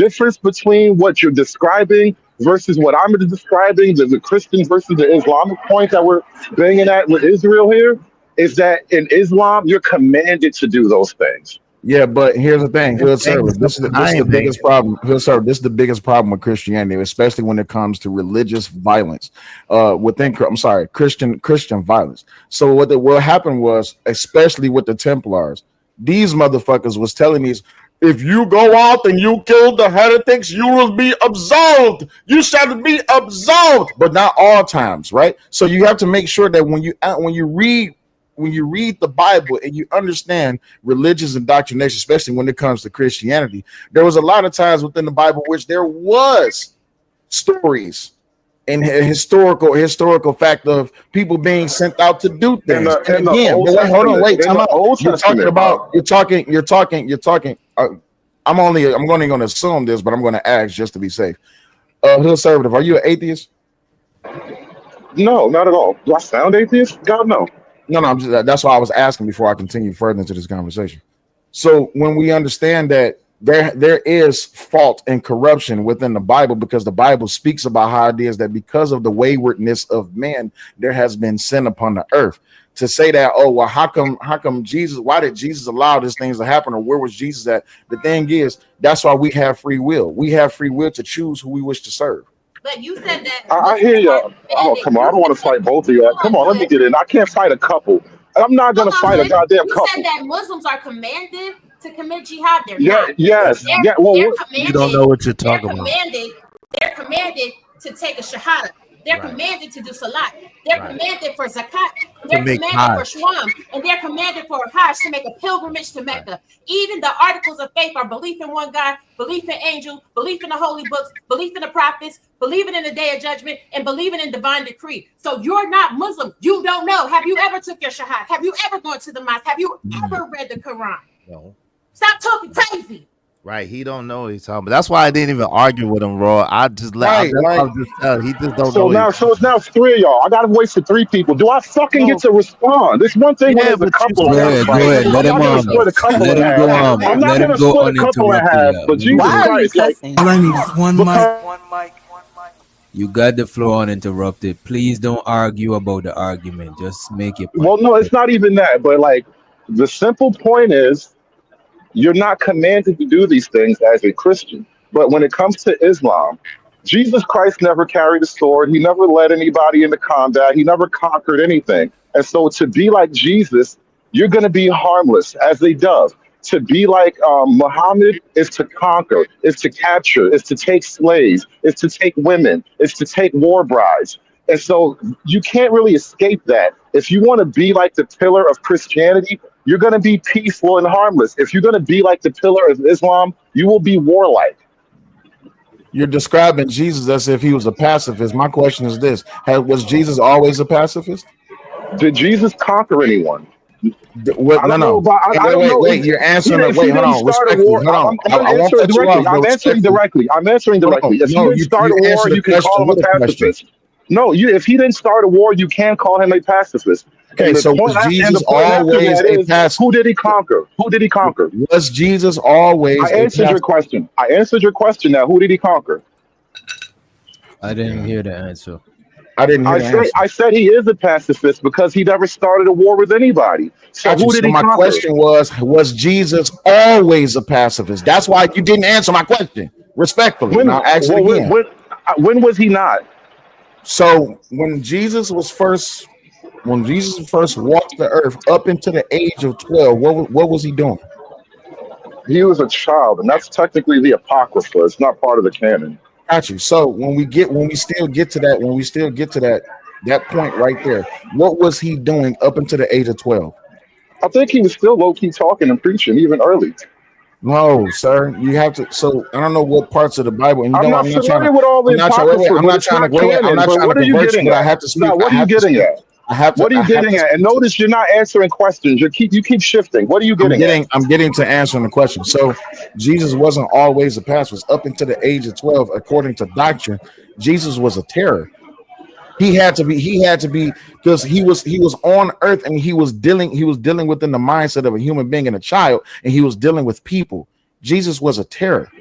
difference between what you're describing versus what I'm describing, the Christian versus the Islamic point that we're banging at with Israel here, is that in Islam, you're commanded to do those things. Yeah, but here's the thing. This is the biggest problem. This is the biggest problem with Christianity, especially when it comes to religious violence. Christian violence. So what happened was, especially with the Templars, these motherfuckers was telling these, if you go out and you kill the heretics, you will be absolved. You shall be absolved, but not all times, right? So you have to make sure that when you read the Bible and you understand religious indoctrination, especially when it comes to Christianity, there was a lot of times within the Bible which there was stories and historical fact of people being sent out to do things. You're talking. I'm only going to assume this, but I'm going to ask just to be safe. Hood Conservative, are you an atheist? No, not at all. Do I sound atheist? God, no. No, that's why I was asking before I continue further into this conversation. So when we understand that there is fault and corruption within the Bible, because the Bible speaks about how it is that because of the waywardness of man, there has been sin upon the earth. To say that, oh, well, how come Jesus, why did Jesus allow these things to happen, or where was Jesus at? The thing is, that's why we have free will. We have free will to choose who we wish to serve. But you said that I hear you. Oh, come on. I don't want to fight both of you. Come on, let me get in. I can't fight a couple. I'm not going to fight a goddamn couple. You said that Muslims are commanded to commit jihad. They're not. Yes. Well, you don't know what you're talking about. They're commanded to take a shahada. They're commanded to do salat. They're commanded for zakat. They're make commanded for hajj. shwam, and they're commanded for hajj to make a pilgrimage to Mecca. Even the articles of faith are belief in one God, belief in angels, belief in the holy books, belief in the prophets, believing in the day of judgment, and believing in divine decree. So you're not Muslim. You don't know. Have you ever took your shahad? Have you ever gone to the mosque? Have you ever read the Quran? No. Stop talking crazy. Right, he don't know what he's talking about. That's why I didn't even argue with him, Raw. I just let he just don't So know. now, so it's now 3 of y'all. I gotta wait for 3 people. Do I fucking get to respond? It's one thing when there's a couple. Go ahead. Let him I'm not gonna split a couple let in him go half. on. I'm not Let him gonna go split a couple in half. uninterrupted. But Jesus Christ, like, All I need is one mic. You got the floor uninterrupted. Please don't argue about the argument. Just make it. well, no, it's not even that. But like, the simple point is, you're not commanded to do these things as a Christian. But when it comes to Islam, Jesus Christ never carried a sword. He never led anybody into combat. He never conquered anything. And so to be like Jesus, you're going to be harmless as a dove. To be like Muhammad is to conquer, is to capture, is to take slaves, is to take women, is to take war brides. And so you can't really escape that. If you want to be like the pillar of Christianity, you're going to be peaceful and harmless. If you're going to be like the pillar of Islam, you will be warlike. You're describing Jesus as if he was a pacifist. My question is this: was Jesus always a pacifist? Did Jesus conquer anyone? What, wait. You're answering it. Wait, hold on. Respectfully, hold on. I'm answering directly. If he didn't start a war, you can call him a pacifist. No, if he didn't start a war, you can call him a pacifist. Okay, so was Jesus always a pacifist? Who did he conquer? Who did he conquer? Was Jesus always? I answered your question. I answered your question. Now, who did he conquer? I didn't hear the answer. I said he is a pacifist because he never started a war with anybody. So who did he conquer? My question was Jesus always a pacifist? That's why you didn't answer my question. Respectfully. Now ask it again. When was he not? So when Jesus first walked the earth up into the age of 12, what was he doing? He was a child, and that's technically the Apocrypha. It's not part of the canon. Got you. So when we still get to that point right there, what was he doing up until the age of 12? I think he was still low-key talking and preaching even early. No, sir. You have to. So I don't know what parts of the Bible. And I'm not familiar with all the Apocrypha. I'm not trying to convert you, but I have to speak. What are you getting at? What are you getting at? And notice you're not answering questions. You keep shifting. What are you getting at? I'm getting to answering the question. So Jesus wasn't always a pacifist. Up until the age of 12, according to doctrine, Jesus was a terror. He had to be because he was on earth and he was dealing within the mindset of a human being and a child, and he was dealing with people. Jesus was a terror.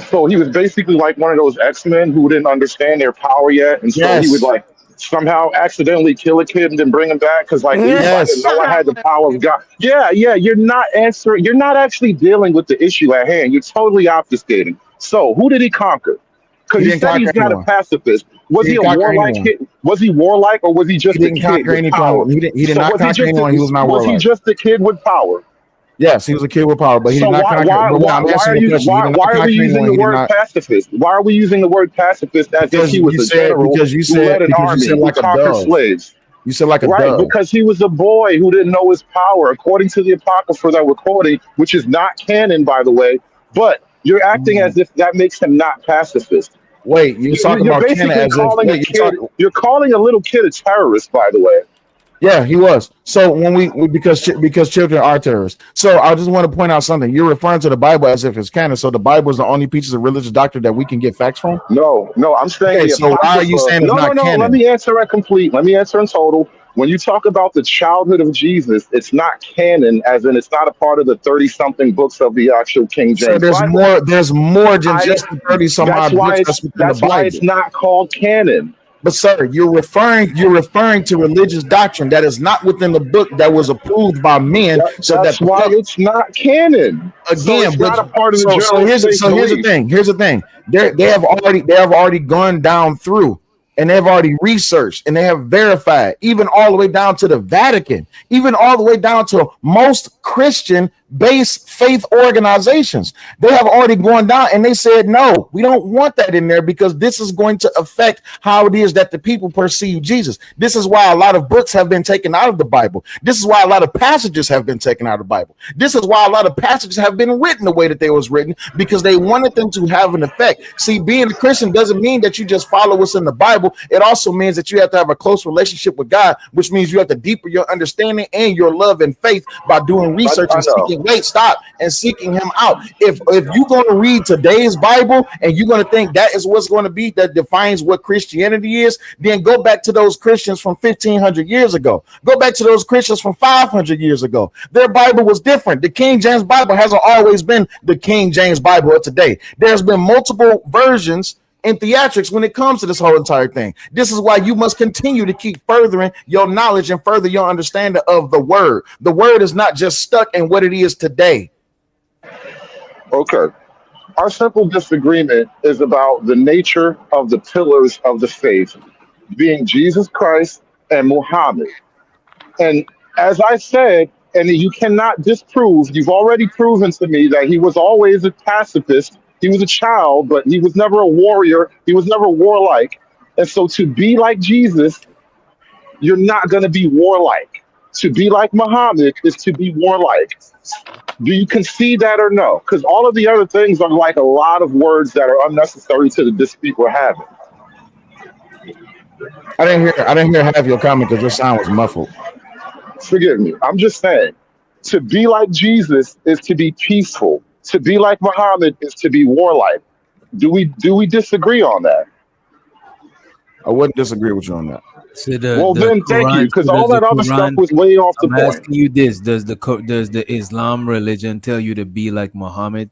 So he was basically like one of those X-Men who didn't understand their power yet, and so he would like somehow accidentally kill a kid and then bring him back because like Noah had the power of God. Yeah, you're not answering. You're not actually dealing with the issue at hand. You're totally obfuscating. So who did he conquer? Because he said he's not a pacifist. Was he a warlike kid? Was he warlike or was he just a kid with power? He did not conquer anyone. He was not warlike. Was he just a kid with power? Yes, he was a kid with power, but he did not conquer. Why are we using the word pacifist? Why are we using the word pacifist as if he was a general who led an army who conquered slaves? You said like a dove. Because he was a boy who didn't know his power, according to the Apocrypha that we're quoting, which is not canon, by the way. But you're acting as if that makes him not pacifist. Wait, you're talking about canon as if you're calling a little kid a terrorist, by the way. Yeah, he was. So when because children are terrorists. So I just want to point out something. You're referring to the Bible as if it's canon. So the Bible is the only pieces of religious doctrine that we can get facts from? No, I'm saying. Okay, so why are you saying it's not canon? Let me answer it complete. Let me answer in total. When you talk about the childhood of Jesus, it's not canon, as in it's not a part of the 30-something books of the actual King James. So there's more than just the 30-some-odd books. That's why it's not called canon. But sir, you're referring to religious doctrine that is not within the book that was approved by men. That's why it's not canon. Again, so not a part of the Here's the thing. They have already gone down through, and they've already researched, and they have verified, even all the way down to the Vatican, even all the way down to most Christian based faith organizations. They have already gone down and they said, no, we don't want that in there because this is going to affect how it is that the people perceive Jesus. This is why a lot of books have been taken out of the Bible. This is why a lot of passages have been taken out of the Bible. This is why a lot of passages have been written the way that they was written, because they wanted them to have an effect. See, being a Christian doesn't mean that you just follow what's in the Bible. It also means that you have to have a close relationship with God, which means you have to deepen your understanding and your love and faith by doing research and seeking him out. If you're going to read today's Bible and you're going to think that is what's going to be that defines what Christianity is, then go back to those Christians from 1500 years ago. Go back to those Christians from 500 years ago. Their Bible was different. The King James Bible hasn't always been the King James Bible of today. There's been multiple versions and theatrics when it comes to this whole entire thing. This is why you must continue to keep furthering your knowledge and further your understanding of the word. The word is not just stuck in what it is today. Okay. Our simple disagreement is about the nature of the pillars of the faith, being Jesus Christ and Muhammad. And as I said, and you cannot disprove, you've already proven to me that he was always a pacifist. He was a child, but he was never a warrior. He was never warlike. And so to be like Jesus, you're not going to be warlike. To be like Muhammad is to be warlike. Do you concede that or no? Because all of the other things are like a lot of words that are unnecessary to the dispute we're having. I didn't hear half your comment because your sound was muffled. Forgive me. I'm just saying, to be like Jesus is to be peaceful. To be like Muhammad is to be warlike. Do we disagree on that? I wouldn't disagree with you on that. So then thank you, because all that other stuff was way off the point. I'm asking you this: does the Islam religion tell you to be like Muhammad?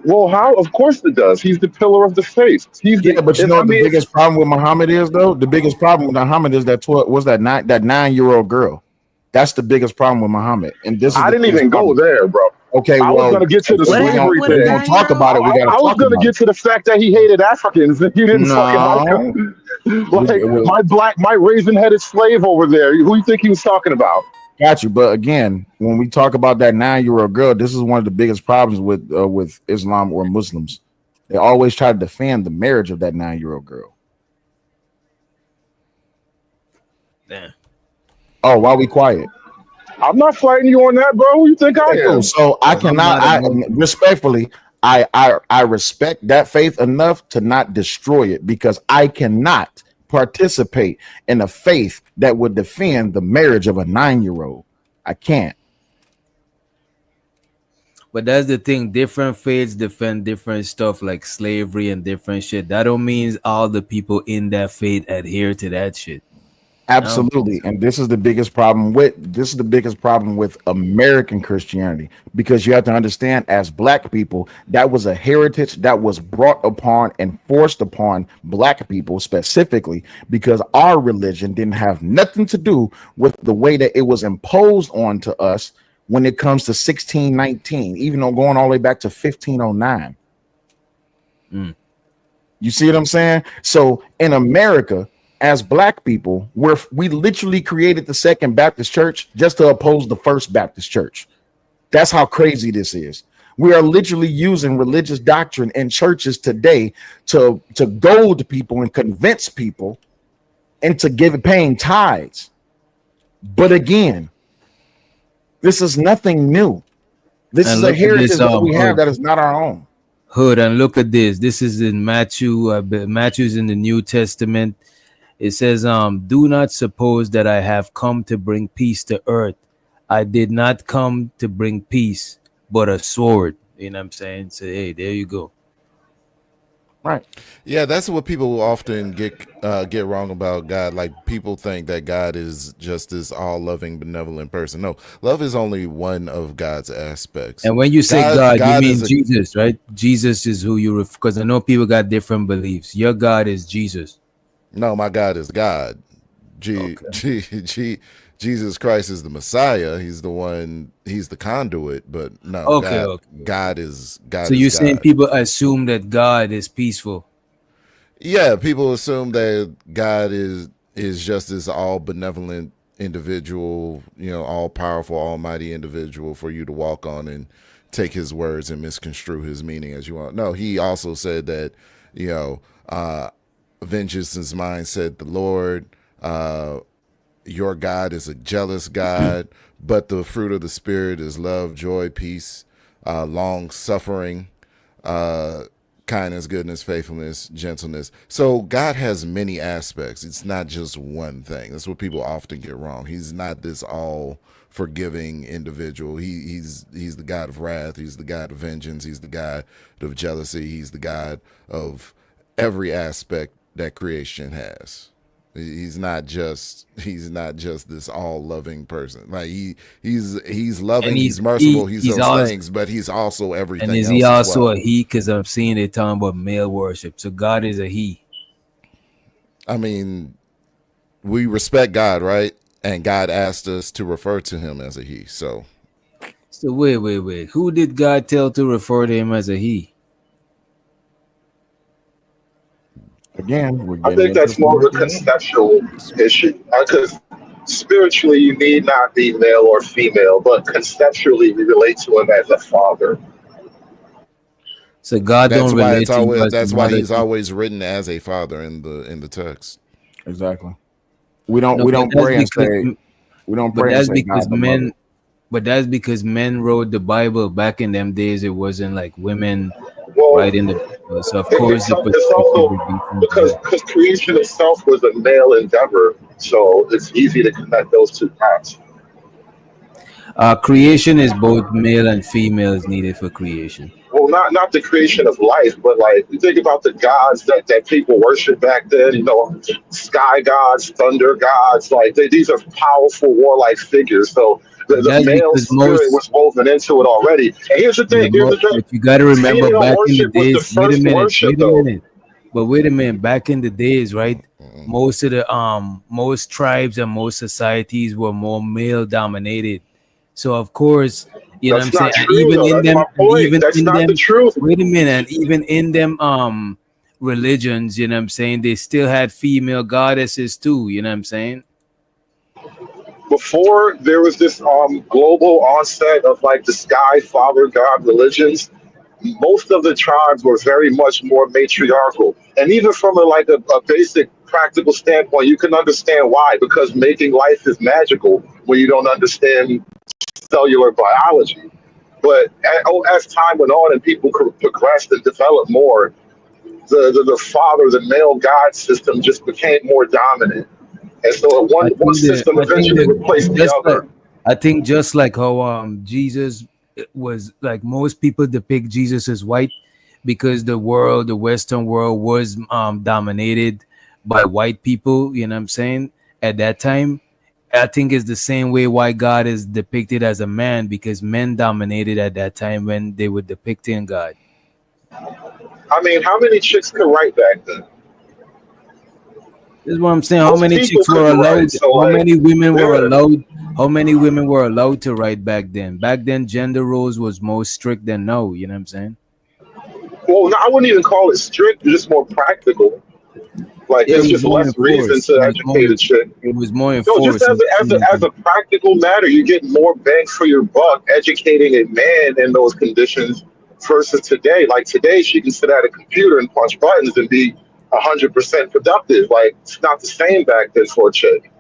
Well, how? Of course it does. He's the pillar of the faith. But you know what the biggest problem with Muhammad is, though? The biggest problem with Muhammad is that 9-year-old girl. That's the biggest problem with Muhammad. And this is I didn't even go there, bro. Okay, I was going to get to the slavery thing. We don't talk about it. I was going to get to the fact that he hated Africans and he didn't fucking like them. Like my raisin-headed slave over there. Who do you think he was talking about? Got you. But again, when we talk about that 9-year-old girl, this is one of the biggest problems with Islam or Muslims. They always try to defend the marriage of that 9-year-old girl. Damn. Oh, why we quiet? I'm not fighting you on that, bro. Who you think I am? So I cannot. Respectfully, I respect that faith enough to not destroy it, because I cannot participate in a faith that would defend the marriage of a 9-year-old. I can't. But that's the thing. Different faiths defend different stuff like slavery and different shit. That don't mean all the people in that faith adhere to that shit. Absolutely. And this is the biggest problem with American Christianity, because you have to understand, as Black people, that was a heritage that was brought upon and forced upon Black people specifically, because our religion didn't have nothing to do with the way that it was imposed onto us when it comes to 1619, even though going all the way back to 1509. You see what I'm saying? So in America, as Black people, we literally created the Second Baptist Church just to oppose the First Baptist Church. That's how crazy this is. We are literally using religious doctrine in churches today to goad people and convince people into paying tithes. But again, this is nothing new. This is a heritage that we have that is not our own. Hood, and look at this. This is in Matthew's in the New Testament. It says, do not suppose that I have come to bring peace to earth. I did not come to bring peace, but a sword. You know what I'm saying? So, hey, there you go. Right. Yeah, that's what people often get wrong about God. Like, people think that God is just this all-loving, benevolent person. No, love is only one of God's aspects. And when you say God you mean Jesus, right? Jesus is who you refer, because I know people got different beliefs. Your God is Jesus. No, my God is God. Jesus Christ is the Messiah. He's the one. He's the conduit. But no, God is God. So you're saying people assume that God is peaceful? Yeah, people assume that God is just this all benevolent individual, all powerful, almighty individual for you to walk on and take his words and misconstrue his meaning as you want. No, he also said that, vengeance is mine, said the Lord. Your God is a jealous God, but the fruit of the Spirit is love, joy, peace, long suffering, kindness, goodness, faithfulness, gentleness. So God has many aspects. It's not just one thing. That's what people often get wrong. He's not this all forgiving individual. He's the God of wrath. He's the God of vengeance. He's the God of jealousy. He's the God of every aspect that creation has. He's not just this all loving person. Like he's loving, And he's merciful, he's those also, things, but he's also everything and is else he as also well. a he? Because I'm seeing it talking about male worship. So God is a he. I mean, we respect God, right? And God asked us to refer to him as a he. So wait. Who did God tell to refer to him as a he? Again, we're I getting think that's into more of a conceptual issue because spiritually you need not be male or female, but conceptually we relate to him as a father. So God that's don't why relate it's to you always as that's the why mother. he's always written as a father in the text. Exactly. We don't No, we but don't that's pray and because, say we don't but pray and that's say because God the mother. men. But that's because men wrote the Bible back in them days. It wasn't like women Well, writing the Bible. So of course the it's perspective also would be from because creation itself was a male endeavor, so it's easy to connect those two paths. creation is both male and female is needed for creation. Well, not the creation of life, but like you think about the gods that people worship back then. Sky gods, thunder gods. Like these are powerful warlike figures. So But the that's male because spirit most was woven into it already. And here's the thing. but you got to remember Female back in the worship was the days. Wait a first minute. worship, Wait a though. minute. But wait a minute. Back in the days, right? Most of the most tribes and most societies were more male dominated. So of course, you know what I'm That's saying? not And true, even though. in That's them, my and point. even That's in not the them, truth. wait a minute, and even in them religions, you know what I'm saying, they still had female goddesses too, you know what I'm saying? Before there was this global onset of like the sky father god religions, most of the tribes were very much more matriarchal. And even from a basic practical standpoint, you can understand why, because making life is magical when you don't understand cellular biology. But as time went on and people progressed and developed more, the father, the male god system just became more dominant. And so one system eventually replaced the other. I think just like how Jesus was, like most people depict Jesus as white because the Western world was dominated by white people, you know what I'm saying? At that time, I think it's the same way why God is depicted as a man, because men dominated at that time when they were depicting God. I mean, how many chicks could write back then? This is what I'm saying. How Most many people chicks were couldn't allowed? write, so How many women were yeah. allowed? How many women were allowed to write back then? Back then, gender roles was more strict than now. You know what I'm saying? Well, no, I wouldn't even call it strict, just more practical. Like It there's was just more less reason enforced. to educate a chick. It was more No, just enforced. as a practical matter, you get more bang for your buck educating a man in those conditions versus today. Like today, she can sit at a computer and punch buttons and be 100% productive. Like it's not the same back then for a chick.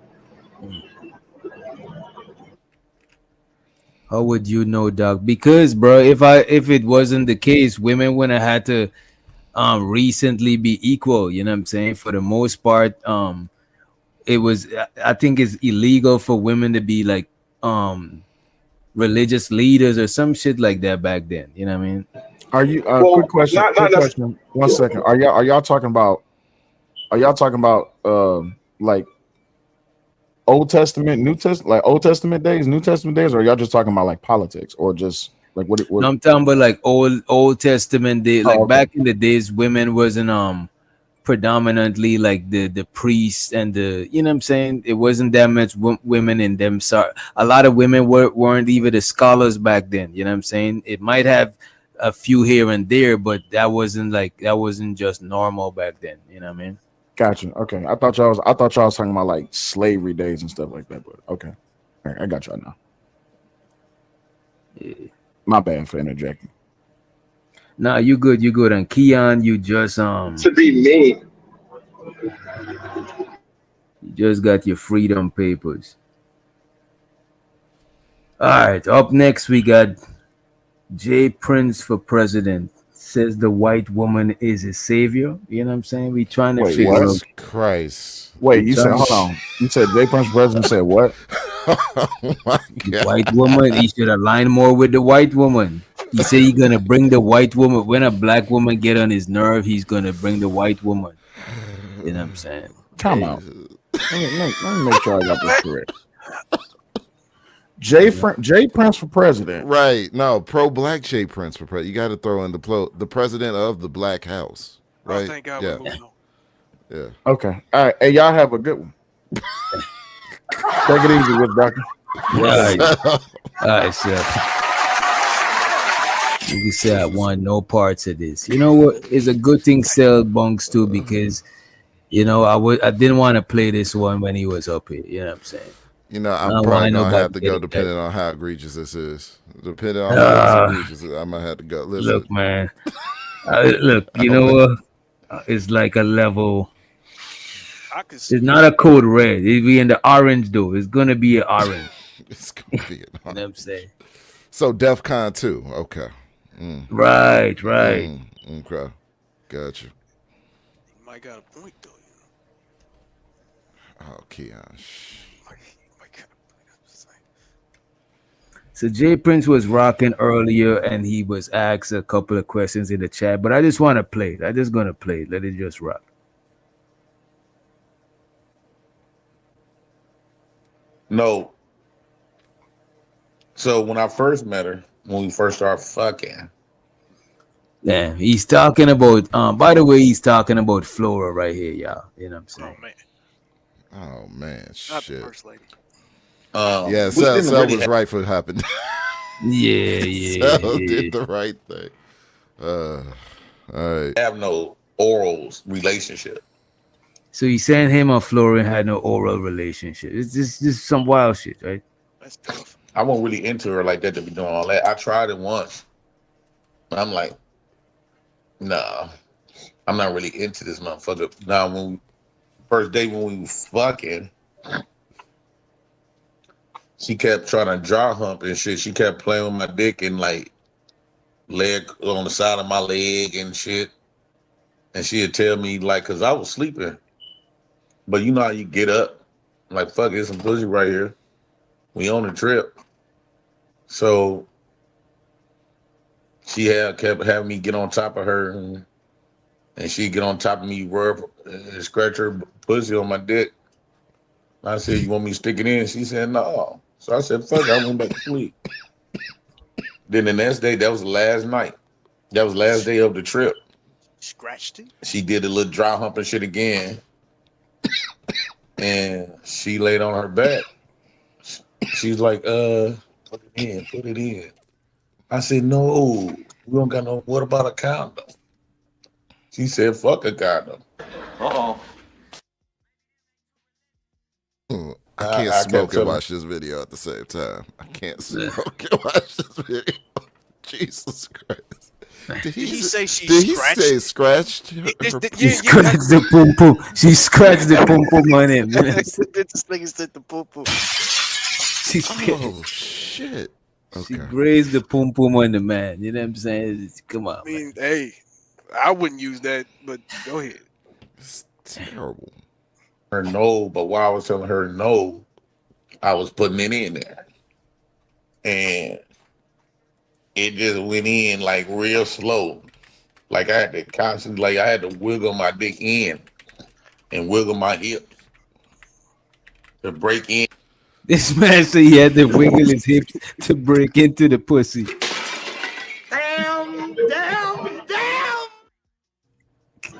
How would you know, Doc? Because, bro, if it wasn't the case, women wouldn't have had to recently be equal. You know what I'm saying? For the most part, it was. I think it's illegal for women to be like religious leaders or some shit like that back then. You know what I mean? Are you Well, quick question? not Quick question. 1 second. Are y'all talking about like Old Testament, New Testament, like Old Testament days, New Testament days, or are y'all just talking about like politics or just like what? No, I'm talking about like Old Testament days. Like okay. back in the days, women wasn't predominantly like the priests and the, you know what I'm saying, it wasn't that much women in them. So a lot of women weren't even the scholars back then. You know what I'm saying? It might have a few here and there, but that wasn't just normal back then. You know what I mean? Gotcha. Okay. I thought y'all was talking about like slavery days and stuff like that, but okay. All right, I got y'all now. Yeah. My bad for interjecting. Nah, you good. And Keon, you just To be me. you just got your freedom papers. All right. Up next, we got Jay Prince for president. Says the white woman is his savior. You know what I'm saying? We trying to figure out. Jesus Christ. Wait, you said hold on. You said Jay Prince president said what? Oh my God. White woman, he should align more with the white woman. He said he's gonna bring the white woman. When a black woman get on his nerve, he's gonna bring the white woman. You know what I'm saying? Come out. Let me make sure I got this correct. Jay Prince for president. Right. No, pro-black Jay Prince for president. You got to throw in the president of the Black House. Right? Oh, thank God yeah. we're moving on. Yeah. Okay. All right. Hey, y'all have a good one. Take it easy with Doctor. All right, Chef. You can say I want no parts of this. You know what? It's a good thing Sel bunks too, because you know I didn't want to play this one when he was up here. You know what I'm saying? You know, I'm probably gonna have to go depending on how egregious this is. Depending on how egregious I might have to go. Listen. Look, man. Look, you know what? It's like a level. It's not a code red. It'll be in the orange though. It's gonna be an orange. It's gonna be an orange. You know what I'm saying? So DEFCON 2. Okay. Right. Okay. Gotcha. You might got a point though. Oh, Keon. So Jay Prince was rocking earlier, and he was asked a couple of questions in the chat. But I just want to play it. I'm just gonna play it. Let it just rock. No. So when I first met her, when we first started fucking. Yeah, he's talking about. By the way, he's talking about Flora right here, y'all. You know what I'm saying? Oh man, Not shit. the first lady. Yeah, we Sel didn't really was have- right for happening. Yeah. Sel did the right thing. All right. Have no oral relationship. So he's saying him and Flora had no oral relationship. It's just some wild shit, right? That's tough. I wasn't really into her like that to be doing all that. I tried it once. But I'm like, nah, I'm not really into this motherfucker. Now, first day when we was fucking, she kept trying to dry hump and shit. She kept playing with my dick and like leg on the side of my leg and shit. And she'd tell me like, cause I was sleeping. But you know how you get up, like fuck, there's some pussy right here. We on a trip. So she kept having me get on top of her and she'd get on top of me, rub and scratch her pussy on my dick. I said, you want me to stick it in? She said, no. So I said, fuck it, I went back to sleep. Then the next day, that was the last night. That was the last day of the trip. Scratched it. She did a little dry humping shit again. And she laid on her back. She's like, put it in. I said, no, we don't got no, what about a condom? She said, fuck a condom. I can't smoke and watch this video at the same time. I can't smoke and watch this video. Jesus Christ. Did he say she did he scratched? say scratched? She scratched the pum pum. She scratched the pum pum on him. This nigga said the poo poo. Oh shit. She grazed the pum pum on the man. You know what I'm saying? Come on. I mean, hey, I wouldn't use that, but go ahead. It's terrible. Her no, but while I was telling her no, I was putting it in there. And it just went in like real slow. Like I had to constantly, like I had to wiggle my dick in and wiggle my hips to break in. This man said he had to wiggle his hips to break into the pussy. Damn.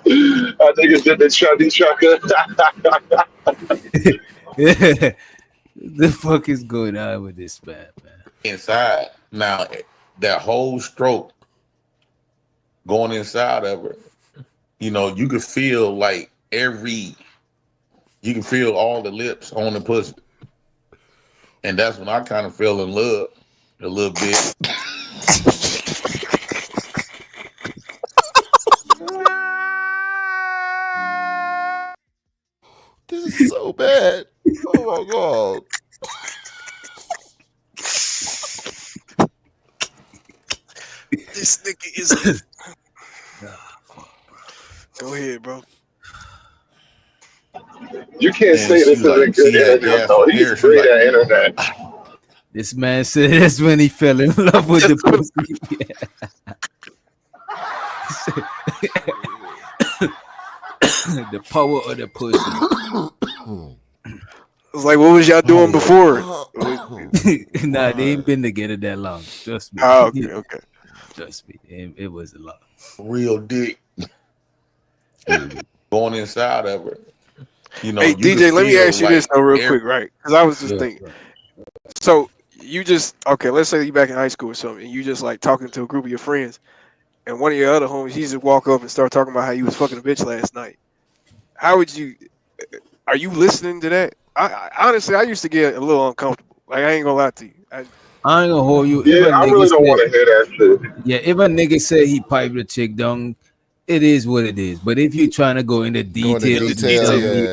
I think it's in the chubby trucker. The fuck is going on with this man? Inside. Now, that whole stroke going inside of her, you know, you could feel like You can feel all the lips on the pussy. And that's when I kind of fell in love a little bit. This is so bad. Oh my God. This nigga is. Go ahead, bro. You can't say this isn't good internet, though. He's great at internet. This man said that's when he fell in love with the pussy. The power of the pussy. It's like, what was y'all doing before? Nah, they ain't been together that long. Trust me. Oh, okay. Trust me. It was a lot. Real dick. Going inside of her. You know, hey, you DJ, can let me feel ask you like this though, real quick, right? Because I was just thinking. So you just let's say you back in high school or something, and you just like talking to a group of your friends, and one of your other homies, he just walk up and start talking about how you was fucking a bitch last night. How would you? Are you listening to that? I honestly, I used to get a little uncomfortable. Like, I ain't gonna lie to you. I ain't gonna hold you. Yeah, I really don't want to hear that shit. Yeah, if a nigga say he piped the chick down, it is what it is. But if you trying to go into details,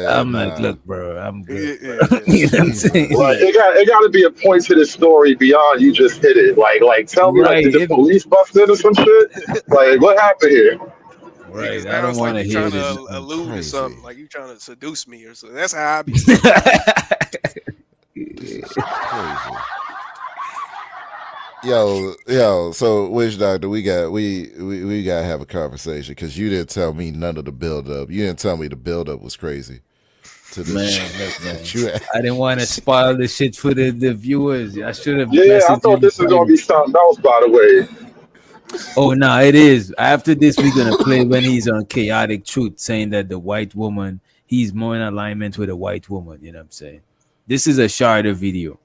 I'm like, look, bro, I'm good. You know what I'm saying? Like, it got to be a point to the story beyond you just hit it. Like tell me, like, did the police bust in or some shit? Like, what happened here? Right, I don't want to hear trying this. to allude to something, like you trying to seduce me or something. That's how I be. Yo, so Witch Doctor, we gotta have a conversation because you didn't tell me none of the build up. You didn't tell me the build up was crazy. To the Man, I didn't want to spoil the shit for the viewers. I should have. Yeah, I thought this was gonna be something else, by the way. Oh no, it is. After this, we're gonna play when he's on Chaotic Truth, saying that the white woman, he's more in alignment with a white woman. You know what I'm saying? This is a shorter video.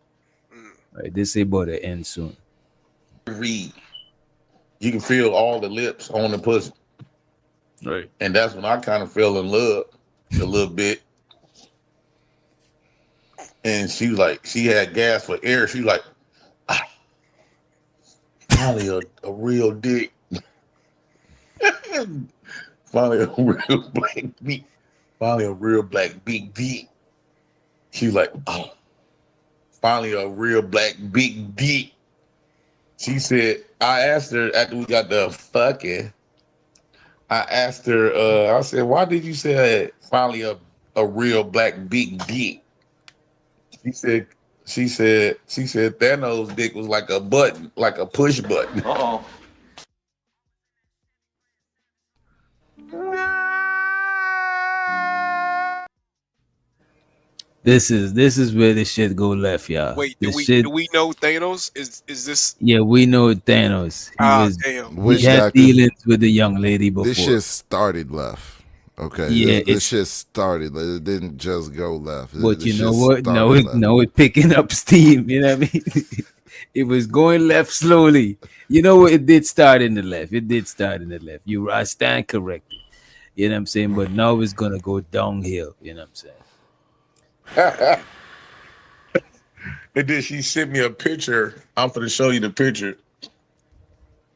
Right, this is about to end soon. You can feel all the lips on the pussy. Right. And that's when I kind of fell in love a little bit. And she was like, she had gas for air. She was like, finally a real dick. Finally a real black beat. Finally a real black big dick. She was like, oh, finally a real black big dick. She said, I asked her after we got the fucking, I asked her, I said, why did you say finally a real black big dick? She said Thanos' dick was like a button, like a push button. Uh-oh. This is where the shit go left, y'all. Wait, do we know Thanos? Is this? Yeah, we know Thanos. Damn. We had dealings with the young lady before. This shit started left. Okay. Yeah, this shit started. It didn't just go left. But you know what? No, it picking up steam. You know what I mean? It was going left slowly. You know what? It did start in the left. I stand corrected. You know what I'm saying? But now it's gonna go downhill. You know what I'm saying? And then she sent me a picture. I'm going to show you the picture.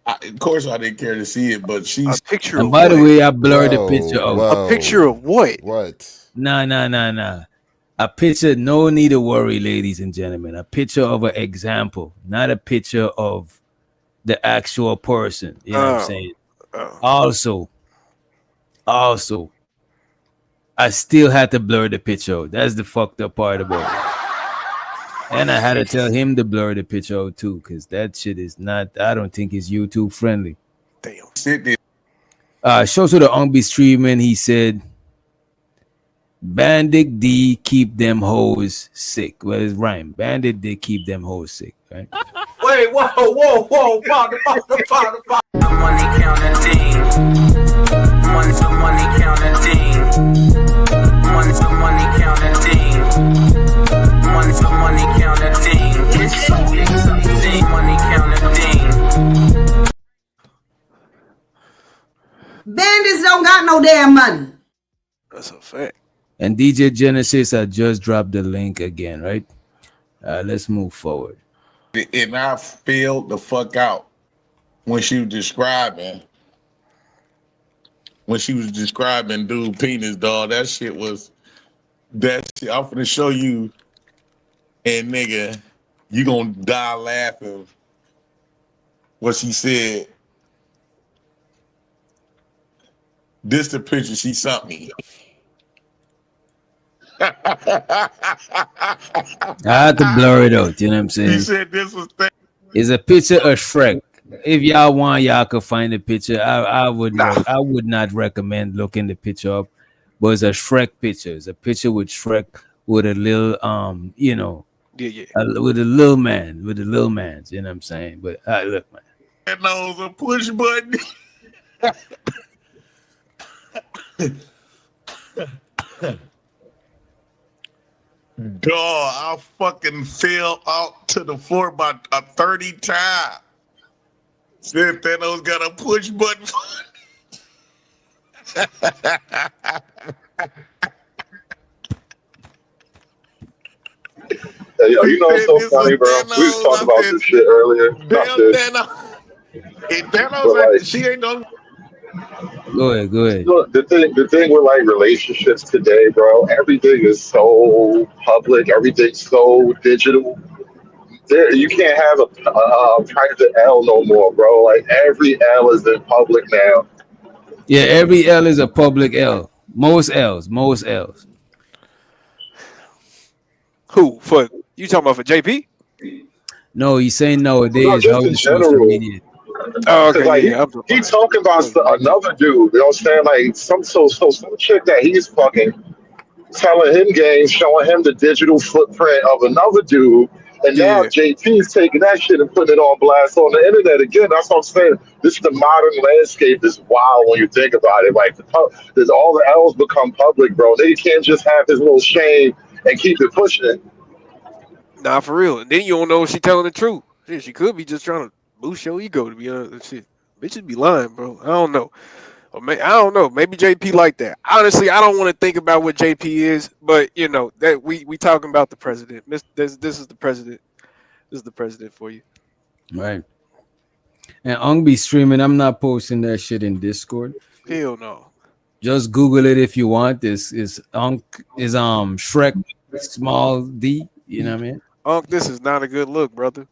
Of course, I didn't care to see it, but she's a picture. And by the way, I blurred the picture out. A picture of what? What? Nah. A picture. No need to worry, ladies and gentlemen. A picture of an example, not a picture of the actual person. You know what I'm saying? Also, I still had to blur the picture out. That's the fucked up part about it. And I had to tell him to blur the picture out too, because that shit is not, I don't think it's YouTube friendly. Damn. Shows to the Ongbe streaming, he said, Bandit D keep them hoes sick. Well, it's rhyme. Bandit D keep them hoes sick, right? Wait, whoa. Money counting thing. Money counting thing. Money counting thing. Money counting thing. It's something. Money counting thing. Bandits don't got no damn money. That's a fact. And DJ Genesis, I just dropped the link again, right? Let's move forward. And I failed the fuck out when she was describing dude penis, dog. That shit. I'm finna show you, and nigga, you gonna die laughing. What she said. This the picture she sent me. I had to blur it out, you know what I'm saying? He said this was It's a picture of Shrek. If y'all want, y'all could find the picture. I would not recommend looking the picture up, but it's a Shrek picture. It's a picture with Shrek with a little with a little man, you know what I'm saying? But look, man. That nose a push button. Dog, I fucking fell out to the floor about 30 times. Said Thanos got a push button. Hey, yo, you know what's so funny, bro? We was talking about this shit earlier. Thanos, she ain't done. Go ahead. You know, the thing with like relationships today, bro, everything is so public, everything's so digital. You can't have a private L no more, bro. Like every L is in public now. Yeah, every L is a public L. Most L's. Who? For you talking about for JP? No, he's saying nowadays No, just how in it's social general. media. Oh, okay. Like, Yeah, he talking about another dude, you know what I'm saying? Like some chick that he's fucking telling him games, showing him the digital footprint of another dude. And now JP's taking that shit and putting it on blast on the internet again. That's what I'm saying. The modern landscape is wild when you think about it. Like there's all the L's become public, bro. They can't just have his little shame and keep it pushing it. Nah, for real. And then you don't know if she telling the truth. Shit, she could be just trying to boost your ego, to be honest. Shit, bitches be lying, bro. I don't know. I don't know. Maybe JP like that. Honestly, I don't want to think about what JP is, but you know that we talking about the president. This is the president. This is the president for you, right? And Ung be streaming. I'm not posting that shit in Discord. Hell no. Just Google it if you want. This is Shrek small D. You know what I mean? Unk, this is not a good look, brother.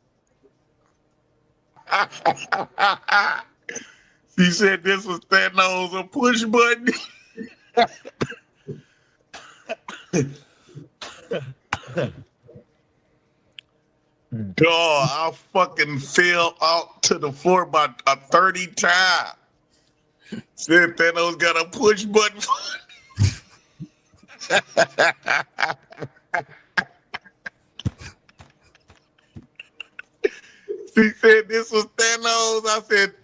He said this was Thanos a push button. Dog, I fucking fell out to the floor about 30 times. Said Thanos got a push button. He said this was Thanos. I said,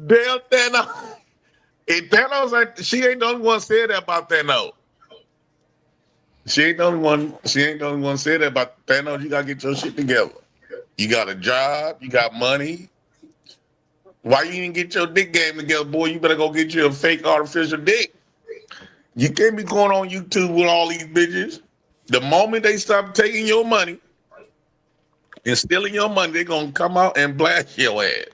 damn Thanos. And Thanos, she ain't the only one said that about Thanos. She ain't the only one said that about Thanos. You gotta get your shit together. You got a job, you got money. Why you didn't get your dick game together, boy? You better go get you a fake artificial dick. You can't be going on YouTube with all these bitches. The moment they stop taking your money and stealing your money, they're gonna come out and blast your ass.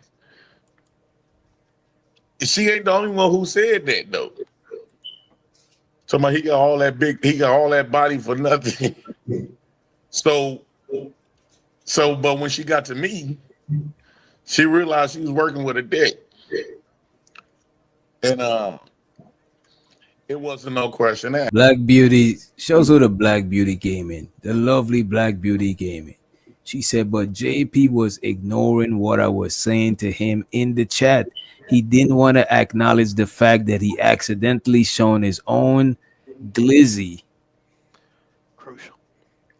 She ain't the only one who said that though. Somebody he got all that body for nothing. So but when she got to me, she realized she was working with a dick. And it wasn't no question asked. Black Beauty shows who the Black Beauty came in. The lovely Black Beauty came in. She said, but JP was ignoring what I was saying to him in the chat. He didn't want to acknowledge the fact that he accidentally shown his own glizzy. Crucial.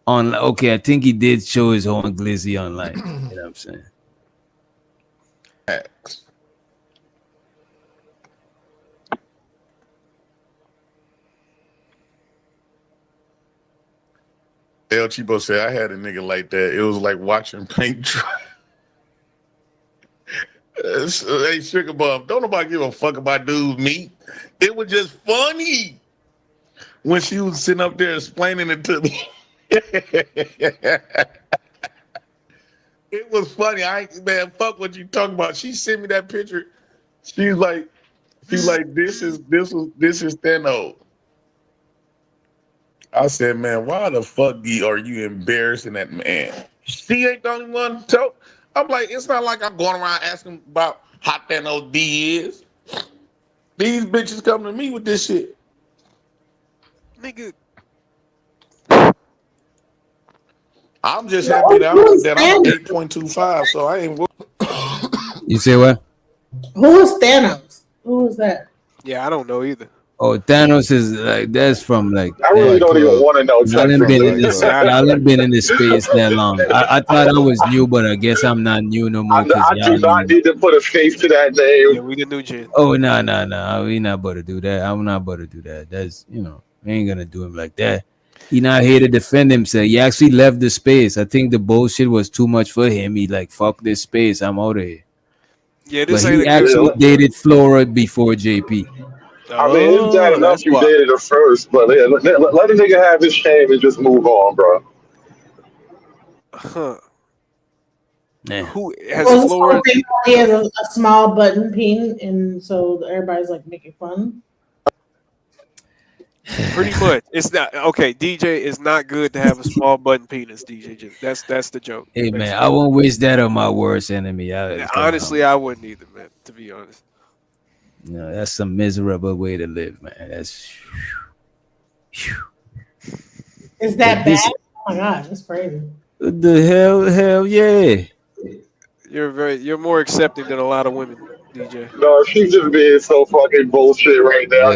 Okay, I think he did show his own glizzy online. You know what I'm saying? El Chipo said, I had a nigga like that. It was like watching paint dry. Hey, Sugar Bum, don't nobody give a fuck about dudes' meat. It was just funny. when she was sitting up there explaining it to me. It was funny. Man, fuck what you talking about. She sent me that picture. She's like, this is Thanos. I said, man, why the fuck are you embarrassing that man? She ain't the only one. So I'm like, it's not like I'm going around asking about how Thanos D is. These bitches come to me with this shit. Nigga. I'm just happy that I'm 8.25, so I ain't. You say what? Who is Thanos? Who is that? Yeah, I don't know either. Oh, Thanos is like that's from like. I really don't even want to know. Y'all ain't been in this space that long. I thought I was new, but I guess I'm not new no more. I do not need to put a face to that name. Yeah, we the new gen. Oh no, we not about to do that. I'm not about to do that. That's we ain't gonna do him like that. He not here to defend himself. He actually left the space. I think the bullshit was too much for him. He like fuck this space. I'm out of here. Yeah, this but ain't he actually dated Flora before JP. I mean, it's bad enough you dated her first, but let a nigga have his shame and just move on, bro. Huh. Nah. Who has Well, Flora? he has a small button peen, and so everybody's like making fun. Pretty much. It's not okay. DJ is not good to have a small button penis. DJ, that's the joke. Hey man, I won't wish that on my worst enemy. Honestly, I wouldn't either, man. To be honest. No, that's some miserable way to live, man. That's. Is that bad? Oh my gosh, that's crazy. What the hell, yeah. You're more accepting than a lot of women, DJ. No, she's just being so fucking bullshit right now.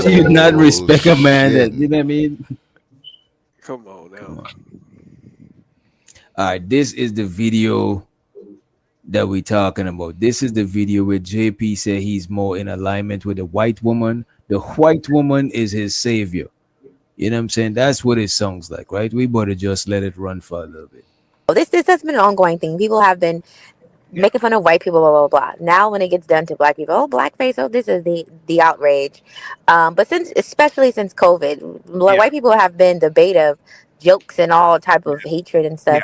She did not respect a man that, you know what I mean? Come on now. All right, this is the video that we're talking about. This is the video where JP said he's more in alignment with the white woman. The white woman is his savior. You know what I'm saying? That's what it sounds like, right? We better just let it run for a little bit. This has been an ongoing thing. People have been making fun of white people, blah, blah, blah. Now when it gets done to black people, oh, blackface, oh, this is the outrage. But especially since COVID, white people have been the bait of jokes and all type of hatred and stuff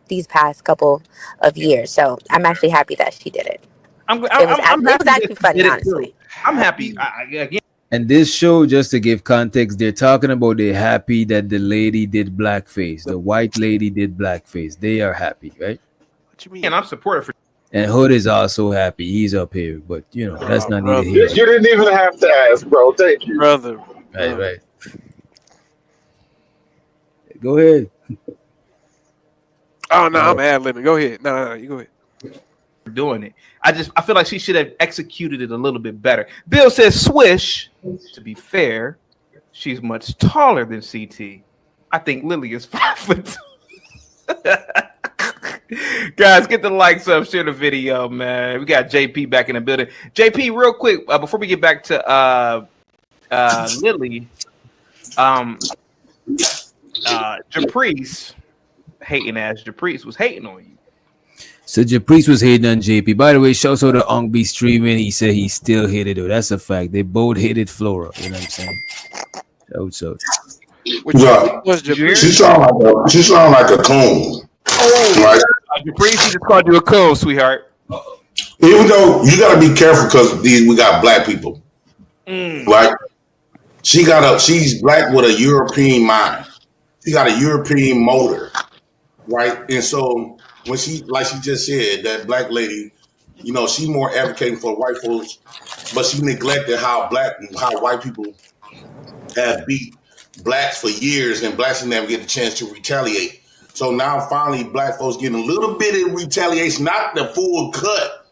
these past couple of years. So I'm actually happy that she did it. I'm It was actually funny, honestly. I'm happy. Again. And this show, just to give context, they're talking about they're happy that the lady did blackface. The white lady did blackface. They are happy, right? What you mean? And I'm supportive for. And Hood is also happy. He's up here, but that's not needed here. You didn't even have to ask, bro. Thank you, brother. Right. Go ahead. Oh no, I'm ad-libbing. Go ahead. No, you go ahead. Doing it. I feel like she should have executed it a little bit better. Bill says Swish. To be fair, she's much taller than CT. I think Lily is 5'2". Guys, get the likes up, share the video, man. We got JP back in the building. JP, real quick, before we get back to Lily, Japrice, hating ass Japrice was hating on you. So Japrice was hating on JP. By the way, shouts out to Ong B streaming. He said he still hated it. That's a fact. They both hated Flora. You know what I'm saying? So. Yeah. She sound like a coon. Right? Japrice, he just called you a coon, sweetheart. Even though you gotta be careful because we got black people. Right? She's black with a European mind. She got a European motor. Right? And so when she, like she just said, that black lady, she more advocating for white folks, but she neglected how white people have beat blacks for years, and blacks never get a chance to retaliate. So now finally black folks getting a little bit of retaliation, not the full cut,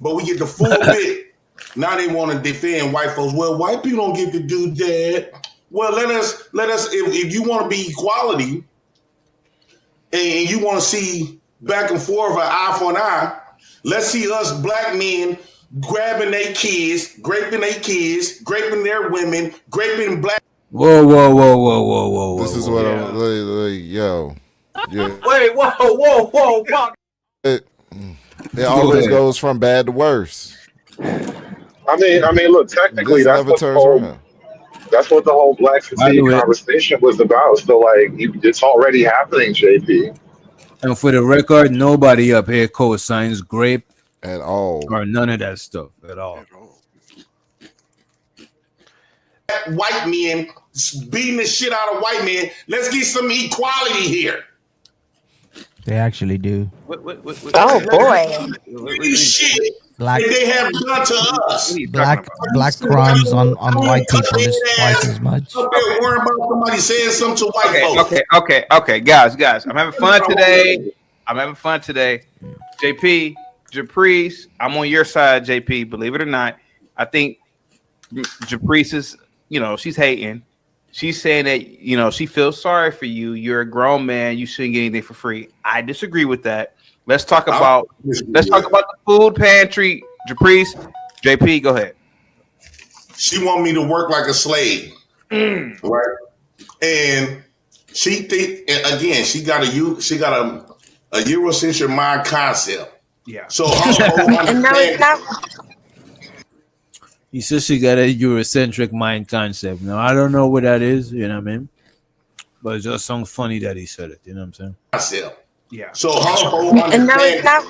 but we get the full bit. Now they want to defend white folks. Well, white people don't get to do that. Well, let us if you want to be equality and you want to see back and forth, an eye for an eye. Let's see us black men grabbing their kids, raping their women, raping black. Whoa. This is what I'm yo. Yeah. Wait, whoa. It always goes from bad to worse. I mean, look, technically that's what the That's what the whole black By the fatigue way, conversation was about. So like, it's already happening, JP. and for the record, nobody up here co-signs grape at all, or none of that stuff at all. White men beating the shit out of white men. Let's get some equality here. They actually do. Oh boy. Shit Black- that they have done to us. Black crimes on white people is twice as much. Up there worrying about somebody saying something to white folks. Okay, guys. I'm having fun today. JP, Japrice, I'm on your side, JP. Believe it or not, I think Japrice is, she's hating. She's saying that, she feels sorry for you. You're a grown man. You shouldn't get anything for free. I disagree with that. Let's talk about the food pantry. Japrice, JP, go ahead. She want me to work like a slave, right? And she think, and again, she got a Eurocentric mind concept. Yeah. So and no, it's not. He says she got a Eurocentric mind concept. Now I don't know what that is, you know what I mean? But it just sounds funny that he said it, you know what I'm saying? Concept. Yeah. So her whole And no, it's not.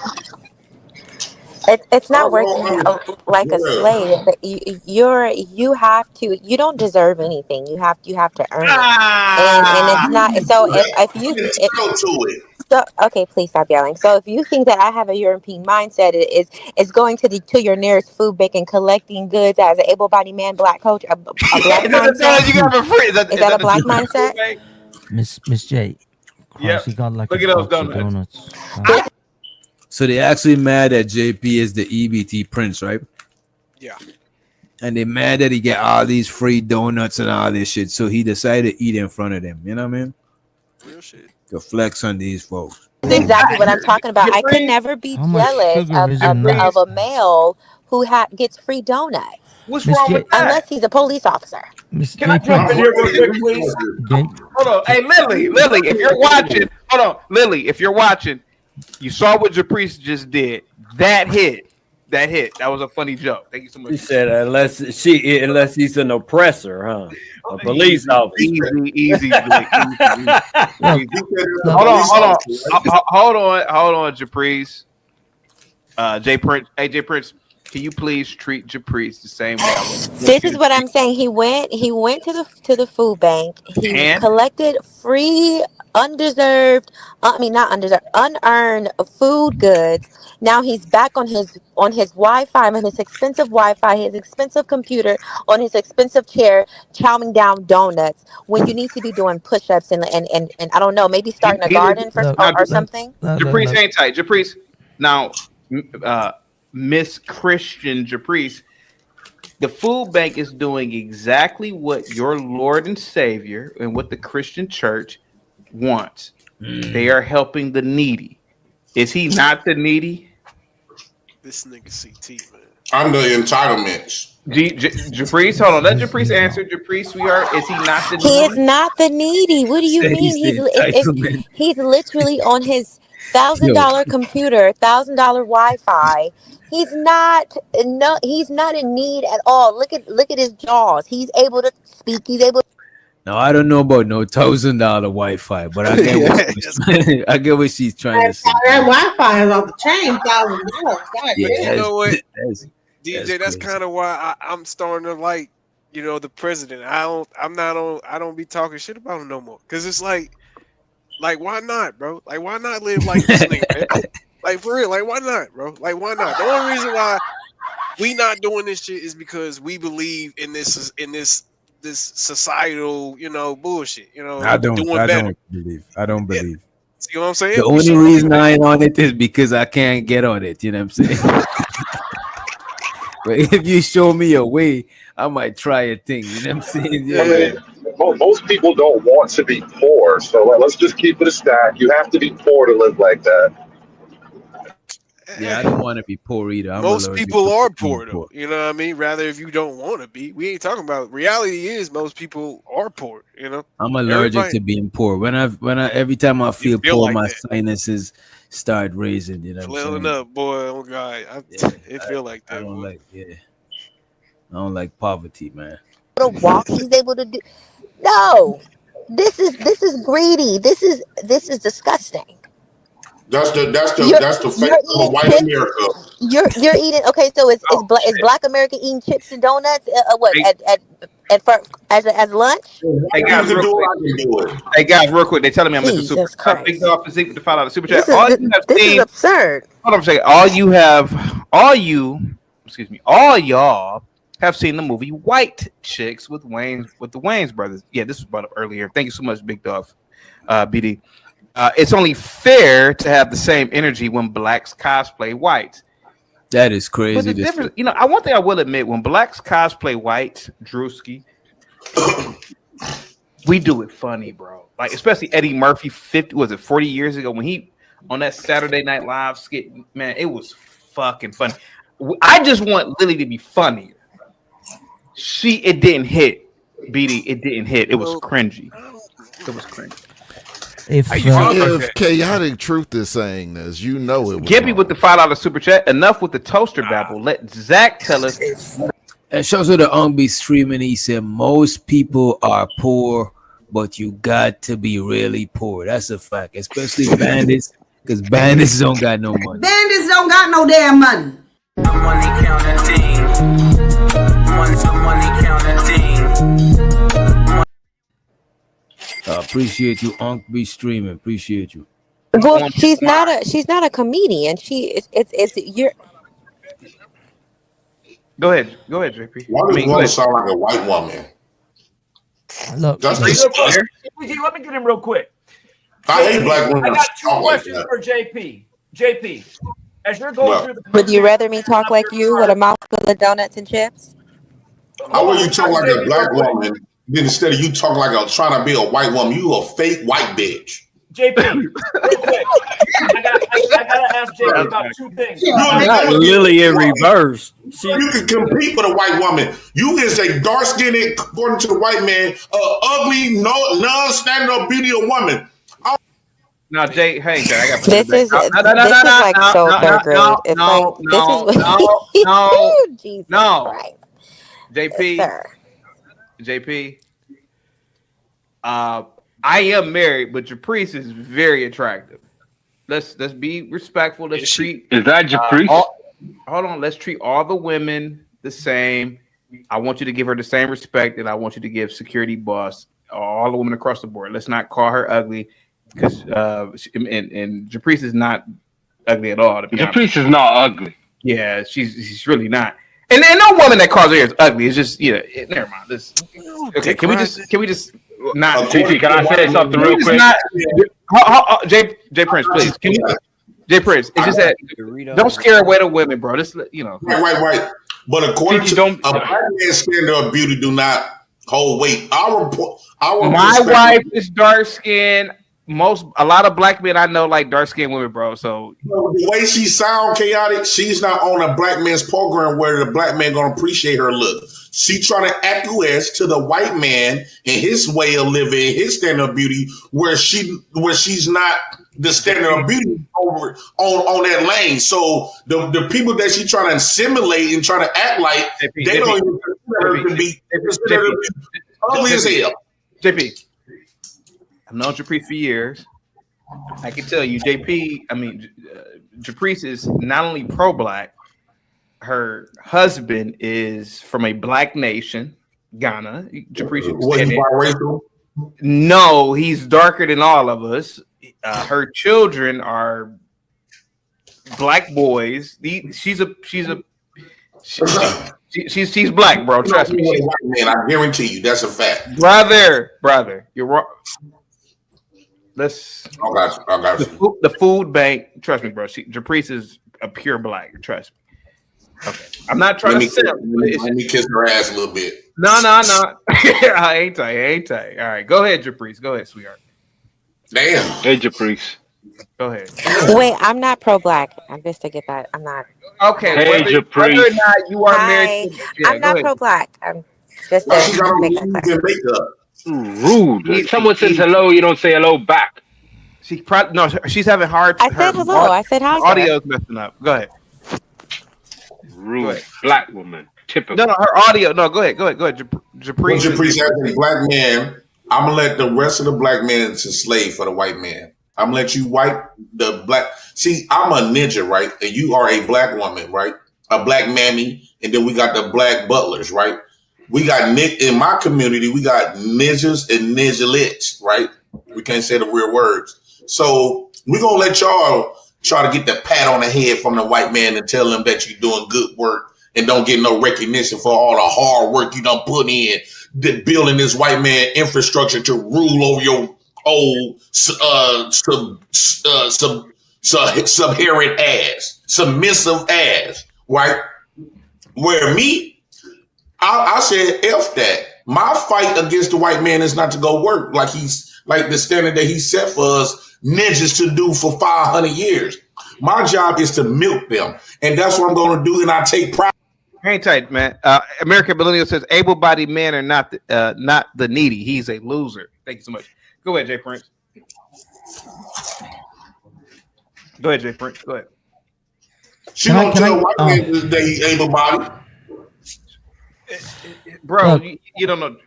It's not working like a slave. But you have to. You don't deserve anything. You have to earn it. And it's not. So so okay, please stop yelling. So if you think that I have a European mindset, it's going to your nearest food bank and collecting goods as an able-bodied man, black coach, a black mindset. Is that a black mindset? Miss J. Yeah. Like look at those donuts. So they actually mad that JP is the EBT prince, right? Yeah. And they mad that he get all these free donuts and all this shit. So he decided to eat in front of them. You know what I mean? Real shit. To flex on these folks. That's exactly what I'm talking about. I could never be jealous of a male who gets free donuts. What's wrong with that? Unless he's a police officer. Can I jump in here real quick, please? Hold on. Hey, Lily, if you're watching, hold on. Lily, if you're watching, you saw what Japrice just did. That hit. That was a funny joke. Thank you so much. She said, unless he's an oppressor, huh? A police officer. Easy. Hold on, Japrice. Jay Prince, can you please treat Japrice the same way? This is what I'm saying. He went to the food bank. He collected free unearned food goods. Now he's back on his Wi-Fi, on his expensive Wi-Fi, his expensive computer, on his expensive chair, chowing down donuts when you need to be doing push-ups and I don't know, maybe starting a garden or something. Japrice ain't tight. Japrice, now, Miss Christian Japrice, the food bank is doing exactly what your Lord and Savior and what the Christian church wants. They are helping the needy. Is he not the needy? This nigga CT, man. I'm the entitlements. Japrice, hold on. Let Japrice answer. Japrice, sweetheart, is he not the needy? He is not the needy. What do you mean? He's literally on his $1,000 computer, $1,000 Wi-Fi. He's not in need at all. Look at his jaws. He's able to speak. He's able. Now I don't know about no $1,000 Wi-Fi, but I get what she's trying to say. That Wi-Fi is off the chain, $1,000. You know what, that's DJ? That's kind of why I'm starting to like, the president. I don't be talking shit about him no more. Cause it's like why not, bro? Like why not live like this nigga, man? Like for real, like why not, bro? Like why not? The only reason why we not doing this shit is because we believe in this societal, bullshit. I don't believe. See what I'm saying? The only reason I ain't on it is because I can't get on it. You know what I'm saying? But if you show me a way, I might try a thing. You know what I'm saying? Yeah. Most people don't want to be poor, so let's just keep it a stack. You have to be poor to live like that. Yeah, I don't want to be poor either. Most people are poor though. You know what I mean? Rather, if you don't want to be, we ain't talking about. Reality is most people are poor. I'm allergic to being poor. Every time I feel poor, like my sinuses start raising. You know, flailing up, boy. Oh God, it feel like that. I don't like poverty, man. to walk. She's able to do. No, this is greedy. This is disgusting. That's the You're fate of white chips. America. You're eating. Okay, so is Black America eating chips and donuts? What at lunch? Hey guys, real quick. Hey guys, real quick. They telling me I'm Mr. Super. Big dog physique with the $5 super chat. This is absurd. Hold on a second. All y'all have seen the movie White Chicks with the Wayans brothers. Yeah, this was brought up earlier. Thank you so much, Big Dog, BD. It's only fair to have the same energy when blacks cosplay whites. That is crazy. But the difference, one thing I will admit, when blacks cosplay whites, Drewski, we do it funny, bro. Like, especially Eddie Murphy, 40 years ago, when he on that Saturday Night Live skit, man, it was fucking funny. I just want Lily to be funnier. It didn't hit, BD. It didn't hit. It was cringy. It was cringy. If Chaotic Truth is saying this, it was Gibby with the $5 super chat. Enough with the toaster babble. Let Zach tell us. And shows the be streaming. He said most people are poor, but you got to be really poor. That's a fact, especially bandits, because bandits don't got no money. Bandits don't got no damn money. Money counting team. Money counting team. Appreciate you, Unc. Be streaming. Appreciate you. Well, she's not a comedian. It's you're. Go ahead, JP. Why does one sound like a white woman? Look, That's let me get him real quick. I hate black women. I got two talk like questions that. for JP. JP, as you're going through the. Would you rather me talk like you with a mouth full of donuts and chips? How will you talk like a black woman? Then instead of you talking like trying to be a white woman, you a fake white bitch. JP, real quick. I gotta ask JP about two things. Not Lily in reverse. You can compete with a white woman. You is a dark-skinned, according to the white man, ugly, non-standard beauty of woman. No, Jay, hey, Jay, I got this is like so third grade. It's like Jesus Christ. JP, JP. I am married, but Japrice is very attractive. Let's be respectful. Let's treat. Is that Japrice? Hold on. Let's treat all the women the same. I want you to give her the same respect that I want you to give security boss, all the women across the board. Let's not call her ugly, because and Japrice is not ugly at all. Japrice is not ugly. Yeah, she's really not. And no woman that calls her is ugly. It's just never mind. This okay. Can we just not? TT, can I say something real quick? Jay Prince, please. Can you? Jay Prince. It's just that don't scare away the women, bro. This Right. But according to a black man's standard of beauty, do not hold weight. My wife is dark skinned. A lot of black men I know like dark skinned women, bro. So the way she sound chaotic, she's not on a black man's program where the black man gonna appreciate her look. She trying to acquiesce to the white man and his way of living, his standard of beauty, where she's not the standard of beauty over on that lane. So the people that she trying to assimilate and trying to act like they don't even consider her to be ugly as hell. JP. I've known Japrice for years. I can tell you, Japrice is not only pro-black. Her husband is from a black nation, Ghana. Japrice, was he biracial? No, he's darker than all of us. Her children are black boys. She's black, bro. Trust me. Man, I guarantee you, that's a fact. Brother, you're wrong. I got you. The food bank, trust me, bro. Japrice is a pure black. Trust me. Okay, I'm not trying to sell. Let me kiss her ass a little bit. No. I ain't tight. All right, go ahead, Japrice. Go ahead, sweetheart. Damn. Hey, Japrice. Go ahead. Wait, I'm not pro-black. I'm just to get that. I'm not. Okay. Hey, Japrice. Whether or not you are married. I'm not pro-black. I'm just to make that clear. Rude. Someone says hello, you don't say hello back. She's having hard. I said hello. I said hi. Audio's messing up. Go ahead. Rude. Black woman. Typical. No, her audio. No, go ahead. Japrice. Japrice as a black man, I'm gonna let the rest of the black men to slave for the white man. I'm gonna let you wipe the black. See, I'm a ninja, right? And you are a black woman, right? A black mammy, and then we got the black butlers, right? We got in my community, we got ninjas and ninjalets, right? We can't say the weird words. So we're gonna let y'all try to get the pat on the head from the white man and tell them that you're doing good work and don't get no recognition for all the hard work you done put in building this white man infrastructure to rule over your old subservient ass, submissive ass, right? Where me, I said, F that. My fight against the white man is not to go work like the standard that he set for us ninjas to do for 500 years. My job is to milk them. And that's what I'm going to do. And I take pride. Hang tight, man. American Millennial says able-bodied men are not the needy. He's a loser. Thank you so much. Go ahead, Jay Prince. Go ahead, Jay Prince. Go ahead. She gonna tell white men that he's able-bodied. Bro, you don't know.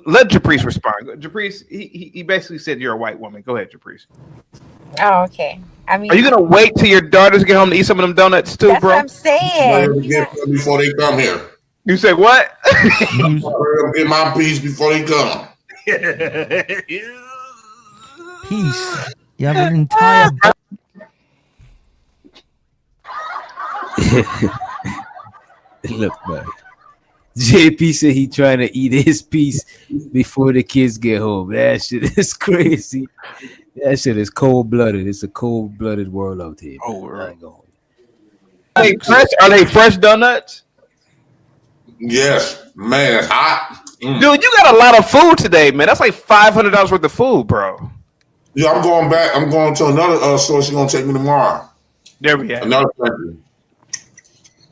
Let Japrice respond. Japrice, he basically said you're a white woman. Go ahead, Japrice. Oh, okay. I mean, are you gonna wait till your daughters get home to eat some of them donuts too, that's bro? what I'm saying. Before they come here. You said what? Get my piece before they come. Peace. You have an entire. Look, man. JP said he trying to eat his piece before the kids get home. That shit is crazy. That shit is cold-blooded. It's a cold-blooded world out here. Oh, right. Are they fresh donuts? Yes, man. Hot. Dude, you got a lot of food today, man. That's like $500 worth of food, bro. Yeah, I'm going back. I'm going to another store. She's gonna take me tomorrow. There we go. Another country.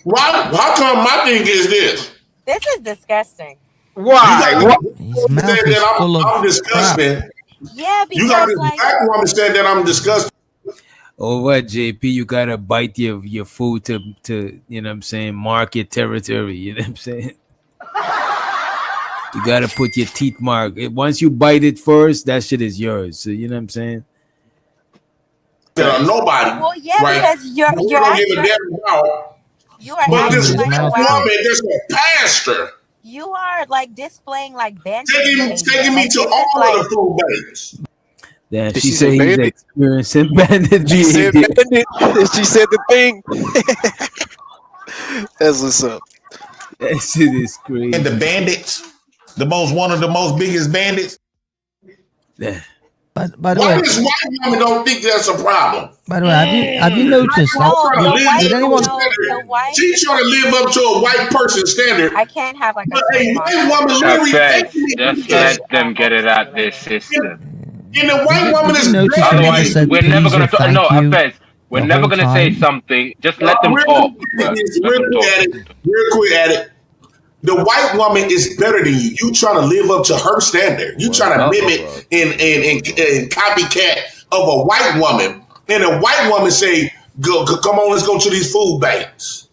Why? How come my thing is this? This is disgusting. Why? You got that I'm disgusting. Yeah, because you got this black woman saying that I'm disgusting. Oh, what, JP? You gotta bite your food to you know what I'm saying, mark your territory. You know what I'm saying? You gotta put your teeth mark. Once you bite it first, that shit is yours. So you know what I'm saying? Nobody. Well, yeah, right? because you're don't give a damn about. You are but this like white woman, this a pastor. You are like displaying like bandit. Taking me to all of the food banks. Yeah, she said he's experiencing bandit behavior. She said the thing. That's what's up. That shit is crazy. And the bandits, one of the most biggest bandits. Yeah. But by the why way, this white woman don't think that's a problem? by the way, have you noticed? Did anyone? She's trying to live up to a white person standard. I can't have like a white woman literally. Just let them get it out their system. And the white woman is otherwise we're never gonna talk. No, Hafez, we're never gonna say something. Just let them talk. Real quick at it. The white woman is better than you. You trying to live up to her standard. You trying to mimic and copycat of a white woman. And a white woman say, "Go, come on, let's go to these food banks."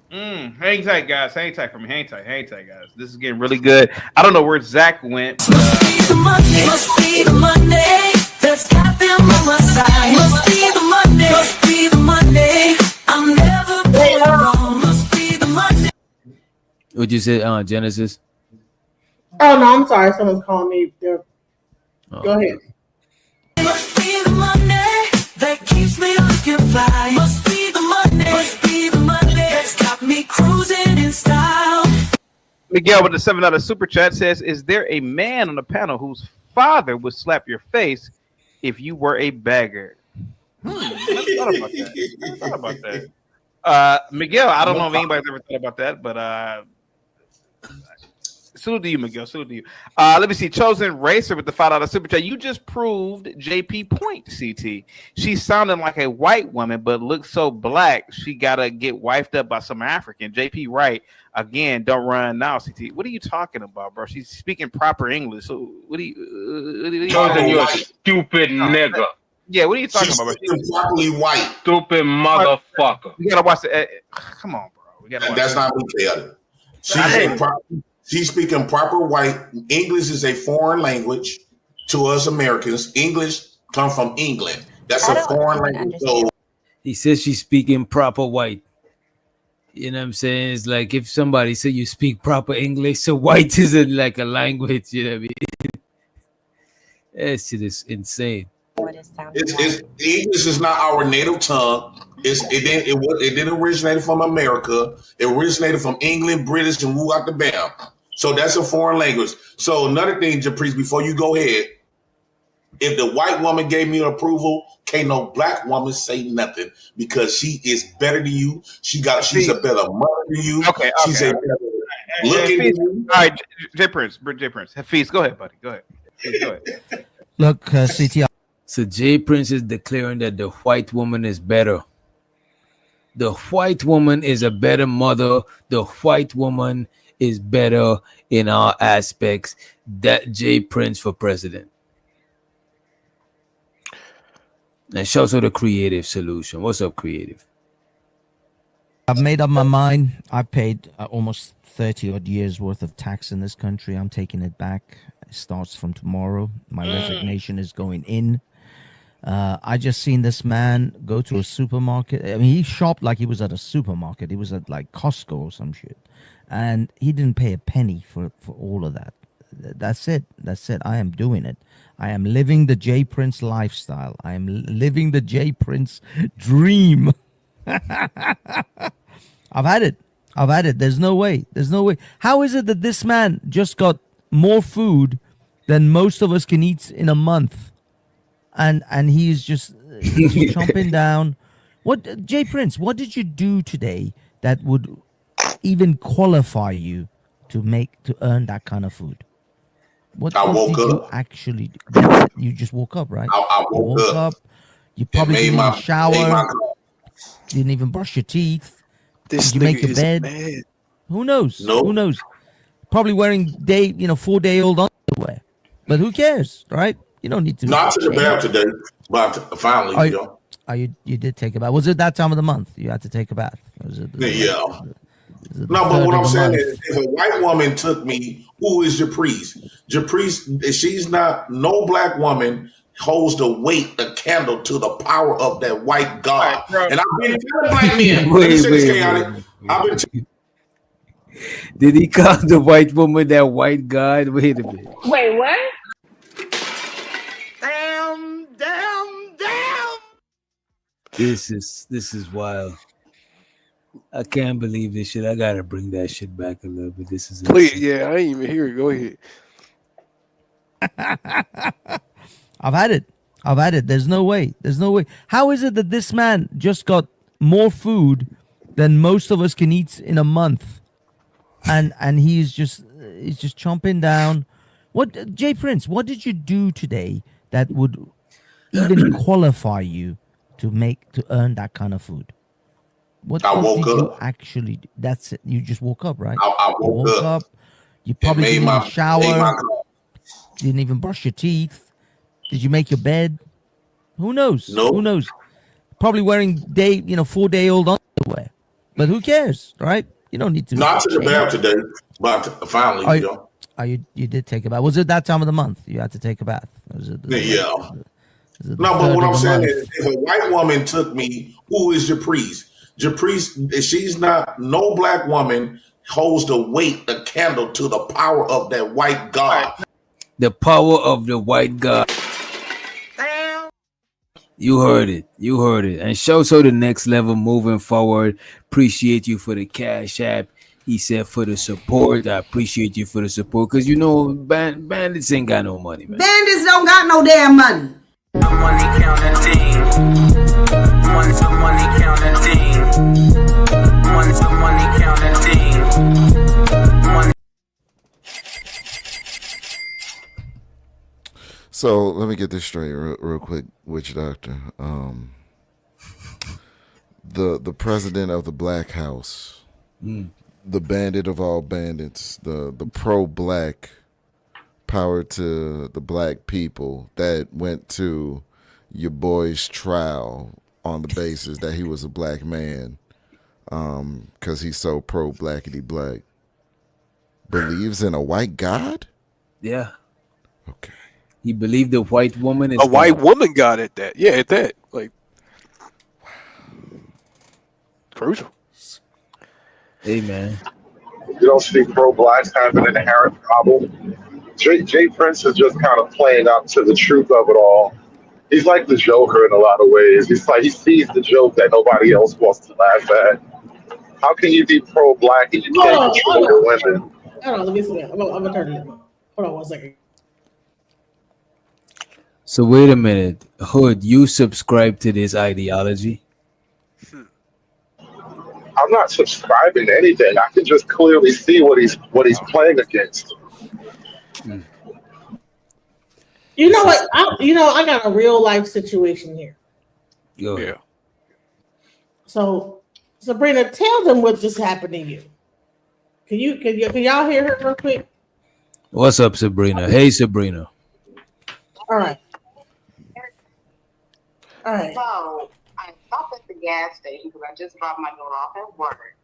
Hang tight, guys. Hang tight for me. Hang tight, guys. This is getting really good. I don't know where Zach went. Must be the Monday. That's got them on my side. Must be the Monday. Must be the Monday. I'm never been wrong. Must be the Monday. What'd you say, Genesis? Oh no, I'm sorry. Someone's calling me. Go ahead. Must be the Monday that keeps me looking fly. Must be the Monday. Must be the Monday that's got me cruising in style. Miguel with the $7 super chat says, "Is there a man on the panel whose father would slap your face if you were a beggar?" I thought about that. Miguel, I don't know if anybody's ever thought about that, but salute to you, Miguel. Salute to you. Let me see. Chosen Racer with the $5 super chat. You just proved JP point, CT. She's sounding like a white woman, but looks so black. She gotta get wifed up by some African. JP right again. Don't run now, CT. What are you talking about, bro? She's speaking proper English. So what are you? Chosen, you a stupid nigga. Yeah, what are you talking about? She's properly white. Stupid motherfucker. You gotta watch the. Come on, bro. We gotta watch That's that. not me, chaotic. She's speaking proper white. English is a foreign language to us Americans. English come from England. That's a foreign language. So He says she's speaking proper white. You know what I'm saying? It's like if somebody said you speak proper English, so white isn't like a language. You know what I mean? That shit is insane. it's English is not our native tongue. It didn't originate from America. It originated from England, British, and woo out the bam. So that's a foreign language. So another thing, Japrice, before you go ahead, if the white woman gave me approval, can't no black woman say nothing because she is better than you. She's a better mother than you. Okay. She's a better looking than you. All right, J Prince. Hafiz, go ahead, buddy. Go ahead. Hafiz, go ahead. Look, CTR. So Jay Prince is declaring that the white woman is better. The white woman is a better mother. The white woman is better in all aspects. That Jay Prince for president. And shows her the creative solution. What's up, creative? I've made up my mind. I paid almost 30 odd years worth of tax in this country. I'm taking it back. It starts from tomorrow. My resignation is going in. I just seen this man go to a supermarket. I mean, he shopped like he was at a supermarket. He was at like Costco or some shit. And he didn't pay a penny for all of that. That's it. I am doing it. I am living the Jay Prince lifestyle. I am living the Jay Prince dream. I've had it. There's no way. How is it that this man just got more food than most of us can eat in a month? And he's just chomping down. What, Jay Prince, what did you do today that would even qualify you to earn that kind of food? What did you actually do? That's it. You just woke up, right? I woke up. You probably didn't even shower. Didn't even brush your teeth. Did you make your bed? Mad. Who knows? Nope. Who knows? Probably wearing 4-day-old underwear. But who cares, right? You don't need to. Not to the bath today, but finally, you did take a bath. Was it that time of the month you had to take a bath? Was it yeah. No, but what I'm saying is, if a white woman took me, who is Japrice? Japrice, she's not, no black woman holds the weight, the candle to the power of that white God. Right, and I've been telling black men, wait. Did he call the white woman that white God? Wait a minute. Wait, what? Damn. This is wild. I can't believe this shit. I gotta bring that shit back a little bit. This is please, yeah. I ain't even hear it. Go ahead. I've had it. There's no way. How is it that this man just got more food than most of us can eat in a month, and he's just chomping down? What, Jay Prince? What did you do today that would even qualify you to earn that kind of food? What did you actually do? That's it. You just woke up, right? I woke up. You probably didn't even shower. Didn't even brush your teeth. Did you make your bed? Who knows? Nope. Who knows? Probably wearing 4-day-old underwear. But who cares, right? You don't need to. Not to the bath today, but finally, you did take a bath. Was it that time of the month you had to take a bath? Yeah. No, but what I'm saying is, if a white woman took me, who is Japrice? Japrice, she's not, no black woman holds the weight, the candle to the power of that white God. The power of the white God. You heard it. And show the next level moving forward. Appreciate you for the Cash App. He said for the support. I appreciate you for the support because bandits ain't got no money, man. Bandits don't got no damn money. Money counting team. Money counting team. Money counting team. So let me get this straight real quick, Witch Doctor. The president of the Black House, the bandit of all bandits, the pro-black, power to the black people that went to your boy's trial on the basis that he was a black man. because he's so pro blackity black. Believes in a white God? Yeah. Okay. He believed the white woman is A white woman got at that. Yeah, at that. Like, crucial. Hey, man. You don't see pro-blacks have an inherent problem. Jay Prince is just kind of playing up to the truth of it all. He's like the Joker in a lot of ways. He's like he sees the joke that nobody else wants to laugh at. How can you be pro-black and you can't control your women? Hold on, let me see that. I'm gonna turn it up. Hold on 1 second. So wait a minute, Hood, you subscribe to this ideology? I'm not subscribing to anything. I can just clearly see what he's playing against. You know what? I got a real life situation here. Yeah. So, Sabrina, tell them what just happened to you. Can y'all hear her real quick? What's up, Sabrina? Hey, Sabrina. All right. All right. So I stopped at the gas station because I just dropped my daughter off at work,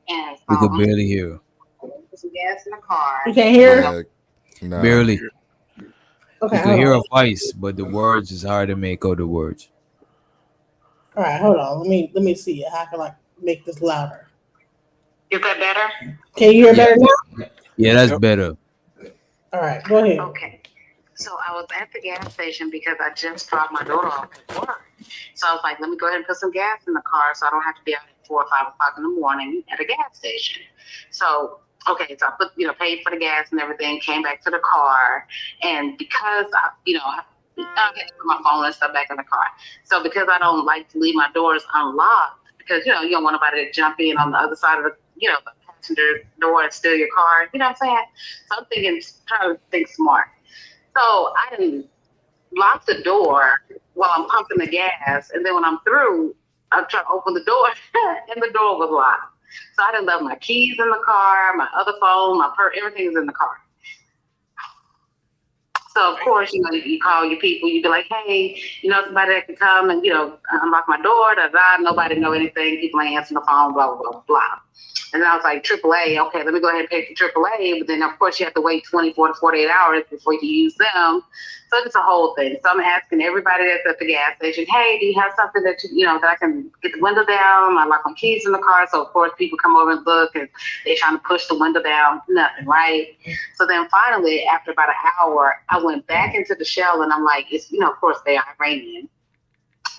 and We could barely hear you. put some gas in the car. You can't hear her? No. Barely. Okay, You can hold hear on. her voice, but the words is hard to make out the words. All right, hold on. Let me see how I can make this louder. Is that better? Can you hear better now? Yeah, that's better. All right, go ahead. Okay. So I was at the gas station because I just dropped my daughter off at work. So I was like, let me go ahead and put some gas in the car so I don't have to be out at 4 or 5 o'clock in the morning at a gas station. So, okay, so I paid for the gas and everything, came back to the car. And because I had to put my phone and stuff back in the car. So because I don't like to leave my doors unlocked, because, you don't want nobody to jump in on the other side of the passenger door and steal your car. You know what I'm saying? So I'm trying to think smart. So I didn't lock the door while I'm pumping the gas, and then when I'm through, I'm trying to open the door, and the door was locked. So I didn't left my keys in the car, my other phone, my purse, everything's in the car. So of course, you call your people, you be like, hey, somebody that can come and, unlock my door, nobody know anything, people ain't answering the phone, blah, blah, blah, blah. And then I was like, AAA, okay, let me go ahead and pay for AAA. But then, of course, you have to wait 24 to 48 hours before you use them. So it's a whole thing. So I'm asking everybody that's at the gas station, hey, do you have something that that I can get the window down? I lock my keys in the car. So, of course, people come over and look, and they're trying to push the window down. Nothing, right? So then finally, after about an hour, I went back into the shell, and I'm like, it's, of course, they are Iranian.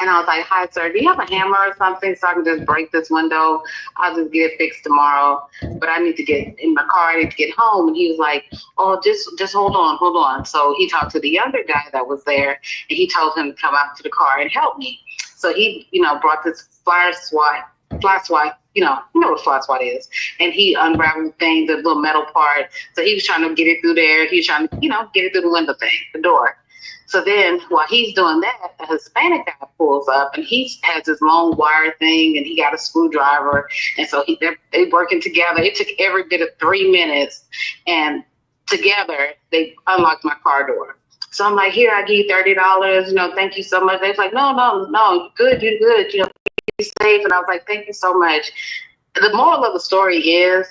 And I was like, hi, sir, do you have a hammer or something so I can just break this window? I'll just get it fixed tomorrow. But I need to get in my car. I need to get home. And he was like, oh, just hold on. So he talked to the younger guy that was there, and he told him to come out to the car and help me. So he, brought this fly swat, you know what fly swat is. And he unraveled things, the little metal part. So he was trying to get it through there. He was trying to, get it through the window thing, the door. So then while he's doing that, a Hispanic guy pulls up, and he has this long wire thing, and he got a screwdriver. And so they're working together. It took every bit of 3 minutes, and together they unlocked my car door. So I'm like, here, I give you $30, thank you so much. They're like, no, you're good, be safe. And I was like, thank you so much. The moral of the story is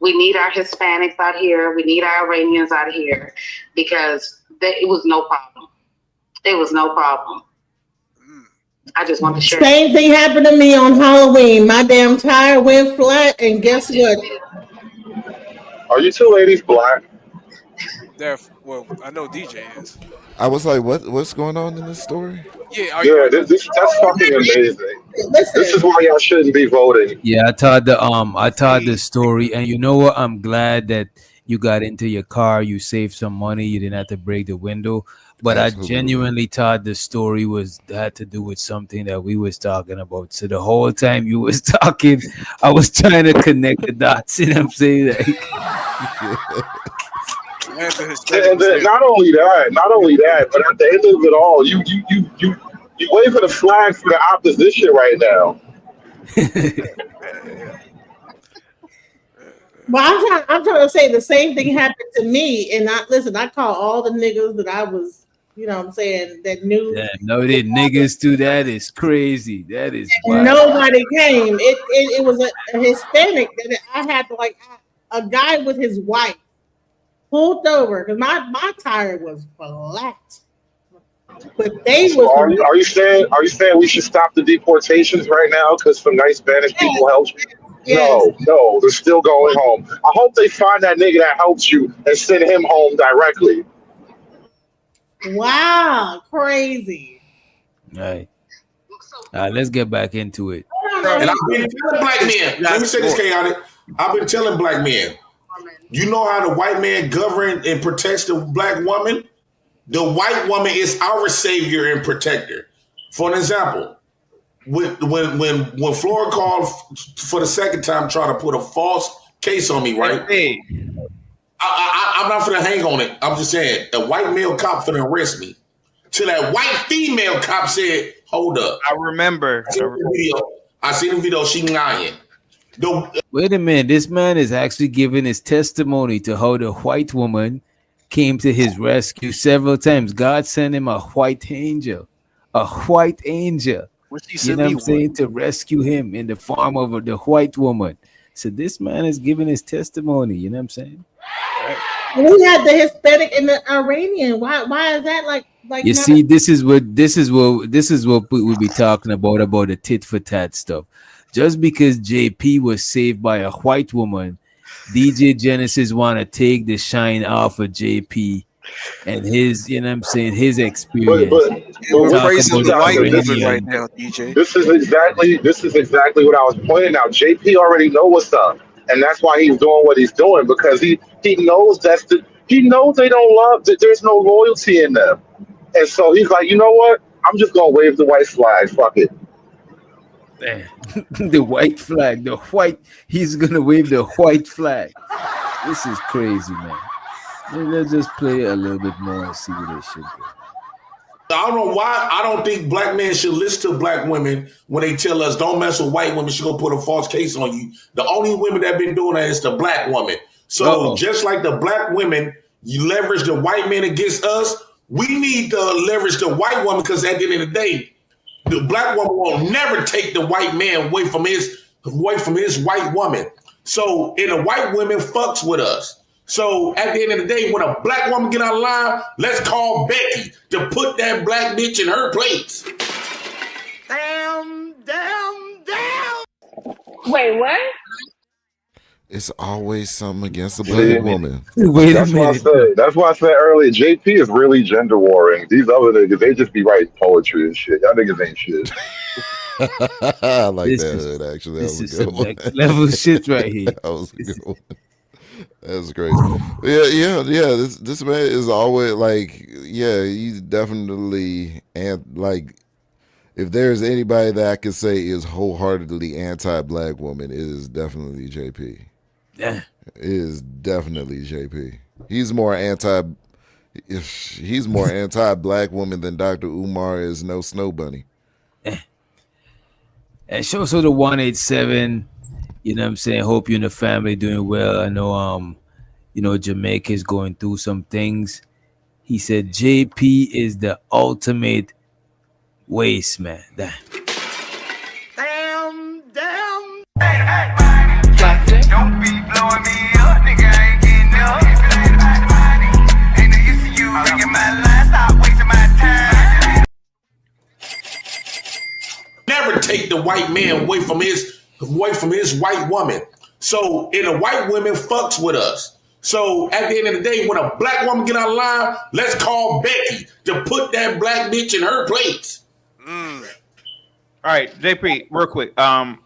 we need our Hispanics out here. We need our Iranians out here, because it was no problem. It was no problem. I just want to share. Same thing happened to me on Halloween. My damn tire went flat, and guess what? Are you two ladies black? Well, I know DJ is. I was like, what's going on in this story? Yeah, that's fucking amazing. This is why y'all shouldn't be voting. Yeah, I told the story, and you know what? I'm glad that you got into your car, you saved some money, you didn't have to break the window. But Absolutely. I genuinely thought the story had to do with something that we was talking about. So the whole time you was talking, I was trying to connect the dots. You know what I'm saying? Like, And then not only that, but at the end of it all, you waving a flag for the opposition right now. Well, I'm trying to say the same thing happened to me. And I call all the niggas that I was You know what I'm saying? That knew No, they niggas too. That is crazy. That is wild. nobody came. It was a Hispanic that I had to like a guy with his wife pulled over because my tire was flat. But they So are you saying we should stop the deportations right now because some nice Spanish people helped you? Yes. No, they're still going home. I hope they find that nigga that helped you and send him home directly. Wow, crazy. All right. Let's get back into it. And I've been telling black men. Let me say this, chaotic. I've been telling black men. You know how the white man governs and protects the black woman? The white woman is our savior and protector. For an example, when Flora called for the second time trying to put a false case on me, right? Hey. I'm not gonna hang on it. I'm just saying a white male cop finna arrest me. Till that white female cop said, "Hold up." I remember. I seen the video. She lying. Wait a minute. This man is actually giving his testimony to how the white woman came to his rescue several times. God sent him a white angel. A white angel. You know what I'm saying? To rescue him in the form of the white woman. So this man is giving his testimony. You know what I'm saying? We had the Hispanic and the Iranian. Why is that like you see, this is what we'll be talking about the tit for tat stuff. Just because JP was saved by a white woman, DJ Genesis want to take the shine off of JP and his, you know what I'm saying, his experience. But we're praising the white woman right now, DJ. This is exactly what I was pointing out. JP already know what's up, and that's why he's doing what he's doing, because he knows he knows they don't love that. There's no loyalty in them, and so he's like, you know what? I'm just gonna wave the white flag. Fuck it. The white flag, he's gonna wave the white flag. This is crazy, man. Let's just play a little bit more and see what they should do. I don't know why I don't think black men should listen to black women when they tell us don't mess with white women. She's gonna put a false case on you. The only women that been doing that is the black woman. So just like the black women, you leverage the white men against us. We need to leverage the white woman, because at the end of the day, the black woman will never take the white man away from his white woman. So, and the white women fucks with us. So at the end of the day, when a black woman get out of line, let's call Becky to put that black bitch in her place. Damn. Wait, what? It's always something against a black woman. That's why I said earlier, JP is really gender warring. These other niggas, they just be writing poetry and shit. Y'all niggas ain't shit. I like that. Actually, that was a good one. Next level shit right here. That was a good one. That's crazy. Yeah. This man is always like, he's definitely like, if there's anybody that I could say is wholeheartedly anti-black woman, it is definitely JP. Yeah, it is definitely JP. He's more anti-black woman than Dr. Umar is No Snow Bunny. And show so the 187. You know what I'm saying? Hope you and the family doing well. I know Jamaica is going through some things. He said JP is the ultimate waste man. Damn. Don't be blowing me up, nigga. I ain't getting up. If it ain't about the money, ain't no use to you ringing my line. Stop wasting my time. Never take the white man away from his white woman. So, and the white women fucks with us. So at the end of the day, when a black woman get out of line, let's call Becky to put that black bitch in her place. All right, JP, real quick. I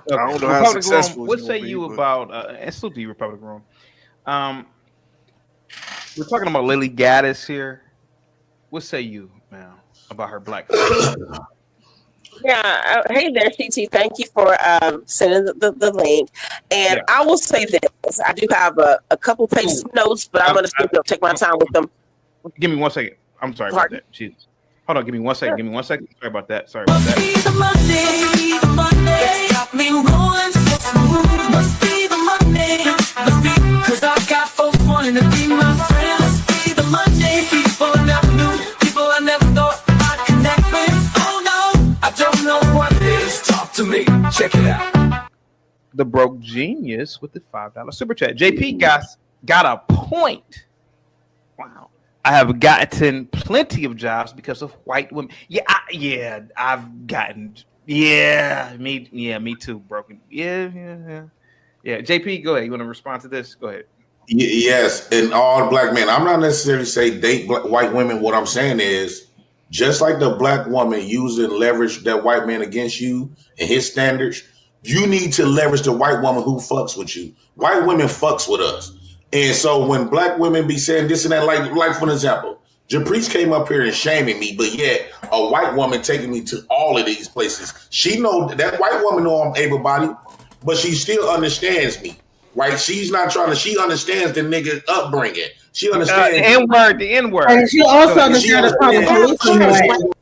don't know how successful. What say you about? And still be Republic Room. We're talking about Lily Gaddis here. What say you, man, about her black? Yeah. Hey there, CT. Thank you for sending the link. And I will say this: I do have a couple pages of notes, but I'm going to take my time with them. Give me 1 second. I'm sorry about that. Jeez. Hold on. Give me 1 second. Give me 1 second. Sorry about that. Sorry about that. Must be the Monday. Got me rolling so smooth. Must be the Monday. Must be, 'cause I got folks wanting to be my friend. Must be the Monday. People now to me. Check it out. The Broke Genius with the $5 super chat. JP got a point. Wow. I have gotten plenty of jobs because of white women. I've gotten. Me too. Broken. Yeah. JP, go ahead. You want to respond to this? Go ahead. Yes, and all black men. I'm not necessarily say date white women. What I'm saying is, just like the black woman using leverage that white man against you and his standards, you need to leverage the white woman who fucks with you. White women fucks with us. And so when black women be saying this and that, like for example, Japrice came up here and shaming me, but yet a white woman taking me to all of these places. She know that white woman know I'm able-bodied, but she still understands me, right? She's not trying to. She understands the nigga upbringing. She understands the N-word. And she also understands the police.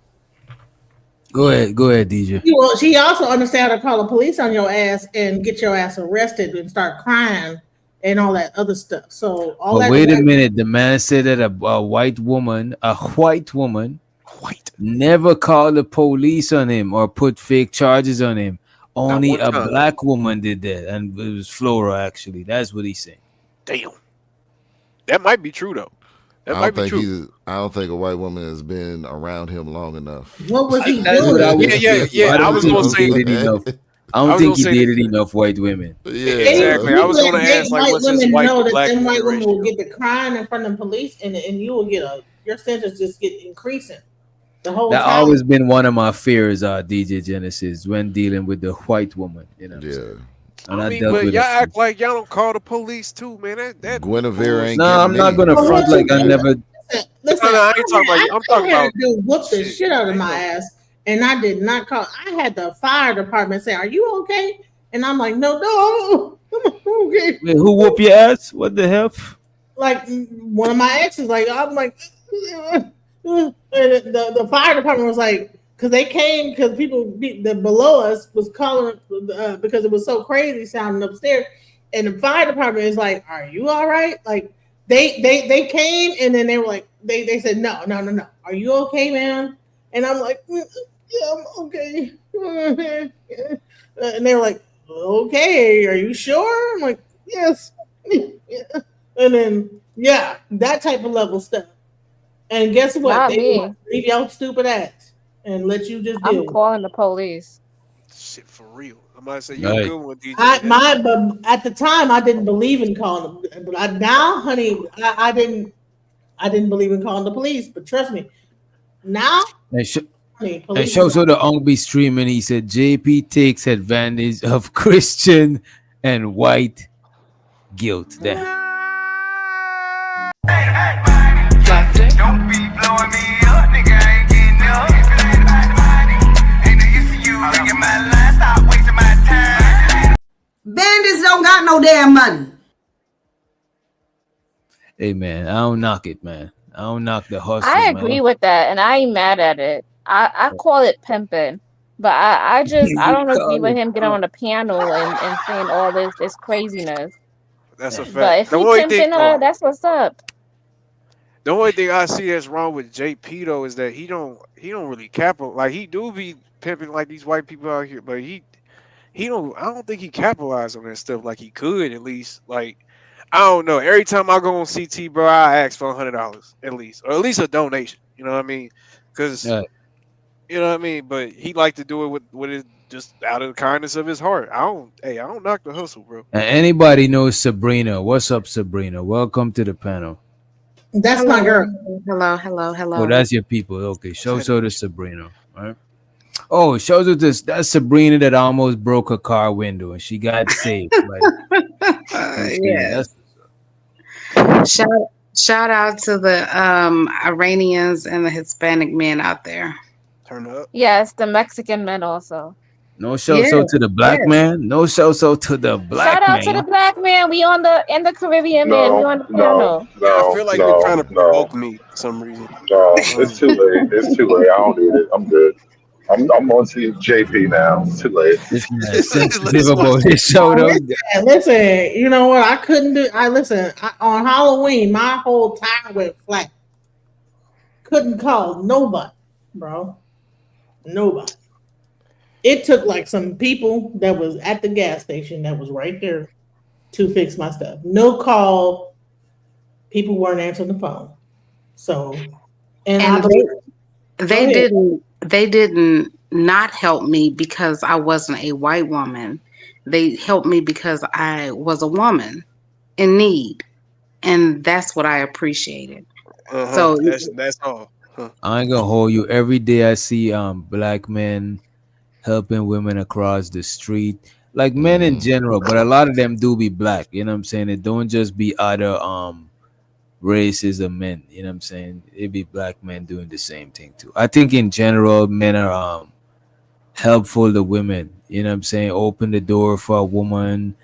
Go ahead, DJ. She also understands to call the police on your ass and get your ass arrested and start crying and all that other stuff. So wait a minute. The man said that a white woman, never called the police on him or put fake charges on him. Only a black woman did that, and it was Flora actually. That's what he's saying. Damn, that might be true though. I don't think a white woman has been around him long enough. What was he doing? Yeah. I was going to say enough. I don't think he dated enough white women. Yeah, exactly. I was going to ask, like, what's his white know to black that white women ratio? will get the crying in front of the police, and you will get your sentence just get increasing the whole That time. always been one of my fears, DJ Genesis, when dealing with the white woman. You know. Yeah. And I mean, but y'all act like y'all don't call the police too, man. That Guinevere ain't. No, I'm not gonna front like I never. Listen, I ain't talking about you. I'm talking about dude whooped the shit out of my ass, and I did not call. I had the fire department say, "Are you okay?" And I'm like, "No, I'm okay." Wait, who whoop your ass? What the hell? Like one of my exes, I'm like, and the fire department was like, because they came because people below us was calling because it was so crazy sounding upstairs, and the fire department is like, "Are you all right?" Like they came and then they were like, they said, "No. Are you okay, ma'am?" And I'm like, "Yeah, I'm okay." And they were like, "Okay, are you sure?" I'm like, "Yes." Yeah. And then that type of level stuff. And guess what? Not They me. leave your stupid ass and let you just deal I'm with it. calling the police. shit for real. I'm about to say you're a good one, DJ. But at the time I didn't believe in calling them. But now, honey, I didn't believe in calling the police. But trust me, now. And show so the Ong be streaming. He said JP takes advantage of Christian and white guilt. Damn. Don't be blowing me up, nigga. I ain't getting up. If it ain't about the money, ain't no use to you ringing my line. Stop wasting my time. Bandits don't got no damn money. Hey man, I don't knock it, man. I don't knock the hustle. I agree with that, and I ain't mad at it. I call it pimping, but I don't agree with him getting on the piano and saying all this craziness. That's a fact. But if he pimping her, that's what's up. The only thing I see that's wrong with JP though is that he don't really capitalize. Like he do be pimping like these white people out here, but he don't. I don't think he capitalized on that stuff like he could at least. Like I don't know. Every time I go on CT, bro, I ask for $100 at least, or at least a donation. You know what I mean? Because you know what I mean. But he like to do it with it just out of the kindness of his heart. I don't knock the hustle, bro. And anybody knows Sabrina? What's up, Sabrina? Welcome to the panel. That's my girl. Hello. Oh, that's your people. Okay, show to Sabrina. All right. Oh, shows her this. That's Sabrina that almost broke her car window and she got saved. Yeah. Shout out to the Iranians and the Hispanic men out there. Turn up. Yes, the Mexican men also. No so to the black man. No so to the black Shout out man. to the black man. We on the Caribbean man. We on the panel. I feel like they're trying to provoke me for some reason. No, it's too late. It's too late. I don't need it. I'm good. I'm on to JP now. It's too late. Listen, you know what? I couldn't do. On Halloween, my whole tire went flat. Couldn't call nobody, bro. Nobody. it took like some people that was at the gas station that was right there to fix my stuff. No call. People weren't answering the phone. So, and I And they didn't not help me because I wasn't a white woman. They helped me because I was a woman in need, and that's what I appreciated. So That's all. I ain't gonna hold you. Every day I see black men helping women across the street, like men in general, but a lot of them do be black. You know what I'm saying? It don't just be other races of men. You know what I'm saying? It be black men doing the same thing too. I think in general, men are helpful to women. You know what I'm saying? Open the door for a woman.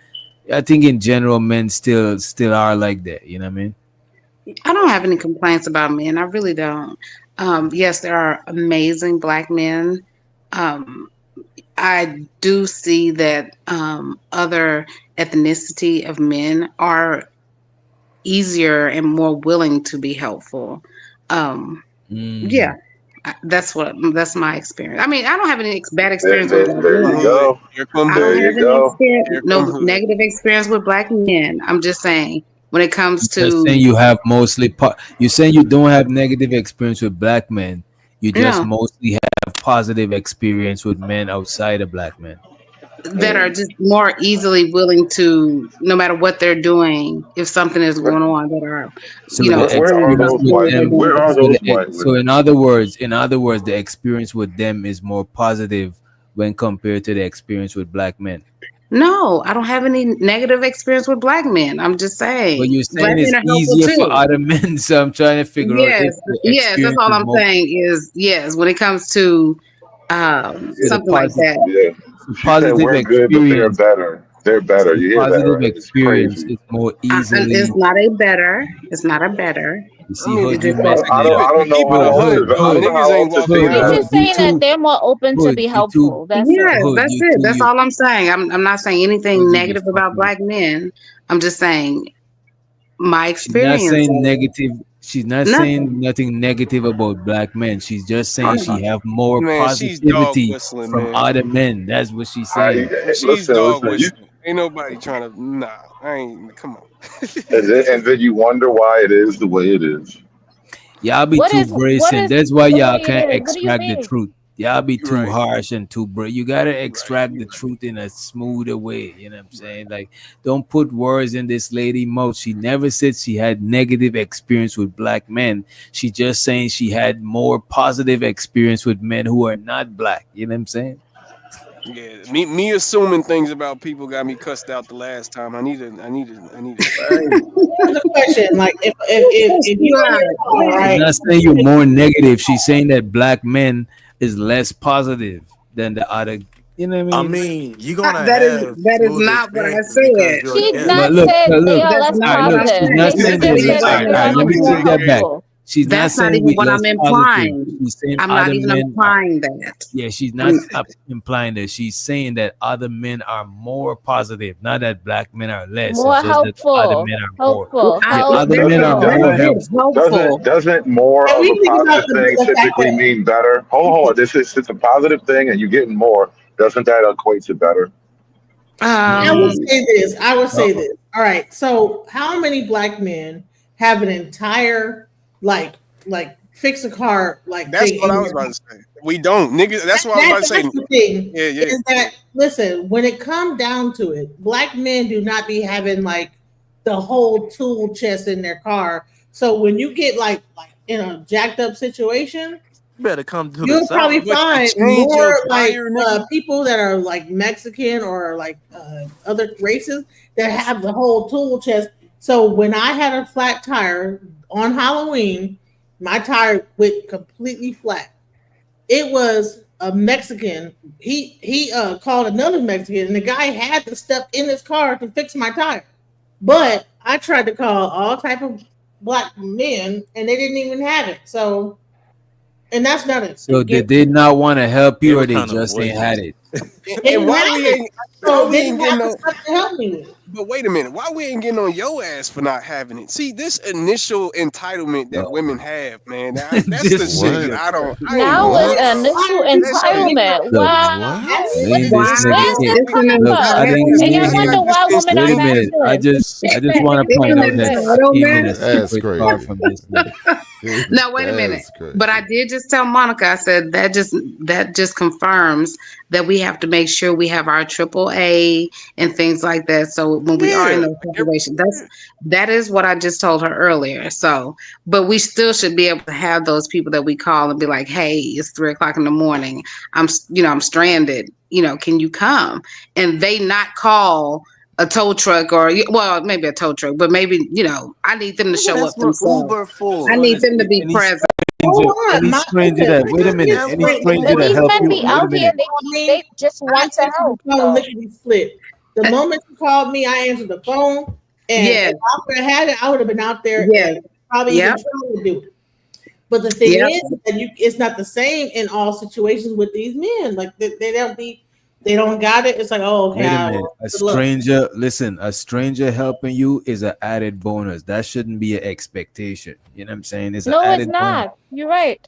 I think in general, men still are like that. You know what I mean? I don't have any complaints about men. I really don't. Yes, there are amazing black men. I do see that other ethnicity of men are easier and more willing to be helpful. Yeah, that's my experience. I mean, I don't have any bad experience with black There men. you go. I There don't you have go. no negative experience with black men. I'm just saying when it comes You're to saying you have mostly you're saying you don't have negative experience with black men. You just No. mostly have positive experience with men outside of black men. that are just more easily willing to, no matter what they're doing, if something is going on, that are, So you know, the Where are experience those with white? them, Where are those white so women? in other words, the experience with them is more positive when compared to the experience with black men. No, I don't have any negative experience with black men. I'm just But saying you're black saying men it's are helpful easier for too. other men, so I'm trying to figure out if the Yes, that's experience all is I'm more saying is yes, when it comes to so the something like positive. that. Yeah. So She said positive we're good, but they're experience. better. They're So better. You hear that, positive right? It's experience crazy. is more And easily. it's not a better. It's not a better. You I see, mean, hood, It's you just messed that I it don't. up. I don't know keep it how else 100 to. I though. don't know Niggas how ain't else to walking say He's around. that. just saying that they're more open to be helpful. That's it. yes, Hood, that's you it. two, That's all I'm saying. I'm not saying anything hood, you be negative about fucking. black men. I'm just saying my She's not experience saying of it. negative. She's not Nothing. saying nothing negative about black men. She's just saying she have more Man, she's dog positivity whistling, from man. other men. That's what she's saying. She's Listen, dog listen. You whistling. Ain't nobody trying to. Nah, I ain't. Come on. and then you wonder why it is the way it is. Y'all be What too is bracing. That's why the y'all way it can't is? What do you extract the mean? truth. Y'all be You're too right. harsh and too You gotta extract the truth in a smoother way. You know what I'm saying? Like, don't put words in this lady mouth. She never said she had negative experience with black men. She just saying she had more positive experience with men who are not black. You know what I'm saying? Yeah, me assuming things about people got me cussed out the last time. I need to. Here's the question: like, if you in your car, She's right? not saying you're more negative. She's saying that black men is less positive than the other. You know what I I mean? mean, you're gonna That have is smooth not what I experiences because said. you're an She's But not immigrant. look, said they look. are That's less not All right, what look. I She's positive. not said. She saying just that. said All that right, they all right. are Let me more take that back. helpful. She's not That's not saying even with what less I'm positive. implying. She's saying I'm not other even men are. implying that. Yeah, she's not I'm, implying that. She's saying that other men are more positive, not that black men are less. More It's just that other helpful. men are more. Helpful. Yeah, other men are Doesn't more doesn't helpful. doesn't more Can of a we think about positive thing the fact typically that mean better? Hold on. This is it's a positive thing, and you're getting more. Doesn't that equate to better? I would say this. I would say No. this. All right. So, how many black men have an entire like fix a car That's thing what in I their was about to say. We don't, nigga. That's what I was about to say. That's the thing. Yeah, yeah. Is that listen? When it comes down to it, black men do not be having like the whole tool chest in their car. So when you get like in a jacked up situation, You better come to the you'll probably south. But to find change your more like tire, nigga. people that are like Mexican or like other races that have the whole tool chest. So when I had a flat tire on Halloween, my tire went completely flat. It was a Mexican. He called another Mexican, and the guy had the stuff in his car to fix my tire. But I tried to call all type of black men, and they didn't even have it. So, and that's not it. So they did not want to help They you, were or they trying to just avoid ain't you. had it. And why we ain't getting on? Stuff to help me with. But wait a minute, why we ain't getting on your ass for not having it? See, this initial entitlement that women have, man, that's the shit that I don't. Now it's initial entitlement. Wow. Where's this coming from? And you wonder why women are minute. I just want to point out that Hakeem is That's separate crazy. far from this. No, wait a minute. But I did just tell Monica, I said that just confirms that we have to make sure we have our AAA and things like that. So when we are in those situations, that is what I just told her earlier. So, but we still should be able to have those people that we call and be like, hey, it's 3:00 in the morning. I'm stranded. Can you come? And they not call a tow truck or maybe a tow truck, but maybe, I need them to show up themselves. Uber for. I need them to be present. Any stranger that, wait a minute, any stranger But that these help men you, be wait a out here, minute. they just want to help. Lickety split. The moment you called me, I answered the phone. And Yeah. if I would have had it, I would have been out there. Yeah. And probably even Yep. trying to do it. But the thing Yep. is that it's not the same in all situations with these men. Like they don't got it. It's like, oh, okay. Wait a I- minute. A good luck. stranger, listen, a stranger helping you is an added bonus. That shouldn't be an expectation. You know what I'm saying? It's No, an it's added bonus. not. You're right.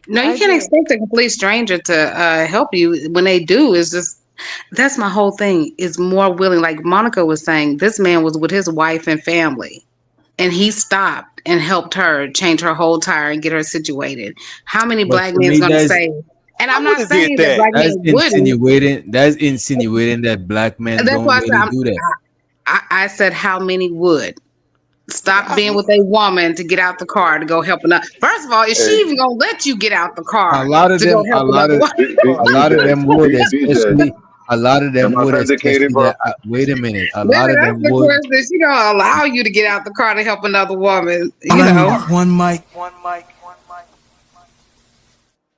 No, I you can't agree. expect a complete stranger to help you. When they do, it's just that's my whole thing. Is more willing, like Monica was saying, this man was with his wife and family, and he stopped and helped her change her whole tire and get her situated. How many But black to men's me, gonna that's- say? And I'm I not would've saying did that that. black That's men wouldn't. insinuating that black men And that's don't why I said really do that. I said how many would stop being with a woman to get out the car to go help another. First of all, is she even gonna let you get out the car A lot of to them, go help another woman? especially a lot of them Am I would, vindicated, especially bro? that. Wait a minute, a Maybe lot of that's them the would. question. She gonna allow you to get out the car to help another woman. One mic.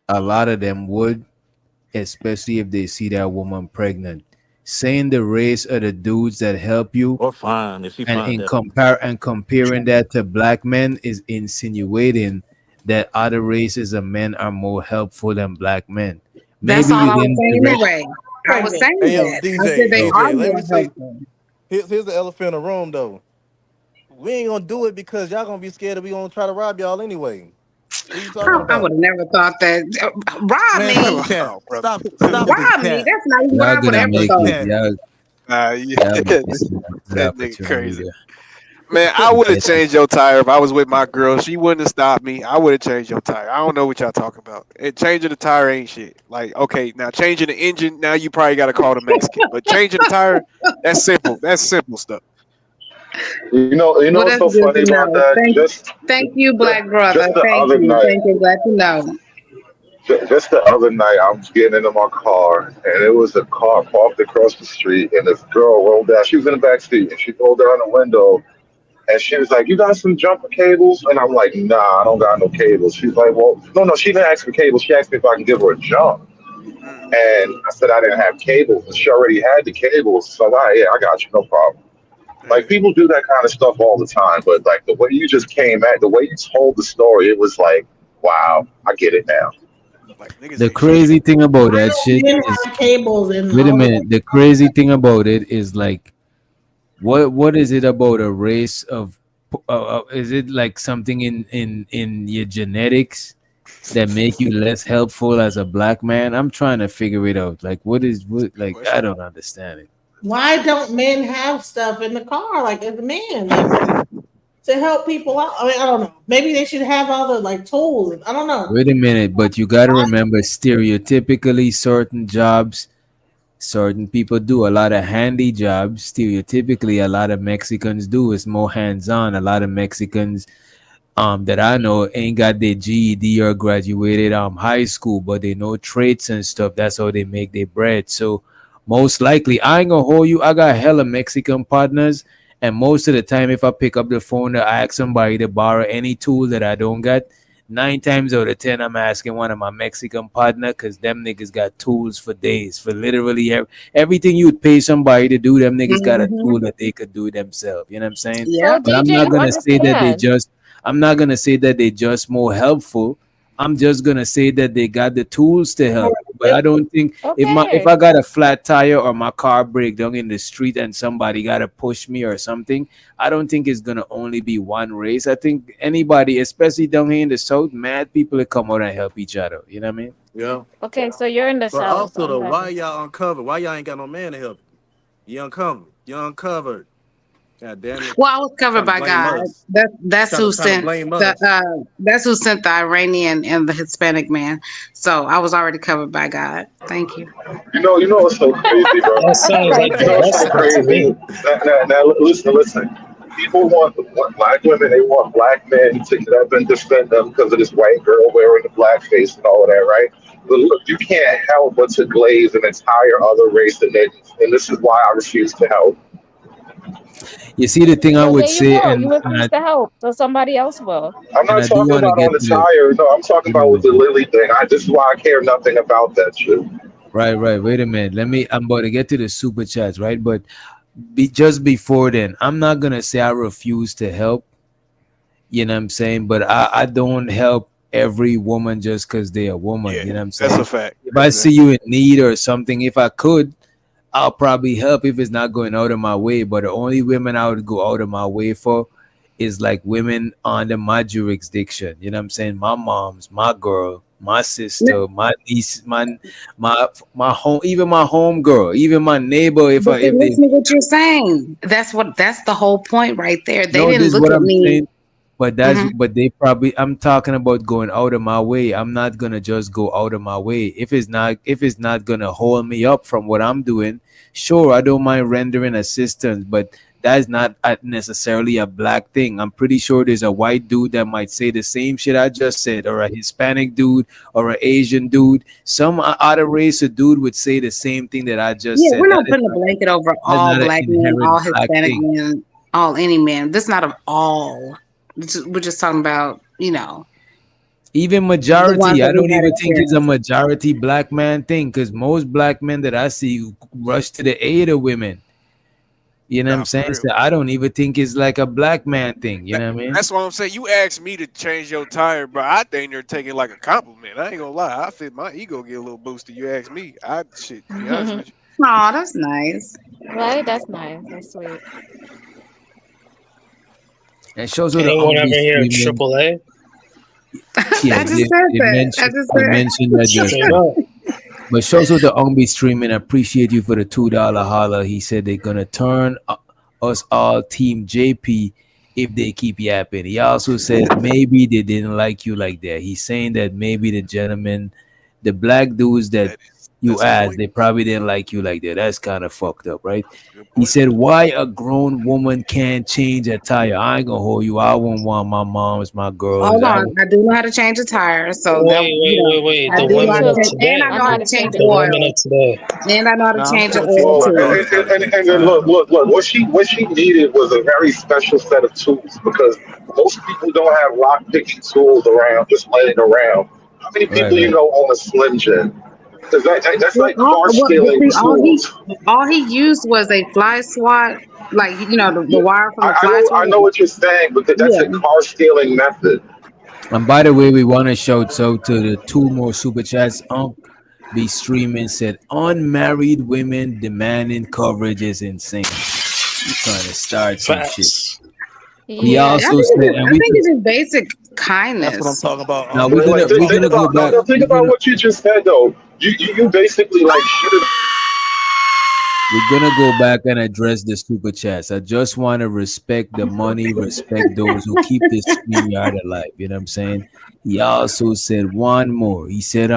A lot of them would, especially if they see that woman pregnant. Saying the race of the dudes that help you, Or fine. If she and fine, comparing that to black men is insinuating that other races of men are more helpful than black men. That's Maybe all you I was didn't saying direct- anyway. I was saying Hey, yo, that. I DJ, said they are let more me say, helpful. here's the elephant in the room, though. We ain't gonna do it because y'all gonna be scared that we gonna try to rob y'all anyway. What you talking I about? would have never thought that. Rob Man, me. stop the cap. Stop with this Rob me. cap. That's not even what Y'all I would gonna ever make thought. it. Y'all, Yeah, y'all that nigga crazy. Man, I would have changed your tire if I was with my girl. She wouldn't have stopped me. I would have changed your tire. I don't know what y'all talking about. And changing the tire ain't shit. Like, okay, now changing the engine, now you probably got to call the Mexican. But changing the tire, that's simple. That's simple stuff. You know Well, what's that's so good funny to about know. that? Thank you, Black brother. Just the Thank other you. night, Thank you. Glad to know. just the other night, I was getting into my car, and it was a car parked across the street, and this girl rolled down. She was in the back seat, and she rolled down the window, and she was like, "You got some jumper cables?" And I'm like, "Nah, I don't got no cables." She's like, "Well, no, she didn't ask for cables. She asked me if I can give her a jump." And I said I didn't have cables, and she already had the cables. So yeah, I got you, no problem. Like, people do that kind of stuff all the time, but like the way you just the way you told the story, it was like, wow, I get it now. The crazy thing about that shit didn't is, have cables and wait a all minute. The crazy thing about it is like, what is it about a race of? Is it like something in your genetics that make you less helpful as a black man? I'm trying to figure it out. Like, what I don't understand it. Why don't men have stuff in the car like as a man like, to help people out? I mean, I don't know. Maybe they should have all the like tools. I don't know. Wait a minute, but you got to remember, stereotypically, certain jobs, certain people do a lot of handy jobs. Stereotypically, a lot of Mexicans do. It's more hands-on. A lot of Mexicans that I know ain't got their GED or graduated high school, but they know trades and stuff. That's how they make their bread. So most likely, I ain't gonna hold you. I got hella Mexican partners, and most of the time, if I pick up the phone to ask somebody to borrow any tool that I don't got, 9 times out of 10, I'm asking one of my Mexican partner, because them niggas got tools for days, for literally everything you'd pay somebody to do. Them niggas got a tool that they could do themselves. You know what I'm saying? Yeah. But I'm DJ, not you gonna say that they understand. just. I'm not gonna say that they just more helpful. I'm just gonna say that they got the tools to help. But I don't think if I got a flat tire or my car break down in the street and somebody gotta push me or something, I don't think it's gonna only be one race. I think anybody, especially down here in the south, mad people will come out and help each other. You know what I mean? Yeah. Okay, so you're in the But south. also though, Okay. why y'all uncovered? Why y'all ain't got no man to help you? You uncovered. You uncovered. God damn it. Well, I was covered by Blame God. us. That's Trying who to sent blame us. that's who sent the Iranian and the Hispanic man. So I was already covered by God. Thank you. You know what's so crazy, bro? That sounds like You know what's so that to crazy? me. Now, listen. People want black women. They want black men to get up and defend them because of this white girl wearing the blackface and all of that, right? But look, you can't help but to glaze an entire other race, and this is why I refuse to help. You see, the thing I So would there you say, go. and You refuse to help, so somebody else will. I'm not I do talking want to about get on the to the tire. No, I'm talking about with the Lily thing. This is why I care nothing about that shit. right. Wait a minute. I'm about to get to the super chats, right? But just before then, I'm not gonna say I refuse to help. You know what I'm saying? But I don't help every woman just because they're a woman. You know what I'm saying? That's a fact. If I see you in need or something, if I could, I'll probably help if it's not going out of my way. But the only women I would go out of my way for is like women under my jurisdiction. You know what I'm saying? My mom's, my girl, my sister, my niece, my home, even my home girl, even my neighbor. If But they listen to what you're saying. That's the whole point right there. They no, didn't this is look what at I'm me. saying. But but they probably, I'm talking about going out of my way. I'm not gonna just go out of my way. If it's not gonna hold me up from what I'm doing, sure, I don't mind rendering assistance, but that's not necessarily a black thing. I'm pretty sure there's a white dude that might say the same shit I just said, or a Hispanic dude, or an Asian dude. Some other race of dude would say the same thing that I just Yeah, said. we're not putting a blanket over all not an black men, inherent all black Hispanic thing. men, all any men. This is not of all. We're just talking about, Even the ones majority, that I we don't had even think it's a experience. majority black man thing, because most black men that I see rush to the aid of women. You know what I'm saying? So I don't even think it's like a black man thing. You know what I mean? That's what I'm saying. You asked me to change your tire, bro. I think they're taking like a compliment. I ain't gonna lie. I feel my ego get a little boosted. You ask me. To be honest with you. Oh, that's nice. Right? That's nice. That's sweet. And shows what the Anyone ever Umbi hear of streaming. AAA? Yeah, I just said they that. I just said mentioned that just Straight now. up. But shows what the Umbi streaming. Appreciate you for the $2 holler. He said they're gonna turn us all Team JP if they keep yapping. He also said maybe they didn't like you like that. He's saying that maybe the gentlemen, the black dudes that you asked, they probably didn't like you like that. That's kind of fucked up, right? He said, why a grown woman can't change a tire? I ain't gonna hold you. I won't want my moms, my girls. Hold on. I do know how to change a tire. So that, Wait. I The do know how women to of change, today. and I know how to change The oil. women of today. And I know how to Nah, I'm change an still oil teaching my too. daughters how to change And then tires. look. What she needed was a very special set of tools because most people don't have lock picking tools around, just laying around. How many people you know own a Slim Jim? Because that's like car stealing tools. All he used was a fly swat, like the wire from the fly I know swat. what you're saying, but that's a car stealing method. And by the way, we want to shout out to the 2 more super chats. Be streaming said unmarried women demanding coverage is insane. You're trying to start some shit. He Yeah, also said, and I we think it's just basic kindness. That's what I'm talking about. now we're gonna go back. Think about what you just said though. You basically like shit. We're gonna go back and address the super chats. I just want to respect the money, respect those who keep this StreamYard alive. You know what I'm saying? He also said one more. He said,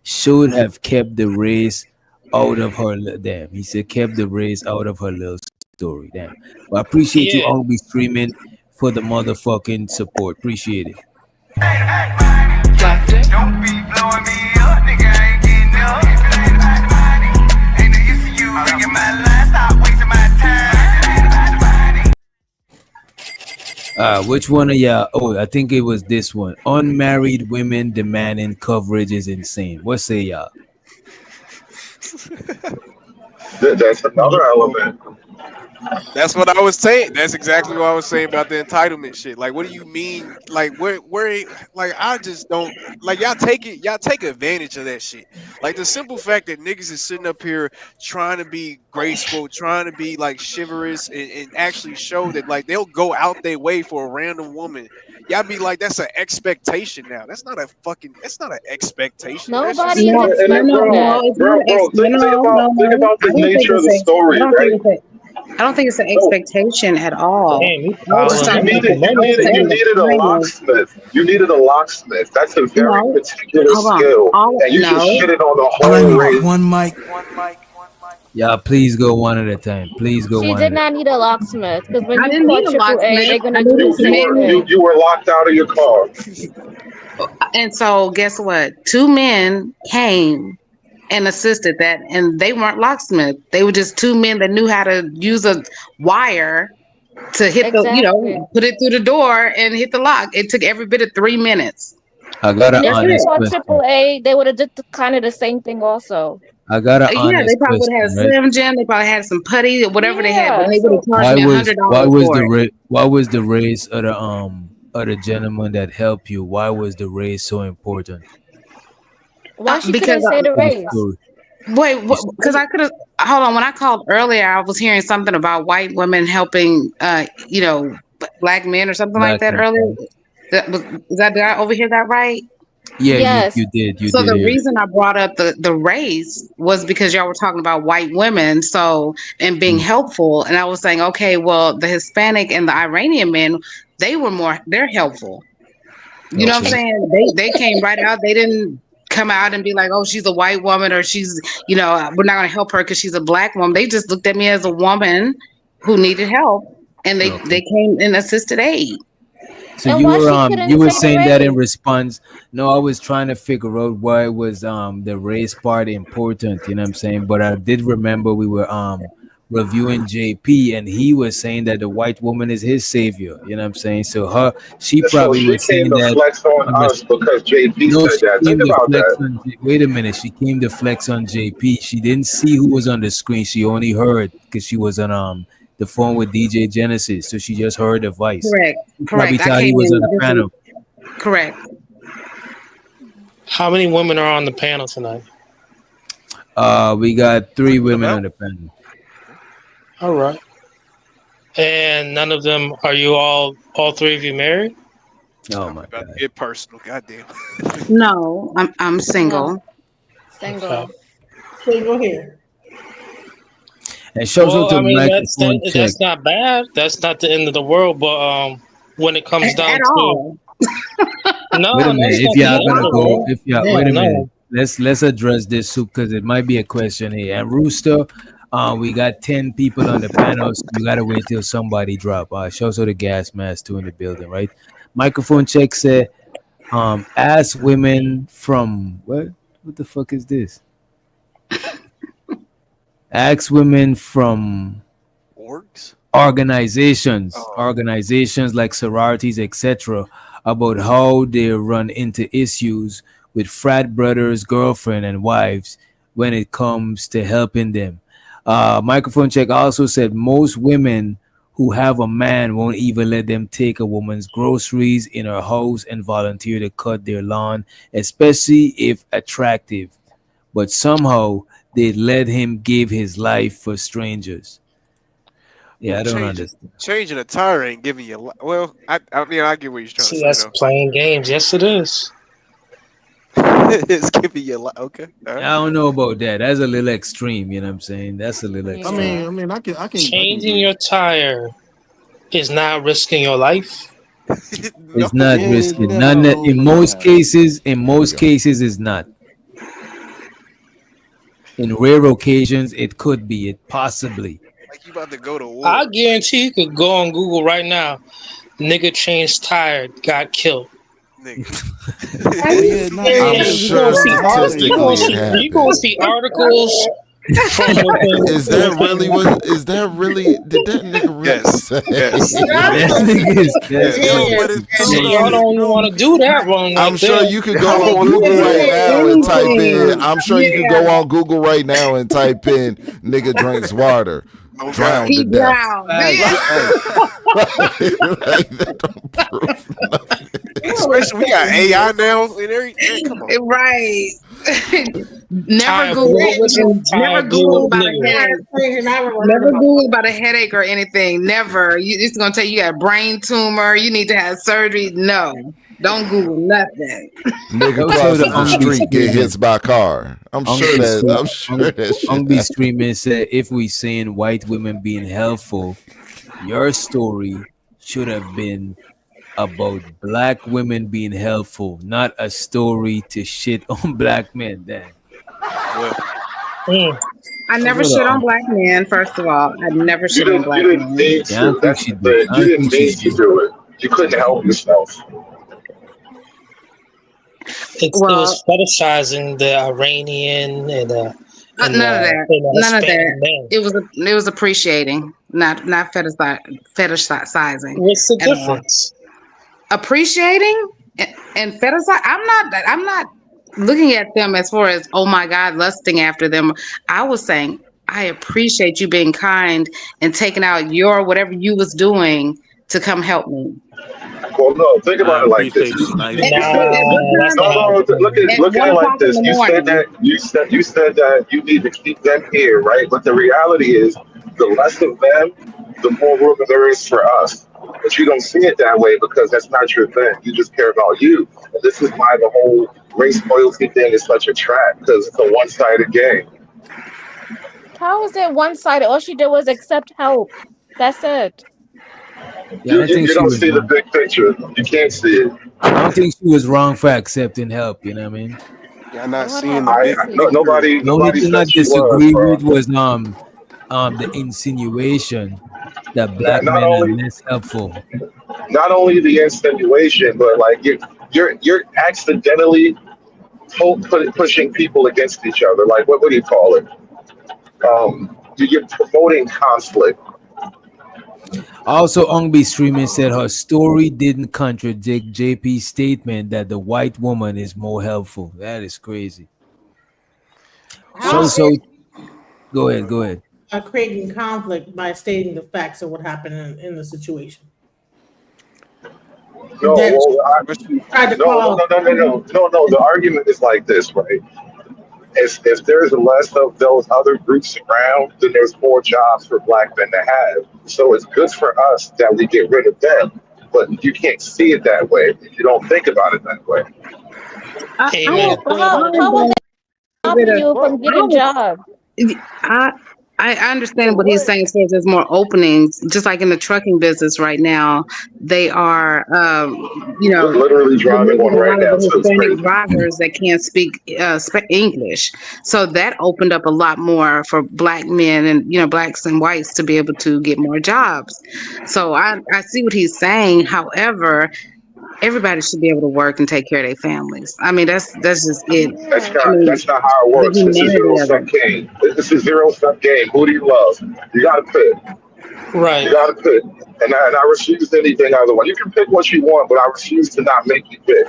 should have kept the race out of her. Damn, he said kept the race out of her little story. Damn. Well, I appreciate you all be streaming for the motherfucking support. Appreciate it. Don't be blowing me up, nigga. I ain't getting up. If it ain't about the money, ain't no use in you ringing my line. Stop wasting my time. If it ain't about the money. Which one of y'all? Oh, I think it was this one. Unmarried women demanding coverage is insane. What say y'all? That's another element. That's what I was saying. That's exactly what I was saying about the entitlement shit. Like, what do you mean? Like, where, like, I just don't like y'all take advantage of that shit. Like the simple fact that niggas is sitting up here trying to be graceful, trying to be like chivalrous, and actually show that like they'll go out their way for a random woman. Y'all be like, that's an expectation now. That's not an expectation. That's just- Nobody is expecting that. Think about the nature of the story, right? I don't think it's an expectation at all. You needed a locksmith. You needed a locksmith. That's a very particular skill, and you just shitted on the whole race. One mic. Yeah, please go one at a time. Please go She one. did not need a locksmith because when I you didn't call need a AAA, locksmith. they're gonna do the same thing. You were locked out of your car. And so, guess what? 2 men came and assisted that, and they weren't locksmiths. They were just 2 men that knew how to use a wire to hit put it through the door and hit the lock. It took every bit of 3 minutes. I got an If you honest called question. AAA, they would have did kind of the same thing also. I got an Yeah, honest they probably would have had a question, right? Slim Jim. They probably had some putty or whatever they had, but they would have Why charged me was $100 for it. why was the race of the gentleman that helped you? Why was the race so important? Why she Because couldn't say the race? Wait, because I could have. Hold on. When I called earlier, I was hearing something about white women helping, black men or something like Black that men. earlier. Did I overhear that right? Yeah, Yes. you did. You So did. the hear it. reason I brought up the race was because y'all were talking about white women, and being helpful, and I was saying, okay, well, the Hispanic and the Iranian men, they're helpful. You know what I'm Okay. saying? They came right out. They didn't come out and be like, oh, she's a white woman, or she's, we're not going to help her because she's a black woman. They just looked at me as a woman who needed help, and they came and assisted aid. So And you why were she couldn't you were say the saying that in race? response. No, I was trying to figure out why was the race part important, you know what I'm saying? But I did remember we were reviewing JP, and he was saying that the white woman is his savior, you know what I'm saying? So she So probably she was saying came to that flex on on the- us because JP no, said she that. came Think to about flex that. on wait a minute, she came to flex on JP. She didn't see who was on the screen. She only heard because she was on the phone with DJ Genesis, so she just heard the voice. Correct. Probably Correct. I thought he came was in on the different- panel. Correct. How many women are on the panel tonight? We got 3 women on the panel. All right. And none of them, are you all 3 of you married? Oh my God. Get personal, goddamn. No, I'm single. Single. Single here. And shows Well, up to I mean, microphone check. that's not bad. That's not the end of the world. But when it comes down At to all. no, Wait a minute. that's If not y'all the end gonna of the go, world. wait a no. minute. Let's address this soup because it might be a question here. And Rooster, we got 10 people on the panel, so you gotta wait till somebody drop. Shows up the gas mask too in the building, right? Microphone check said, ask women from what the fuck is this? Ask women from organizations like sororities, etc., about how they run into issues with frat brothers, girlfriend, and wives when it comes to helping them. Microphone check also said most women who have a man won't even let them take a woman's groceries in her house and volunteer to cut their lawn, especially if attractive. But somehow they let him give his life for strangers. Yeah, I don't understand. Changing a tire ain't giving you. Well, I mean, I get what you're trying See, to that's say. playing games. Yes, it is. It's giving you a lot. Okay. All right. I don't know about that. That's a little extreme. You know what I'm saying? That's a little extreme. I can. Changing your tire is not risking your life. It's not risky. None. In most cases, it's not. In rare occasions, it could be. It possibly. Like you about to go to war. I guarantee you could go on Google right now. Nigga changed tire, got killed. I'm sure statistically it happened. You gonna see articles. Is that really what? Is that really? Did that nigga really say? Y'all don't even want to do that wrong. I'm sure you could go on Google right now and type in. I'm sure you could go on Google right now and type in "nigga drinks water." drowned He to death. drowned. Especially we got AI now and everything. Come on. Right. Never Tired, Google tired, about a nigga. headache. Never Google about a headache or anything. Never. It's gonna tell you got a brain tumor. You need to have surgery. No, don't Google nothing. Nigga crosses the street, get hit by a car. I'm sure that shit Ungby streaming said, if we saying white women being helpful, your story should have been about black women being helpful, not a story to shit on black men. Then I never shit on black men. First of all, I never shit on black You didn't men. need to. That's the thing. You didn't need to do it. You couldn't help yourself. It was fetishizing the Iranian and None of that. None of that. It was appreciating, not fetishizing. What's the at all. difference? Appreciating and fetishize. I'm not looking at them as far as, oh my God, lusting after them. I was saying I appreciate you being kind and taking out your whatever you was doing to come help me. Well, no, think about it like this. No, look at it like this. You said that you need to keep them here, right? But the reality is, the less of them, the more room there is for us. But you don't see it that way because that's not your thing. You just care about you. And this is why the whole race loyalty thing is such a trap, because it's a one-sided game. How is it one-sided? All she did was accept help. That's it. Yeah, You don't see the big picture. You can't see it. I don't think she was wrong for accepting help. You know what I mean? Yeah, I'm not seeing the big Nobody. The only thing I said she was, disagree bro. with was the insinuation that black not men only- are less helpful. Not only the insinuation, but like you're accidentally pushing people against each other. Like what do you call it? You're promoting conflict. Also, Ungby streaming said her story didn't contradict JP's statement that the white woman is more helpful. That is crazy. So go ahead. Creating conflict by stating the facts of what happened in the situation. No, That- no. The argument is like this, right? If there's less of those other groups around, then there's more jobs for black men to have. So it's good for us that we get rid of them. But you can't see it that way. You don't think about it that way. How will they stop you from getting jobs? I understand what he's saying. So there's more openings, just like in the trucking business right now. They are, literally driving one right now. So it's Hispanic crazy. drivers that can't speak English. So that opened up a lot more for black men and blacks and whites to be able to get more jobs. So I see what he's saying. However, everybody should be able to work and take care of their families. I mean, that's just it. That's not how it works. This is zero-sum game. This is zero-sum game. Who do you love? You got to pick. Right. You got to pick. And I refuse anything otherwise. You can pick what you want, but I refuse to not make you pick.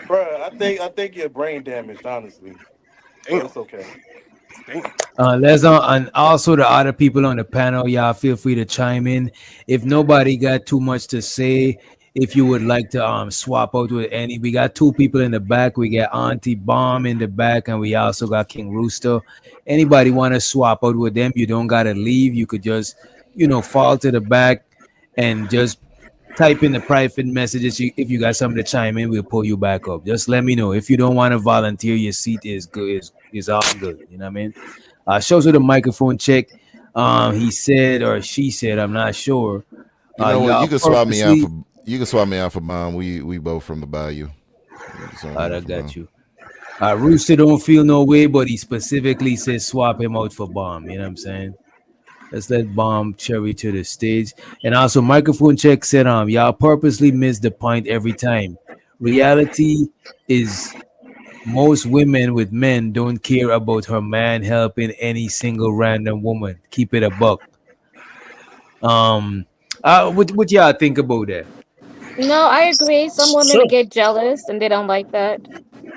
Bro, I think you're brain damaged, honestly. But it's okay. And also the other people on the panel, y'all feel free to chime in. If nobody got too much to say, if you would like to swap out with any, we got two people in the back. We got Auntie Bomb in the back, and we also got King Rooster. Anybody want to swap out with them? You don't gotta leave. You could just, fall to the back and just type in the private messages. If you got something to chime in, we'll pull you back up. Just let me know. If you don't want to volunteer, your seat is good. Is all good. You know what I mean? Shows with the microphone check. He said or she said, I'm not sure. You know what? You can swap me out for. You can swap me out for Mom. We both from the Bayou. I got you. Rooster don't feel no way, but he specifically says swap him out for Bomb. You know what I'm saying? Let's let Bomb cherry to the stage. And also, microphone check said, y'all purposely miss the point every time. Reality is most women with men don't care about her man helping any single random woman. Keep it a buck. What y'all think about that? No, I agree. Some women get jealous and they don't like that.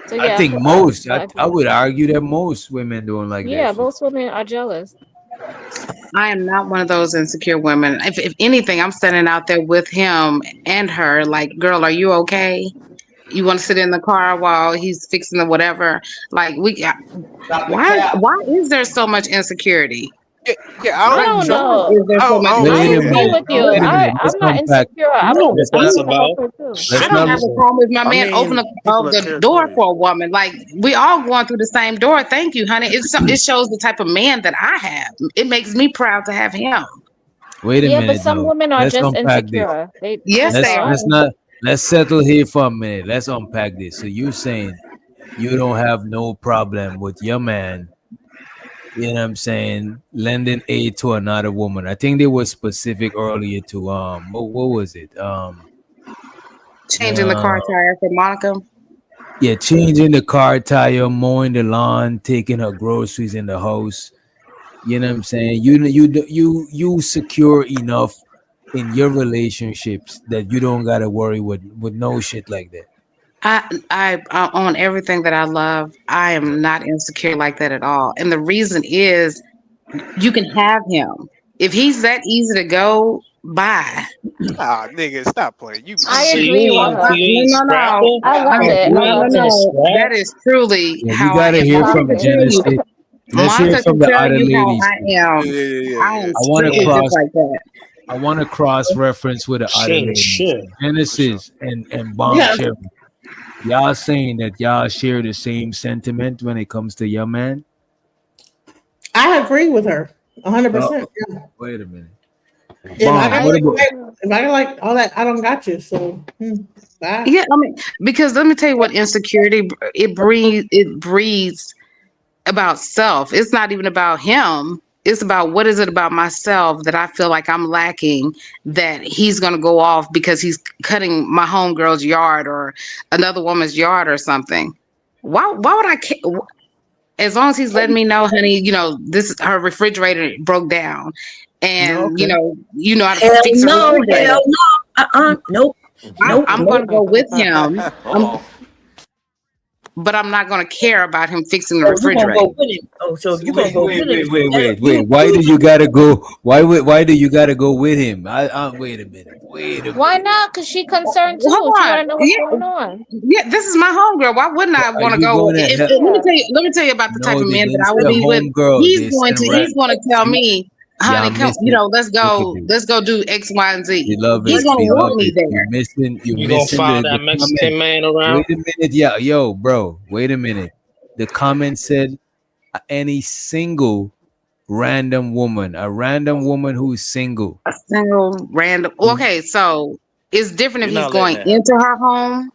So, yeah, I think most. I would argue that most women don't like that. Yeah, most women are jealous. I am not one of those insecure women. If anything, I'm standing out there with him and her. Like, girl, are you okay? You want to sit in the car while he's fixing the whatever? Like, why is there so much insecurity? Yeah, I don't know. Is there so much I agree with you. I'm not insecure. I'm No, about her too. I don't have a problem with my man opening the door for a woman. Like, we all going through the same door. Thank you, honey. It shows the type of man that I have. It makes me proud to have him. Wait a minute. But some though. women are Let's just unpack insecure. Yes, they are. Let's settle here for a minute. Let's unpack this. So you're saying you don't have no problem with your man, you know what I'm saying, lending aid to another woman. I think they were specific earlier to what was it? Changing the car tire for Monica. Yeah, changing the car tire, mowing the lawn, taking her groceries in the house. You know what I'm saying? You secure enough in your relationships that you don't gotta worry with no shit like that. I own everything that I love. I am not insecure like that at all. And the reason is you can have him. If he's that easy to go, bye. Ah, nigga, stop playing. I agree with her. No. I love it. No. That is truly Yeah, how we gotta I am. hear from Genesis. Let's hear Monica from can the tell other you how ladies. I am I want to strictly cross. just like that. I want to cross reference with the other ladies. Genesis and Bomb Yeah. Cherry. Y'all saying that y'all share the same sentiment when it comes to your man? I agree with her 100%. Yeah. Wait a minute. If I Bomb, got what about- if I got like all that, I don't got you. So bye. Yeah, I mean, because let me tell you what insecurity it breeds about self. It's not even about him. It's about what is it about myself that I feel like I'm lacking that he's gonna go off because he's cutting my homegirl's yard or another woman's yard or something. Why would I care? As long as he's letting me know, honey, this her refrigerator broke down, and you know how to fix her refrigerator. Hell no. Nope. I'm gonna go with him. But I'm not gonna care about him fixing the refrigerator. Go with him. Oh, so you gonna go with him? Wait. Why do you gotta go? Why do you gotta go with him? Wait a minute. Why not? Because she concerned too. Hold She on. want to know what's going on. Yeah, this is my homegirl. Why wouldn't I want to you go? going to help- Let me tell you about the type of man that I this would is be a with. homegirl. He's This going is to tell me, honey, come, missing- let's go do X, Y, and Z. You love it. He's gonna you want love me it. there. You're missing. You're You gonna missing follow the that Mexican comment. man around? Wait a minute, yo, bro. Wait a minute. The comment said any single random woman, a random woman who's single. A single random. Okay, so it's different if You're he's not going letting that into her home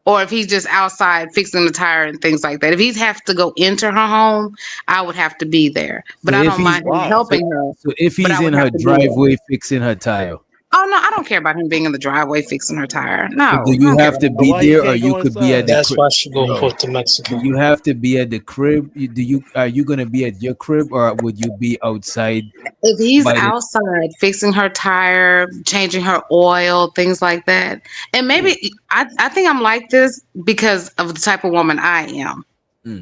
or if he's just outside fixing the tire and things like that. If he has to go into her home, I would have to be there. But So I if don't he's- mind him helping her. So if but he's I would in her have to be there. driveway fixing her tire, Oh no, I don't care about him being in the driveway fixing her tire. No. do I you don't care have to about be that. there, or you could be at the That's crib? why she go No. put to Mexico. Do you have to be at the crib? Are you gonna be at your crib, or would you be outside? If he's by the- outside fixing her tire, changing her oil, things like that, and maybe I think I'm like this because of the type of woman I am.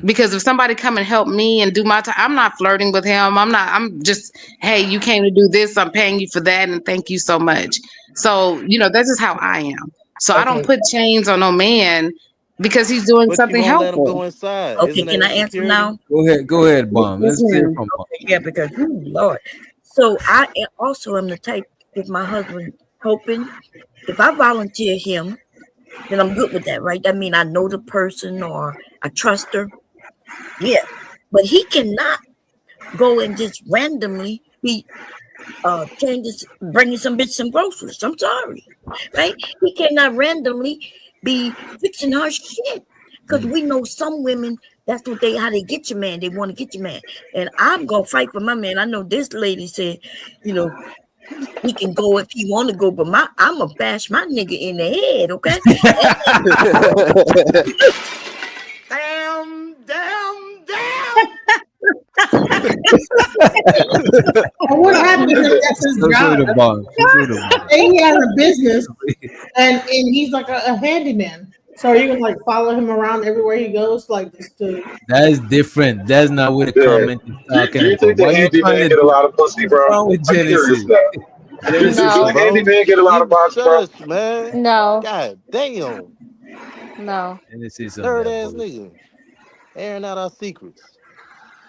Because if somebody come and help me and do my time, I'm not flirting with him. I'm just, hey, you came to do this. I'm paying you for that. And thank you so much. So, that's just how I am. So I don't put chains on no man because he's doing something helpful. Okay, can I answer now? Go ahead, Bomb. Yes, Let's hear ma'am. from Bomb. Okay, yeah, because Lord. So also am the type, if my husband hoping, if I volunteer him, then I'm good with that, right? That means I know the person or I trust her. Yeah. But he cannot go and just randomly be bringing some bitch some groceries. I'm sorry. Right? He cannot randomly be fixing her shit. Because we know some women, that's how they get your man. They want to get your man. And I'm gonna fight for my man. I know this lady said, he can go if he want to go, but I'm gonna bash my nigga in the head, okay? What happens if that's his job? Say he has a business and he's like a handyman. So are you gonna like follow him around everywhere he goes, like just to? That's different. That's not what the comment is talking Do you think about. the Why you handyman trying get a to lot of pussy, bro? what's wrong with I'm curious Genesis? now. Genesis, Does the handyman get a lot of box, bro? Shush, man. No, God damn. no. Genesis on Third that ass bullshit. nigga. Airing out our secrets.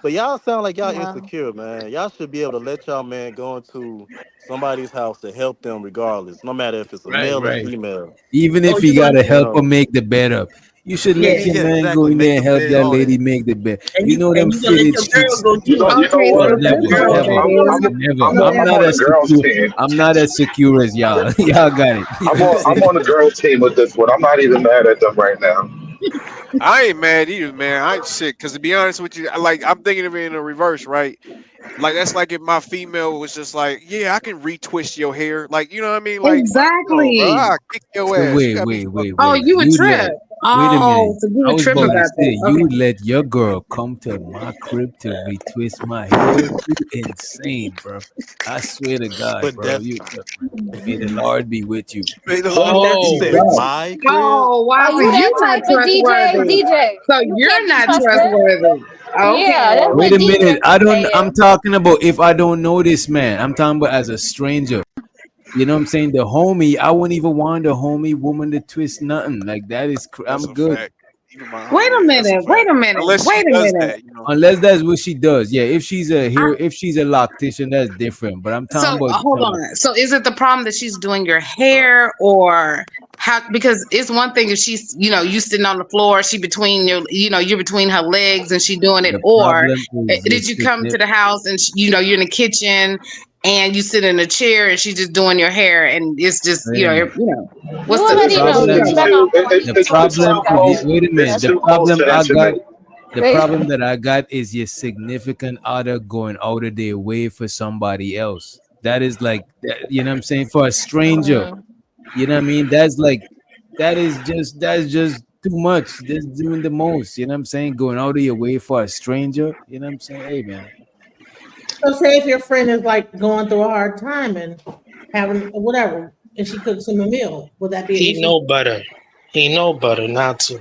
But y'all sound like y'all No. insecure, man. Y'all should be able to let y'all man go into somebody's house to help them regardless, no matter if it's a Right, male or right. female. Even Oh, if you you gonna? gotta You help her know. make the bed up, you should Yeah, let your yeah, man go exactly. in Make there the and help bed, that all lady that. make the bed. And You know them you gonna let fitted your girl sheets. go You too. know Okay, what? so Never, this You know girl what? never, that is, never. I'm I'm not on the as girls' secure. team. I'm not as secure as y'all. Y'all got it. You know what I'm I'm saying? on the girls' team with this one. I'm not even mad at them right now. I ain't mad either, man. I ain't shit. Because to be honest with you, like I'm thinking of it in a reverse, right? Like that's like if my female was just like, yeah, I can retwist your hair, like you know what I mean? Like, no, bro, exactly. I'll kick your So ass. You got me fucked Oh, up. you a You let trip. wait a minute. Oh, so you I a was trip about about to say that. you Okay. would let your girl come to my crib to retwist my hair. You insane, bro. I swear to God, But bro. that's You may the Lord be with you. May the what? Lord He be Oh, said with you. my crib. Oh, wow. Are So you that you're not type of DJ? trustworthy. DJ, So you can't you're be not trusted. trustworthy. Yeah, that's Okay. what Wait a DJ minute. be I'm saying. talking about if I don't know this man. I'm talking about as a stranger. You know what I'm saying? The homie, I wouldn't even want the homie woman to twist nothing. Like that is That's I'm a good. fact. Even my Wait a yeah, that's a minute. Wait fact. a minute. Unless she Wait a does minute. that, you know. Unless that's what she does. Yeah, if she's a I, here, if she's a loctician, that's different. But I'm talking so about hold on. So is it the problem that she's doing your hair or how? Because it's one thing if she's, you sitting on the floor, she between your, you're between her legs and she doing it. the Or problem is did you come to significant. the house and you're in the kitchen and you sit in a chair and she's just doing your hair and it's just, Wait a minute. You what's The already know. the Just problem, back on point. You the told It's me problem too about is that. close. wait a minute. It's The too close problem to I got, intimate. the problem that I got is your significant other going out of their way for somebody else. That is like, you know what I'm saying? For a stranger, Mhm. you know what I mean? That's just too much. That's doing the most. You know what I'm saying? Going out of your way for a stranger. You know what I'm saying? Hey man. So say if your friend is like going through a hard time and having whatever, and she cooks him a meal, would that be an he issue? know better. He know better not to.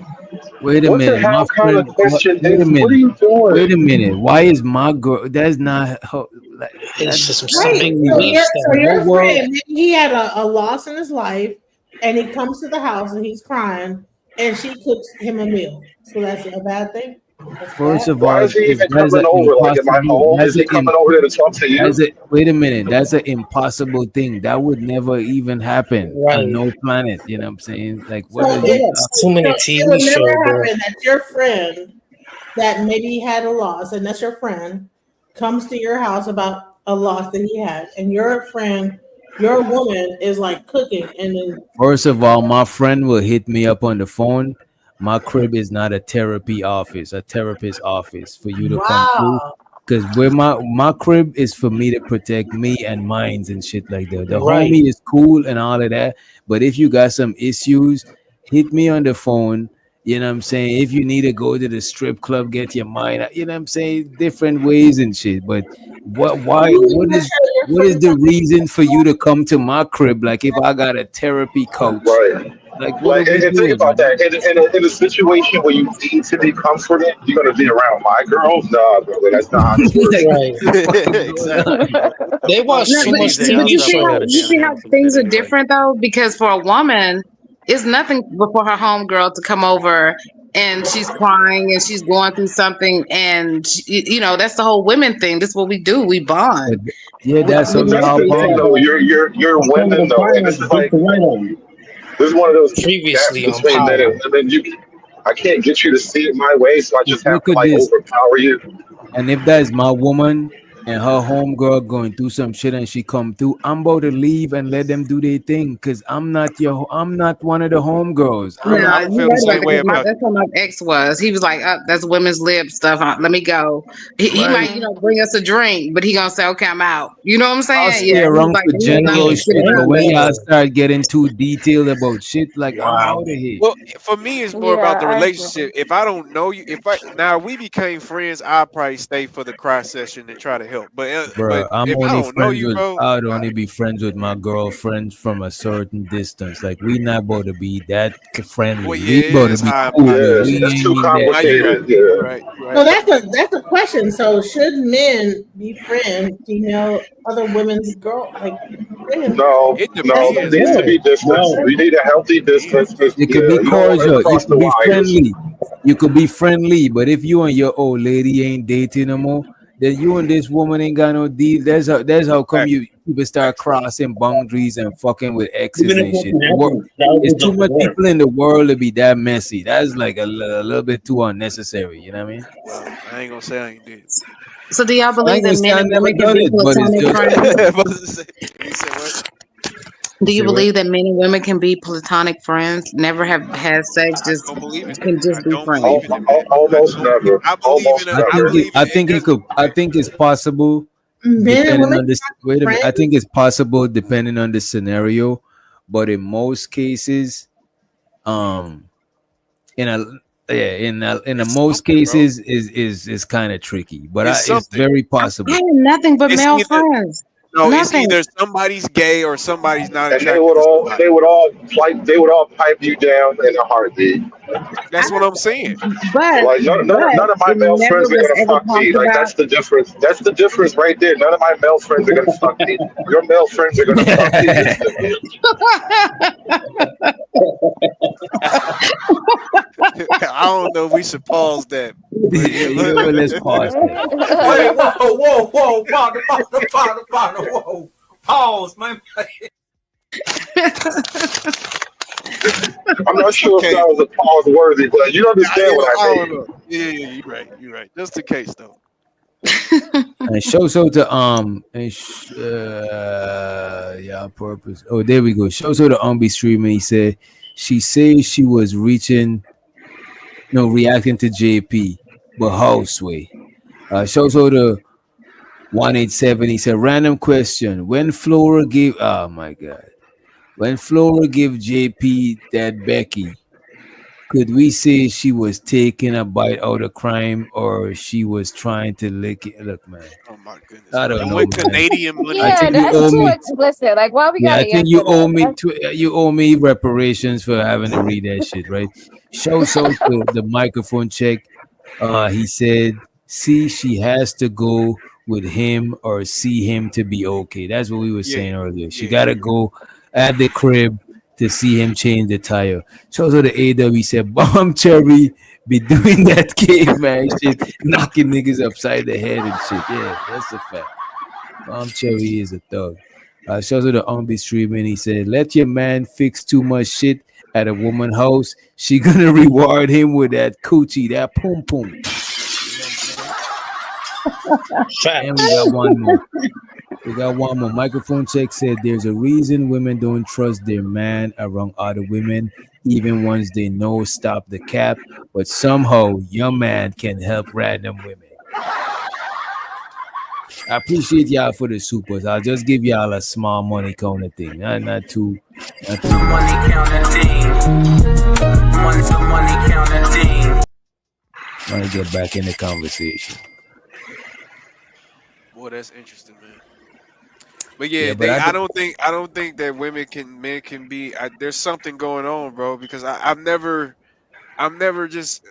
Wait a What the minute, my hell kind of friend. question Wait a is? What are minute. you Wait a doing? minute. Why is my girl? That's not her. Like, It's that, just that Right. make don't So even. believe your stuff. so What your world? friend, maybe he had a loss in his life, and he comes to the house and he's crying, and she cooks him a meal. So that's a bad thing. That's First bad. of Why all, is he is even that's coming an over? Like, am I impossible. home? Is he coming over there to talk to you? Wait a minute. That's an impossible thing. That would never even happen on Right. no planet. You know what I'm saying? Like, So what are We you? got too so many it TV would shows, never bro. happen that your friend that maybe had a loss, and that's your friend, comes to your house about a loss that he had, and your friend, your woman, is like cooking, and then First of all, my friend will hit me up on the phone. My crib is not a therapy office, a therapist office for you to come through. wow. Because where my crib is for me to protect me and mines and shit like that. The Right. homie is cool and all of that. But if you got some issues, hit me on the phone. You know what I'm saying? If you need to go to the strip club, get your mind out, you know what I'm saying? Different ways and shit. But why You need to make sure your what is friend the comes reason for you to come to my crib? Like if I got a therapy couch, Right. like what are Like, we and think doing, about man? that. In a situation where you need to be comforted, you're gonna be around my girls. Nah, brother, that's not how this works. Like, Right. what the fuck is going Exactly. on? They watch Hey, too But much DJ, I'll TV you see stop how running it shows. down and having some things shit are anyway. different though, because for a woman, it's nothing for her homegirl to come over and she's crying and she's going through something, and that's the whole women thing. This is what we do. We bond. But yeah, We, that's we how But we that's nurture all the each thing, bond. though. other. You're women, though, and this is like this is one of those gaps Previously on between men Power. and women. I can't get you to see it my way, so I just have Look to at like this. overpower you. And if that is my woman and her homegirl going through some shit and she come through, I'm about to leave and let them do their thing because I'm not one of the homegirls. I, No, I you feel the right about same that way because about that's what my ex was. He was like, that's women's lib stuff. Let me go. He Right. might, bring us a drink, but he gonna say, okay, I'm out. You know what I'm I'll saying? stay Yeah. He was around like, for I'm not general gonna Yeah. sit shit, but around when that. y'all start getting too detailed about shit, like I'm Wow. out of here. well for me it's more about Yeah, the I agree. relationship. If I don't know you, if we became friends, I'll probably stay for the cry session and try to help help. But Bro, I'm if I only don't know friends you, with. bro, I'd only be friends with my girlfriends from a certain distance. Like we not about to be that friendly. well, We yeah, about to it's be high and cool, by. but Yeah, we it's too ain't that. Now you right. complicated. Yeah. You right. You So right. that's a question. So should men befriend other women's friends? No, It no, there needs to be distance. We need a healthy distance. 'Cause, You could be yeah, you don't want to cordial. You cross the could be wires. friendly. You could be friendly. But if you and your old lady ain't dating no more, then you and this woman ain't got no deal. That's how come you people start crossing boundaries and fucking with exes Even if and shit. nothing happens, that It's was too the much war. people in the world to be that messy. That's like a little bit too unnecessary. You know what I mean? Well, I ain't gonna say I ain't did. So do y'all I believe ain't that gonna say men I and never women can done be it, but it's platonic just. friends? You said what? Do you Say what? believe that men and women can be platonic friends? Never have had sex, I just don't believe in that. can just I be don't friends. believe in it, man. Almost never. I believe in Almost a. I I never. think believe in. it could. I think it's possible. Men and Depending women on this, wait a minute. I think it's possible depending on the scenario, but in most cases, in a in a It's most something, bro. cases is kind of tricky, but It's it's something. very I possible. have nothing but It's male either friends. no. It's Nothing. either somebody's gay or somebody's not And attracted to somebody. they would all pipe you down in a heartbeat. That's what I'm saying. But Like none of my it male never friends are was gonna ever fuck me. talked Like about. that's the difference. That's the difference right there. None of my male friends are gonna fuck me. Your male friends are gonna fuck you instantly. I don't know if we should pause that. You know what? Let's pause that. Wait, whoa, partner, whoa. Pause, man. I'm not sure if that was a pause worthy, but you understand what I mean. don't know. Yeah, you're right. You're right. Just in case, though. And show so to yeah, purpose. Oh, there we go. Show so to be streaming. He said she says she was reaching, reacting to JP, but houseway. Show so to 187. He said random question. When Flora gave, oh my god, when Flora gave JP that Becky, could we say she was taking a bite out of crime or she was trying to lick it? Look, man. Oh my goodness. I don't And know, with man. Canadian money. I Yeah, think you that's owe too me. explicit. Like, why we Yeah, gotta I think answer you owe that? me. You owe me reparations for having to read that shit, right? Show so the microphone check. He said, "See, she has to go with him or see him to be okay." That's what we were saying earlier. She gotta go at the crib to see him change the tire. So the AW said, "Bomb Cherry be doing that caveman shit, knocking niggas upside the head and shit." Yeah, that's a fact. Bomb Cherry is a thug. Shows her the Umbi streaming. He said, "Let your man fix too much shit at a woman house. She gonna reward him with that coochie, that pum pum." And we got one more. Microphone check said, "There's a reason women don't trust their man around other women, even ones they know stop the cap. But somehow your man can help random women." I appreciate y'all for the supers. I'll just give y'all a small money kind of thing. Not too. Money counting thing. Money counting thing. Let me get back in the conversation. Boy, that's interesting, man. But yeah, Yeah, but I don't think that men can be. There's something going on, bro. Because I've never just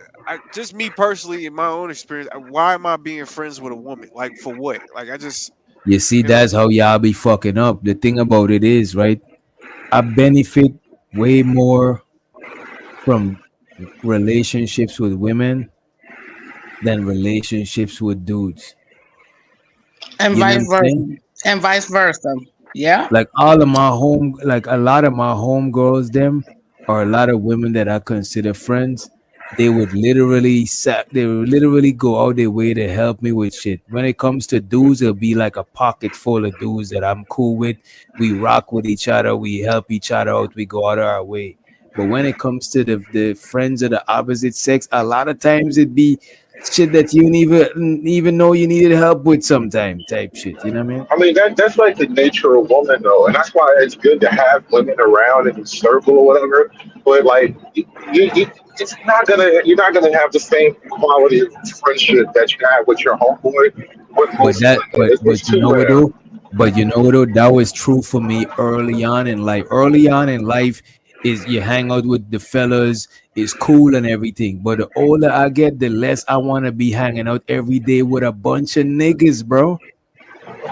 me personally in my own experience. Why am I being friends with a woman? Like for what? Like You see, that's how y'all be fucking up. The thing about it is, right? I benefit way more from relationships with women than relationships with dudes. And You know vice what I'm versa. saying? And vice versa. Yeah. Like a lot of my homegirls, them or a lot of women that I consider friends, they would literally go out their way to help me with shit. When it comes to dudes, it'll be like a pocket full of dudes that I'm cool with. We rock with each other, we help each other out, we go out of our way. But when it comes to the friends of the opposite sex, a lot of times it be shit that you even know you needed help with sometime type shit. You know what I mean? I mean that's like the nature of woman though, and that's why it's good to have women around in the circle or whatever. But like, you're not gonna have the same quality of friendship that you have with your homeboy with But most that, women. It's but you too know what rare. though? But you know what though? That was true for me early on in life. Early on in life is you hang out with the fellas, it's cool and everything. But the older I get, the less I want to be hanging out every day with a bunch of niggas, bro.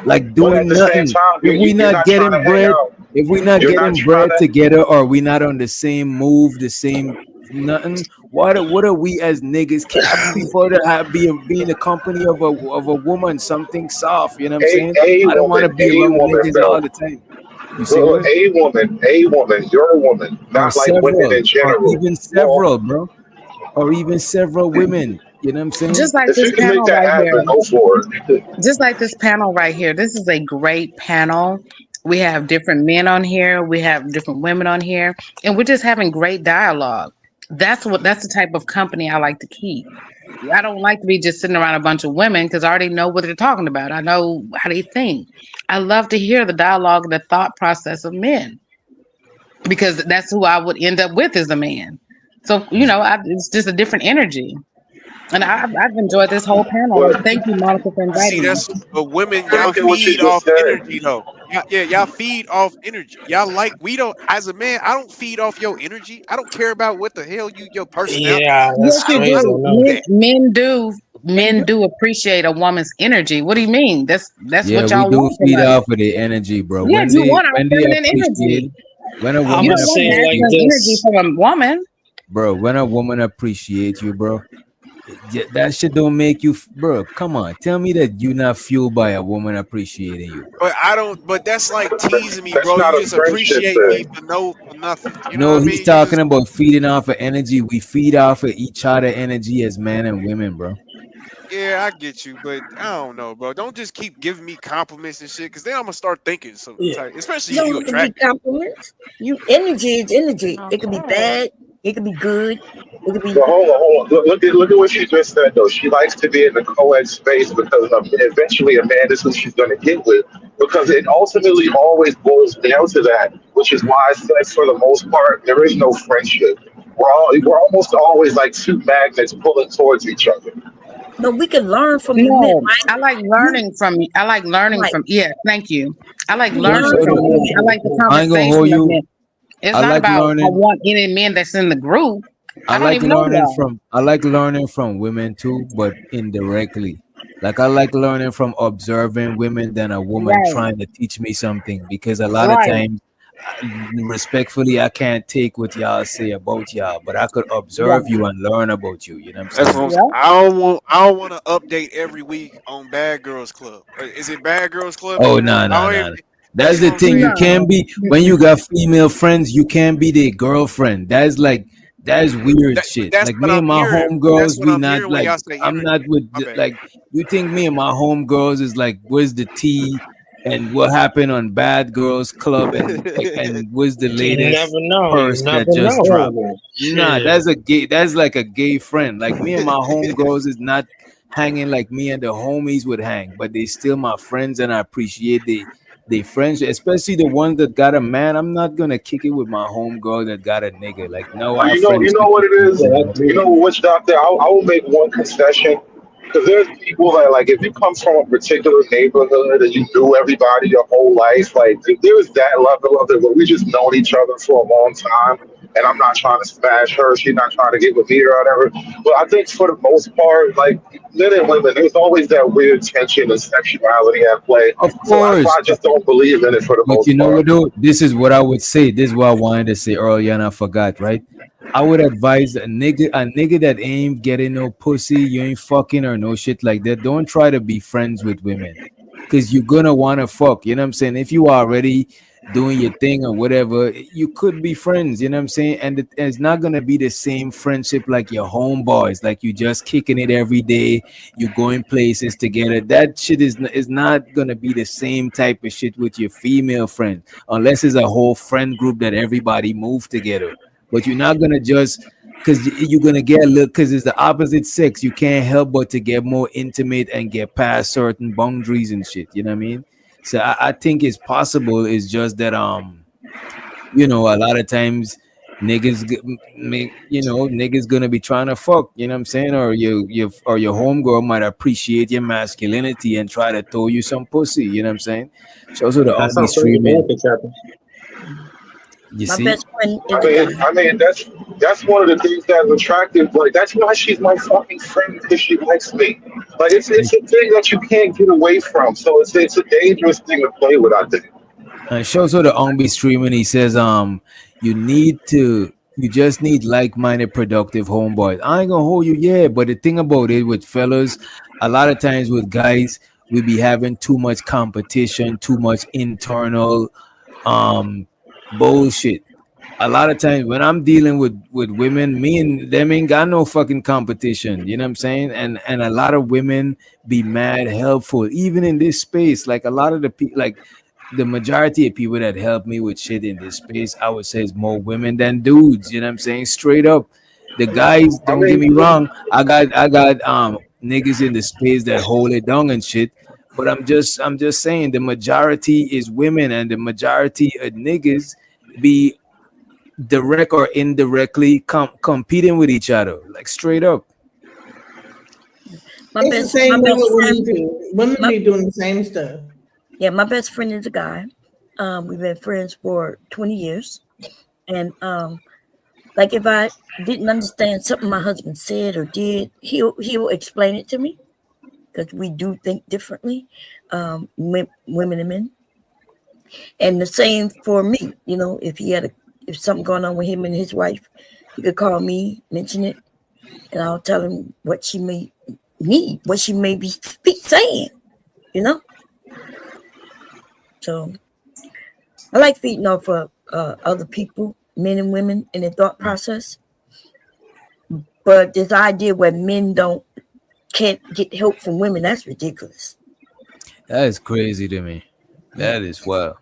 Like But at doing the same nothing. time, If we you're not not trying to getting hang bread, out. if we not You're not getting trying bread to. together, or we not on the same move, the same nothing. What are we as niggas? I prefer to be in the company of a woman, something soft. You know what I'm saying? A I don't want to woman, be around niggas bro. all the time. You see what? A woman, you're a woman, Or not like women several, in or general. even Well, several, bro. Or even several women. You know what I'm saying? Just like if this you can make panel that right here. happen, go for it. Just like this panel right here. This is a great panel. We have different men on here. We have different women on here, and we're just having great dialogue. That's the type of company I like to keep. I don't like to be just sitting around a bunch of women because I already know what they're talking about. I know how they think. I love to hear the dialogue and the thought process of men because that's who I would end up with as a man. So, it's just a different energy. And I've enjoyed this whole panel. But Thank you, Monica, for See, inviting me. but women, y'all look at what you feed just off said. energy though. Y'all feed off energy. Y'all we don't, as a man, I don't feed off your energy. I don't care about what the hell your personality. Yeah, Yes, that's you I crazy. don't do. do No. that. Men do appreciate a woman's energy. What do you mean? That's Yeah, what we y'all do want from feed us. off of the energy, bro. Yes, you want our When they feminine appreciate, energy. when a I'm You woman gonna don't want say it like masculine appreciate, energy this. from a woman. bro, when a woman appreciate you, bro, that shit don't make you, bro. Come on, tell me that you not fueled by a woman appreciating you, bro. But I don't. But that's like teasing me, That's bro. You not a just friendship appreciate me thing. for nothing. You know what No, I he's mean? You talking just about feeding off of energy. We feed off of each other energy as men and women, bro. Yeah, I get you, but I don't know, bro. Don't just keep giving me compliments and shit, because then I'm gonna start thinking some Yeah. type, especially You if you don't have to be attractive. compliments. Energy is energy. It could be Okay. bad. It could be good. It could be But hold on. Look at what she just said though. She likes to be in the co-ed space because eventually a man is who she's going to get with. Because it ultimately always boils down to that, which is why I said for the most part there is no friendship. We're almost always like two magnets pulling towards each other. no. We can learn from you, men, No, right? I like You learning from you. I like learning right. from. Yeah, thank you. I like You learning learn So from from men. I women. like the I ain't gonna hold conversation of you. men. It's I not like about I learning. want any men that's in the group. I don't even know y'all. I like learning from women too, but indirectly. Like I like learning from observing women than a woman Right, trying to teach me something because a lot of right. times respectfully I can't take what y'all say about y'all, but I could Yeah, observe you and learn about you. You know what I'm That's saying? what I'm saying. yeah. I don't want to update every week on Bad Girls Club. Is it Bad Girls Club in Oh the room? no, I no, don't no. even. That's That's the what I'm thing. You saying. can't No. be when you got female friends, you can't be their girlfriend. That's weird But shit. that's Like what me and I'm my hearing. That's homegirls, what we I'm not hearing when like y'all say I'm not energy. with My bad. like you think me and my homegirls is like where's the tea and what happened on Bad Girls Club and what's the You never latest know. You purse that never just know. dropped. Nah, Shit. that's like a gay friend. Like me and my homegirls is not hanging like me and the homies would hang, but they still my friends and I appreciate they friendship, especially the ones that got a man. I'm not gonna kick it with my homegirl that got a nigga. Like no, But our you friendship know what is it is. deeper, bro. You know which doctor? I will make one concession because there's people that like if you come from a particular neighborhood and you knew everybody your whole life, like if there's that level of it where we just known each other for a long time, and I'm not trying to smash her, she's not trying to get with me or whatever. But I think for the most part, like men and women, there's always that weird tension and sexuality at play. Of So that's why course. I just don't believe in it for the But most you know part. what though? This is what I would say. This is what I wanted to say earlier and I forgot, right? I would advise a nigga that ain't getting no pussy, you ain't fucking or no shit like that. Don't try to be friends with women. Cause you're gonna wanna fuck. You know what I'm saying? If you are already doing your thing or whatever, you could be friends, you know what I'm saying? And it's not gonna be the same friendship like your homeboys, like you just kicking it every day, you going places together. That shit is not gonna be the same type of shit with your female friend, unless it's a whole friend group that everybody move together. But you're not gonna just because you're gonna get a little because it's the opposite sex. You can't help but to get more intimate and get past certain boundaries and shit. You know what I mean? So I think it's possible. It's just that a lot of times niggas gonna be trying to fuck, you know what I'm saying? Or your homegirl might appreciate your masculinity and try to throw you some pussy, you know what I'm saying? So also the That ugly sounds crazy. streaming. Captain. You My see? best friend is I a mean, guy. I mean that's one of the things that's attractive. Like that's why she's my fucking friend because she likes me. Like it's a thing that you can't get away from. So it's a dangerous thing to play with. I think. And shows her the Ongbe streaming. He says, you just need like-minded, productive homeboys. I ain't gonna hold you, yeah. But the thing about it with fellas, a lot of times with guys, we be having too much competition, too much internal bullshit. A lot of times when I'm dealing with women, me and them ain't got no fucking competition. You know what I'm saying? And a lot of women be mad helpful, even in this space. Like a lot of the people, like the majority of people that help me with shit in this space, I would say is more women than dudes. You know what I'm saying? Straight up. The guys, don't get me wrong, I got niggas in the space that hold it down and shit. But I'm just saying the majority is women, and the majority of niggas be direct or indirectly competing with each other, like straight up. It's the same way with women too. Women be doing the same stuff. Yeah, my best friend is a guy. We've been friends for 20 years. And like if I didn't understand something my husband said or did, he'll explain it to me because we do think differently, women and men. And the same for me, you know, if something going on with him and his wife, he could call me, mention it, and I'll tell him what she may need, what she may be saying, you know. So I like feeding off of other people, men and women, in their thought process. But this idea where men can't get help from women, that's ridiculous. That is crazy to me. That is wild.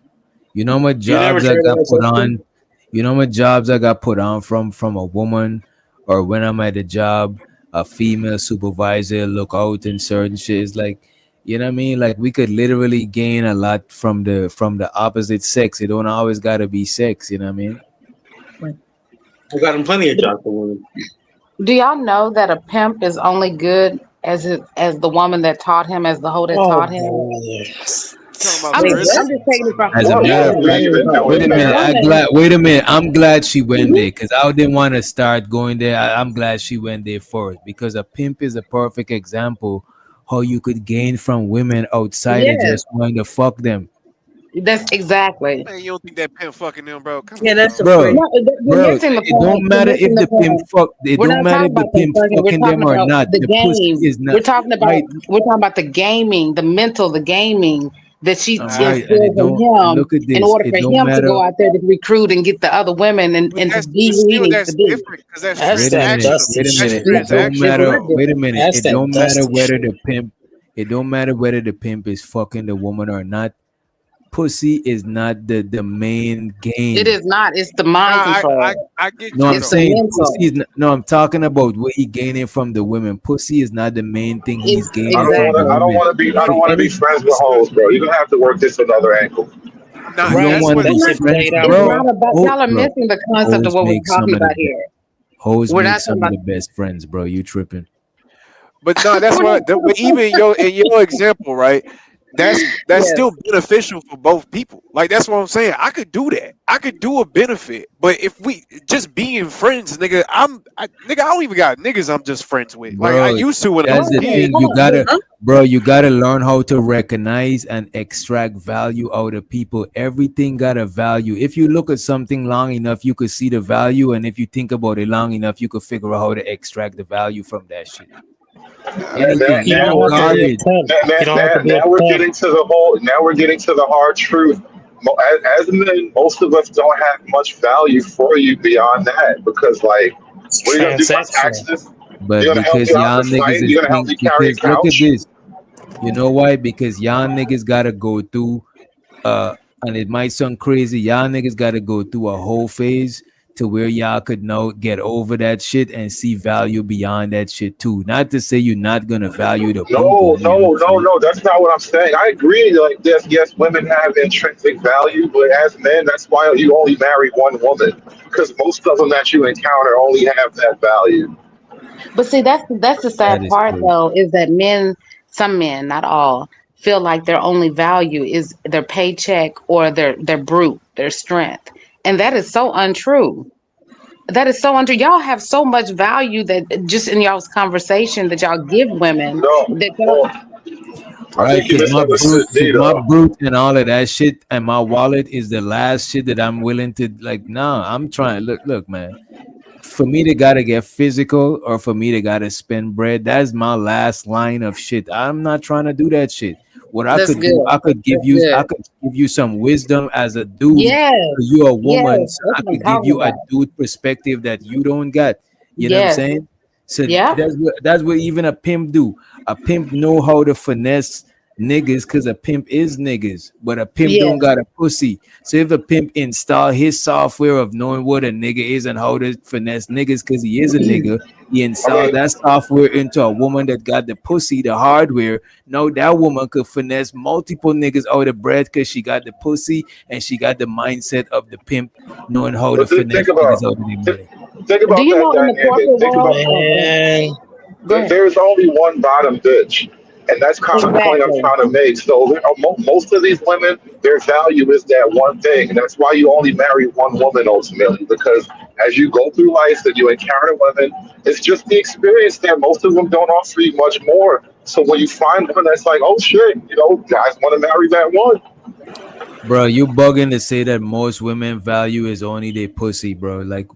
You know what You never jobs I tried got that put something? on? You know what jobs I got put on from a woman, or when I'm at a job, a female supervisor look out and certain shit. It's like, you know what I mean? Like we could literally gain a lot from the opposite sex. It don't always gotta be sex, you know what I mean? I got him plenty of jobs for women. Do y'all know that a pimp is only good as the woman that taught him, as the hoe that Oh, taught him? I'm just taking it from. As a matter of fact, wait a minute. I'm glad she went there because I didn't want to start going there. I'm glad she went there first because a pimp is a perfect example how you could gain from women outside of Yes. just wanting to fuck them. That's exactly. Man, you don't think that pimp fucking them, bro? Come Yeah, on, that's bro. Bro, We're missing the it don't point. matter We're missing if the pimp fuck. It We're don't not matter talking if the about the pimp fucking. We're fucking them talking or about not. the The pussy game. is not We're talking about right. the gaming, the mental, the gaming that she All instilled right, and it in don't him look at in this. order It for don't him to matter. go out there to recruit and get the other women and to be who he needs to be. different because that's Wait a minute. transactional. Wait a That's minute. It It's don't transactional. matter. not Wait a different. minute. That's It that don't matter dusty whether shit. the pimp. It don't matter whether the pimp is fucking the woman or not. Pussy is not the main game. It is not. It's the mind control. I get No, you I'm It's the though. saying mental. pussy is not, no. I'm talking about what he gaining from the women. Pussy is not the main thing he's It's gaining I don't from want the to. I don't women. want to be. I don't want to be friends with hoes, bro. You're gonna have to work this another angle. Nah, You don't that's want what to be It's not. friends, It's bro. not about. Y'all are missing the concept of Hoes what we're make some talking of the about here. hoes We're make not some talking of about. the best friends, bro. You tripping? But no, that's what. But even in your example, right? That's Yes. still beneficial for both people. Like that's what I'm saying. I could do that. I could do a benefit. But if we just being friends, nigga, I don't even got niggas I'm just friends with. Like I Bro, used to when I that's was a the kid. thing. You gotta learn how to recognize and extract value out of people. Everything got a value. If you look at something long enough, you could see the value, and if you think about it long enough, you could figure out how to extract the value from that shit. Anything, You even don't have to be a garbage. pimp. You don't have to be a Now we're pimp. getting to the whole. Now we're getting to the hard truth. As men, most of us don't have much value for you beyond that because, like, It's what are you gonna do about transactional. taxes? But You're gonna help because me out y'all to fight? niggas is You're gonna help me carry a because look at couch? this. You know why? Because y'all niggas gotta go through and it might sound crazy, y'all niggas gotta go through a whole phase to where y'all could know, get over that shit and see value beyond that shit too. Not to say you're not gonna value the No, poo-poo, you know what I'm saying? no. That's not what I'm saying. I agree. Like this, yes, women have intrinsic value, but as men, that's why you only marry one woman, because most of them that you encounter only have that value. But see, that's the That sad is part crazy. though, is that men, some men, not all, feel like their only value is their paycheck or their brute, their strength. And that is so untrue. That is so untrue. Y'all have so much value that just in y'all's conversation that y'all give women No, that well, y'all I Right, think you because misunderstood me my though. brute and all of that shit and my wallet is the last shit that I'm willing to like. Nah, I'm trying. Look, man. For me to gotta get physical or for me to gotta spend bread, that's my last line of shit. I'm not trying to do that shit. What I that's could do, good. I could give That's you, good. I could give you some wisdom as a dude. Yes. You're a Yes. woman, so That's I what I'm could give talking you a about. dude perspective that you don't got. You know what I'm Yes. saying? So Yep. that's what even a pimp do. A pimp know how to finesse niggas because a pimp is niggas, but a pimp Yes. don't got a pussy. So if a pimp install his software of knowing what a nigga is and how to finesse niggas because he is a nigga, he I installed mean, that software into a woman that got the pussy, the hardware. Now that woman could finesse multiple niggas out of bread because she got the pussy and she got the mindset of the pimp knowing how to but finesse think about niggas out of their money. think Do about you that know in the dynamic. corporate Think world? about Man, Go ahead. there's only one bottom bitch, and that's kind of the point I'm Exactly. trying to make. So most of these women, their value is that one thing, and that's why you only marry one woman ultimately. Because as you go through life and you encounter women, it's just the experience that most of them don't offer you much more. So when you find one that's like, oh shit, guys want to marry that one. Bro, you bugging to say that most women value is only their pussy, bro. Like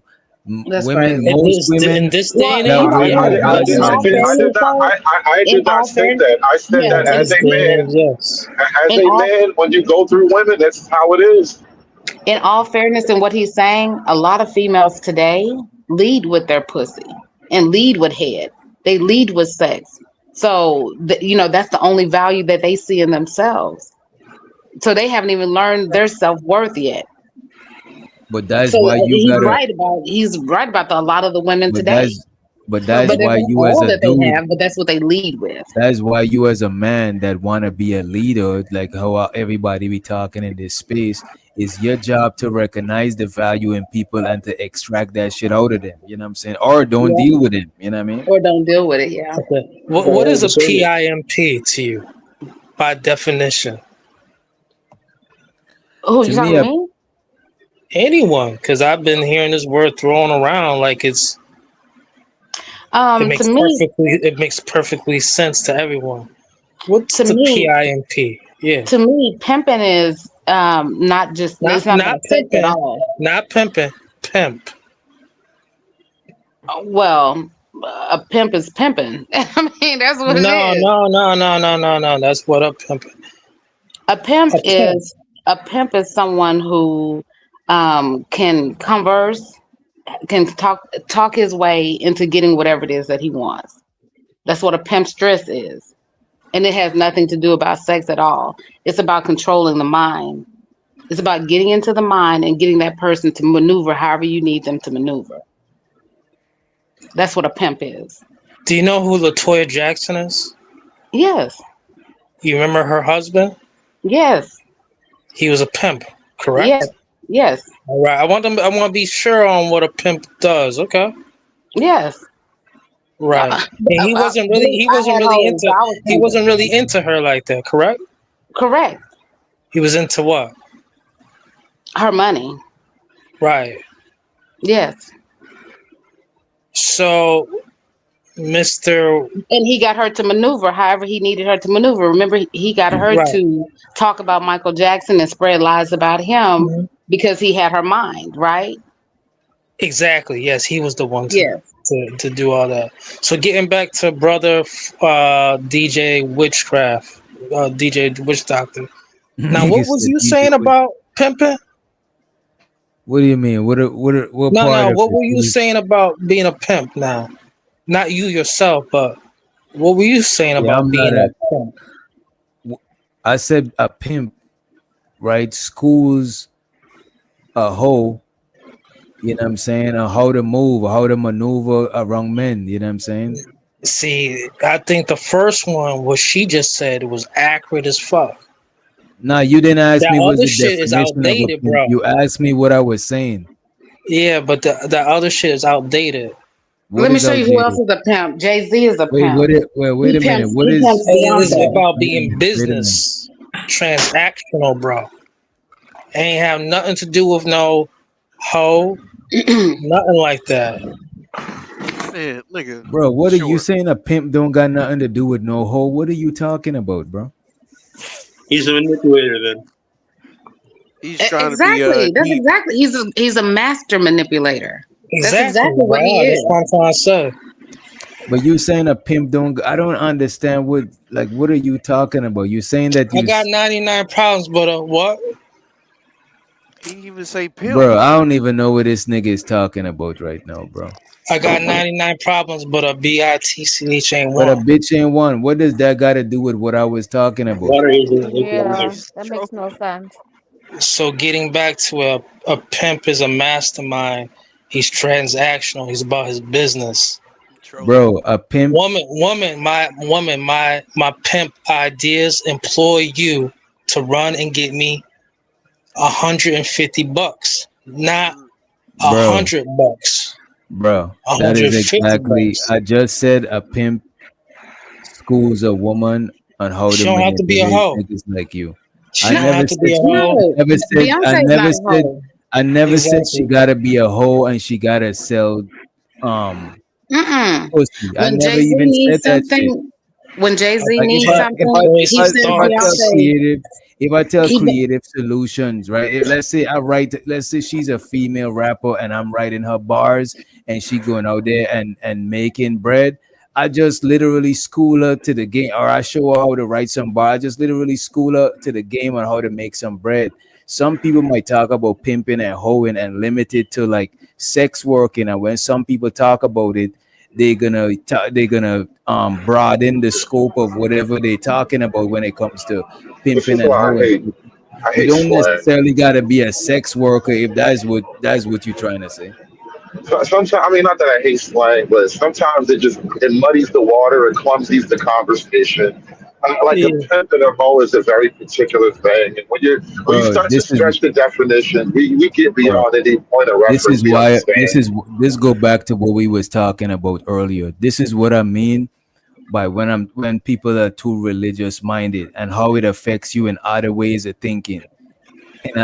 That's women, crazy. most women in this day Well, and that you age, know, women yeah, I in value did all is I fairness, did not though, I in did not all say fairness, that. I said yes, that in as this a day and age, man, yes. as in a all man, when you go through women, that's how it is. in all fairness, in what he's saying, a lot of females today lead with their pussy and lead with head. They lead with sex. So that's the only value that they see in themselves. So they haven't even learned their self worth yet. but that's So why you gotta he's right about a lot of the women but today. that's but But that's that's why not you as all a that they dude, have, but that's what they lead with. that's why you as a man that wanna be a leader, like how everybody be talking in this space, is your job to recognize the value in people and to extract that shit out of them. You know what I'm saying? Or don't Yeah. deal with them. You know what I mean? Or don't deal with it. Yeah. Okay. What is a PIMP to you by definition? Who To you me, talking to me? Anyone, because I've been hearing this word thrown around like it To me, makes perfectly sense to everyone. What's to the me, PIMP? Yeah, to me, pimping is not just it's not not about sex at pimping, all. not pimping, pimp. Well, a pimp is pimping. I mean, that's what it No, is. no, no, no, no, no, no. That's what a pimp. A pimp A pimp. is a pimp is someone who can converse, can talk his way into getting whatever it is that he wants. That's what a pimp's dress is. And it has nothing to do about sex at all. It's about controlling the mind. It's about getting into the mind and getting that person to maneuver however you need them to maneuver. That's what a pimp is. Do you know who Latoya Jackson is? Yes. You remember her husband? Yes. He was a pimp, Yes. correct? Yes. All right. I want to be sure on what a pimp does. Okay. Yes. Right. And he wasn't really Believe I had hoes. I was pimping. her like that, correct? Correct. He was into what? Her money. Right. Yes. So, Mr. And he got her to maneuver however he needed her to maneuver. Remember, he got her Right. to talk about Michael Jackson and spread lies about him because he had her mind, right? Exactly. Yes, he was the one Yes. to do all that. So getting back to brother DJ Witchcraft, DJ Witch Doctor. Now, what Nigga was said you DJ saying about pimping? What do you mean? What No, part no. of What it? were you saying about being a pimp? Now, not you yourself, but what were you saying Yeah, about I'm being not a a pimp? I said a pimp, right? Schools a hoe You know what I'm saying? Or how to move, or how to maneuver around men. You know what I'm saying? See, I think the first one, what she just said, was accurate as fuck. Nah, you didn't ask That me what's other the shit is definition of a outdated, pimp. bro. You asked me what I was saying. Yeah, but the other shit is outdated. What Let me is show you who else outdated? is a pimp. Jay-Z is a Wait, pimp. wait a minute. What He is? pimps It's Beyonce. about being Wait a minute. business, transactional, bro. Ain't have nothing to do with no hoe, nothing like that. Man, nigga. Bro, what are you Sure. saying? A pimp don't got nothing to do with no hoe? What are you talking about, bro? He's a manipulator then. He's trying to be Exactly. That's deep. exactly. He's a master manipulator. That's Exactly, exactly what he bro. That's is. what I'm trying to say. But you saying a pimp don't? I don't understand what. Like, what are you talking about? You saying that I you, got 99 problems, but what? He even say pimp. bro? I don't even know what this nigga is talking about right now, bro. I got 99 problems, but a bitch ain't But a one. bitch ain't one. What does that got to do with what I was talking about? Water is Yeah, that makes no sense. So getting back to a pimp is a mastermind. He's transactional. He's about his business. Bro, a pimp. My pimp ideas employ you to run and get me $150, not Bro. $100. Bro, that is exactly. $150. I just said a pimp schools a woman on how She to don't have to be a manipulate hoe. niggas like you. She don't have to be a hoe. I never said. I never said she Exactly. gotta be a hoe and she gotta sell pussy. I When never Jay-Z even needs said that shit. something, when Jay-Z Like needs something, he sends Beyonce. if I tell He- creative solutions, right? Let's say let's say she's a female rapper and I'm writing her bars and she going out there and making bread. I just literally school her to the game, or I show her how to write some bar. I just literally school her to the game on how to make some bread. Some people might talk about pimping and hoeing and limit it to like sex working, and when some people talk about it, they're gonna broaden the scope of whatever they're talking about when it comes to This pimping is and why I hoeing. You hate don't slang. necessarily gotta be a sex worker if that's what you're trying to say. Sometimes, I mean, not that I hate slang, but sometimes it muddies the water, it clumsies the conversation. Like a pimp and a hoe is a very particular thing, and when you Bro, start to this is stretch the definition, we get bro. beyond any point of This reference. is We why understand. this go back to what we was talking about earlier. This is what I mean by when people are too religious minded and how it affects you in other ways of thinking.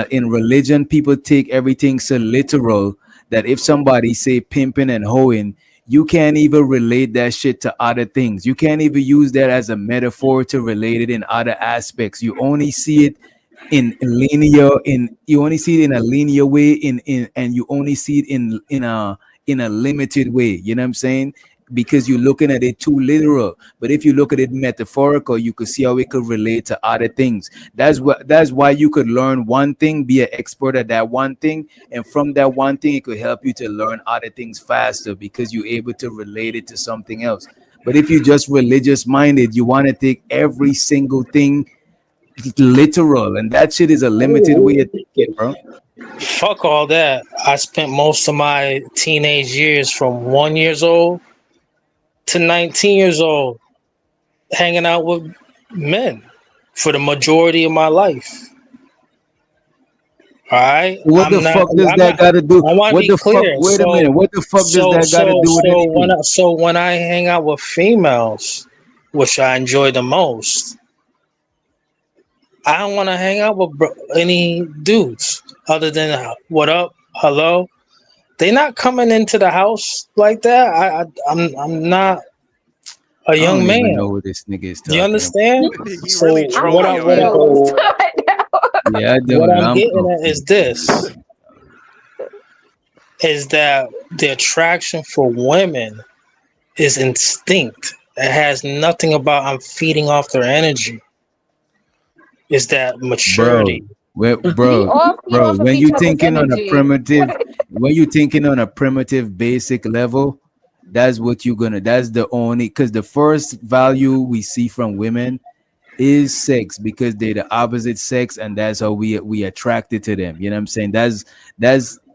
In religion, people take everything so literal that if somebody say pimping and hoeing, you can't even relate that shit to other things. You can't even use that as a metaphor to relate it in other aspects. You only see it in linear you only see it in a linear way and you only see it in a limited way. You know what I'm saying? Because you're looking at it too literal. But if you look at it metaphorical, you could see how it could relate to other things. That's why you could learn one thing, be an expert at that one thing, and from that one thing, it could help you to learn other things faster because you're able to relate it to something else. But if you're just religious minded, you want to take every single thing literal, and that shit is a limited way of thinking, bro. Fuck all that. I spent most of my teenage years from 1 years old to 19 years old hanging out with men for the majority of my life. All right. What the fuck does that got to do? I want to What be the fuck? clear. Wait a minute. What the fuck does that got to do with anything? So when I hang out with females, which I enjoy the most, I don't want to hang out with any dudes other than what up, hello. They not coming into the house like that. I'm not a I young don't even man. know what this nigga is talking You understand? He So really what trolling I your ass. Yeah, I don't what know. I'm I'm getting at confused. is this: is that the attraction for women is instinct. It has nothing about I'm feeding off their energy. It's that maturity. Bro, We all feed off of when each you other's thinking on a energy. primitive, when you thinking on a primitive basic level, that's what you're gonna. That's the only because the first value we see from women is sex because they're the opposite sex, and that's how we attracted to them. You know what I'm saying? That's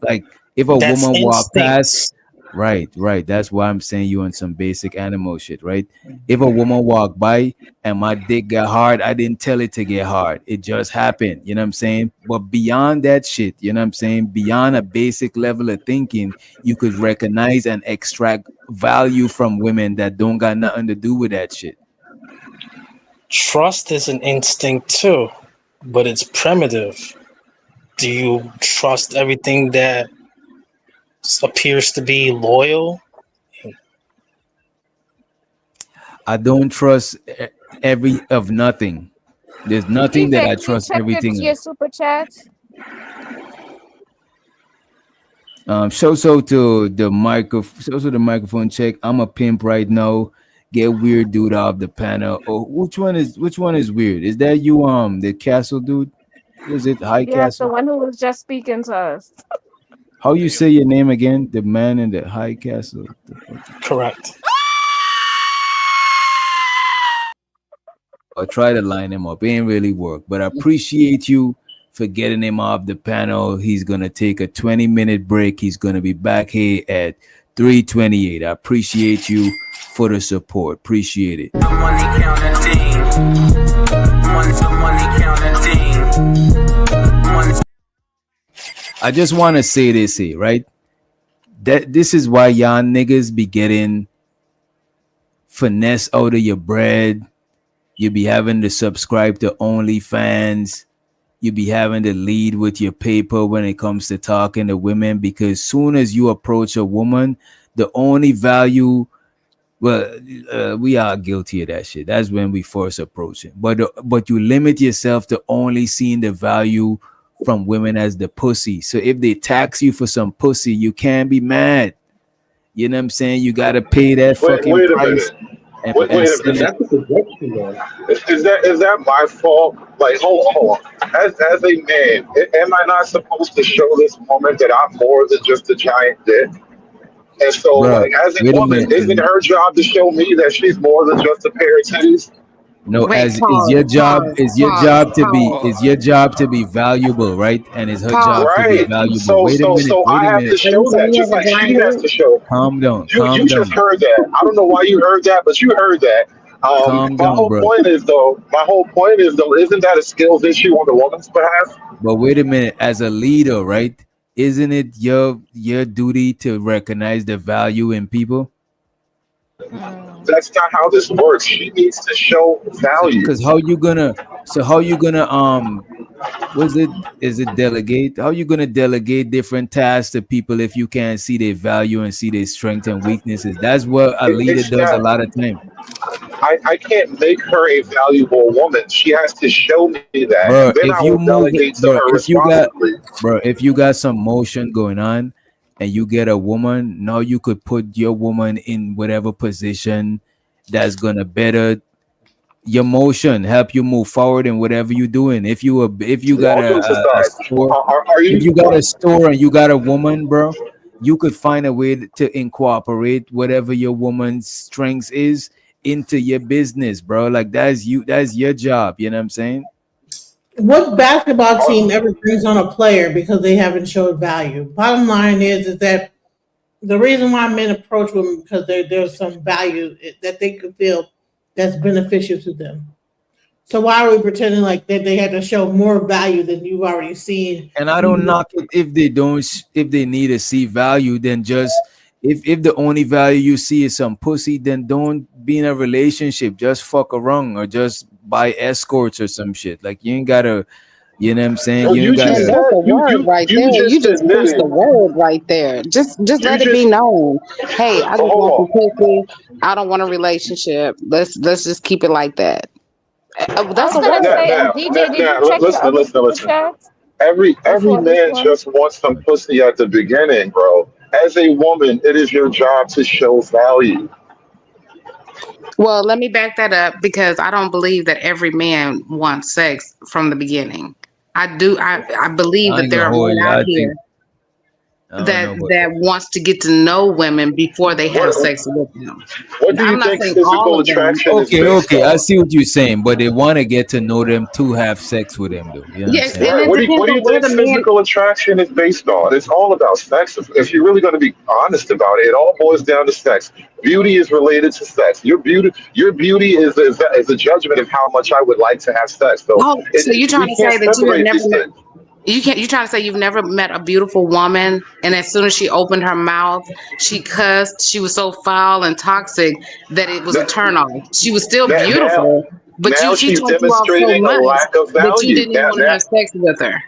like If a That's woman walk past, instinct. right. That's why I'm saying you on some basic animal shit, right? If a woman walk by and my dick got hard, I didn't tell it to get hard. It just happened. You know what I'm saying? But beyond that shit, you know what I'm saying? Beyond a basic level of thinking, you could recognize and extract value from women that don't got nothing to do with that shit. Trust is an instinct too, but it's primitive. Do you trust everything that appears to be loyal? I don't trust every of nothing. There's nothing that DJ, I can you trust check everything your of. super chats? So to the microphone check. I'm a pimp right now. Get weird dude off the panel. Oh, which one is weird? Is that you the castle dude? Was it High Yes, the Castle? one who was just speaking to us. How you say your name again? The man in the High Castle. Correct. I'll try to line him up. It ain't really work, but I appreciate you for getting him off the panel. He's gonna take a 20-minute break. He's gonna be back here at 3:28. I appreciate you for the support. Appreciate it. Money counting team. Money counting team. Money. I just want to say this here, right? That this is why y'all niggas be getting finesse out of your bread. You be having to subscribe to OnlyFans. You be having to lead with your paper when it comes to talking to women, because soon as you approach a woman, the only value, we are guilty of that shit. That's when we first approach it. But you limit yourself to only seeing the value from women as the pussy. So if they tax you for some pussy, you can't be mad. You know what I'm saying? You gotta pay that fucking Wait a price. minute. And, Wait and a send minute. it. Is that my fault? Like, hold on. As a man, am I not supposed to show this woman that I'm more than just a giant dick? And so, Bruh, like, as a wait a woman, minute. isn't her job to show me that she's more than just a pair of titties? No, Wait, as is your job, is your job to be valuable, right? And it's her job to be Right. valuable. So Wait a minute. I have to show that, just like she has to show. Calm down. You Calm just down. heard that. I don't know why you heard that, but you heard that. Calm My down, whole bro. point is though, isn't that a skills issue on the woman's behalf? But wait a minute. As a leader, right? Isn't it your duty to recognize the value in people? That's not how this works. She needs to show value. Because how you gonna is it delegate? How you gonna delegate different tasks to people if you can't see their value and see their strengths and weaknesses? That's what a leader does a lot of time. I can't make her a valuable woman. She has to show me that. Bro, Then I will delegate to her responsibly. if you got some motion going on and you get a woman, now you could put your woman in whatever position that's gonna better your motion, help you move forward in whatever you're doing. If you got a store, if you got a store and you got a woman, bro, you could find a way to incorporate whatever your woman's strengths is into your business, bro. Like that's your job. You know what I'm saying? What basketball team ever brings on a player because they haven't showed value? Bottom line is that the reason why men approach women because there's some value that they could feel that's beneficial to them. So why are we pretending like that they have to show more value than you've already seen? And I don't knock it if they need to see value, then just if the only value you see is some pussy, then don't be in a relationship. Just fuck around or just buy escorts or some shit. Like you ain't gotta, you know what I'm saying? No, you ain't gotta. That's the word right there. You just pushed the word right there. Just let it be known. Hey, I just want some pussy. I don't want a relationship. Let's just keep it like that. That's a word. Listen. Every man just wants some pussy at the beginning, bro. As a woman, it is your job to show value. Well, let me back that up because I don't believe that every man wants sex from the beginning. I do. I believe that there are men out here. that wants to get to know women before they have sex with them. What do you I'm not think saying physical all of them. attraction is Okay, based okay, I on? see what you're saying, but they want to get to know them to have sex with them, though. You know Yes, what I'm and saying? it What do depends you on where think the man. physical attraction is based on? It's all about sex. If you're really going to be honest about it, it all boils down to sex. Beauty is related to sex. Your beauty is a judgment of how much I would like to have sex. So Oh, so you're trying we to can't say that you have separate never these met? things. You're trying to say you've never met a beautiful woman, and as soon as she opened her mouth, she cussed. She was so foul and toxic that it was a turn off. She was still Now, now, beautiful, but now she she's turned you off so demonstrating a much lack of that you value. didn't even want to have sex with her.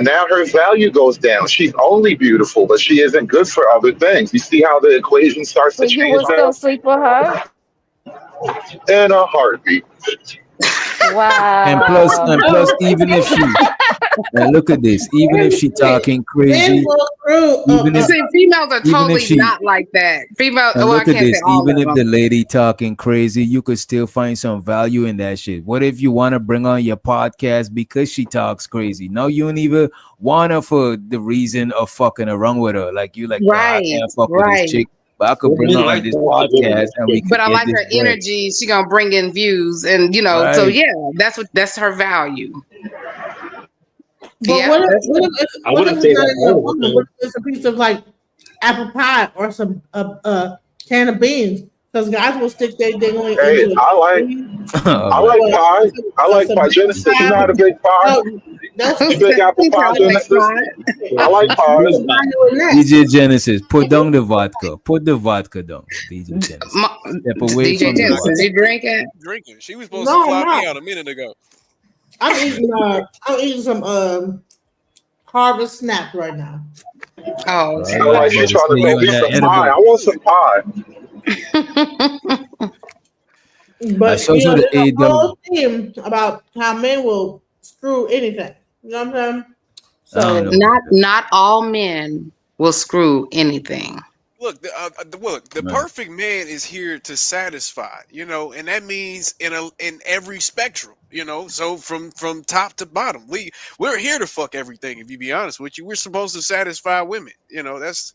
Now her value goes down. She's only beautiful, but she isn't good for other things. You see how the equation starts So to you change would now? still sleep with her? In a heartbeat. And plus, Wow. even if she, and look at this, even if she talking crazy, even if See, females are even if totally she, not like that. Females, and well, I look at can't say this, all even of if the them. lady talking crazy, you could still find some value in that shit. What if you want to bring on your podcast because she talks crazy? No, you don't even want her for the reason of fucking around with her. Like you like, nah, I Right, can't fuck with this right. chick, but I could bring her on this podcast and we could But I get like this her bread. energy. She gonna bring in views, and so Right. yeah, that's her value. But Yeah, what if, that's what if, it. it's, what if it's not even a woman? What if it's a piece of like apple pie or some can of beans? Because guys will stick their dick into Hey, it. I like pie. I like pie. Genesis, you're not a big pie. You big apple pie, Genesis. I like pies. DJ Genesis, put down the vodka. Put the vodka down, DJ Genesis. Step away DJ from the Genesis, vodka. you drinking? Drinking. She was supposed No, to fly I'm me not. out a minute ago. I'm eating some Harvest Snap right now. Oh, I like she trying to make me some pie. I want some pie. But shows her the there's a AW. whole theme about how men will screw anything. You know what I'm saying? So not all men will screw anything. Look, the perfect man is here to satisfy, and that means in every spectrum, So from top to bottom, we're here to fuck everything. If you be honest with you, we're supposed to satisfy women. That's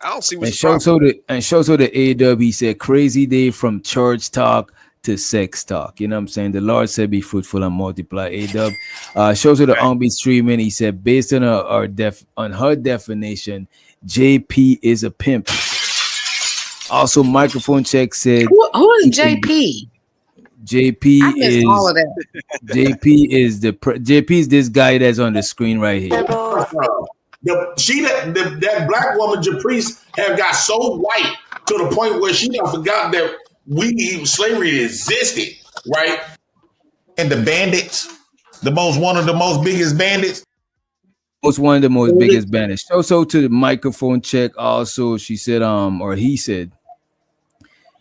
I don't see what's And the problem. shows her the AW. He said, "Crazy day from church talk to sex talk." You know what I'm saying? The Lord said, "Be fruitful and multiply." AW shows her the on-beat streaming. He said, based on her definition, JP is a pimp. Also, microphone check said, Who is JP? JP I missed is all of that. JP is JP is this guy that's on the screen right here. That black woman Caprice have got so white to the point where she done forgot that slavery existed, right? And the bandits, one of the most biggest bandits. Was one of the most biggest bandits. So to the microphone check. Also, she said, or he said,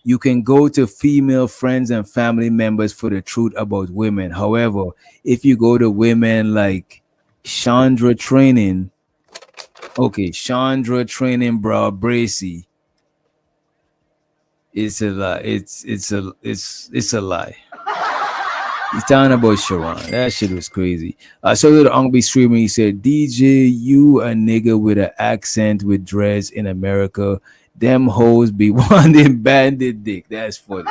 you can go to female friends and family members for the truth about women. However, if you go to women like Chandra Training, Bra Bracy, it's a lie. It's a lie. He's talking about Sharon. That shit was crazy. I saw the Ongbe streamer. He said, DJ, you a nigga with an accent with dreads in America. Them hoes be wanting bandit dick. That's funny.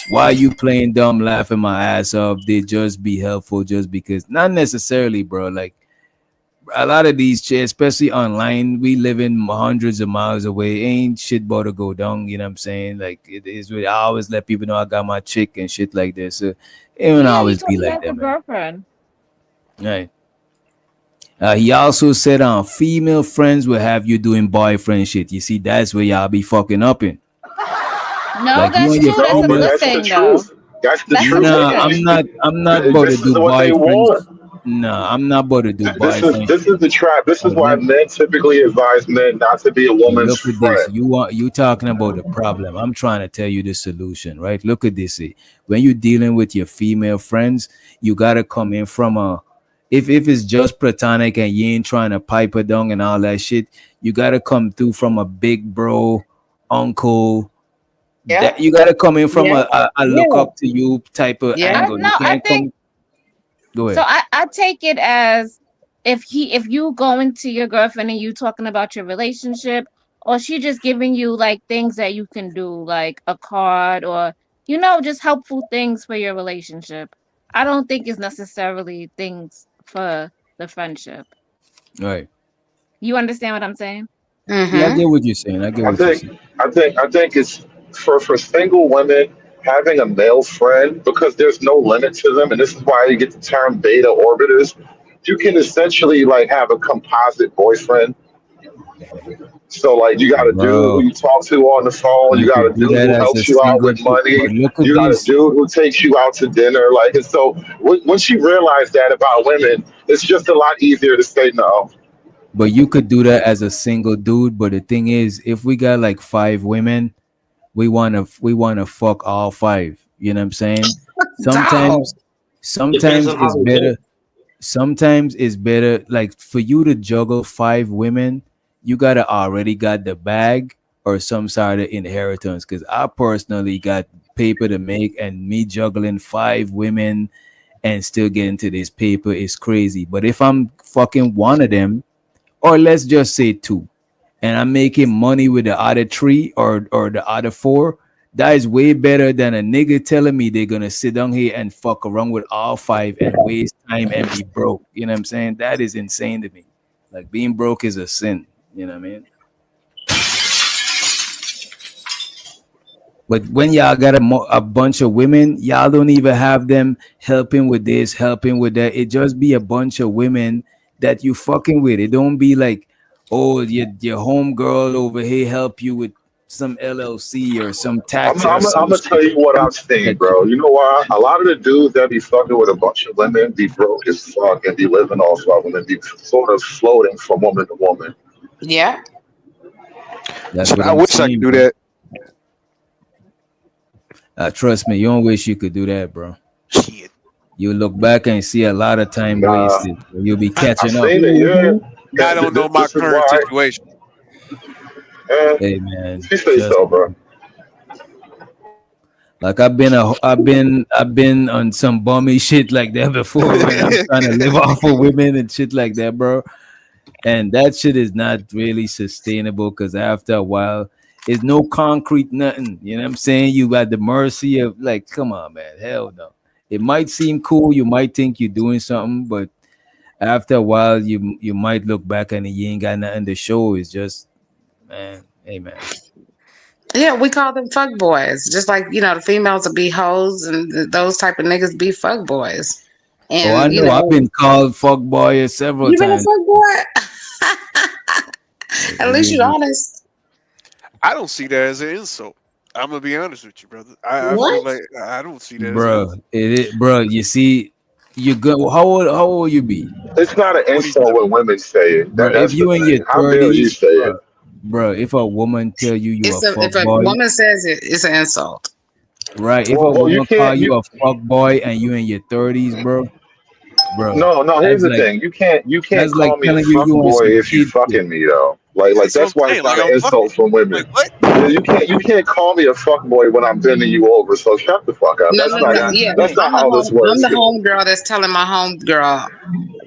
Why you playing dumb, laughing my ass off? They just be helpful just because. Not necessarily, bro. Like, a lot of these chicks, especially online, we live in hundreds of miles away. Ain't shit about to go down, you know what I'm saying? Like, it is really, I always let people know I got my chick and shit like this. So it won't always be like that, man. Girlfriend. Right. He also said, female friends will have you doing boyfriend shit. You see, that's where y'all be fucking up in. No, Like, that's you true. and your That's a good thing, though. That's the That's truth. Nah, I'm not about to This do is what they boyfriend. want. No, I'm not about to do boyfriend. This is the trap. This is why men typically advise men not to be a woman's Look at friend. this. You talking about the problem. I'm trying to tell you the solution, right? Look at this. When you're dealing with your female friends, you gotta come in from a if it's just platonic and you ain't trying to pipe her down and all that shit, you gotta come through from a big bro, uncle. Yeah. You gotta come in from a look up to you type of angle. No, You I can't think Go ahead. so. I take it as if you going to your girlfriend and you talking about your relationship, or she just giving you like things that you can do, like a card or just helpful things for your relationship. I don't think it's necessarily things for the friendship. Right. You understand what I'm saying? Yeah, I get what you're saying. I get I what you're think saying. I think it's for single women having a male friend because there's no limit to them, and this is why you get the term beta orbiters. You can essentially like have a composite boyfriend. So like you got a dude who Bro, you talk to on the phone, you you got a could do dude that who as a helps you out single, with money, but look at you got a this. dude who takes you out to dinner. Like and so when she realized that about women, it's just a lot easier to say no. But you could do that as a single dude. But the thing is, if we got like 5 women, we wanna fuck all 5. You know what I'm saying? Dog. Sometimes Depends sometimes on how it's we better. think. Sometimes it's better. Like for you to juggle 5 women, you gotta already got the bag or some sort of inheritance. Because I personally got paper to make, and me juggling 5 women and still getting to this paper is crazy. But if I'm fucking one of them, or let's just say 2, and I'm making money with the other 3 or the other 4, that is way better than a nigga telling me they're gonna sit down here and fuck around with all 5 and waste time and be broke. You know what I'm saying? That is insane to me. Like being broke is a sin. You know what I mean? But when y'all got a bunch of women, y'all don't even have them helping with this, helping with that. It just be a bunch of women that you fucking with. It don't be like, oh, your home girl over here help you with some LLC or some I'm, tax or I'm, I'm some gonna tell shit. you what I've seen, bro. You know why? A lot of the dudes that be fucking with a bunch of women be broke as fuck and be living off of them and be sort of floating from woman to woman. Yeah. That's what I I'm wish I could saying, do bro. that. Trust me, you don't wish you could do that, bro. Shit. You look back and see a lot of time Nah, wasted. You'll be I catching up. seen it. Yeah, I don't know my this is current why. situation. Hey man, You say just so, bro. like I've been on some bummy shit like that before when I'm trying to live off of women and shit like that, bro. And that shit is not really sustainable because after a while, it's no concrete nothing. You know what I'm saying? You at the mercy of like, come on, man, hell no. It might seem cool, you might think you're doing something, but after a while, you might look back and you ain't got nothing to show. It's just, man, hey man. Yeah, we call them fuck boys. Just like, the females will be hoes and those type of niggas be fuck boys. Oh, I And, know. I've been called fuck boy several you been a times. fuck boy? At least you're honest. I don't see that as an insult. I'm gonna be honest with you, brother. I feel What? like I don't see that as an Bro, insult. bro. You see, you go. How old you be, It's not an insult when women say it. bro? If That's the you in your thing. How dare you thirties, say it? bro. If a woman tell you a fuck If a boy, woman says it, it's an insult. right? If a Well, you woman call can't. you a fuck boy and you in your 30s, bro, No. Here's that's the like thing. You can't that's like call me a telling you fuck you want boy some if you kid shit. fucking me though. Like That's what that's I'm why it's saying. Like not I'm an fucking. insult from Like women. what? Yeah, you can't call me a fuck boy when I'm bending you over. So shut the fuck up. No, That's no, That's not no. what how, I'm Yeah, that's saying. not how this I'm works. the home girl that's telling my home girl,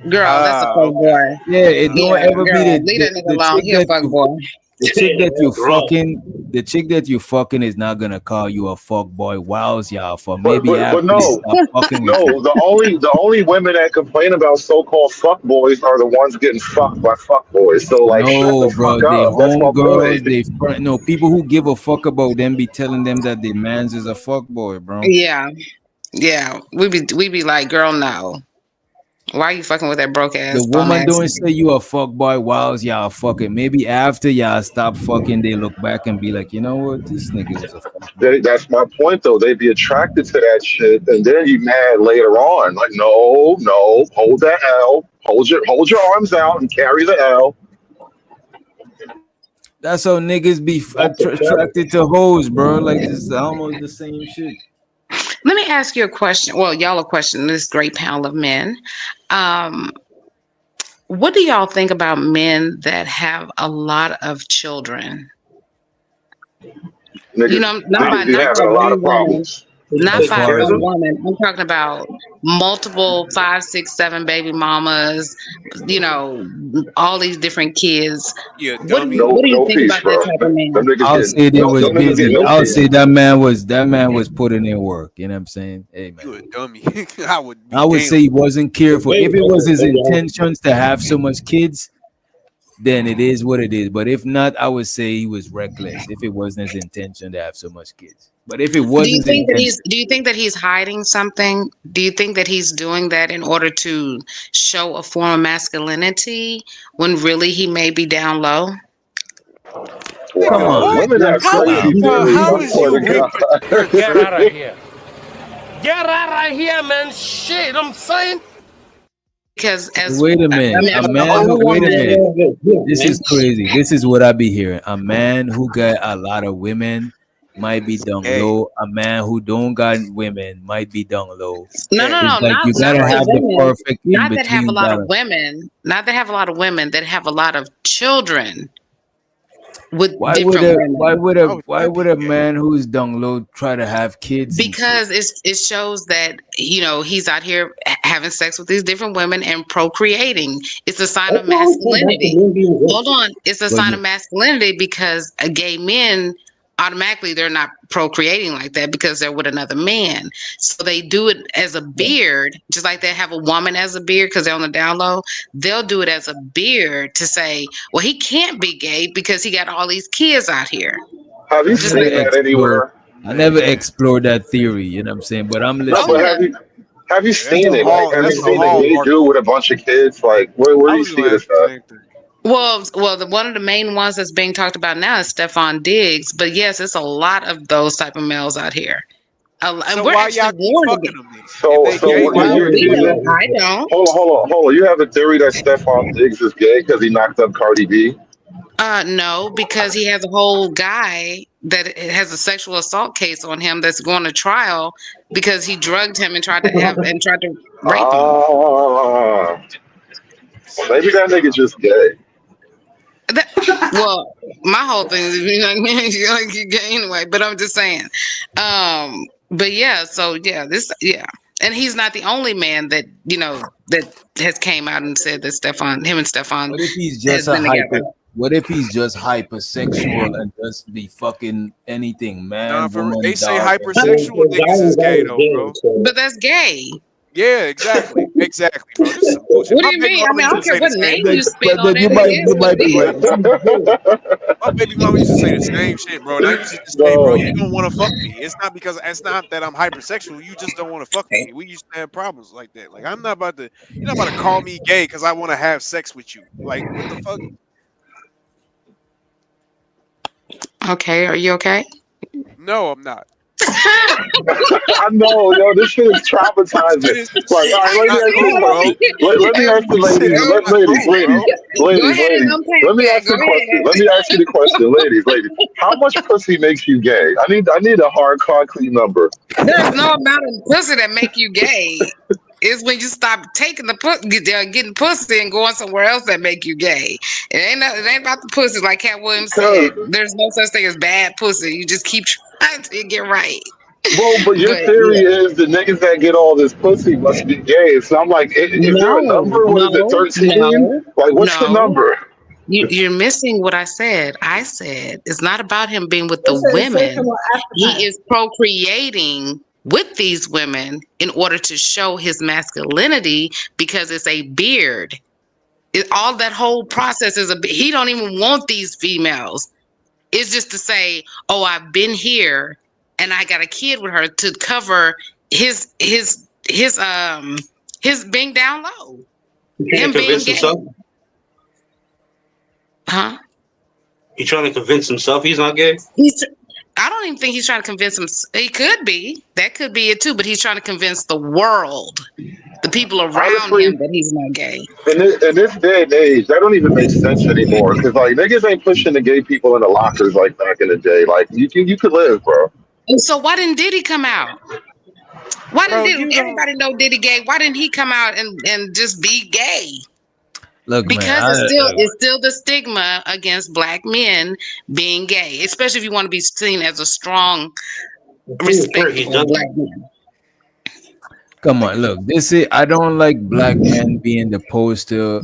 that's a fuck Okay. boy. Yeah, it don't Yeah, ever be girl, leave that nigga the alone. chick He a that fuck you boy. the chick that you Wrong. fucking the chick that you fucking is not gonna call you a fuck boy whilst y'all for But maybe but but after they no, stop fucking with you. no. The only women that complain about so-called fuck boys are the ones getting fucked by fuck boys. So like, shut No, the fuck bro, they up. That's my homegirls, point. they friend. No, people who give a fuck about them be telling them that their man's is a fuck boy, bro. Yeah, yeah. We be like, girl, no. Why are you fucking with that broke The ass bum woman ass don't nigga? say you a fuck boy whilst y'all fucking. Maybe after y'all stop fucking, they look back and be like, you know what, this nigga was a fuck boy. That's my point, though. They be attracted to that shit, and then you mad later on. Like, no, hold that L, hold your arms out, and carry the L. That's how niggas be attracted to hoes, bro. Like this is almost the same shit. Let me ask you a question. Well, y'all a question. This great panel of men. Um, what do y'all think about men that have a lot of children? Niggas, Not by niggas be not by having a lot one of woman. problems. Not As by far a as woman. I'm talking about multiple 5, 6, 7 baby mamas. You know, all these different kids. You a What do dummy. you What do you No think peace, about that bro. type of Them man? niggas I'll getting say they was them niggas get busy. no I'll peace. say that man was putting in work. You know what I'm saying? Hey man. You a dummy. I would be I would damned. say he wasn't careful. Wait, If it was his hold on. intentions to have so much kids, then it is what it is. But if not, I would say he was reckless. If it wasn't his intention to have so much kids, but if it was his intention, Do you think that he's hiding something? Do you think that he's doing that in order to show a form of masculinity when really he may be down low? come on, Women have How crazy is theories. how I is swear you to reproducing? Get out of here. Get out of here, man. Shit, you know what I'm saying? Because as wait a minute. A man who wait a minute. This is crazy. This is what I be hearing. A man who got a lot of women might be down Hey. low. A man who don't got women might be down low. No, Hey. no, It's no, like not you gotta not the have the women, perfect in not that have a between lot of balance. women, not that have a lot of women that have a lot of children with Why different would a women. why would a man who's down low try to have kids and shit? Because it shows that he's out here having sex with these different women and procreating. It's a sign of masculinity. Hold on, it's a But sign you- of masculinity because gay men automatically they're not procreating like that because they're with another man. So they do it as a beard, just like they have a woman as a beard because they're on the down low. They'll do it as a beard to say, well, he can't be gay because he got all these kids out here. Have you Just seen like that anywhere? I never explored that theory, you know what I'm saying? But I'm No, listening. but have you That's seen the it? Like, hall. have you That's the seen a gay hallmark. dude with a bunch of kids? Like, where I do you was see gonna this ask the at? same thing. Well, one of the main ones that's being talked about now is Stefan Diggs. But yes, it's a lot of those type of males out here, and So we're why actually y'all keep warned fucking against. them then? So, If they gay, why Well, you're we y'all? don't. accusing? I don't. Hold on. You have a theory that Stephon Diggs is gay because he knocked up Cardi B? No, because he has a whole guy that has a sexual assault case on him that's going to trial because he drugged him and tried to rape him. Ah, maybe that nigga just gay. Well, my whole thing is you like you gay anyway, but I'm just saying. But yeah, so yeah, and he's not the only man that that has came out and said that him and Stefan What if he's has just been together. what if he's just hypersexual and just be fucking anything, man, Nah, woman, they say dog? hypersexual niggas is gay though, bro. But that's gay. Yeah, exactly, bro. This is some bullshit. What do My you baby mean? I mama mean, I used to don't care say the what same name you thing. spit on But it. you It might is what be right. it is. My baby mama used to say the same shit, bro. And I used to just say, bro, you don't want to fuck me. It's not that I'm hypersexual. You just don't want to fuck me. We used to have problems like that. Like you're not about to call me gay because I want to have sex with you. Like what the fuck? Okay, are you okay? No, I'm not. I know, yo, this shit is traumatizing. Like, all right, let me ask you a question. Let me ask the ladies, Go ahead and unpack let me that. ask you Go the question. ahead. Let me ask you the question, ladies. How much pussy makes you gay? I need a hard concrete number. There's no amount of pussy that make you gay. It's when you stop taking the getting pussy and going somewhere else that make you gay. It ain't about the pussy, like Cat Williams said. There's no such thing as bad pussy. You just keep trying to get right. Well, but your theory is the niggas that get all this pussy must be gay. So I'm like, is there a number? What is it, 13? Like, what's the number? You're missing what I said. I said it's not about him being with the women. He is procreating with these women in order to show his masculinity because it's a beard. All that whole process is he don't even want these females. It's just to say, oh, I've been here and I got a kid with her to cover his being down low. Him being gay. Huh? He trying to convince himself he's not gay? I don't even think he's trying to convince him. He could be. That could be it too. But he's trying to convince the world, the people around him, that he's not gay. In this day and age, that don't even make sense anymore. Because like niggas ain't pushing the gay people in the lockers like back in the day. Like you could live, bro. And so why didn't Diddy come out? Why didn't everybody know Diddy gay? Why didn't he come out and just be gay? Look, because man, it's still the stigma against black men being gay, especially if you want to be seen as a strong respectable black men. Come on, look. This is I don't like black men being the poster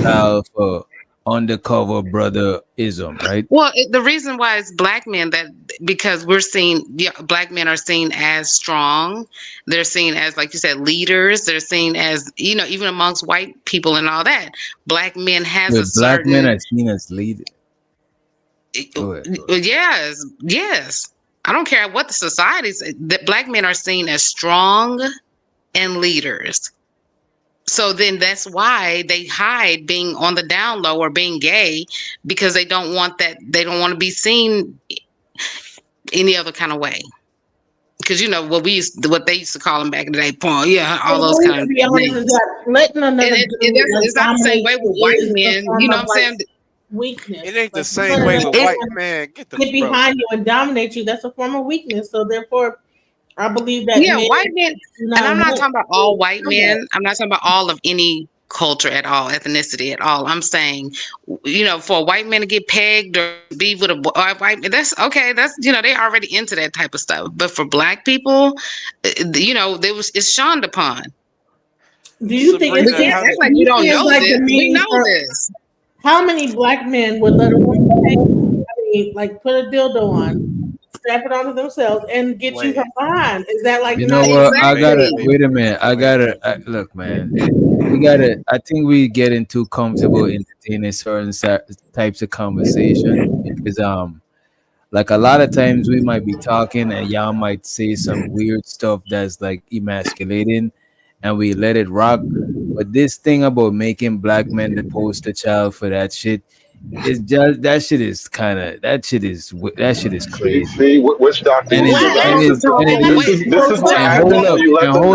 child for undercover brotherism, right? Well, the reason why it's black men that because we're seen, black men are seen as strong. They're seen as, like you said, leaders. They're seen as, even amongst white people and all that. Black men has Wait, a black men certain. are seen as leaders. Go ahead. Yes. I don't care what the society says. That black men are seen as strong and leaders. So then that's why they hide being on the down low or being gay, because they don't want that. They don't want to be seen any other kind of way. Because what they used to call them back in the day, porn, all those kind of things. Letting another it's not the same way with white men. You know what I'm saying? Weakness. It ain't the same way with white man. Get behind you and dominate you. That's a form of weakness. So therefore, I believe that. White men, and I'm not talking about all white men. I'm not talking about all of any culture at all, ethnicity at all. I'm saying, for a white man to get pegged or be with a white man, that's okay. That's they already into that type of stuff. But for black people, it's shunned upon. Do you think it's act like you don't know this? We know this. How many black men would let a woman put a dildo on, strap it onto themselves, and get you her behind? Is that like? You know what? I gotta wait a minute. Look, man. I think we getting too comfortable entertaining certain types of conversation because like a lot of times we might be talking and y'all might say some weird stuff that's like emasculating, and we let it rock. But this thing about making black men the poster child for that shit is just that shit is crazy. See, which doctor? Hold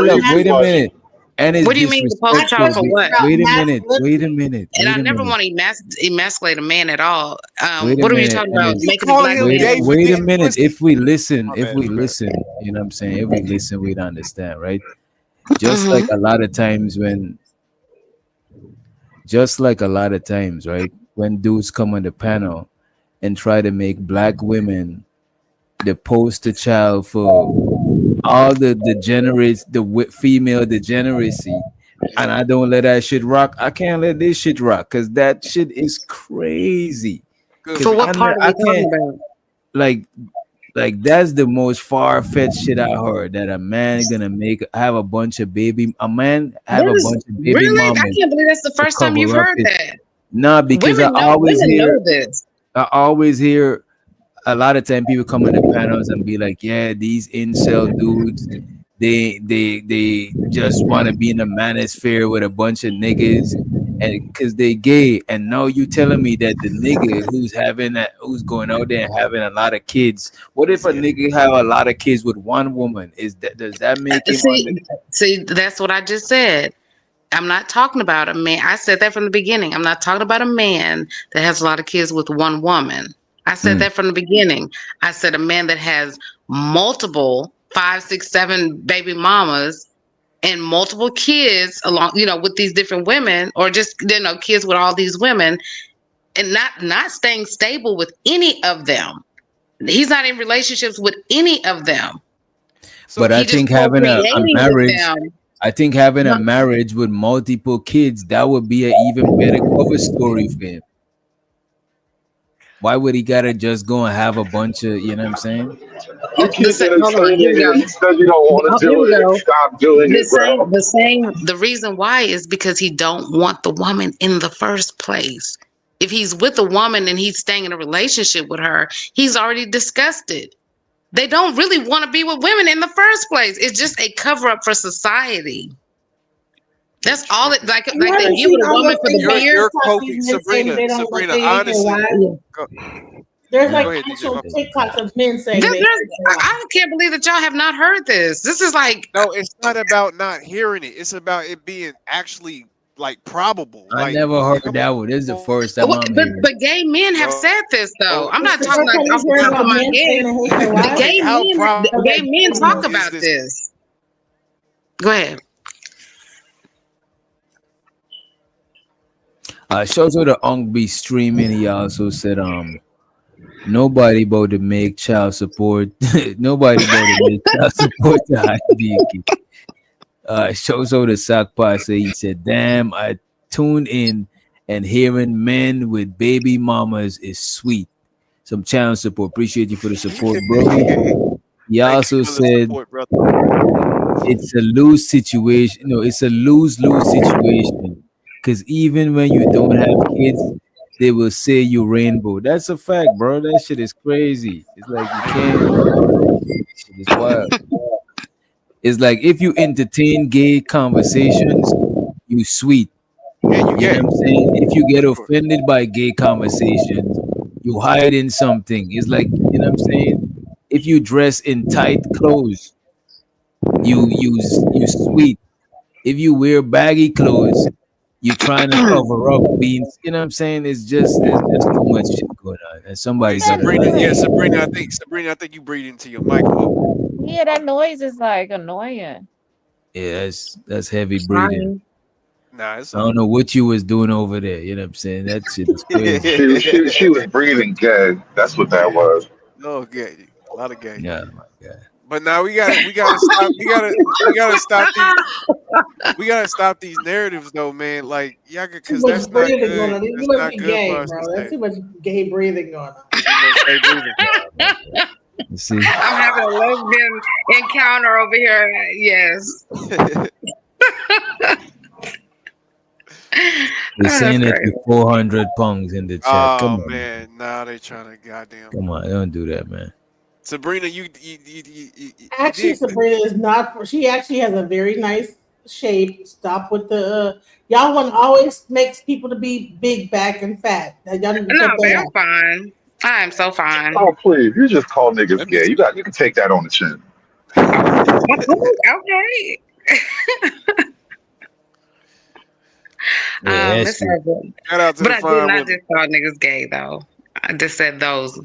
up, wait a minute. And it's what do you mean the poster child for what? Wait a minute. And I never want to emasculate a man at all. What are you talking about? Making a black man. Wait a minute. If we listen, you know what I'm saying? If we listen, we'd understand, right? Just like a lot of times, right? When dudes come on the panel and try to make black women the poster child for all the female degeneracy, and I don't let that shit rock. I can't let this shit rock because that shit is crazy. For what part are we talking about? Like that's the most far-fetched shit I heard, that a man gonna have a bunch of baby mamas. Really? I can't believe that's the first time you've heard that. Nah, because women I always know this. I always hear a lot of time people come on the panels and be like, yeah, these incel dudes, they just want to be in the manosphere with a bunch of niggas, and because they gay. And now you telling me that the nigga who's going out there and having a lot of kids, what if a nigga have a lot of kids with one woman? Does that make him see, that's what I just said. I'm not talking about a man. I said that from the beginning. I'm not talking about a man that has a lot of kids with one woman. I said that from the beginning. I said a man that has multiple 5, 6, 7 baby mamas and multiple kids along, with these different women, or just kids with all these women, and not staying stable with any of them. He's not in relationships with any of them. But I think having a marriage. I think having a marriage with multiple kids, that would be an even better cover story for him. Why would he gotta just go and have a bunch of, you know what I'm saying? You said you don't want to do it. Stop doing it, bro. The reason why is because he don't want the woman in the first place. If he's with a woman and he's staying in a relationship with her, he's already discussed it. They don't really want to be with women in the first place. It's just a cover up for society. That's all it like they give with a woman for the beard. You're quoting Sabrina, honestly. There's actual TikToks of men saying I can't believe that y'all have not heard this. This is like no, it's not about not hearing it. It's about it being actually like probable. I never heard that one. This is the first time I'm hearing. But gay men have said this though. I'm not talking like off the top of my head. Gay men talk about this. Go ahead. Shows where the Unk be streaming. He also said Nobody about to make child support. Nobody about to make child support to hide being gay. Shows out the sock say he said, "Damn, I tuned in and hearing men with baby mamas is sweet. Some child support. Appreciate you for the support, bro." He also said it's a lose situation. No, it's a lose-lose situation. Because even when you don't have kids, they will say you rainbow. That's a fact, bro. That shit is crazy. It's like you can't. Shit is wild. It's like if you entertain gay conversations, you sweet. You know what I'm saying? If you get offended by gay conversations, you hide in something. It's like, you know what I'm saying? If you dress in tight clothes, you sweet. If you wear baggy clothes, you're trying to cover up being, you know what I'm saying? It's just there's too much shit going on. And somebody got Sabrina, I think you breathe into your mic. Yeah, that noise is like annoying. Yeah, that's heavy breathing. Nah, it's I don't know what you was doing over there. You know what I'm saying? That shit is crazy. She was breathing gay. That's what that was. Oh, gay. A lot of gay. Yeah, my God. But now we gotta stop these narratives though, man. Like y'all, because that's not good. Going on. You That's must not be good gay, for us bro. to That's say. too much gay breathing going on. See, I'm having a lesbian encounter over here. Yes. They're saying that you're 400 pounds in the chat. Come Oh on, man, now they trying to goddamn. come on, don't do that, man. Sabrina, you Actually, did- Sabrina is not. She actually has a very nice shape. Stop with the. Y'all want to always makes people to be big, back, and fat. Now, y'all need to No, check that they're out. fine. I am so fine. Oh please, you just call niggas gay. You can take that on the chin. Okay. Yeah, It's all good. Shout out to But the I did fine not women. just call niggas gay though. I just said those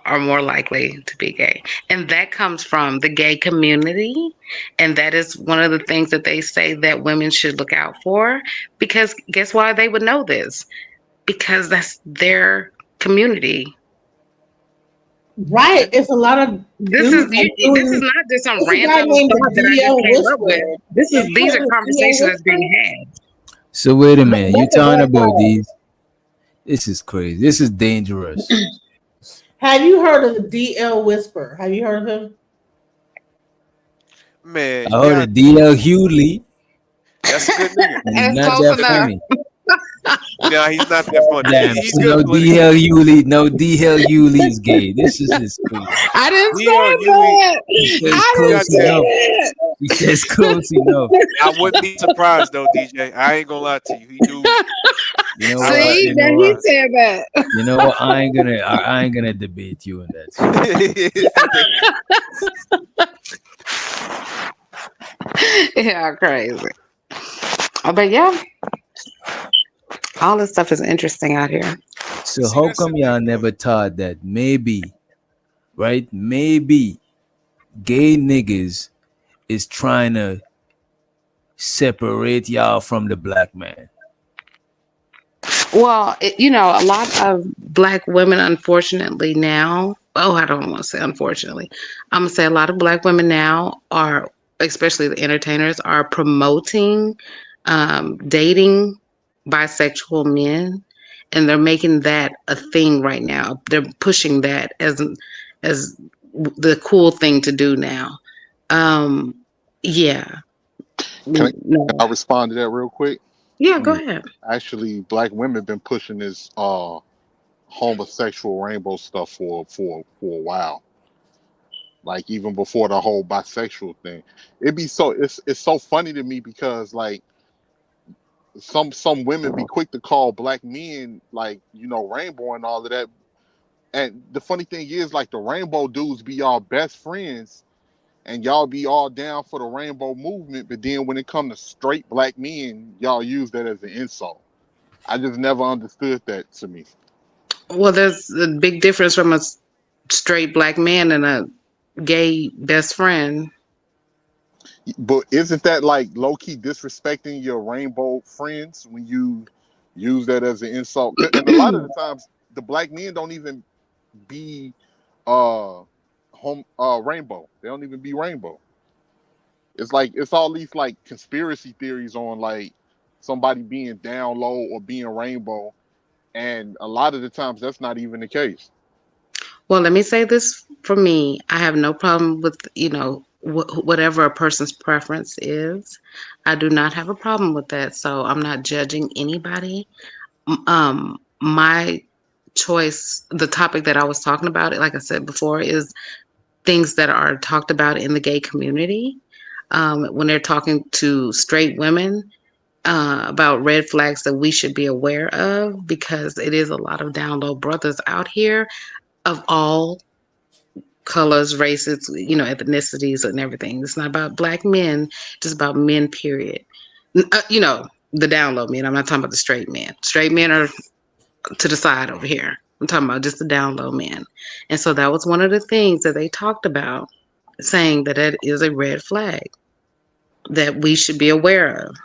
are more likely to be gay. And that comes from the gay community. And that is one of the things that they say that women should look out for. Because guess why they would know this? Because that's their community. Right, it's a lot of. This is not just some It's a guy random named thought that I D.L. just came up with. Whisper. These are conversations that's being had. So wait a minute, you talking about these? This is crazy. This is dangerous. Have you heard of the D.L. Whisper? Have you heard of him? Man, I heard of D.L. Hewley. that's a good nigga. And not that funny. No, he's not that funny. Damn, He's so good no politically. D.L. Hewley, no D.L. Hewley is gay. This is just crazy. I didn't say that. It's close enough. He says close enough. I wouldn't be surprised though, DJ. I ain't gonna lie to you. He do. You know See, what? You then know he what? said that. You know what? I ain't gonna debate you on that. Yeah, crazy. But yeah, all this stuff is interesting out here. So how come y'all never thought that maybe, right? Maybe gay niggas is trying to separate y'all from the black man. Well, a lot of black women, unfortunately, now. Oh, I don't want to say unfortunately. I'm gonna say a lot of black women now are, especially the entertainers, are promoting dating bisexual men, and they're making that a thing right now. They're pushing that as the cool thing to do now. Yeah. Can I respond to that real quick? Yeah, go ahead. Actually, black women been pushing this homosexual rainbow stuff for a while. Like even before the whole bisexual thing. It's so funny to me because like some women be quick to call black men like, rainbow and all of that. And the funny thing is like the rainbow dudes be y'all best friends and y'all be all down for the rainbow movement, but then when it comes to straight black men, y'all use that as an insult. I just never understood that to me. Well, there's a big difference from a straight black man and a gay best friend. But isn't that like low-key disrespecting your rainbow friends when you use that as an insult? And a lot of the times, the black men don't even be rainbow. They don't even be rainbow. It's like it's all these like conspiracy theories on like somebody being down low or being rainbow, and a lot of the times that's not even the case. Well, let me say this for me. I have no problem with, whatever a person's preference is. I do not have a problem with that. So I'm not judging anybody. My choice, the topic that I was talking about, like I said before, is things that are talked about in the gay community. When they're talking to straight women about red flags that we should be aware of, because it is a lot of down low brothers out here of all colors, races, ethnicities and everything. It's not about black men, just about men, period. The down low men. I'm not talking about the straight men. Straight men are to the side over here. I'm talking about just the down low men. And so that was one of the things that they talked about, saying that it is a red flag that we should be aware of.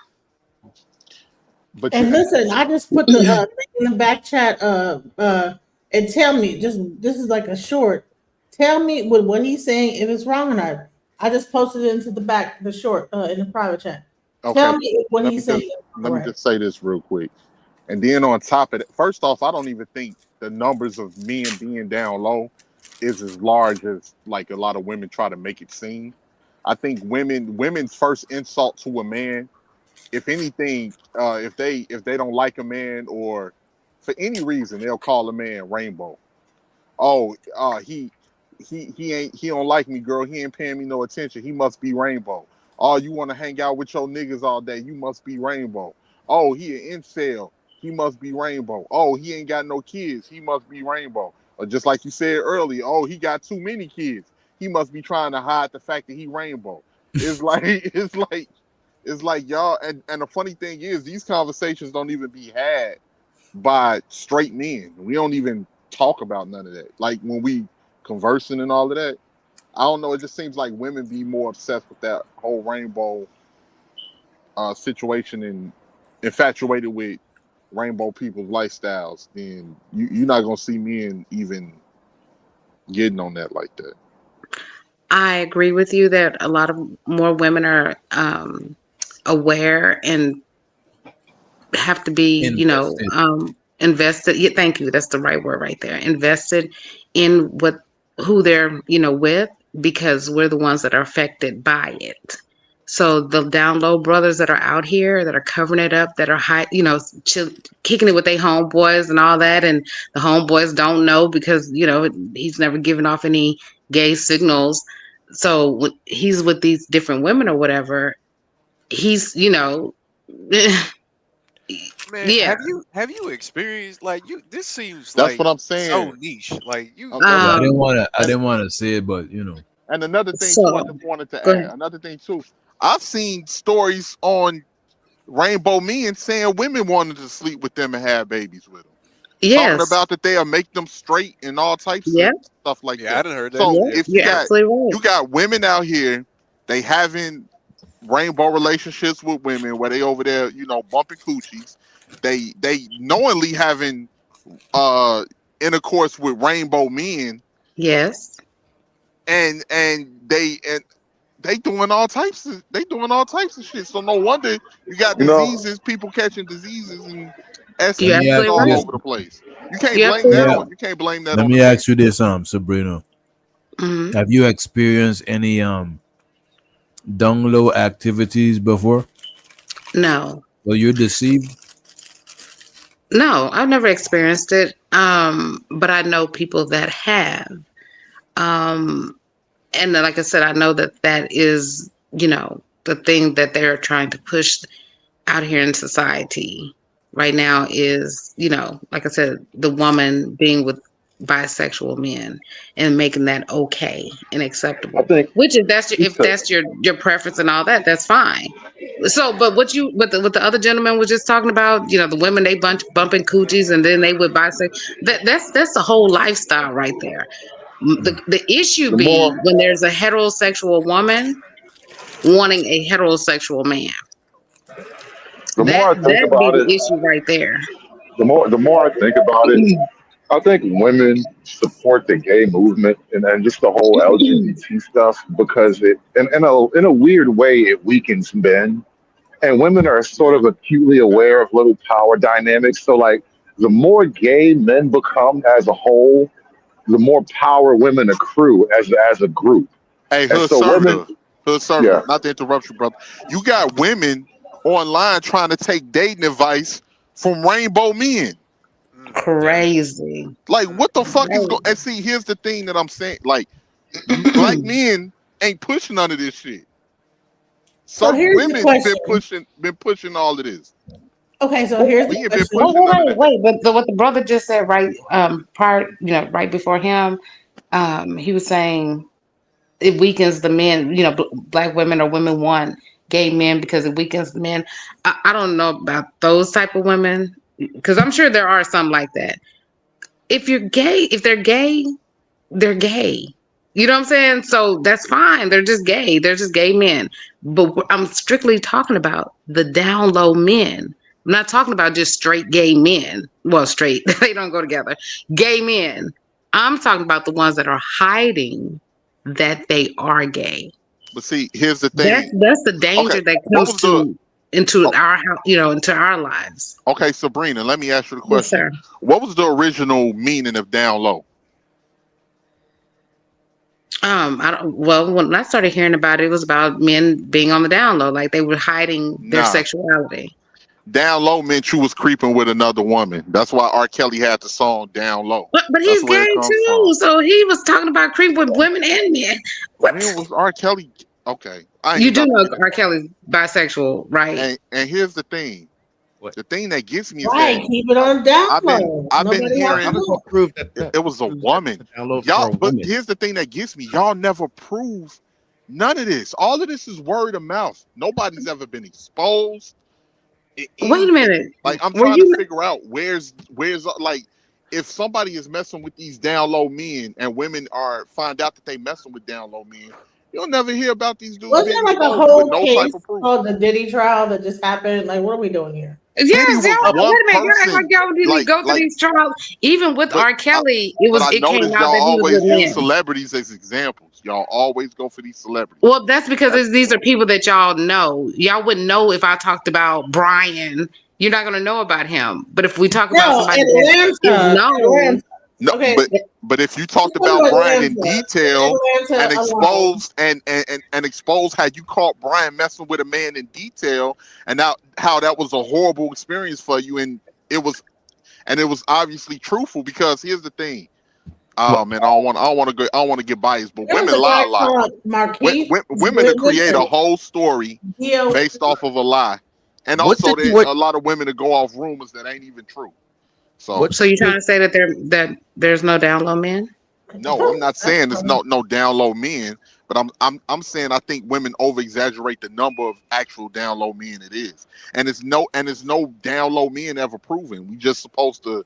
And listen, I just put the thing in the back chat. And tell me, this is like a short. Tell me with what he's saying if it's wrong or not. I just posted it into the short in the private chat. Okay. Tell me what he's saying. Let me just say this real quick. And then on top of it, first off, I don't even think the numbers of men being down low is as large as like a lot of women try to make it seem. I think women's first insult to a man, if anything, if they don't like a man or for any reason, they'll call a man rainbow. Oh, he don't like me, girl. He ain't paying me no attention. He must be rainbow. Oh, you want to hang out with your niggas all day? You must be rainbow. Oh, he an incel. He must be rainbow. Oh, he ain't got no kids. He must be rainbow. Or just like you said earlier, oh, he got too many kids. He must be trying to hide the fact that he rainbow. It's like y'all. And the funny thing is, these conversations don't even be had by straight men. We don't even talk about none of that. Like when we conversing and all of that, I don't know. It just seems like women be more obsessed with that whole rainbow situation and infatuated with rainbow people's lifestyles. Then you're not gonna see men even getting on that like that. I agree with you that a lot of more women are aware and have to be, invested. Yeah, thank you. That's the right word right there. Invested in who they're, with, because we're the ones that are affected by it. So the down low brothers that are out here that are covering it up, that are kicking it with their homeboys and all that, and the homeboys don't know because he's never given off any gay signals. So when he's with these different women or whatever, he's Man, yeah. Have you experienced this seems That's like what I'm saying. so niche. Like you I didn't want to say it, but And another thing too, I just wanted to add. Another thing too, I've seen stories on rainbow men saying women wanted to sleep with them and have babies with them. Yes. Talking about that they'll make them straight and all types of stuff like that. I done heard that. So Yeah. if you got women out here, they having rainbow relationships with women where they over there, bumping coochies. They knowingly having intercourse with rainbow men. Yes. And they doing all types of shit. So no wonder you got diseases, people catching diseases and STDs all over the place. You can't blame that on. You can't blame that on. Let me ask you this, Sabrina. Mm-hmm. Have you experienced any down low activities before? No. Well, you're deceived? No, I've never experienced it. But I know people that have. And like I said, I know that is, the thing that they're trying to push out here in society right now is, like I said, the woman being with bisexual men and making that okay and acceptable. Which if that's your preference and all that, that's fine. So, but what the other gentleman was just talking about, the women they bumping coochies and then they would bisexual. That's the whole lifestyle right there. The issue when there's a heterosexual woman wanting a heterosexual man. The more I think about it, issue right there. The more I think about it, I think women support the gay movement and just the whole LGBT stuff because it, in a weird way, it weakens men. And women are sort of acutely aware of little power dynamics. So, like, the more gay men become as a whole, the more power women accrue as a group. Hey, And Hood so Server, women, yeah. not to interrupt you, brother. You got women online trying to take dating advice from rainbow men. Crazy. Like, what the fuck is going? And see, here's the thing that I'm saying. Like, black men ain't pushing none of this shit. So Some here's the women question. been pushing all of this. Okay, so here's We the ain't been question. pushing none of that. Wait, but what the brother just said right prior, right before him, he was saying it weakens the men, black women or women want gay men because it weakens the men. I don't know about those type of women because I'm sure there are some like that. If they're gay, they're gay. You know what I'm saying? So that's fine. They're just gay. They're just gay men. But I'm strictly talking about the down low men. I'm not talking about just straight gay men. Well, straight, they don't go together. Gay men. I'm talking about the ones that are hiding that they are gay. But see, here's the thing. That's the danger Okay, that what comes was into our into our lives. Okay, Sabrina, let me ask you the Yes, question. sir. What was the original meaning of down low? Well, when I started hearing about it, it was about men being on the down low, like they were hiding their Nah. sexuality. Down low meant you was creeping with another woman. That's why R. Kelly had the song Down Low. But That's he's where gay it comes too, from. so he was talking about creep with women and men. When was R. Kelly? Okay, I ain't You do even know about to R. Kelly's bisexual, right? and here's the thing. The thing that gets me is Right, that keep it on down I've been low. I've been Nobody hearing wants to know. Prove that it was a woman. Y'all, but here's the thing that gets me. Y'all never prove none of this. All of this is word of mouth. Nobody's ever been exposed. Wait a minute. Like I'm Were trying you to figure out where's like if somebody is messing with these down low men and women find out that they messing with down low men, you'll never hear about these dudes Wasn't being there like a exposed whole with no case type of proof. called the Diddy trial that just happened? Like, what are we doing here? Yes, Diddy was y'all. one Wait a minute, y'all act person. like y'all didn't go through these trials. Even with R. Kelly, But I it came noticed out y'all that he was always with use men. celebrities as examples. Y'all always go for these celebrities. Well, that's because these are people that y'all know. Y'all wouldn't know if I talked about Brian. You're not going to know about him. But if we talk about No, somebody that is known, No, Okay. but if you talked Let's talk about about Brian in Atlanta. detail Atlanta and alone. exposed and exposed how you caught Brian messing with a man in detail and how that was a horrible experience for you and it was obviously truthful because here's the thing. Man, I don't want to get biased, but There was women a lie guy a lot. called Marquise. Women to create a whole story Yeah. based off of a lie, and What also situa- a lot of women to go off rumors that ain't even true. So so you're trying to say that there's no down low men? no, I'm not saying there's no down low men, but I'm saying I think women over exaggerate the number of actual down low men it is, and it's no down low men ever proven. We just supposed to,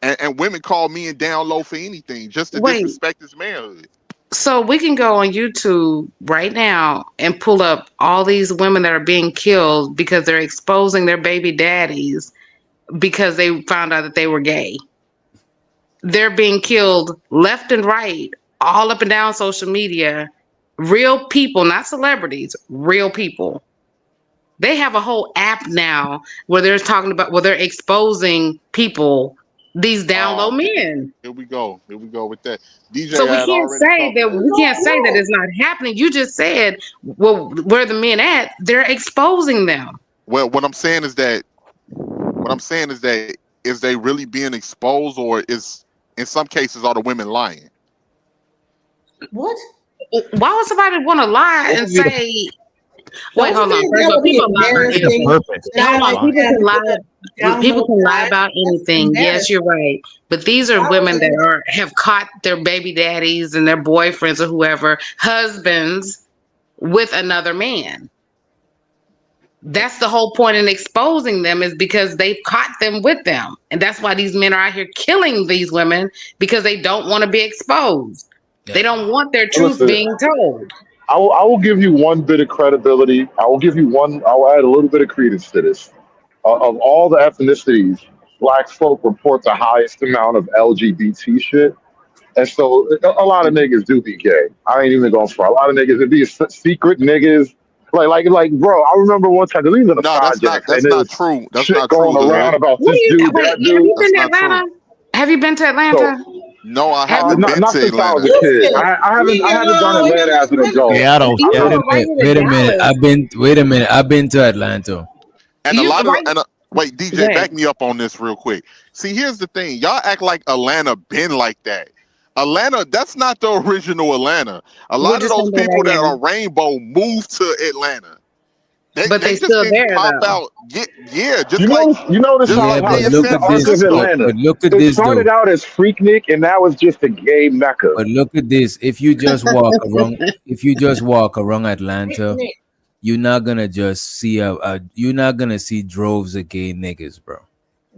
and women call men down low for anything, just to Wait. disrespect his manhood. So we can go on YouTube right now and pull up all these women that are being killed because they're exposing their baby daddies because they found out that they were gay. They're being killed left and right, all up and down social media. Real people, not celebrities, real people. They have a whole app now where they're exposing people, these down low men. Here we go with that. DJ So we had can't already say talked that about it's not happening. You just said, well, where the men at? They're exposing them. Well, what I'm saying is that is they really being exposed, or is in some cases are the women lying? What? Why would somebody want to lie and say? Wait, hold on. First of all, people lie about anything. Hold on. People can lie about anything. Yes, you're right. But these are women that have caught their baby daddies and their boyfriends or whoever, husbands, with another man. That's the whole point in exposing them, is because they've caught them with them. And that's why these men are out here killing these women, because they don't want to be exposed. They don't want their truth Listen, being told. I will give you one bit of credibility. I will add a little bit of credence to this. Of all the ethnicities, Black folk report the highest amount of LGBT shit. And so a lot of niggas do be gay. I ain't even going for a lot of niggas. It be secret niggas. Like, bro. I remember one time, even in the No, that's projects, that's and there not was true. That's shit not true, going around Hood. about What this do you dude, wait? that Have you dude. been That's to not true. Atlanta? Have you been to So Atlanta? No, I Have haven't you? been not to since I was Atlanta. a kid. Listen, I haven't done Atlanta as an adult. Seattle. You Wait go a right minute. into Wait a minute. Dallas. I've been to Atlanta. And a You lot of right. wait, Go DJ, ahead. back me up on this real quick. See, here's the thing. Y'all act like Atlanta been like that. Atlanta, that's not the original Atlanta. A We're lot of just those gonna go people right that now. are rainbow moved to Atlanta. But They they just still didn't there pop though. out. Yeah, just like You notice just how Yeah, like but they this is look the at arc accepted this of though. Atlanta. But look at It this started though. out as Freaknik, and now it's just a gay mecca. But look at this. If you just walk around Atlanta, you're not gonna just see you're not gonna see droves of gay niggas, bro.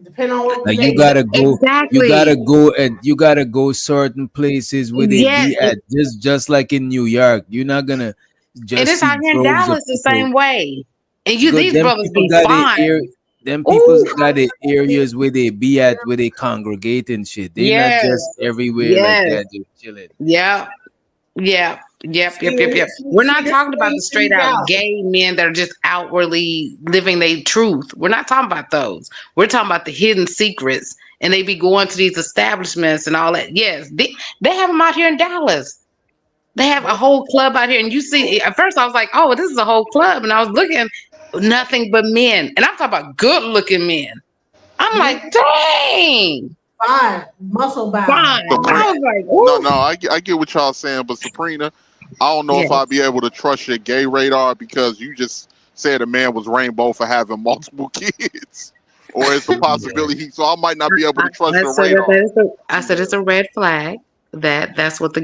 Depending on what Like they you gotta go Exactly. you gotta go certain places where they Yes, be at. Just like in New York, you're not gonna and just it's see out here in droves of Dallas the people same way. And you, because these brothers be fine. them people Ooh, got the areas where they be at, where they congregate and shit. They're not yes, just everywhere like yes, that, just chilling. yep, yep, yep, see, yep, yep, yep. We're not this talking about the thing straight things out out. gay men that are just outwardly living their truth. We're not talking about those. We're talking about the hidden secrets, and they be going to these establishments and all that. Yes, they have them out here in Dallas. They have a whole club out here, and you see. At first, I was like, "Oh, this is a whole club," and I was looking, nothing but men, and I'm talking about good-looking men. I'm like, dang, Fine, muscle bound. fine. I was like, No, ooh. I get what y'all saying, but Sabrina, I don't know if Yeah. I'll be able to trust your gay radar because you just said a man was rainbow for having multiple kids, or it's a possibility. So I might not be able to trust I your said radar. I said it's a red flag. That's what the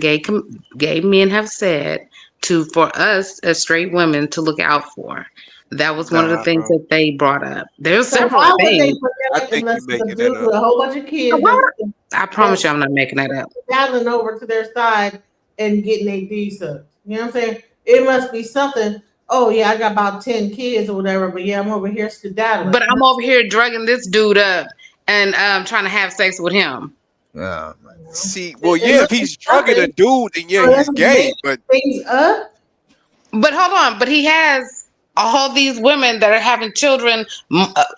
gay men have said for us as straight women to look out for. That was one of the Nah, things bro. that they brought up. There's So several why would they things. put I that up think unless you it's a making dude that with up. a whole bunch of kids I promise you, I'm not making that up. dabbling over to their side and getting a D sucked? You know what I'm saying? It must be something. Oh yeah, I got about 10 kids or whatever, but yeah, I'm over here skedaddling. But I'm over here drugging this dude up and trying to have sex with him. See, well, yeah, if he's drugging a dude, then yeah, So he's that's gay. making But things up. But hold on, but he has all these women that are having children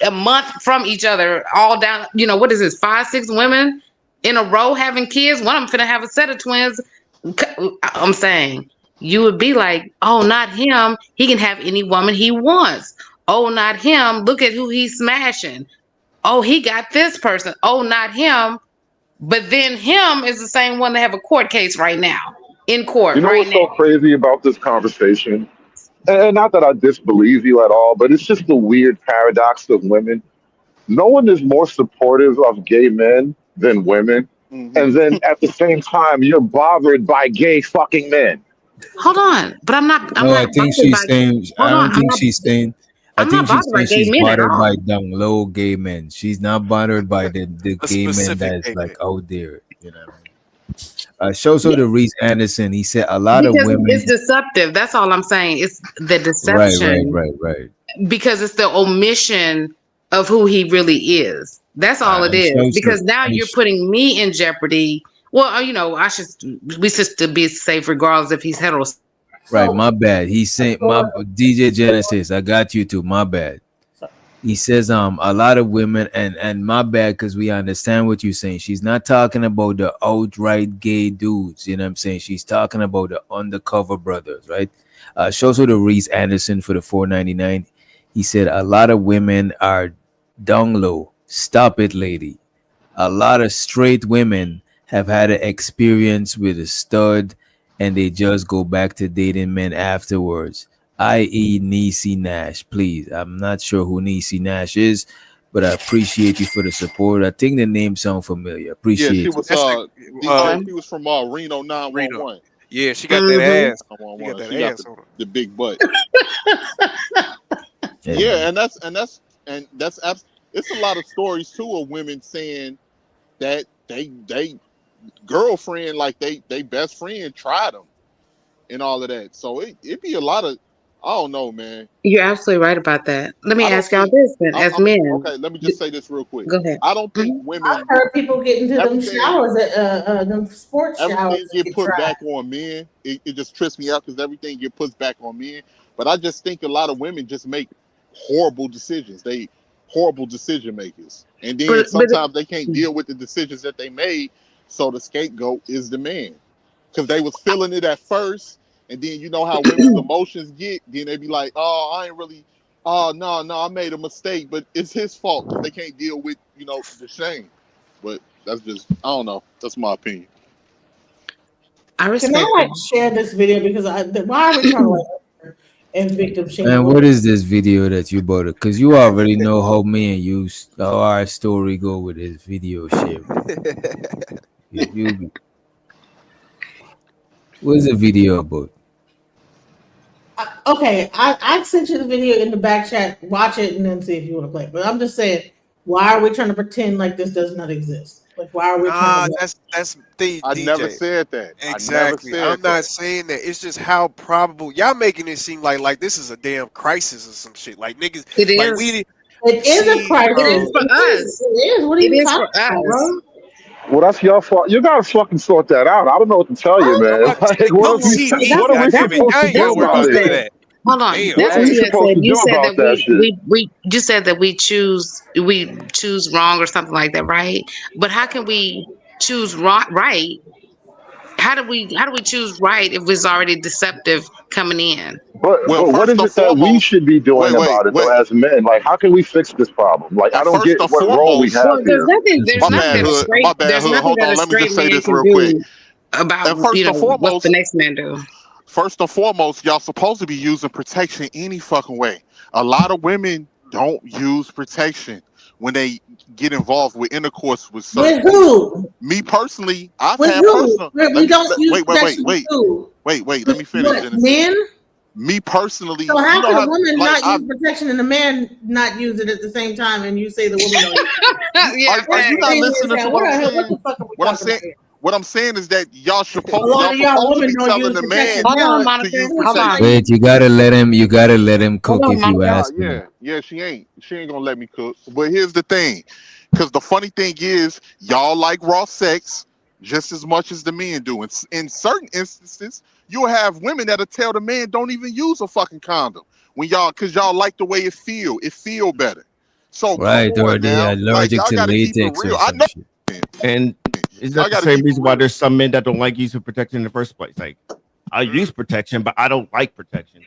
a month from each other, all down. What is this? 5, 6 women in a row having kids. One of them finna have a set of twins. I'm saying you would be like, oh, not him. He can have any woman he wants. Oh, not him. Look at who he's smashing. Oh, he got this person. Oh, not him. But then him is the same one that have a court case right now in court You know right what's now. so crazy about this conversation? And not that I disbelieve you at all, but it's just the weird paradox of women. No one is more supportive of gay men than women. And then at the same time, you're bothered by gay fucking men. Hold on, but I'm not. I'm No, I not think bothered by. she's saying. I Hold don't on, think she's saying. I I'm think not she's bothered by saying gay she's men at bothered all. by down low gay men. She's not bothered by the a gay men specific that's gay like man. out there. Shows her to Reese Anderson. He said a lot of Because women. it's deceptive. That's all I'm saying. It's the deception Right. because it's the omission of who he really is. That's all it is. Because now you're putting me in jeopardy. Well, we should be safe regardless if he's heterosexual. Right, my bad. He saying my DJ Genesis. I got you too. My bad. He says a lot of women and my bad because we understand what you're saying. She's not talking about the outright gay dudes. You know what I'm saying? She's talking about the undercover brothers, right? Shows her to Reese Anderson for the $4.99. He said a lot of women are down low. Stop it, lady. A lot of straight women have had an experience with a stud and they just go back to dating men afterwards, i.e. Niecy Nash. Please, I'm not sure who Niecy Nash is, but I appreciate you for the support. I think the name sounds familiar. Yeah, Appreciate she it. was DJ. She was from Reno 911. Yeah, she got that ass. She got 911. that She got ass on her. the big butt. Yeah, and that's it's a lot of stories too of women saying that they girlfriend, like they best friend tried them and all of that. So it be a lot I don't know, man. You're absolutely right about that. Let me I don't ask y'all think. this then, as men. Okay, let me just say this real quick. Go ahead. I don't think I've women heard people get into them everything showers, them sports showers. everything that get get put tried. back on men. It just trips me out because everything get put back on men. But I just think a lot of women just make horrible decisions. They horrible decision makers, and then But sometimes they can't deal with the decisions that they made. So the scapegoat is the man because they was feeling it at first, and then you know how women's emotions get. Then they be like, "Oh, I ain't really. Oh, no, I made a mistake, but it's his fault because they can't deal with the shame." But that's just I don't know. That's my opinion. I Can respect I like that. share this video because why are we trying to like and victim shame? And what is this video that you bought? Because you already know how me and you, how our story go with this video shit. What's the video about? Okay, I sent you the video in the back chat. Watch it and then see if you want to play it. But I'm just saying, why are we trying to pretend like this does not exist? Like, why are we trying to? That's the I DJ. never said that. Exactly. I never I'm said not that. saying that. It's just how probable y'all making it seem like this is a damn crisis or some shit. Like niggas, It like is. we. It is a crisis. It is for us. It is. What are It you is for talking about, us. bro? Well, that's your fault. You gotta fucking sort that out. I don't know what to tell you, man. I'm about to say, Like, come see me. what are we That's supposed what to do Y'all ain't gotta worry about about none of it? that. Hold on. Damn. That's What are what we you had supposed said. to You do said about that that shit? we you said that we choose wrong or something like that, right? But how can we choose right? How do we choose right if it's already deceptive coming in? But Well, what first is and it that we foremost, should be doing about it though, as men? Like, how can we fix this problem? Like, I don't first get and what role we foremost, have here. There's nothing that a straight Hold on, let me just say man this can real quick. do about And first and what the foremost, next man do. y'all supposed to be using protection any fucking way. A lot of women don't use protection when they get involved with intercourse with certain With who? Me personally, I've With had who? personal. We don't use protection with who? Wait. Let me finish, What, Genesis. men? Me personally, So how you know could a how woman like not use protection and a man not use it at the same time, and you say the woman don't use it? Are you not listening to what I'm saying? What the fuck are we What I'm talking saying, about here? what I'm saying is that y'all A supposed lot of y'all to women be don't telling use the protection man now. to use Hold on. protection. Wait, you gotta let him cook if you ask him. Yeah, she ain't gonna let me cook. But here's the thing, because the funny thing is, y'all like raw sex just as much as the men do. In certain instances, you'll have women that'll tell the man don't even use a fucking condom because y'all like the way it feel better. So Right, come or on they now, like allergic y'all to gotta keep it latex real. or I some know. shit. And is I that the gotta same keep it reason why real. there's some men that don't like using protection in the first place? Like, I use protection, but I don't like protection.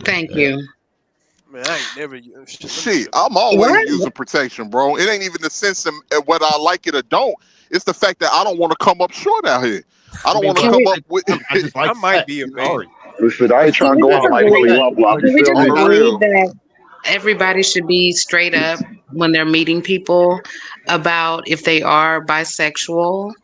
Thank you. Man, I ain't never used Shit, I'm always using protection, bro. It ain't even the sense of whether I like it or don't. It's the fact that I don't want to come up short out here. I don't want to come up with. I just like I might be a man. Listen, I ain't trying to Can go we out just like agree? Willy Lump. Can You we feel just me? agree that everybody should be straight up when they're meeting people about if they are bisexual?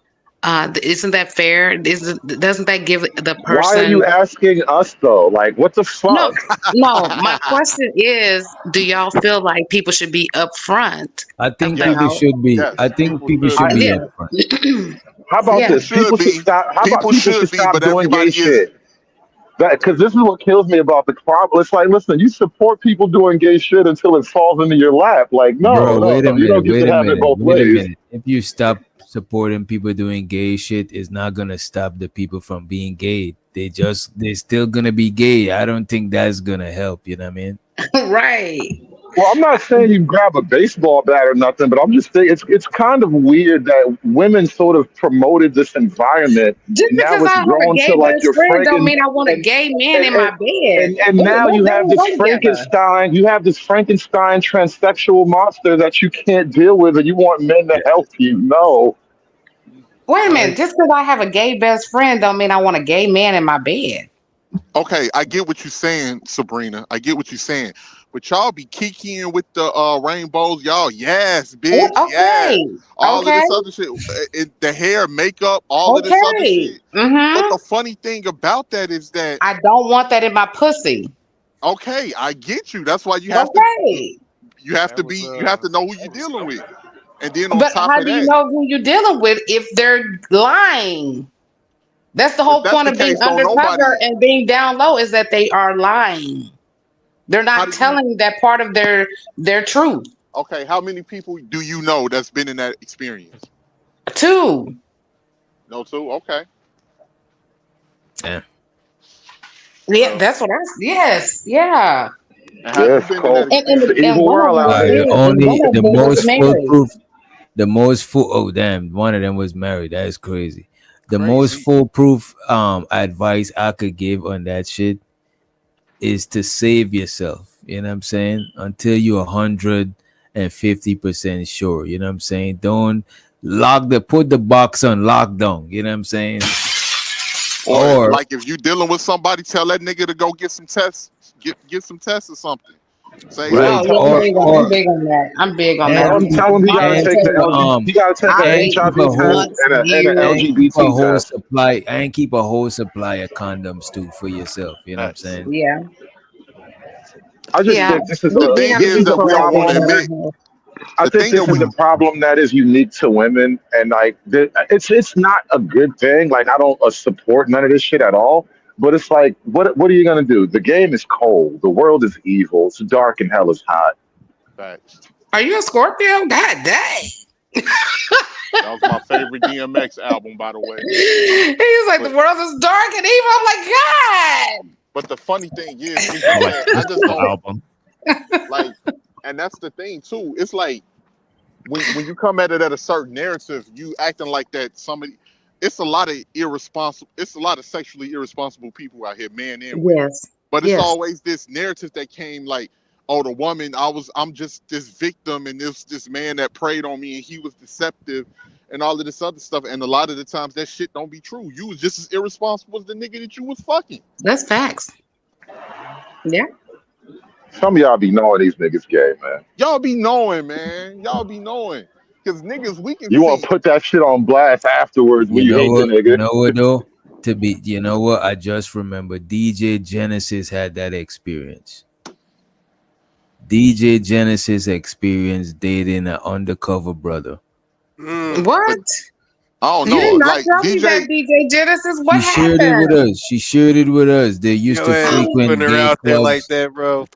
Isn't that fair? Doesn't that give the Why are person? you asking us though? Like, what the No, fuck? no. My question is, do y'all feel like people should be upfront I think about? people should be. I think people should be Yeah. upfront. How about Yeah. this? People should stop. How about people should stop but doing gay everybody shit? Because this is what kills me about the problem. It's like, listen, you support people doing gay shit until it falls into your lap. Like, Bro, no, you don't get to have it both wait a ways. minute. If you stop supporting people doing gay shit, it's not gonna stop the people from being gay. They're still gonna be gay. I don't think that's gonna help. You know what I mean? Right. Well, I'm not saying you grab a baseball bat or nothing, but I'm just saying it's kind of weird that women sort of promoted this environment. Just And now because it's I have a grown gay to like best your friend don't Franken mean I want a gay man in my bed. and now you have this Frankenstein. You have this Frankenstein transsexual monster that you can't deal with, and you want men to help you. No. Wait a minute. Just because I have a gay best friend don't mean I want a gay man in my bed. Okay, I get what you're saying, Sabrina. I get what you're saying. But y'all be kikiing with the rainbows. Y'all, yes, bitch. Yes. All of this other shit. The hair, makeup, all of this other shit. But the funny thing about that is that I don't want that in my pussy. Okay, I get you. That's why you have to you have to know who you're dealing with. And then on But top how of do you that, know who you're dealing with if they're lying? That's the whole that's point the of being case, don't undercover nobody. and being down low is that they are lying. They're How not do you? telling that part of their truth. Okay, how many people do you know that's been in that experience? 2. No, two. Okay. Yeah. Yeah, that's what I. Yes, yeah. And have Yeah, you it's been in cold. that And It's the experience? evil one of world them out was here. married. The And only, one of the them was most married. foolproof, the most full. Oh damn, one of them was married. That is crazy. The most Crazy. foolproof advice I could give on that shit is to save yourself. You know what I'm saying? Until you're 150% sure. You know what I'm saying? Don't put the box on lockdown. You know what I'm saying? Or Or like if you dealing with somebody, tell that nigga to go get some tests, get some tests or something. Say, right, Oh yeah, I'm or big on that. I'm big on that. Tell him, and tell him he gotta and take the keep a LG. He gotta take I a and wait keep HIV a whole test months, and an years. and keep a LGBT whole test. supply and keep a whole supply of condoms too for yourself. You know what I'm facts. saying? Yeah, I just yeah. think this is The a We thing have this to is is keep a that we all don't want that to problem. admit. going. I The think thing that this is we a problem that is unique to women, and like it's not a good thing. Like I don't support none of this shit at all. But it's like, what are you gonna do? The game is cold. The world is evil. It's dark and hell is hot. facts. Are you a Scorpio? God dang. That was my favorite DMX album, by the way. He was like, But the world is dark and evil. I'm like, God. but the funny thing is I that like I this just don't album. like, and that's the thing too. It's like when you come at it at a certain narrative, you acting like that somebody. It's a lot of irresponsible. It's a lot of sexually irresponsible people out here, men and women. Yes. But it's Yes. always this narrative that came like, oh, the woman, I'm just this victim, and this man that preyed on me, and he was deceptive, and all of this other stuff. And a lot of the times that shit don't be true. You was just as irresponsible as the nigga that you was fucking. That's facts. Yeah. Some of y'all be knowing these niggas gay, man. Y'all be knowing, man. Y'all be knowing. Cause niggas, we can You want see. to put that shit on blast afterwards when You you know hate the what? You nigga. know what though? You know what? I just remember DJ Genesis had that experience. DJ Genesis experienced dating an undercover brother. What? I don't You know. did not Like tell me that, DJ, DJ Genesis. What She shared it with happened? us. She shared it with us. They used Yo, to ass frequent putting her gay out there like clubs. that, bro.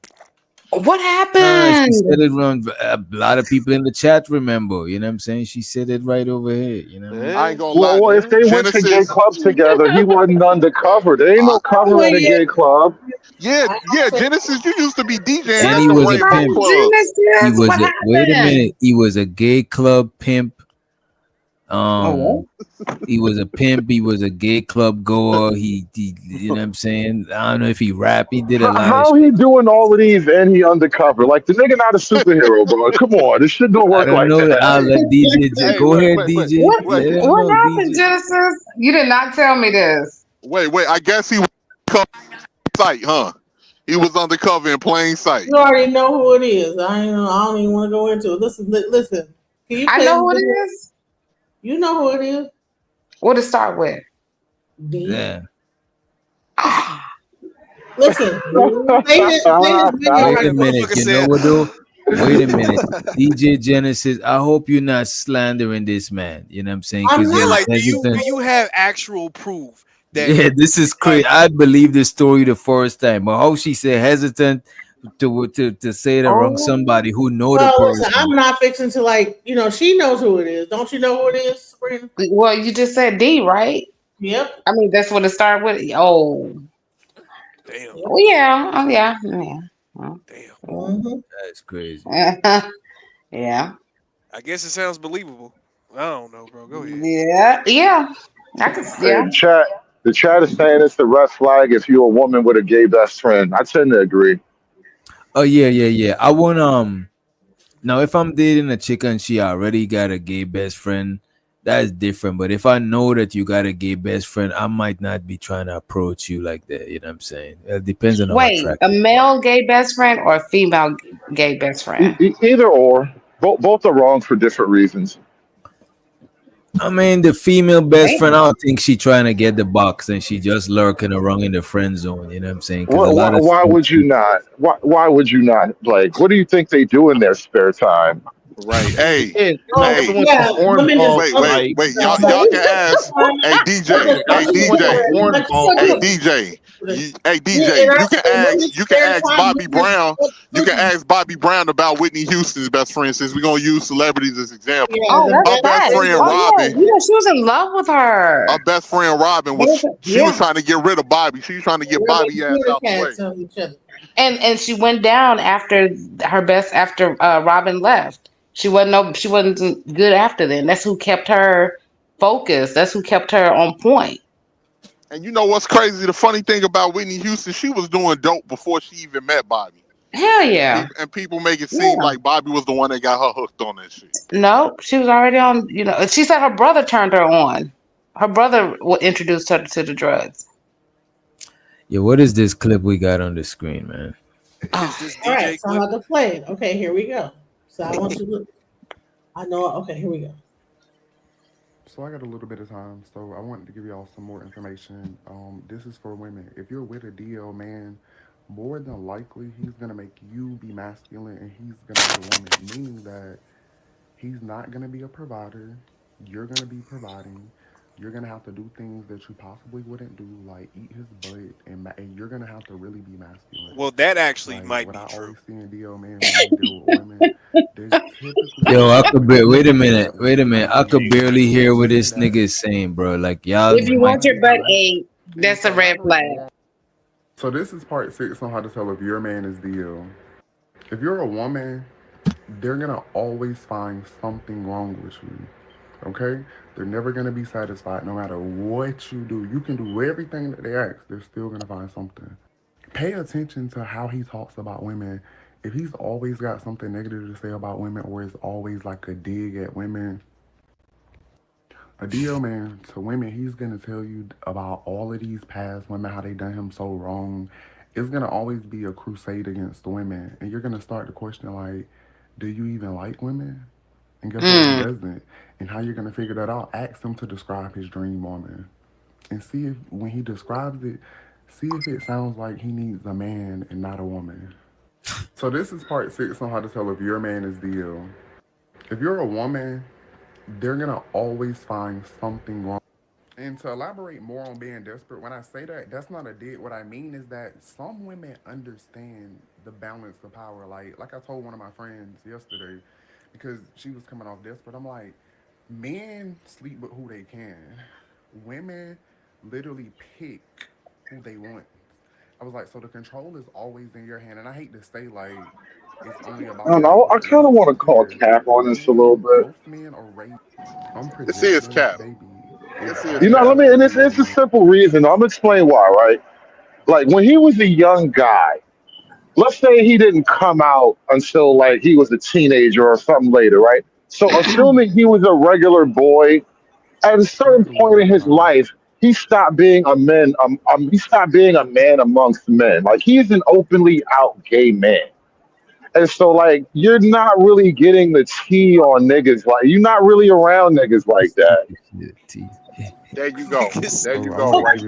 What She happened? said it around a lot of people in the chat remember. You know what I'm saying? She said it right over here. You know what I mean? I ain't gonna lie. Well, if they went to gay Genesis, clubs together, he wasn't undercover. There ain't no cover in a gay club. yeah, Genesis, you used to be DJing And at he the was a Rainbow pimp. clubs. He Genesis, was what a wait a happened? minute. He was a gay club pimp. Oh, He was a pimp. He was a gay club goer. He you know what I'm saying? I don't know if he rap. He did a lot of How shit. he doing all of these and he undercover? Like the nigga not a superhero, bro. Come on, this shit don't I work don't like know. I'll that. let DJ Hey, go ahead, wait. DJ. Let him what know, happened, DJ. Genesis? You did not tell me this. Wait. I guess he was sight, huh? He was undercover in plain sight. You already know who it is. I don't even want to go into it. Listen. Can you I play know who it this? is. You know who it is. What to start with? D. Yeah. Listen. Play this video Wait right a minute. Motherfucker You know said, what though? Wait a minute. DJ Genesis, I hope you're not slandering this man. You know what I'm saying? I'm Because he yeah, was like, do hesitant. you have actual proof that Yeah, this is crazy. like I believe the story the first time, but how she said hesitant to say it around somebody who know the Well, listen, person. I'm not fixing to she knows who it is. Don't you know who it is, Sabrina? Well, you just said D, right? Yep. I mean, that's what it started with. Oh, damn. well, yeah. Oh, yeah. Well, Mm-hmm. That's crazy. yeah. I guess it sounds believable. I don't know, bro. Go ahead. Yeah. I could. Hey, Yeah. the chat is saying it's a red flag if you're a woman with a gay best friend. I tend to agree. Oh yeah. I want now if I'm dating a chick and she already got a gay best friend, that's different. But if I know that you got a gay best friend, I might not be trying to approach you like that. You know what I'm saying? It depends on how Wait, attractive. a male gay best friend or a female gay best friend? Either or, both are wrong for different reasons. I mean, the female best Damn. friend, I don't think she trying to get the box and she just lurking around in the friend zone. You know what I'm saying? Because a lot of Why would you not? Why would you not? Like, what do you think they do in their spare time? Right. Hey, Wait, Y'all can ask. Hey, DJ. You can ask Bobby Brown. You can ask Bobby Brown about Whitney Houston's best friend, since we're gonna use celebrities as example. Her best friend Robin. Yeah, she was in love with her. Her best friend Robin was trying to get rid of Bobby. She was trying to get Bobby ass out the way. And she went down after Robin left. She wasn't good after then. That's who kept her focused. That's who kept her on point. And you know what's crazy? The funny thing about Whitney Houston, she was doing dope before she even met Bobby. Hell yeah. And people make it seem like Bobby was the one that got her hooked on that shit. No, she was already on, she said her brother turned her on. Her brother introduced her to the drugs. Yeah, what is this clip we got on the screen, man? All right, so I'm about to play it. Okay, here we go. So I want you to look. I know. Okay, here we go. So I got a little bit of time, so I wanted to give y'all some more information. This is for women. If you're with a DL man, more than likely he's gonna make you be masculine and he's gonna be a woman, meaning that he's not gonna be a provider. You're gonna be providing. You're gonna have to do things that you possibly wouldn't do, like eat his butt, and you're gonna have to really be masculine. Well, that actually Like, might what be I true. always see in DL man when they deal with women, they typically Yo, I could wait a minute. I could barely hear what this nigga is saying, bro. Like y'all. If you want your butt ate, that's a red flag. So this is part 6 on how to tell if your man is DL. If you're a woman, they're gonna always find something wrong with you. Okay? They're never gonna be satisfied no matter what you do. You can do everything that they ask, they're still gonna find something. Pay attention to how he talks about women. If he's always got something negative to say about women, or it's always like a dig at women, a DL man to women, he's gonna tell you about all of these past women, how they done him so wrong. It's gonna always be a crusade against the women, and you're gonna start to question, like, do you even like women? And guess what? He doesn't. And how you're gonna figure that out? Ask him to describe his dream woman, and see if when he describes it, see if it sounds like he needs a man and not a woman. So this is part 6 on how to tell if your man is DL. If you're a woman, they're gonna always find something wrong. And to elaborate more on being desperate, when I say that, that's not a dig. What I mean is that some women understand the balance of power. Like I told one of my friends yesterday, because she was coming off desperate. I'm like, men sleep with who they can. Women literally pick who they want. I was like, so the control is always in your hand. And I hate to say, like, it's only about. I don't know. I kind of want to call cap on this a little bit. Most men are raped. This is cap. You know, and it's a simple reason. I'm gonna explain why, right? Like when he was a young guy, let's say he didn't come out until like he was a teenager or something later, right? So assuming he was a regular boy, at a certain point in his life, he stopped being a man. He stopped being a man amongst men. Like he's an openly out gay man. And so, like, you're not really getting the tea on niggas. Like, you're not really around niggas like that. There you go. There you go. Right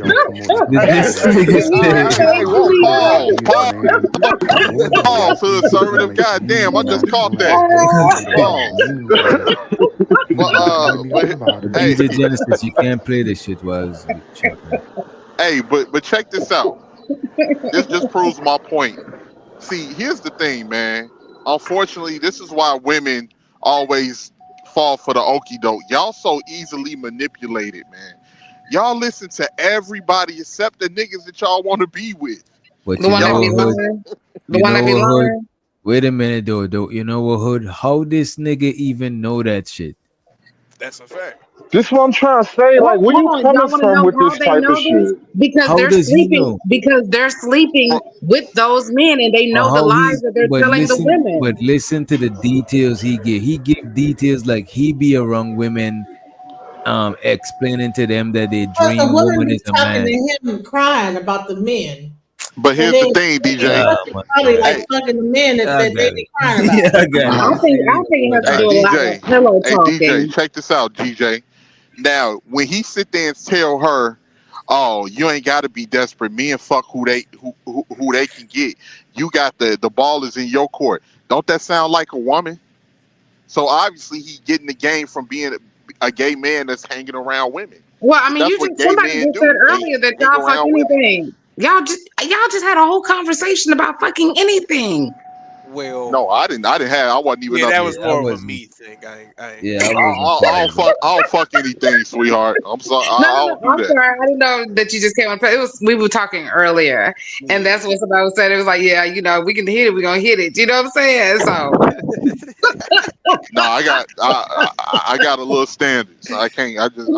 Pause. Conservative. Goddamn, I just caught that. Hey, Genesis, you can't play this shit while Hey, but check this out. This just proves my point. See, here's the thing, man. Unfortunately, this is why women always fall for the okie doke. Y'all so easily manipulated, man. Y'all listen to everybody except the niggas that y'all want to be with. But The one that be lying. The one that be lying. Wait a minute, though. You know what, Hood? How this nigga even know that shit? That's a fact. This is what I'm trying to say. Like, where you coming from with this type of shit? Because How they're does he sleeping. know? Because they're sleeping with those men, and they know the How lies he- that they're but telling listen, the women. But listen to the details he give. He give details like he be around women, explaining to them that they But dream the woman woman be is a talking man. to him and crying about the men. But here's the thing, DJ. Probably like fucking the men that they be crying about. I think it has to do a lot of pillow Hey, talking. DJ, check this out, DJ. Now, when he sit there and tell her, "Oh, you ain't got to be desperate. Me and fuck who they can get. You got the ball is in your court." Don't that sound like a woman? So obviously he getting the game from being a gay man that's hanging around women. Well, I mean, That's you what just gay somebody men just do. said earlier that Hang y'all fuck around women. anything. Y'all just had a whole conversation about fucking anything. Well, No, I didn't have. I wasn't even yeah, up that there. was more of a me thing. I ain't. Yeah, I I wasn't. don't fuck anything, sweetheart. I'm sorry. I No, don't do I'm that. sorry. I didn't know that you just came on. We were talking earlier, and that's what somebody was saying. It was like, yeah, you know, we can hit it. We're gonna hit it. You know what I'm saying? So, No, I got a little standard, so I can't. I just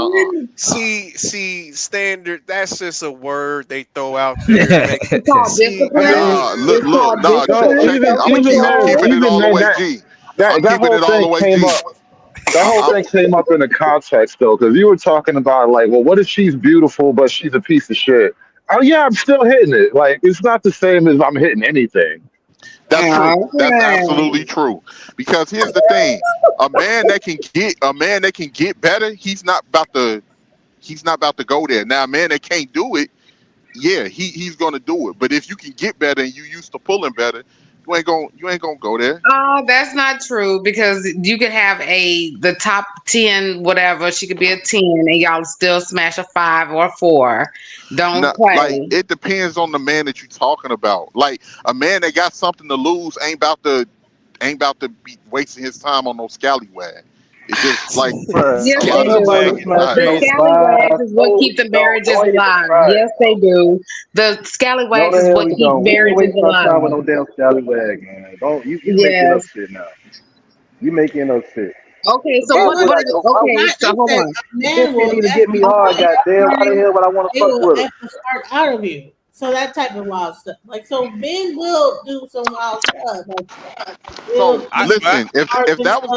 See, standard. That's just a word they throw out there. it's called discipline. look, nah. Check it. I'm keeping it all the way. G. I'm That keeping whole it all thing the way. came G. up. That whole thing came up in the context though, because you were talking about like, well, what if she's beautiful but she's a piece of shit? Oh yeah, I'm still hitting it. Like it's not the same as I'm hitting anything. That's true. That's absolutely true. Because here's the thing: a man that can get better, he's not about to go there. Now, a man that can't do it, yeah, he's gonna do it. But if you can get better and you used to pulling better, you ain't gonna go there. Oh, that's not true because you could have the top 10, whatever. She could be a 10, and y'all still smash a 5 or a 4. Don't play. Like it depends on the man that you're talking about. Like a man that got something to lose ain't about to be wasting his time on no scallywag. It's just like Yes, a they lot do. of The scallywags is what keep the marriages alive. Yes, they do. The scallywags is what keep marriages alive. With no damn scallywag, man. Don't you making up shit now. You making up shit. Okay, so what is it? Okay, so hold on. This can't even get me hard, goddamn. How the hell would I want to fuck with her? F the start out of you. So that type of wild stuff. Like so Ben will do some wild stuff. Like, So listen, if that was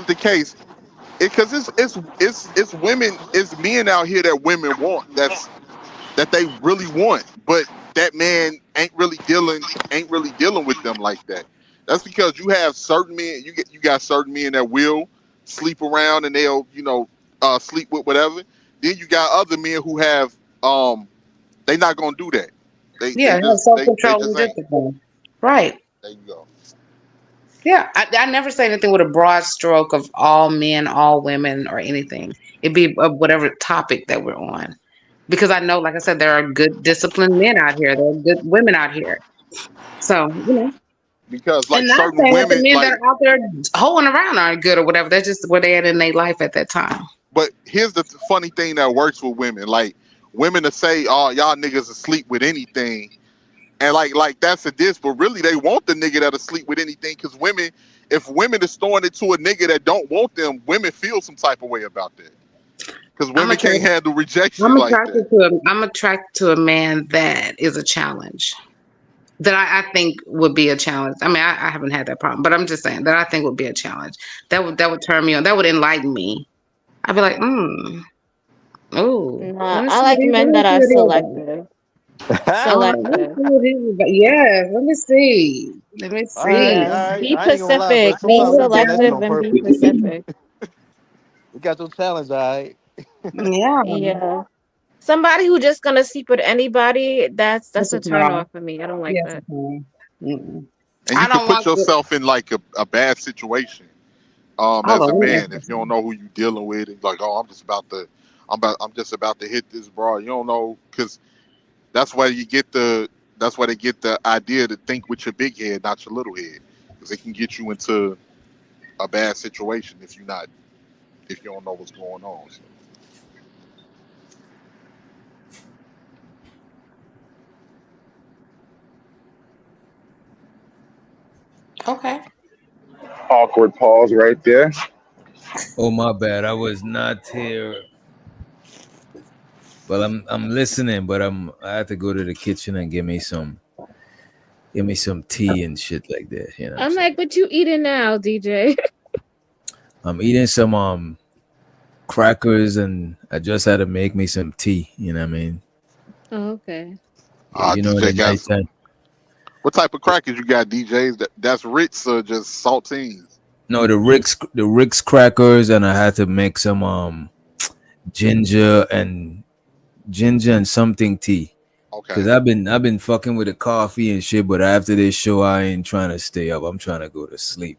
the case, because it's women, it's men out here that women want that they really want, but that man ain't really dealing with them like that. That's because you have certain men, you got certain men that will sleep around and they'll sleep with whatever. Then you got other men who have they not gonna do that. They just self-control and discipline. Right. There you go. Yeah, I never say anything with a broad stroke of all men, all women, or anything. It'd be whatever topic that we're on. Because I know, like I said, there are good disciplined men out here. There are good women out here. So, Because like and not certain saying that the women, men like, that are out there hoeing around aren't good or whatever. That's just where they're at in their life at that time. but here's the funny thing that works with women. Like women to say, "Oh, y'all niggas asleep with anything," and like that's a diss, but really they want the nigga that'll sleep with anything. Because women, if women is throwing it to a nigga that don't want them, women feel some type of way about that. Because women can't handle rejection like that. I'm attracted to a man that is a challenge. That I think would be a challenge. I mean, I haven't had that problem, but I'm just saying that I think would be a challenge. That would turn me on. That would enlighten me. I'd be like, oh. Nah, I like men that are selective. Selective. Yes, let me see. Be Pacific. Be selective and be Pacific. We got your challenge, all right? Yeah. Somebody who just gonna sleep with anybody, that's a turn off for me. I don't like that. And you can put yourself in like a bad situation as a man if you don't know who you dealing with. And like, oh, I'm just about to hit this broad. You don't know, because that's why they get the idea to think with your big head, not your little head, because it can get you into a bad situation if you don't know what's going on. So. Okay. Awkward pause right there. Oh my bad, I was not here. Well, I'm listening, but I have to go to the kitchen and give me some tea and shit like that. You know. I'm like, what you eating now, DJ? I'm eating some crackers, and I just had to make me some tea. You know what I mean? Oh, okay. You know DJ the nice time. What type of crackers you got, DJs? That's Ritz or just saltines? No, the Rick's crackers, and I had to make some ginger and something tea. Okay. Because I've been fucking with the coffee and shit, but after this show, I ain't trying to stay up. I'm trying to go to sleep.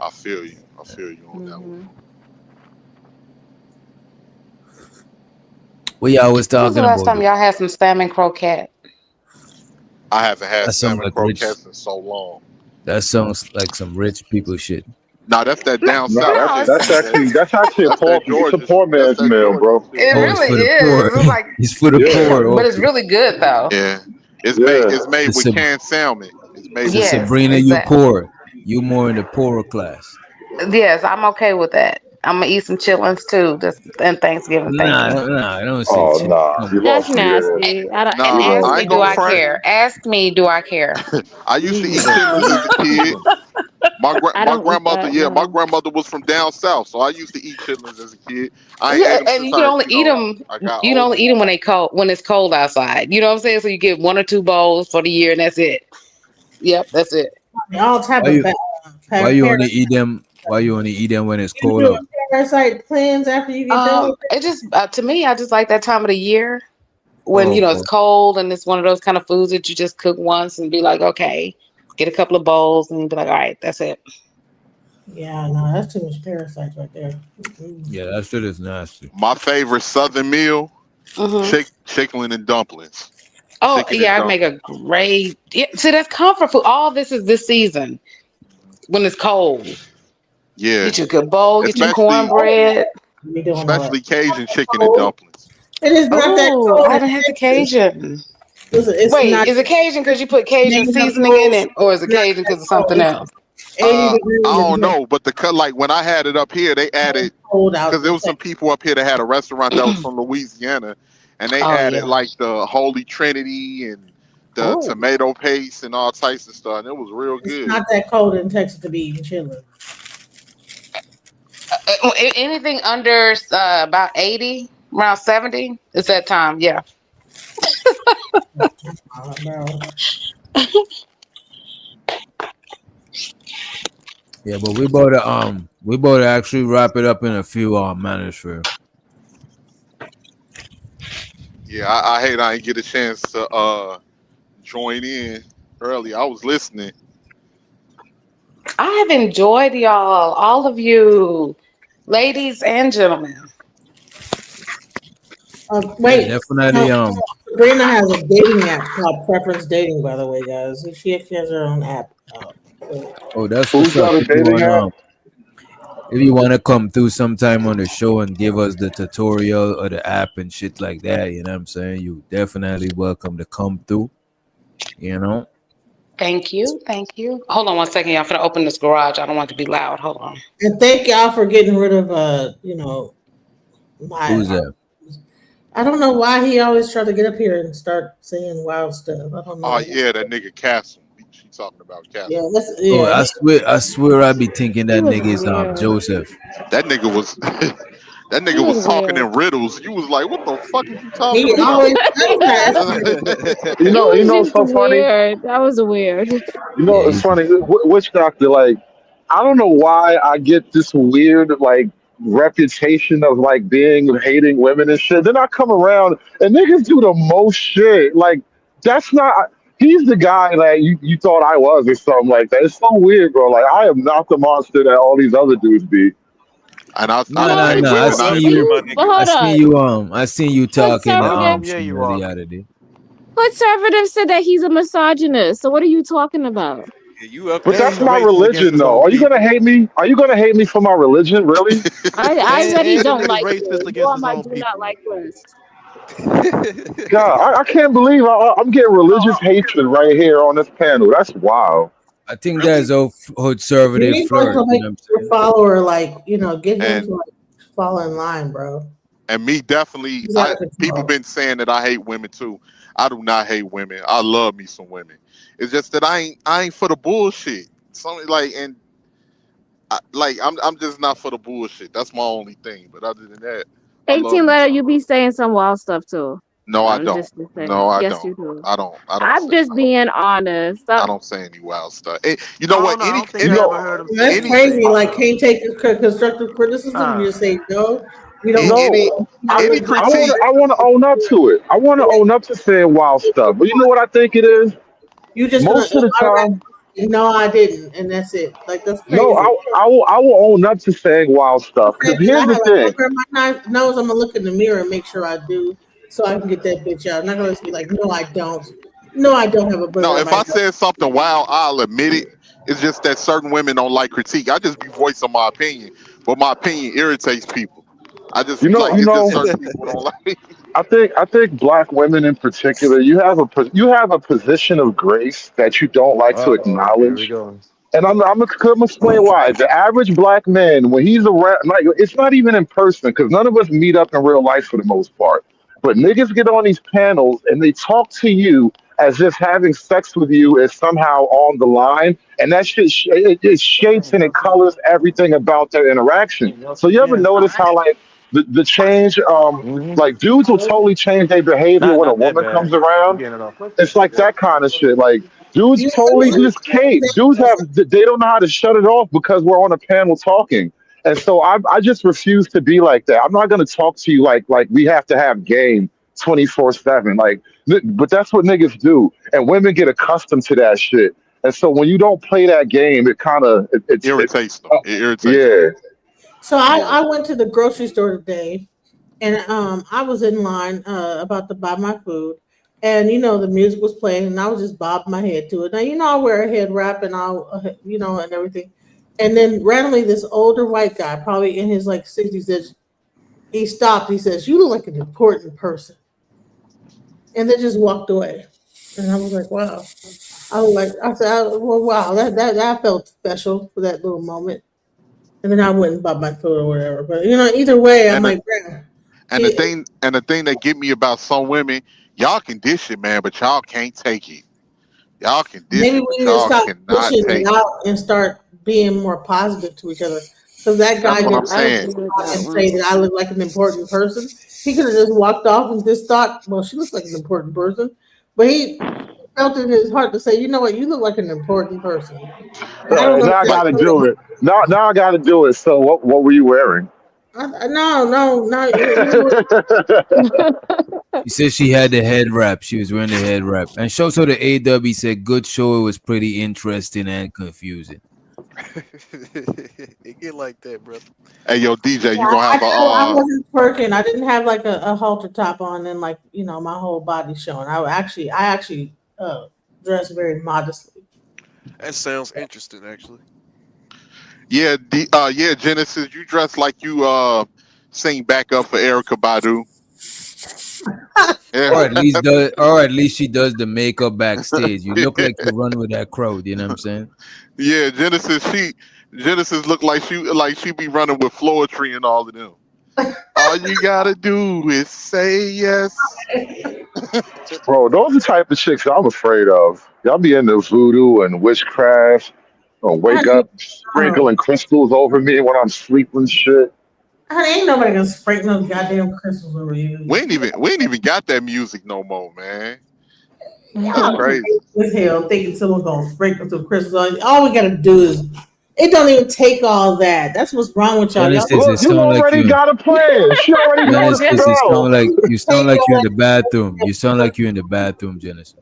I feel you. I feel you on that one. What y'all was When was the talking last about? time y'all had some salmon croquette? I haven't had That sounds salmon like rich. croquettes in so long. That sounds like some rich people shit. Nah, that's that down No, south No, shit. that's actually a That's that it's a Georgia. poor That's man's that meal, Georgia bro. shit. it Oh, it's really for the is. poor. It's like, It's for the Yeah, poor. but it's Okay. really good though. Yeah, it's yeah. made So, with canned salmon. It's made so with Yes, Sabrina, you exactly. poor. You more in the poorer class. Yes, I'm okay with that. I'm gonna eat some chitlins too. This and Thanksgiving. Thank Nah, you. nah, I don't say Oh shit. nah, Come you on. That's lost me there. nasty. I don't. And You Nah, ask lost I me, ain't do gonna I front. care? Ask me, do I care? I used to eat No, chitlins as a kid. I My don't eat grandmother, that. yeah, my No. grandmother was from down south, so I used to eat chitlins as a kid. I ain't Yeah, ate them and since you can only eat them. I got You can only older. eat them when they cold, when it's cold outside. You know what I'm saying? So you get 1 or 2 bowls for the year, and that's it. Yep, that's it. All type Why of you why you only parasites. eat them? Why you only eat them when it's You cold do out? a parasite cleanse after you get done with It just to me, I just like that time of the year when Oh, it's cold and it's one of those kind of foods that you just cook once and be like, okay, get a couple of bowls and be like, all right, that's it. Yeah, no, that's too much parasites right there. yeah, that shit is nasty. My favorite Southern meal: Mm-hmm. chicken and dumplings. Oh Chicken yeah, and I make dumplings. a great. Yeah, see, that's comfort food. All this is this season when it's cold. Yeah, Get your good bowl. Get your especially cornbread. We doing all that. Cajun chicken and dumplings. It is not that Oh, cold I in haven't had the Texas. Cajun. It's Wait, not is it Cajun because you put Cajun seasoning in it, or is it Cajun because of something else? 80 degrees. I don't and know, but the cut like when I had it up here, they added cold out because there was some people up here that had a restaurant that was from Louisiana, and they Oh added yeah. like the Holy Trinity and the Oh. tomato paste and all types of stuff, and it was real It's good. not that cold in Texas to be eating chili. Anything under about 80, around 70, it's that time. Yeah. Bro. Yeah, but we about to actually wrap it up in a few minutes for. Yeah, I hate I didn't get a chance to join in early. I was listening. I have enjoyed y'all, all of you, ladies and gentlemen. Wait, definitely. Sabrina has a dating app called Preference Dating, by the way, guys. She actually has her own app. Oh, that's Who's what's up. got a dating app? If you want to come through sometime on the show and give us the tutorial or the app and shit like that, you know what I'm saying? You definitely welcome to come through. You know? Thank you. Thank you. Hold on 1 second, y'all. I'm gonna open this garage. I don't want it to be loud. Hold on. And thank y'all for getting rid of Who's that? I don't know why he always try to get up here and start saying wild stuff. I don't know. Oh yeah, that nigga Castle. She talking about Castle. Yeah, Oh, I swear I be thinking that nigga is Joseph. That nigga was that nigga was talking in riddles. You was like, what the fuck is you talking He about? always does that. You know, It was what's just so funny? weird. That was weird. You know, it's funny. Witch doctor, like, I don't know why I get this weird like reputation of like hating women and shit. Then I come around and niggas do the most shit. Like, that's not. He's the guy that you thought I was or something like that. It's so weird, bro. Like, I am not the monster that all these other dududes be. And I No. I seen you talking Conservative. the other day. Conservative said that he's a misogynist. So what are you talking about? But that's my religion, though. Are you gonna hate me? Are you gonna hate me for my religion? Really? I already don't like racist this. against You're on his my own do people. not like list. God, I can't believe I'm getting religious hatred right here on this panel. That's wild. I think that's You conservative need flirt. to You make know what your follower get him And- to fall in line, bro. And me definitely, He's out of control. people been saying that I hate women too. I do not hate women. I love me some women. It's just that I ain't for the bullshit. Something like I'm just not for the bullshit. That's my only thing. But other than that, I love 18 me letter, some. you be saying some wild stuff too. No, I I'm don't. just saying. No, I Yes, don't. you do. I don't. I'm just being honest. I don't say any wild stuff. You know what? Any That's crazy. Like, can't take constructive criticism. You just say no. We don't. No, I critique. want to own up to it. I want to own up to saying wild stuff. But you know what I think it is? You just Most of the time, No, I didn't, and that's it. Like that's No, crazy. I will own up to saying wild stuff. Because I here's the have like thing. under my nose. I'm gonna look in the mirror and make sure I do, so I can get that bitch out. I'm not gonna just be like, no, I don't. No, I don't have a booger No, on if my I nose. said something wild, I'll admit it. It's just that certain women don't like critique. I just be voicing my opinion, but my opinion irritates people. I just You know, like it's just certain people don't like. I think black women in particular, you have a position of grace that you don't like to Uh-oh, here we acknowledge. go. And I'm gonna explain why. The average black man, when he's around, like it's not even in person, because none of us meet up in real life for the most part. But niggas get on these panels and they talk to you as if having sex with you is somehow on the line, and that shit it shapes and it colors everything about their interaction. So you ever notice how like the change, like dudes will totally change their behavior when a Not that woman bad. comes You around? getting it off? It's like that kind of shit. Like dudes You totally just can't. Dudes they don't know how to shut it off because we're on a panel talking. And so I just refuse to be like that. I'm not gonna talk to you like we have to have game 24/7. Like, but that's what niggas do, and women get accustomed to that shit. And so when you don't play that game, it kind of irritates them. It irritates yeah. So I went to the grocery store today, and I was in line about to buy my food, and the music was playing, and I was just bobbing my head to it. Now I wear a head wrap and and everything, and then randomly this older white guy, probably in his like 60s, says he stopped. He says, "You look like an important person," and then just walked away, and I was like, "Wow." I said, "Well, wow, that felt special for that little moment." And then I went and bought my food or whatever. But either way, I'm And like, the thing that get me about some women, y'all can dish it, man, but y'all can't take it. Y'all can dish maybe it, we but need to y'all stop cannot pushing take it it. out and start being more positive to each other. Because that guy That's what I'm didn't saying. say that I look like an important person. He could have just walked off and just thought, well, she looks like an important person. But he felt in his heart to say, you know what, you look like an important person. I don't know. Now I If gotta that's do it. Now I gotta do it. So what were you wearing? no. She said she had the head wrap. She was wearing the head wrap. And show so the AW said good show. It was pretty interesting and confusing. It get like that, brother. Hey, yo, DJ, you Yeah, gonna have I a wasn't twerking. I didn't have like a halter top on and like my whole body showing. I actually dressed very modestly. That sounds interesting, actually. yeah, Genesis, you dress like you sing back up for Erica Badu. Yeah. Or at least she does the makeup backstage. You look like you run with that crowd. You know what I'm saying? Yeah, Genesis looked like she be running with Floetry and all of them. All you gotta do is say yes. Bro, those are the type of chicks I'm afraid of. Y'all be into voodoo and witchcraft, or wake up sprinkling crystals over me when I'm sleeping shit. Ain't nobody gonna sprinkle no goddamn crystals over you. We ain't even got that music no more, man. That's Y'all crazy. as hell thinking someone's gonna sprinkle some crystals on you. All we gotta do is it don't even take all that. That's what's wrong with y'all. Genesis, Y'all it sound like you. got a plan. She already knows Genesis, the you go. sound like you're in the bathroom. You sound like you're in the bathroom, Genesis.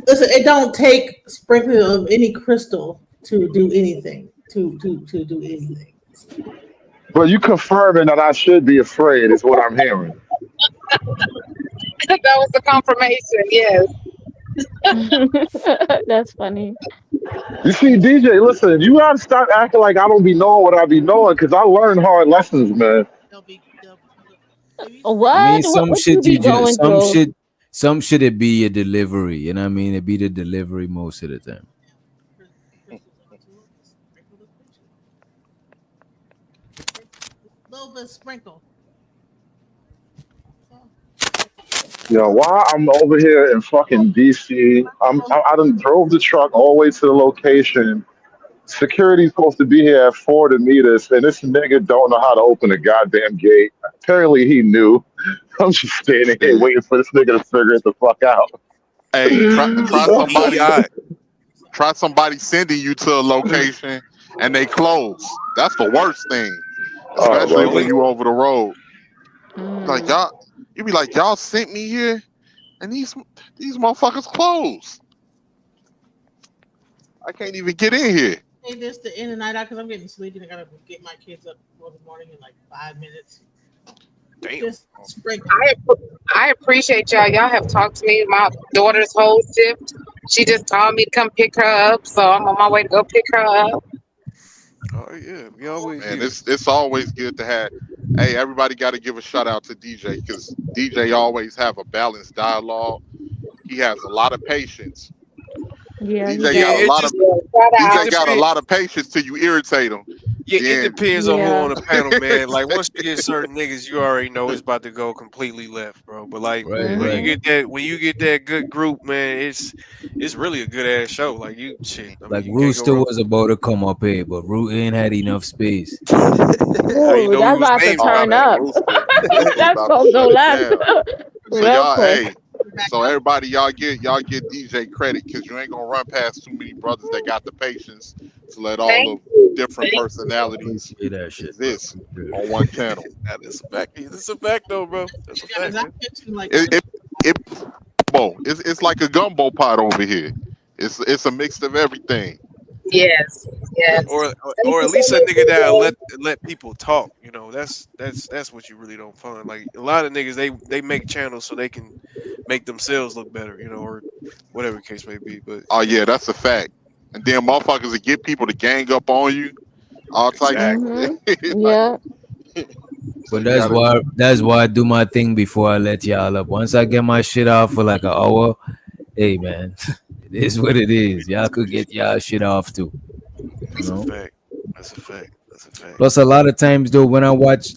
Listen, it don't take sprinkling of any crystal to do anything. To do anything. But you confirming that I should be afraid is what I'm hearing. That was the confirmation, yes. That's funny. You see, DJ, listen, you gotta stop acting like I don't be knowing what I be knowing, because I learned hard lessons, man. What? I mean, some What shit you be going through? some shit it be a delivery. You know what I mean? It be the delivery most of the time. Little bit sprinkle. While I'm over here in fucking DC, I done drove the truck all the way to the location. Security's supposed to be here at 4 to meet us, and this nigga don't know how to open the goddamn gate. Apparently he knew. I'm just standing here waiting for this nigga to figure it the fuck out. Hey, try somebody sending you to a location and they close. That's the worst thing. Especially when you over the road. Like you be like, y'all sent me here and these motherfuckers closed. I can't even get in here. Hey, this to end the night out because I'm getting sleepy. I gotta get my kids up for the morning in like 5 minutes. Damn. Just sprinkle. I appreciate y'all. Y'all have talked to me. My daughter's whole shift. She just told me to come pick her up, so I'm on my way to go pick her up. Oh yeah, we always. And it's always good to have. Hey, everybody got to give a shout out to DJ because DJ always have a balanced dialogue. He has a lot of patience. Yeah, DJ got a lot of patience till you irritate him. Yeah, Then- it depends on who on the panel, man. Like once you get certain niggas, you already know it's about to go completely left, bro. But like when you get that good group, man, it's really a good ass show. Like you shit. I mean, Like you can't go Rooster wrong. was about to come up here, but Root ain't had enough space. How you know that's we was about to named turn that? up. That's gonna go left. So Real y'all, quick. hey, so everybody, y'all get DJ credit because you ain't gonna run past too many brothers that got the patience to let all the different personalities exist on one channel. That is a fact. It's a fact, though, bro. That's a fact. Man. It's like a gumbo pot over here. It's a mix of everything. Yes. Or at least a nigga that let people talk. You know, that's what you really don't find. Like a lot of niggas, they make channels so they can make themselves look better. You know, or whatever the case may be. But Oh yeah, that's a fact. And then motherfuckers that get people to gang up on you, all types. Yeah. But that's why I do my thing before I let y'all up. Once I get my shit off for like an hour, hey man, it is what it is. Y'all could get y'all shit off too. That's a fact. That's a fact. That's a fact. Plus, a lot of times though, when I watch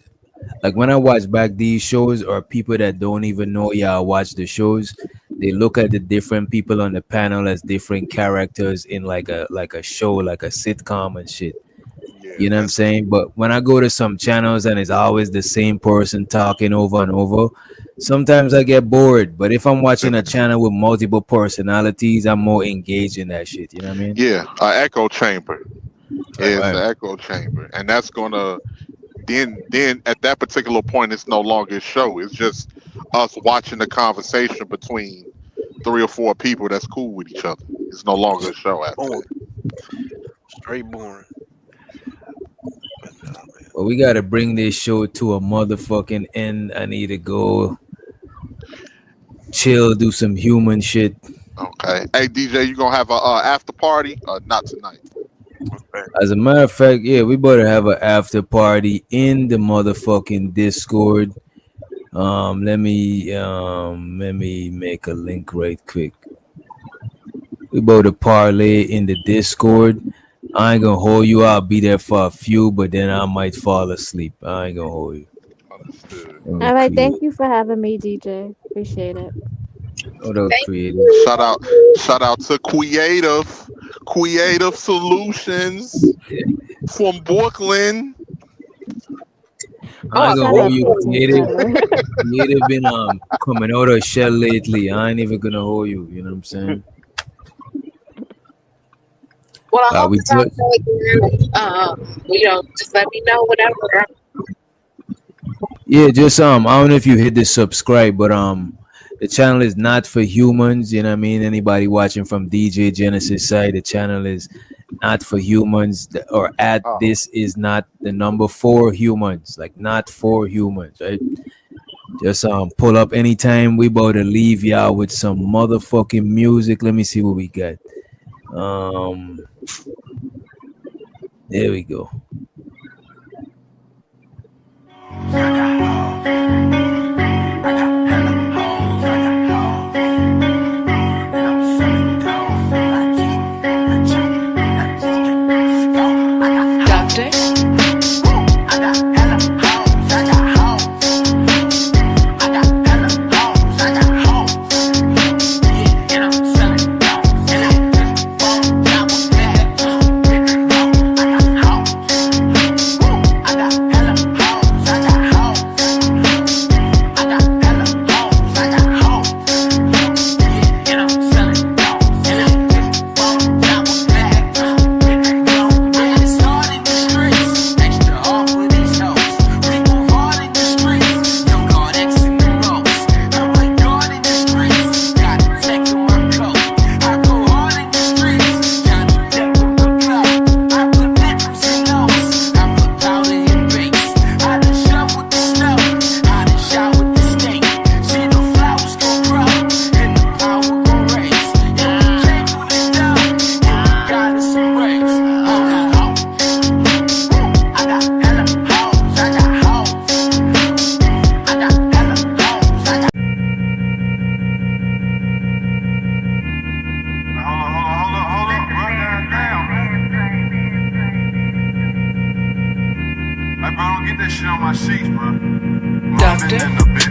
back these shows, or people that don't even know y'all watch the shows, they look at the different people on the panel as different characters in like a show, like a sitcom and shit. You know what I'm saying? But when I go to some channels and it's always the same person talking over and over, sometimes I get bored. But if I'm watching a channel with multiple personalities, I'm more engaged in that shit. You know what I mean? Yeah, an echo chamber is an echo chamber, and that's gonna then at that particular point, it's no longer a show. It's just us watching the conversation between 3 or 4 people that's cool with each other. It's no longer a show after that. Straight boring. But we gotta bring this show to a motherfucking end. I need to go chill, do some human shit. Okay. Hey DJ, you gonna have a after party? Not tonight. As a matter of fact, yeah, we better have an after party in the motherfucking Discord. Let me make a link right quick. We better parlay in the Discord. I ain't gonna hold you. I'll be there for a few, but then I might fall asleep. I ain't gonna hold you. All right, thank you for having me, DJ. Appreciate it. What up, creative? Shout out to Creative Solutions from Brooklyn. I ain't gonna hold you, creative. Creative been coming out of shell lately. I ain't even gonna hold you. You know what I'm saying? Well, I hope we to talk to you again. Just let me know whatever. Yeah, just I don't know if you hit the subscribe, but the channel is not for humans. You know what I mean? Anybody watching from DJ Genesis side, the channel is not for humans, or this is not the number 4 humans, like not for humans, right? Just pull up anytime. We about to leave y'all with some motherfucking music. Let me see what we got. There we go. Doctor. gangster.